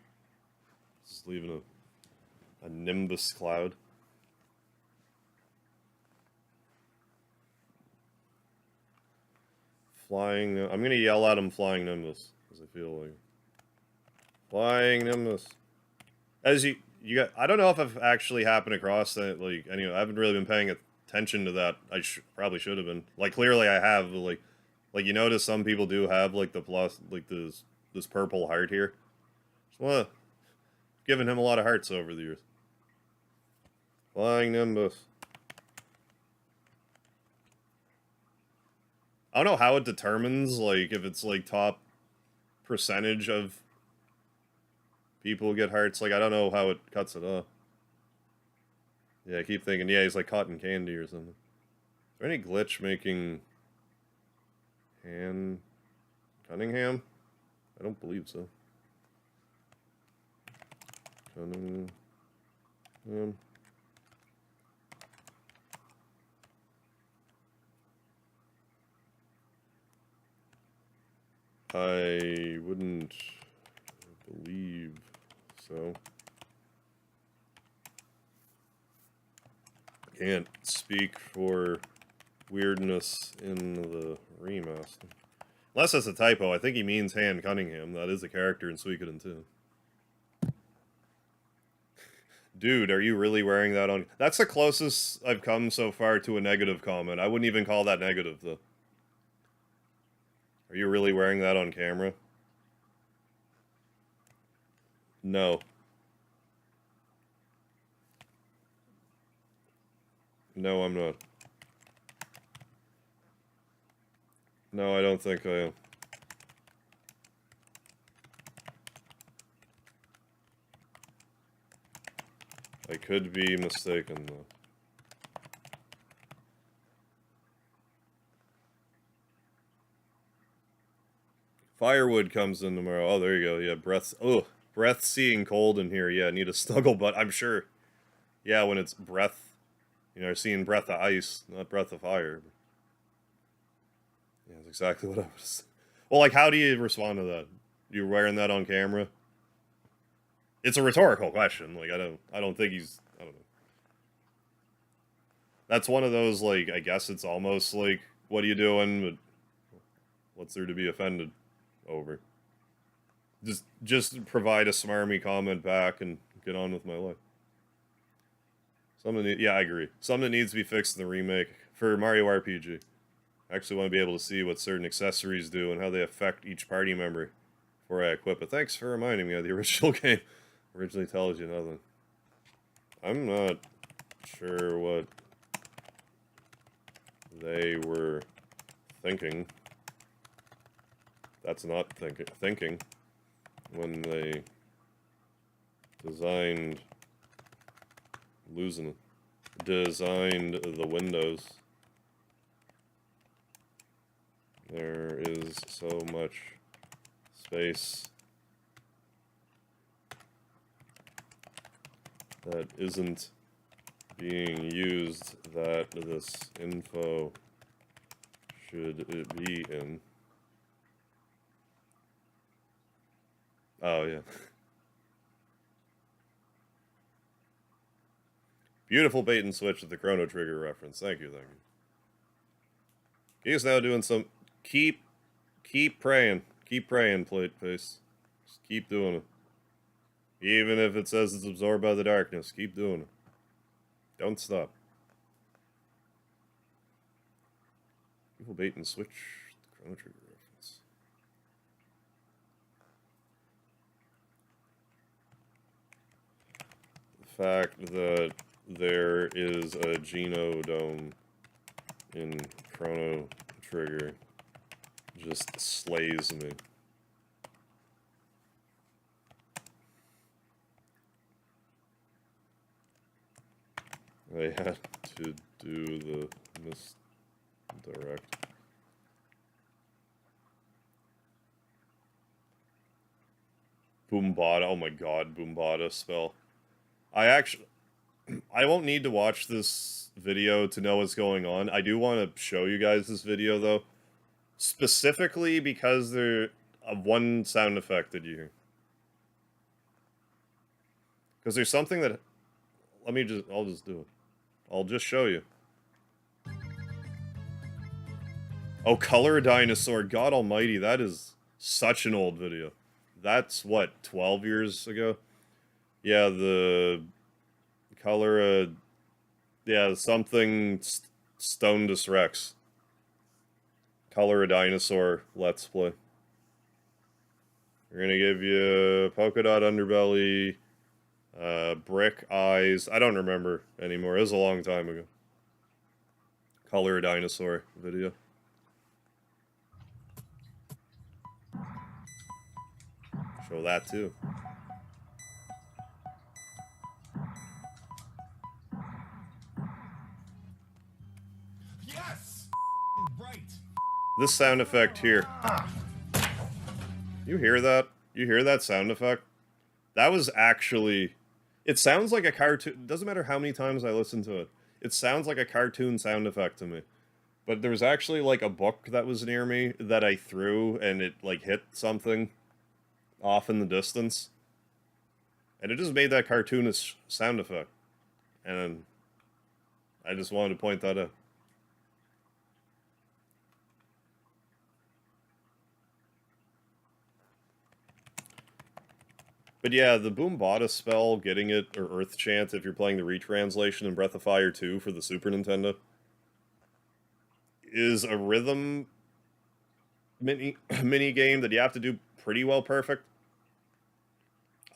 Speaker 1: Just leaving a Nimbus Cloud. Flying... I'm gonna yell at him Flying Nimbus, because I feel like... Flying Nimbus. As you got... I don't know if I've actually happened across that, like, anyway, I haven't really been paying attention to that. I probably should have been. Like, clearly I have, but, like, you notice some people do have, like, the plus, like, this purple heart here. Just wanna... Giving him a lot of hearts over the years. Flying Nimbus. I don't know how it determines, like, if it's, like, top percentage of people get hearts. Like, I don't know how it cuts it off. Yeah, I keep thinking, yeah, he's like cotton candy or something. Is there any glitch making Han Cunningham? I don't believe so. Cunningham. I wouldn't believe so. Can't speak for weirdness in the remaster. Unless that's a typo, I think he means Han Cunningham. That is a character in Suikoden 2. Dude, are you really wearing that on? That's the closest I've come so far to a negative comment. I wouldn't even call that negative, though. Are you really wearing that on camera? No. No, I'm not. No, I don't think I am. I could be mistaken, though. Firewood comes in tomorrow. Oh, there you go. Yeah, breath seeing cold in here. Yeah, need a snuggle butt. I'm sure. Yeah, when it's breath, you know, seeing breath of ice, not breath of fire. Yeah, that's exactly what I was. Well, like, how do you respond to that? You're wearing that on camera? It's a rhetorical question. Like, I don't think he's. I don't know. That's one of those, like, I guess it's almost like, what are you doing? But what's there to be offended over? Just provide a smarmy comment back and get on with my life. Yeah, I agree. Something that needs to be fixed in the remake for Mario RPG. I actually want to be able to see what certain accessories do and how they affect each party member before I equip it. Thanks for reminding me of the original game. Originally tells you nothing. I'm not sure what they were thinking. That's not thinking when they designed the windows. There is so much space that isn't being used that this info should be in. Oh, yeah. Beautiful bait and switch with the Chrono Trigger reference. Thank you. He's now doing some... Keep praying. Keep praying, Plate Face. Just keep doing it. Even if it says it's absorbed by the darkness, keep doing it. Don't stop. Beautiful bait and switch. The Chrono Trigger reference. The fact that there is a Genodome in Chrono Trigger just slays me. I had to do the misdirect. Boombada, oh my god, Boombada spell. I won't need to watch this video to know what's going on. I do want to show you guys this video, though. Specifically because there of one sound effect that you hear. Because there's something that... I'll just do it. I'll just show you. Oh, Color a Dinosaur. God almighty, that is such an old video. That's, what, 12 years ago? Yeah, the... Color a... Yeah, something... Stonedus Rex. Color a Dinosaur Let's Play. We're gonna give you polka dot underbelly, brick eyes. I don't remember anymore. It was a long time ago. Color a Dinosaur video. Show that too.
Speaker 2: Yes! Right.
Speaker 1: This sound effect here. You hear that? You hear that sound effect? That was actually... It sounds like a cartoon... Doesn't matter how many times I listen to it. It sounds like a cartoon sound effect to me. But there was actually, like, a book that was near me that I threw, and it, like, hit something off in the distance. And it just made that cartoonish sound effect. And I just wanted to point that out. But yeah, the Boombada spell, getting it, or Earth Chant, if you're playing the retranslation in Breath of Fire 2 for the Super Nintendo, is a rhythm mini game that you have to do pretty well perfect.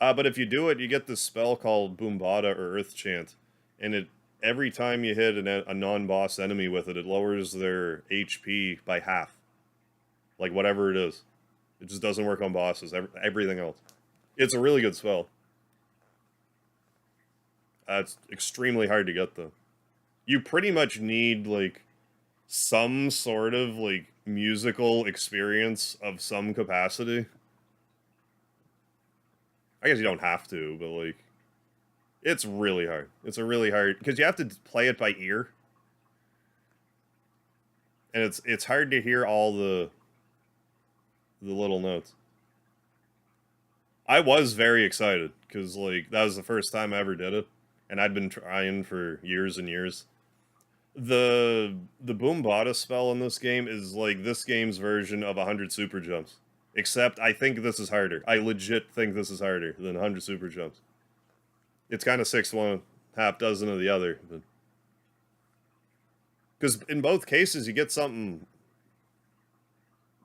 Speaker 1: But if you do it, you get this spell called Boombada or Earth Chant, and it every time you hit a non-boss enemy with it, it lowers their HP by half. Like whatever it is. It just doesn't work on bosses, everything else. It's a really good spell. It's extremely hard to get, though. You pretty much need, like, some sort of, like, musical experience of some capacity. I guess you don't have to, but, like, it's really hard. It's a really hard... Because you have to play it by ear. And it's hard to hear all the little notes. I was very excited, because, like, that was the first time I ever did it, and I'd been trying for years and years. The Boombada spell in this game is, like, this game's version of 100 super jumps. Except, I think this is harder. I legit think this is harder than 100 super jumps. It's kind of 6 one, half dozen of the other, but... Because in both cases, you get something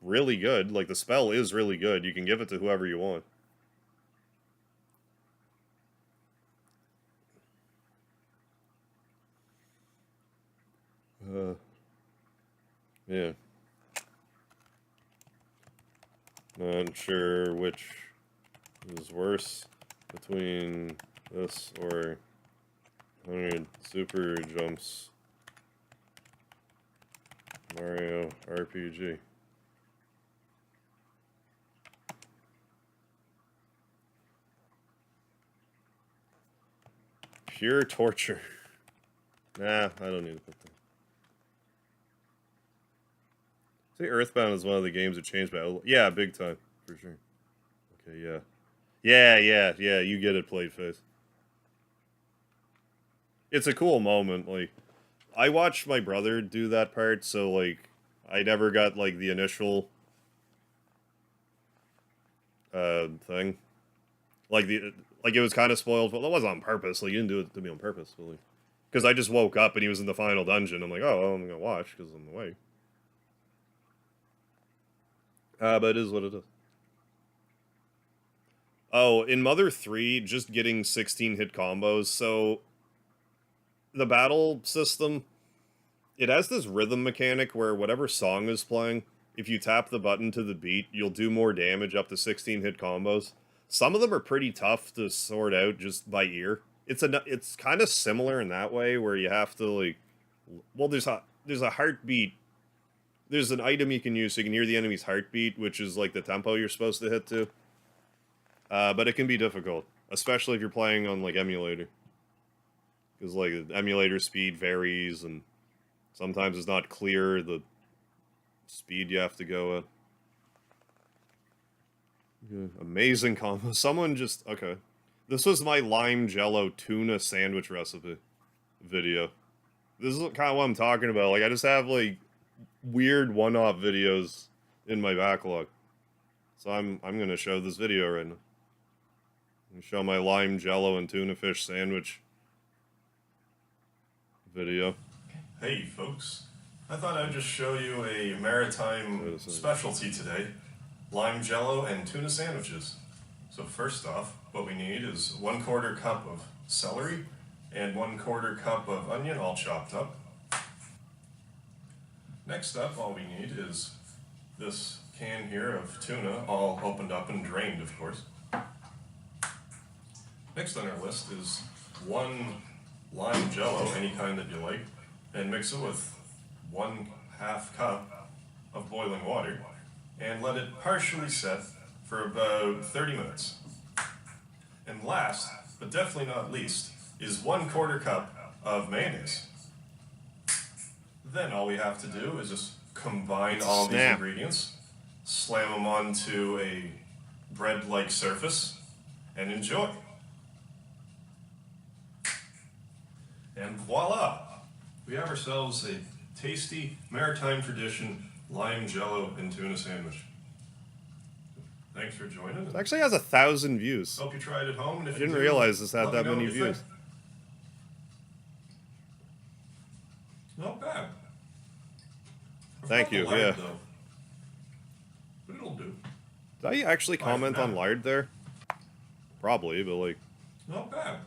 Speaker 1: really good. Like, the spell is really good. You can give it to whoever you want. Yeah. Not sure which is worse between this or 100 super jumps Mario RPG. Pure torture. Nah, I don't need to put that. See, Earthbound is one of the games that changed my... Yeah, big time, for sure. Okay, yeah. Yeah, you get it, Playface. It's a cool moment, like... I watched my brother do that part, so, like... I never got, like, the initial... thing. Like, it was kind of spoiled, but it wasn't on purpose. Like, you didn't do it to me on purpose, but, like... Because I just woke up and he was in the final dungeon. I'm like, oh, well, I'm gonna watch, because I'm awake. But it is what it is. Oh, in Mother 3, just getting 16 hit combos, so... The battle system it has this rhythm mechanic where whatever song is playing, if you tap the button to the beat, you'll do more damage up to 16 hit combos. Some of them are pretty tough to sort out just by ear. It's kind of similar in that way where you have to like, well, there's a heartbeat. There's an item you can use so you can hear the enemy's heartbeat, which is like the tempo you're supposed to hit to. But it can be difficult, especially if you're playing on like emulator, because like emulator speed varies and sometimes it's not clear the speed you have to go at. Yeah, amazing combo. Someone just okay. This was my lime jello tuna sandwich recipe video. This is kind of what I'm talking about. Like I just have like weird one-off videos in my backlog. So I'm gonna show this video right now. I'm gonna show my lime jello and tuna fish sandwich video.
Speaker 5: Hey folks, I thought I'd just show you a maritime specialty today. Lime jello and tuna sandwiches. So first off, what we need is 1/4 cup of celery and 1/4 cup of onion all chopped up. Next up, all we need is this can here of tuna, all opened up and drained, of course. Next on our list is 1 lime jello, any kind that you like, and mix it with 1/2 cup of boiling water, and let it partially set for about 30 minutes. And last, but definitely not least, is 1/4 cup of mayonnaise. Then all we have to do is just combine all these ingredients, slam them onto a bread-like surface, and enjoy. And voila! We have ourselves a tasty maritime tradition lime jello and tuna sandwich. Thanks for joining.
Speaker 1: It actually has 1,000 views.
Speaker 5: Hope you try it at home. And if
Speaker 1: I didn't
Speaker 5: you do,
Speaker 1: realize this had
Speaker 5: let
Speaker 1: that
Speaker 5: me know
Speaker 1: many
Speaker 5: what you
Speaker 1: views.
Speaker 5: think. Not bad. I
Speaker 1: Thank
Speaker 5: forgot the
Speaker 1: you,
Speaker 5: lard,
Speaker 1: yeah.
Speaker 5: though. But it'll do.
Speaker 1: Did I actually comment on
Speaker 5: now.
Speaker 1: lard there? Probably, but like,
Speaker 5: Not bad.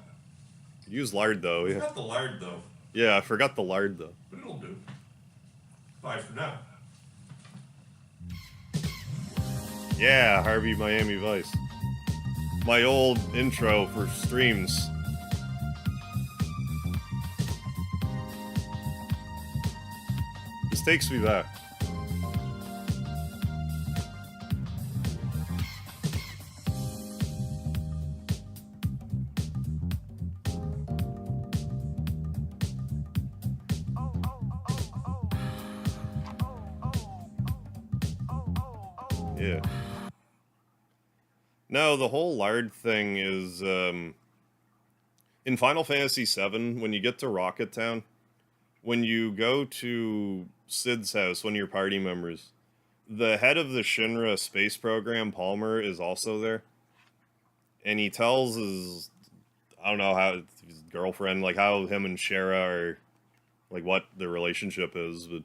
Speaker 1: use lard though.
Speaker 5: I
Speaker 1: Yeah,
Speaker 5: forgot the lard though.
Speaker 1: yeah, I forgot the lard though.
Speaker 5: But it'll do. Bye for now.
Speaker 1: Yeah, Harvey Miami Vice. My old intro for streams. This takes me back. Yeah. No, the whole lard thing is in Final Fantasy VII, when you get to Rocket Town, when you go to Sid's house, one of your party members, the head of the Shinra space program, Palmer, is also there. And he tells his, I don't know how, his girlfriend, like how him and Shara are, like what their relationship is, but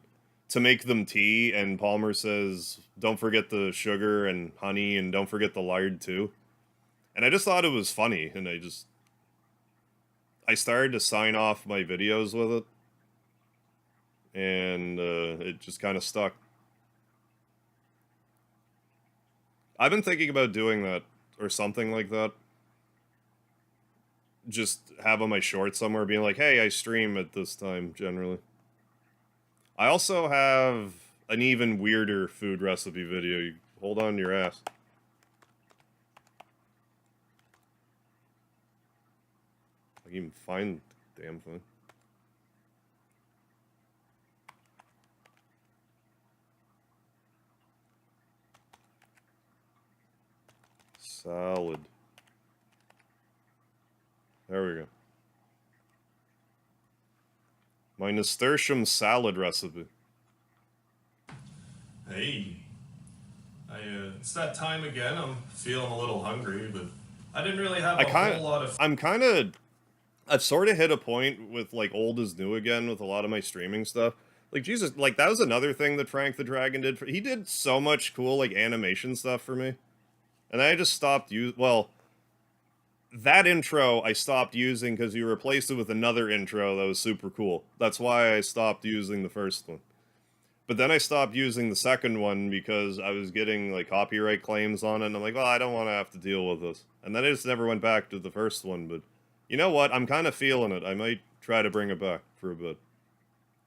Speaker 1: to make them tea, and Palmer says, don't forget the sugar and honey, and don't forget the lard too. And I just thought it was funny, and I started to sign off my videos with it, and it just kind of stuck. I've been thinking about doing that, or something like that. Just have on my shorts somewhere, being like, hey, I stream at this time, generally. I also have an even weirder food recipe video. You hold on to your ass. I can even find the damn thing. Salad. There we go. My nasturtium salad recipe.
Speaker 5: Hey, it's that time again. I'm feeling a little hungry, but I didn't really have a whole lot of.
Speaker 1: I've sort of hit a point with like old is new again with a lot of my streaming stuff. Like Jesus, like that was another thing that Frank the Dragon did. He did so much cool like animation stuff for me, and I just stopped well, that intro I stopped using because you replaced it with another intro that was super cool. That's why I stopped using the first one. But then I stopped using the second one because I was getting like copyright claims on it, and I'm like, well, I don't want to have to deal with this. And then I just never went back to the first one, but you know what? I'm kind of feeling it. I might try to bring it back for a bit.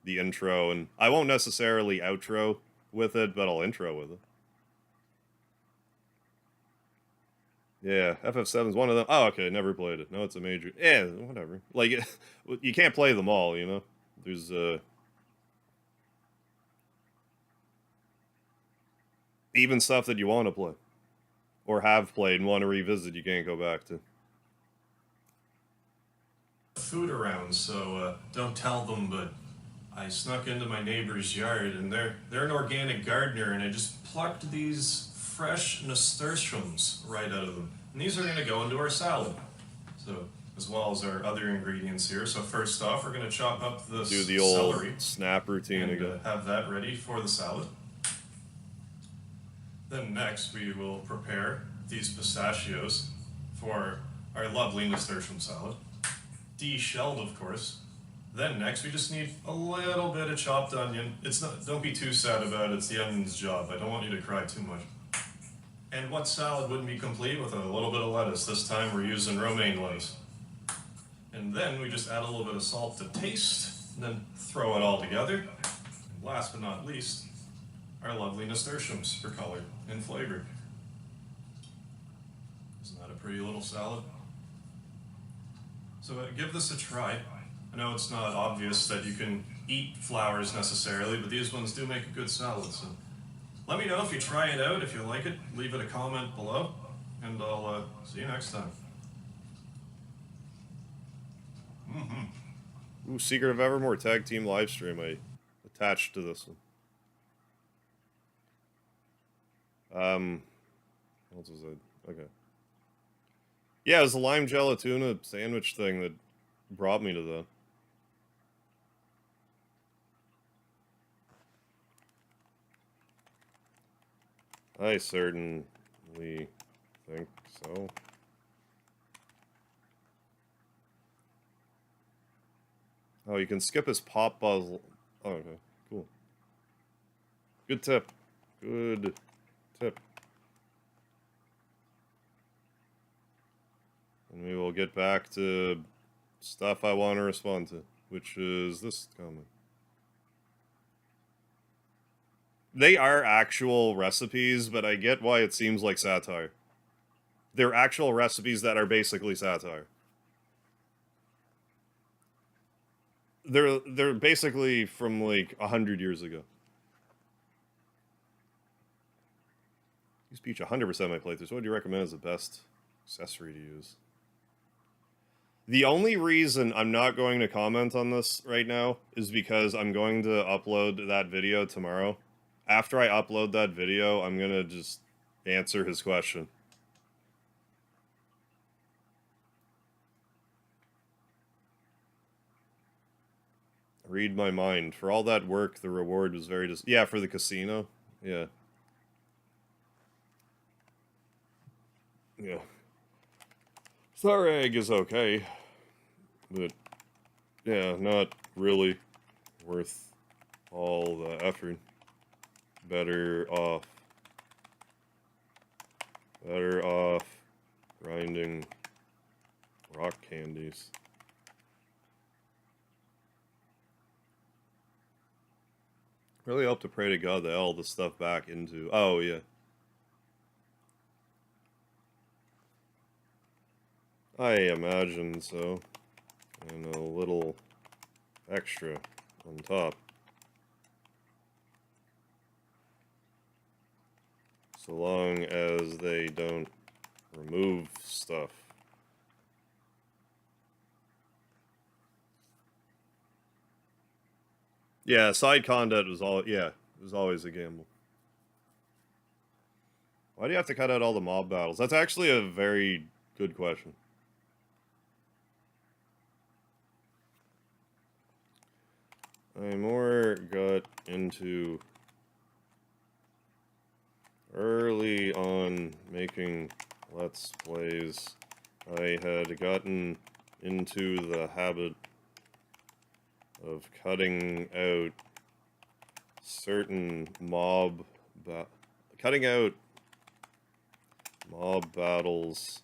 Speaker 1: The intro, and I won't necessarily outro with it, but I'll intro with it. Yeah, FF7's one of them. Oh, okay, never played it. No, it's a major. Yeah, whatever. Like, you can't play them all, you know? There's, even stuff that you want to play. Or have played and want to revisit, you can't go back to.
Speaker 5: Food around, so don't tell them, but I snuck into my neighbor's yard, and they're an organic gardener, and I just plucked these fresh nasturtiums right out of them. And these are going to go into our salad. So, as well as our other ingredients here. So first off, we're going to chop up the
Speaker 1: Do the old
Speaker 5: celery
Speaker 1: snap routine
Speaker 5: and
Speaker 1: again.
Speaker 5: have that ready for the salad. Then next we will prepare these pistachios for our lovely nasturtium salad. De-shelled, of course. Then next we just need a little bit of chopped onion. Don't be too sad about it, it's the onion's job. I don't want you to cry too much. And what salad wouldn't be complete with a little bit of lettuce? This time we're using romaine lettuce. And then we just add a little bit of salt to taste, and then throw it all together. And last but not least, our lovely nasturtiums for color and flavor. Isn't that a pretty little salad? So give this a try. I know it's not obvious that you can eat flowers necessarily, but these ones do make a good salad. So let me know if you try it out. If you like it, leave it a comment below, and I'll see you next time.
Speaker 1: Ooh, Secret of Evermore tag team live stream. I attached to this one. What else was I? Okay. Yeah, it was the lime gelatuna sandwich thing that brought me to that. I certainly think so. Oh, you can skip his pop puzzle. Oh, okay, cool. Good tip. Good tip. And we will get back to stuff I want to respond to, which is this comment. They are actual recipes, but I get why it seems like satire. They're actual recipes that are basically satire. They're basically from like 100 years ago. Use peach 100% of my playthroughs. What do you recommend as the best accessory to use? The only reason I'm not going to comment on this right now is because I'm going to upload that video tomorrow. After I upload that video, I'm going to just answer his question. Read my mind. For all that work, the reward was very yeah, for the casino. Yeah. Yeah. Star egg is okay. But, yeah, not really worth all the effort. Better off grinding rock candies. Really hope to pray to God that all this stuff back into... Oh, yeah. I imagine so. And a little extra on top. So long as they don't remove stuff. Yeah, side content was always a gamble. Why do you have to cut out all the mob battles? That's actually a very good question. I more got into early on making Let's Plays I had gotten into the habit of cutting out certain mob battles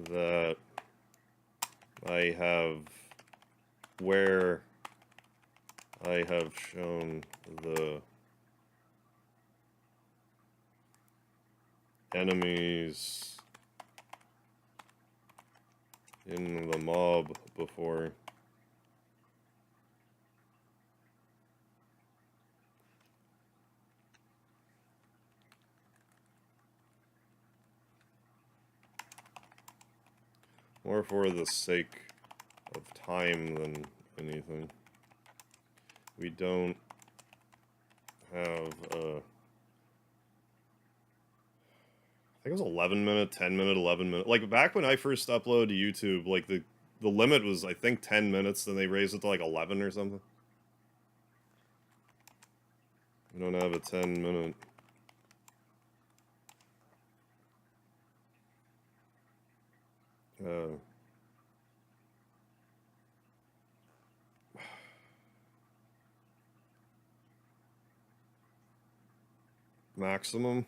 Speaker 1: that I have where I have shown the enemies in the mob before. More for the sake of time than anything. We don't have I think it was 11 minute, 10 minute, 11 minute. Like back when I first uploaded to YouTube, like the limit was I think 10 minutes, then they raised it to like 11 or something. We don't have a 10-minute. Maximum.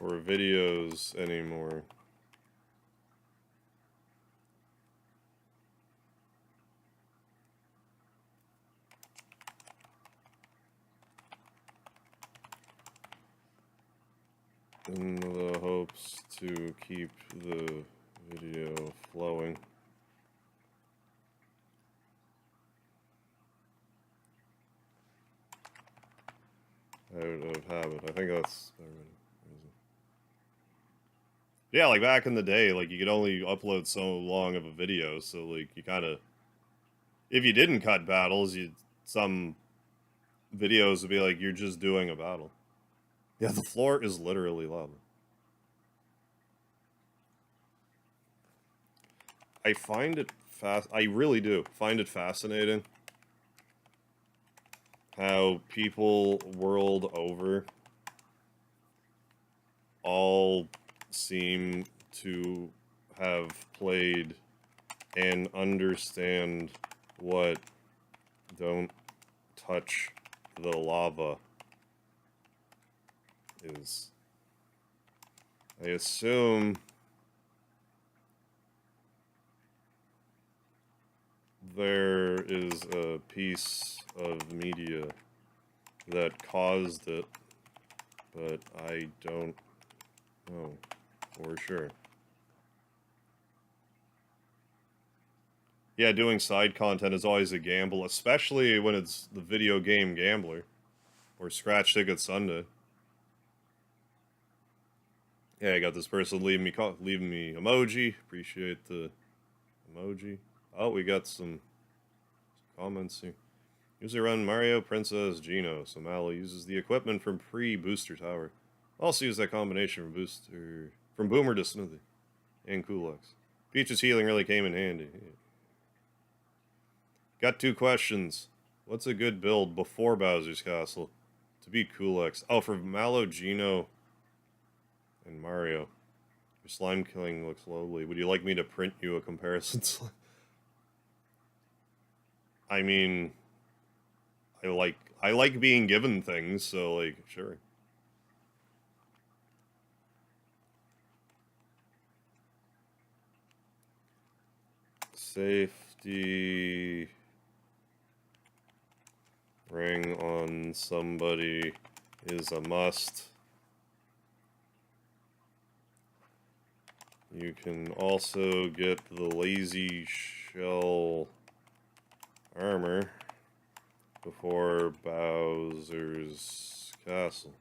Speaker 1: Or videos anymore. In the hopes to keep the video flowing. Out of habit. I think that's... Yeah, like back in the day, like you could only upload so long of a video, so like you kind of... If you didn't cut battles, some videos would be like, you're just doing a battle. Yeah, the floor is literally lava. I find it I really do find it fascinating how people world over all seem to have played and understand what don't touch the lava is. I assume there is a piece of media that caused it, but I don't know for sure. Yeah, doing side content is always a gamble, especially when it's the video game Gambler or Scratch Ticket Sunday. Yeah, I got this person leaving me emoji. Appreciate the emoji. Oh, we got some comments here. Usually run Mario, Princess, Geno. So Malo uses the equipment from pre-Booster Tower. Also use that combination from Boomer to Smithy and Kulix. Peach's healing really came in handy. Yeah. Got 2 questions. What's a good build before Bowser's Castle to beat Kulix? Oh, for Malo, Geno, and Mario. Your slime killing looks lovely. Would you like me to print you a comparison slime? I mean, I like being given things, so like, sure. Safety ring on somebody is a must. You can also get the lazy shell armor before Bowser's Castle.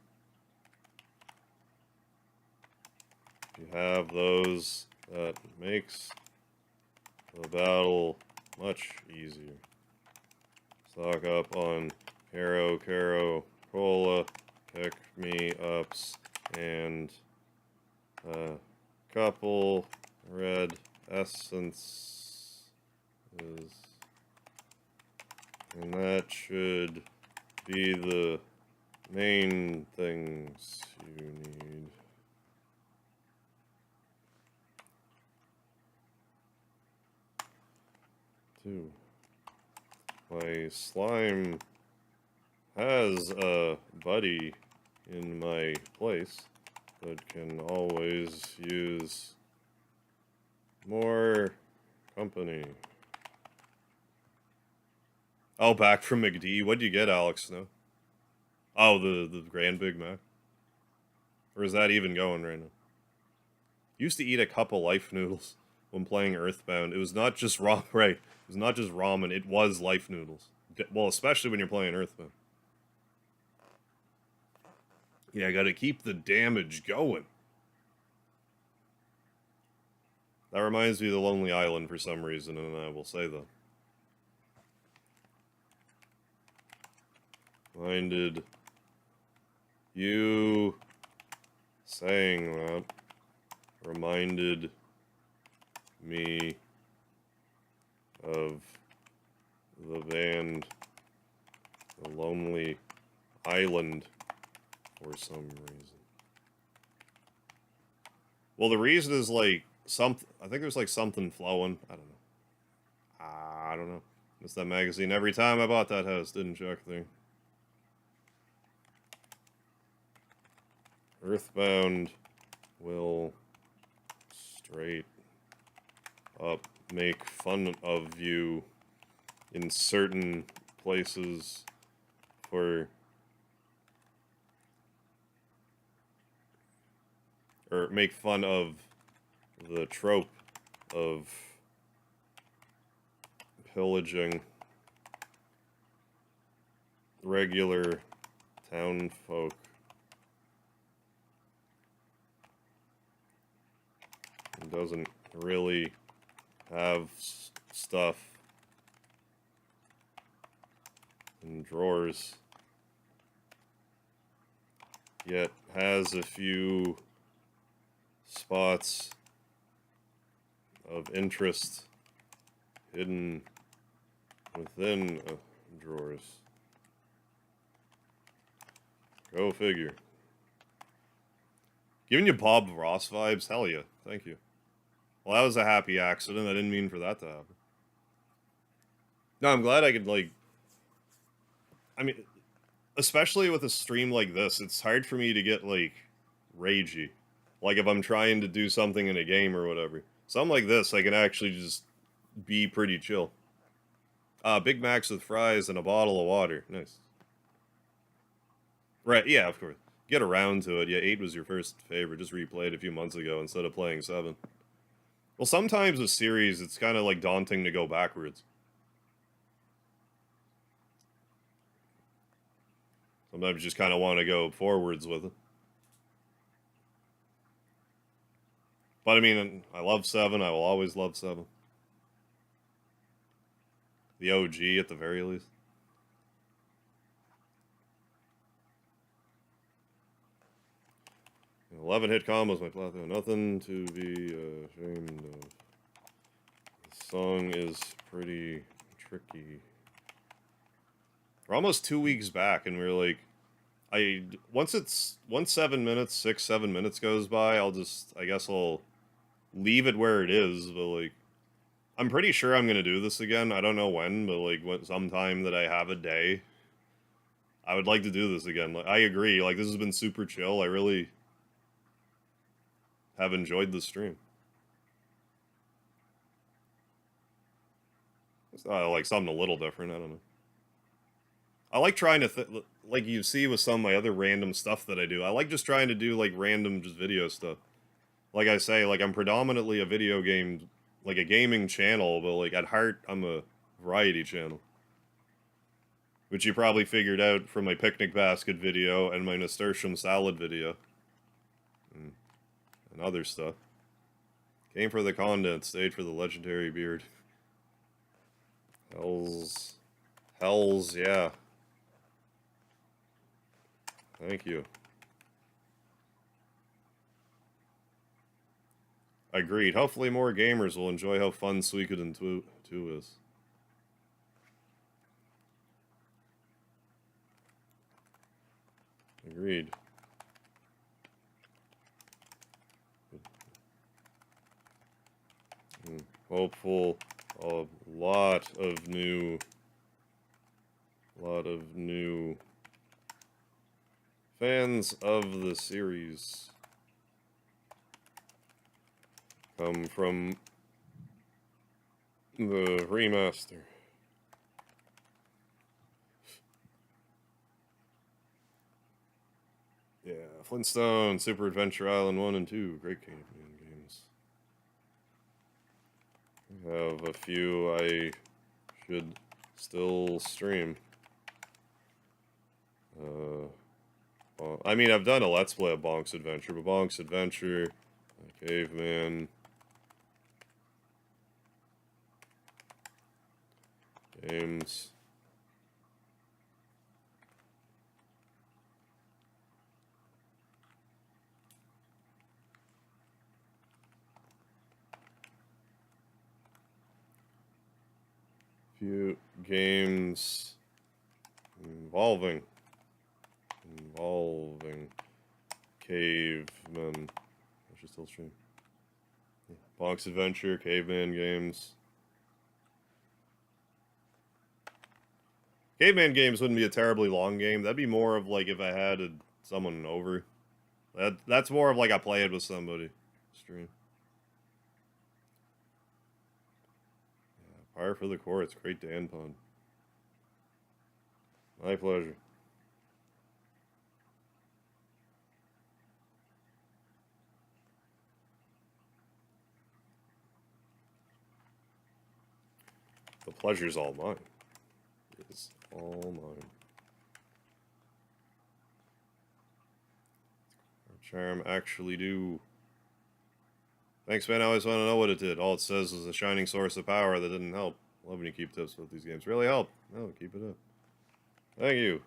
Speaker 1: If you have those, that makes the battle much easier. Stock up on Caro, Cola, pick-me-ups, and a couple red essences. And that should be the Main things you need. Two. My slime has a buddy in my place, but can always use more company. Oh, back from McD. What'd you get, Alex? No. Oh, the Grand Big Mac. Or is that even going right now? Used to eat a couple life noodles when playing Earthbound. It was not just raw, right? It was not just ramen. It was life noodles. Well, especially when you're playing Earthbound. Yeah, I gotta keep the damage going. That reminds me of the Lonely Island for some reason, and I will say that. Minded you saying that reminded me of the band The Lonely Island for some reason. Well, the reason is like I think there's like something flowing. I don't know. I don't know. Missed that magazine every time I bought that house. Didn't check thing. Earthbound will straight up make fun of you in certain places for or make fun of the trope of pillaging regular town folk. It doesn't really have stuff in drawers, yet has a few spots of interest hidden within drawers. Go figure. Giving you Bob Ross vibes? Hell yeah. Thank you. Well, that was a happy accident. I didn't mean for that to happen. No, I'm glad I could, like... I mean, especially with a stream like this, it's hard for me to get, like, ragey. Like, if I'm trying to do something in a game or whatever. Something like this, I can actually just be pretty chill. Big Macs with fries and a bottle of water. Nice. Right, yeah, of course. Get around to it. Yeah, 8 was your first favorite. Just replayed a few months ago instead of playing 7. Well, sometimes with series, it's kind of like daunting to go backwards. Sometimes you just kind of want to go forwards with it. But I mean, I love 7. I will always love 7. The OG at the very least. An 11 hit combos, my plateau. Nothing to be ashamed of. The song is pretty tricky. We're almost 2 weeks back, and we're like, once 7 minutes, 7 minutes goes by, I guess I'll leave it where it is, but like, I'm pretty sure I'm gonna do this again. I don't know when, but like, sometime that I have a day, I would like to do this again. Like, I agree, like, this has been super chill. I really have enjoyed the stream. It's like something a little different, I don't know. I like trying to, like you see with some of my other random stuff that I do, I like just trying to do, like, random just video stuff. Like I say, like, I'm predominantly a video game, like, a gaming channel, but, like, at heart, I'm a variety channel. Which you probably figured out from my picnic basket video and my nasturtium salad video. And other stuff. Came for the content, stayed for the legendary beard. Hells, yeah. Thank you. Agreed. Hopefully more gamers will enjoy how fun Suikoden 2 is. Agreed. Hopeful a lot of new fans of the series come from the remaster. Yeah, Flintstone, Super Adventure Island 1 and 2, great games. I have a few I should still stream. I mean, I've done a Let's Play of Bonk's Adventure, but Bonk's Adventure, Caveman games. Few games involving cavemen. I should still stream. Yeah. Bonk's Adventure, Caveman games. Caveman games wouldn't be a terribly long game. That'd be more of like if I had someone over. That's more of like I play it with somebody. Stream. Yeah, Fire for the Courts, great Dan pun. My pleasure. The pleasure's all mine. It's all mine. Our charm actually do. Thanks, man. I always want to know what it did. All it says is a shining source of power that didn't help. Love when you keep tips about these games. Really help. No, keep it up. Thank you.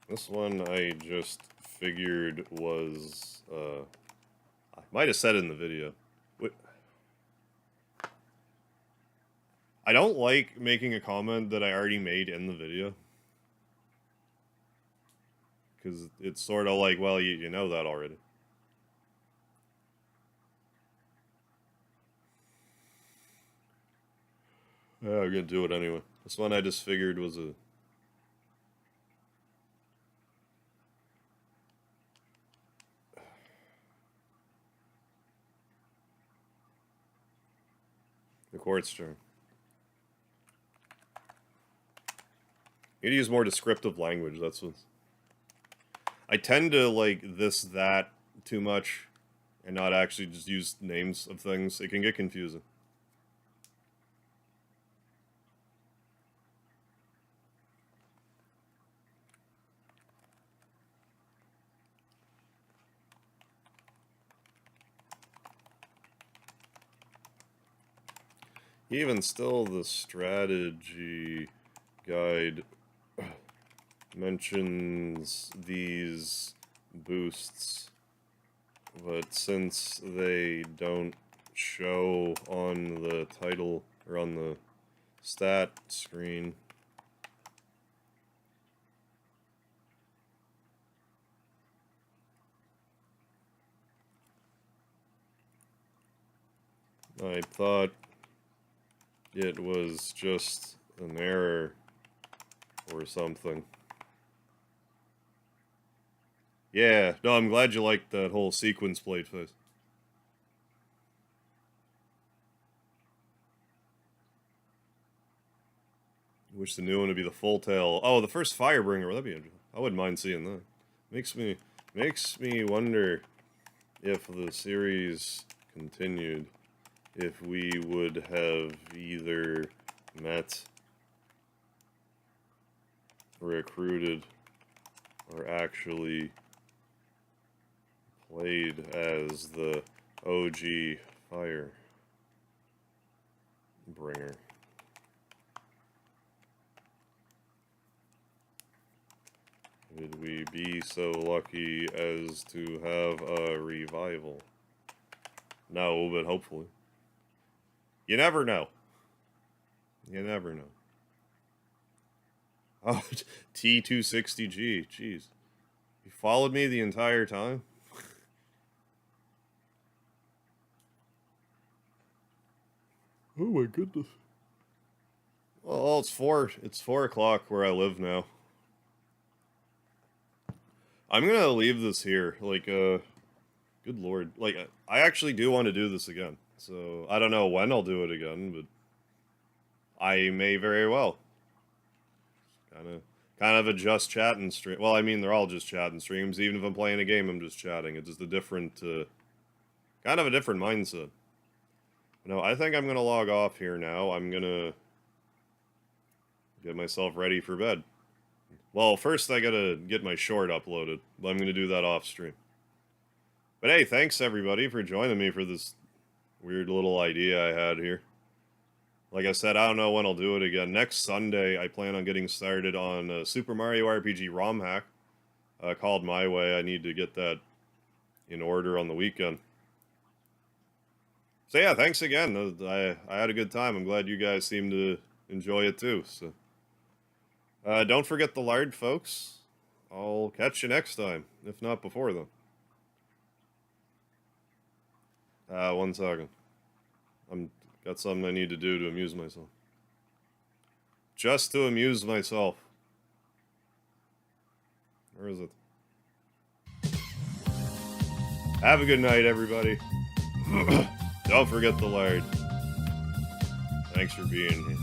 Speaker 1: This one I just figured was, I might have said it in the video. I don't like making a comment that I already made in the video. Because it's sort of like, well, you know that already. Yeah, I'm gonna do it anyway. This one I just figured was a... The Court's turn. You need to use more descriptive language, that's what... I tend to like this, that too much, and not actually just use names of things. It can get confusing. Even still, the strategy guide mentions these boosts, but since they don't show on the title or on the stat screen, I thought it was just an error or something. Yeah, no, I'm glad you liked that whole sequence plate face. Wish the new one would be the full tail. Oh, the first Firebringer. That'd be interesting. I wouldn't mind seeing that. Makes me wonder if the series continued, if we would have either met, recruited, or actually played as the OG Firebringer. Would we be so lucky as to have a revival? No, but hopefully. You never know. You never know. Oh, T260G. Jeez. You followed me the entire time? Oh my goodness. Oh, it's 4 o'clock where I live now. I'm gonna leave this here. Like, good lord. Like, I actually do want to do this again. So, I don't know when I'll do it again, but I may very well. Kind of a just chatting stream. Well, I mean, they're all just chatting streams. Even if I'm playing a game, I'm just chatting. It's just a different, kind of a different mindset. No, I think I'm gonna log off here now. I'm gonna get myself ready for bed. Well, first I gotta get my short uploaded, but I'm gonna do that off stream. But hey, thanks everybody for joining me for this weird little idea I had here. Like I said, I don't know when I'll do it again. Next Sunday, I plan on getting started on a Super Mario RPG ROM hack called My Way. I need to get that in order on the weekend. So yeah, thanks again. I had a good time. I'm glad you guys seem to enjoy it too. So don't forget the lard, folks. I'll catch you next time, if not before then. 1 second. I'm got something I need to do to amuse myself. Just to amuse myself. Where is it? Have a good night, everybody. Don't forget the lard. Thanks for being here.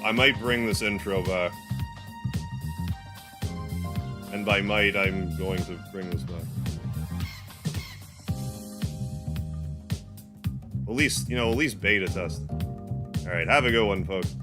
Speaker 1: I might bring this intro back. And by might, I'm going to bring this back. At least beta test. Alright, have a good one, folks.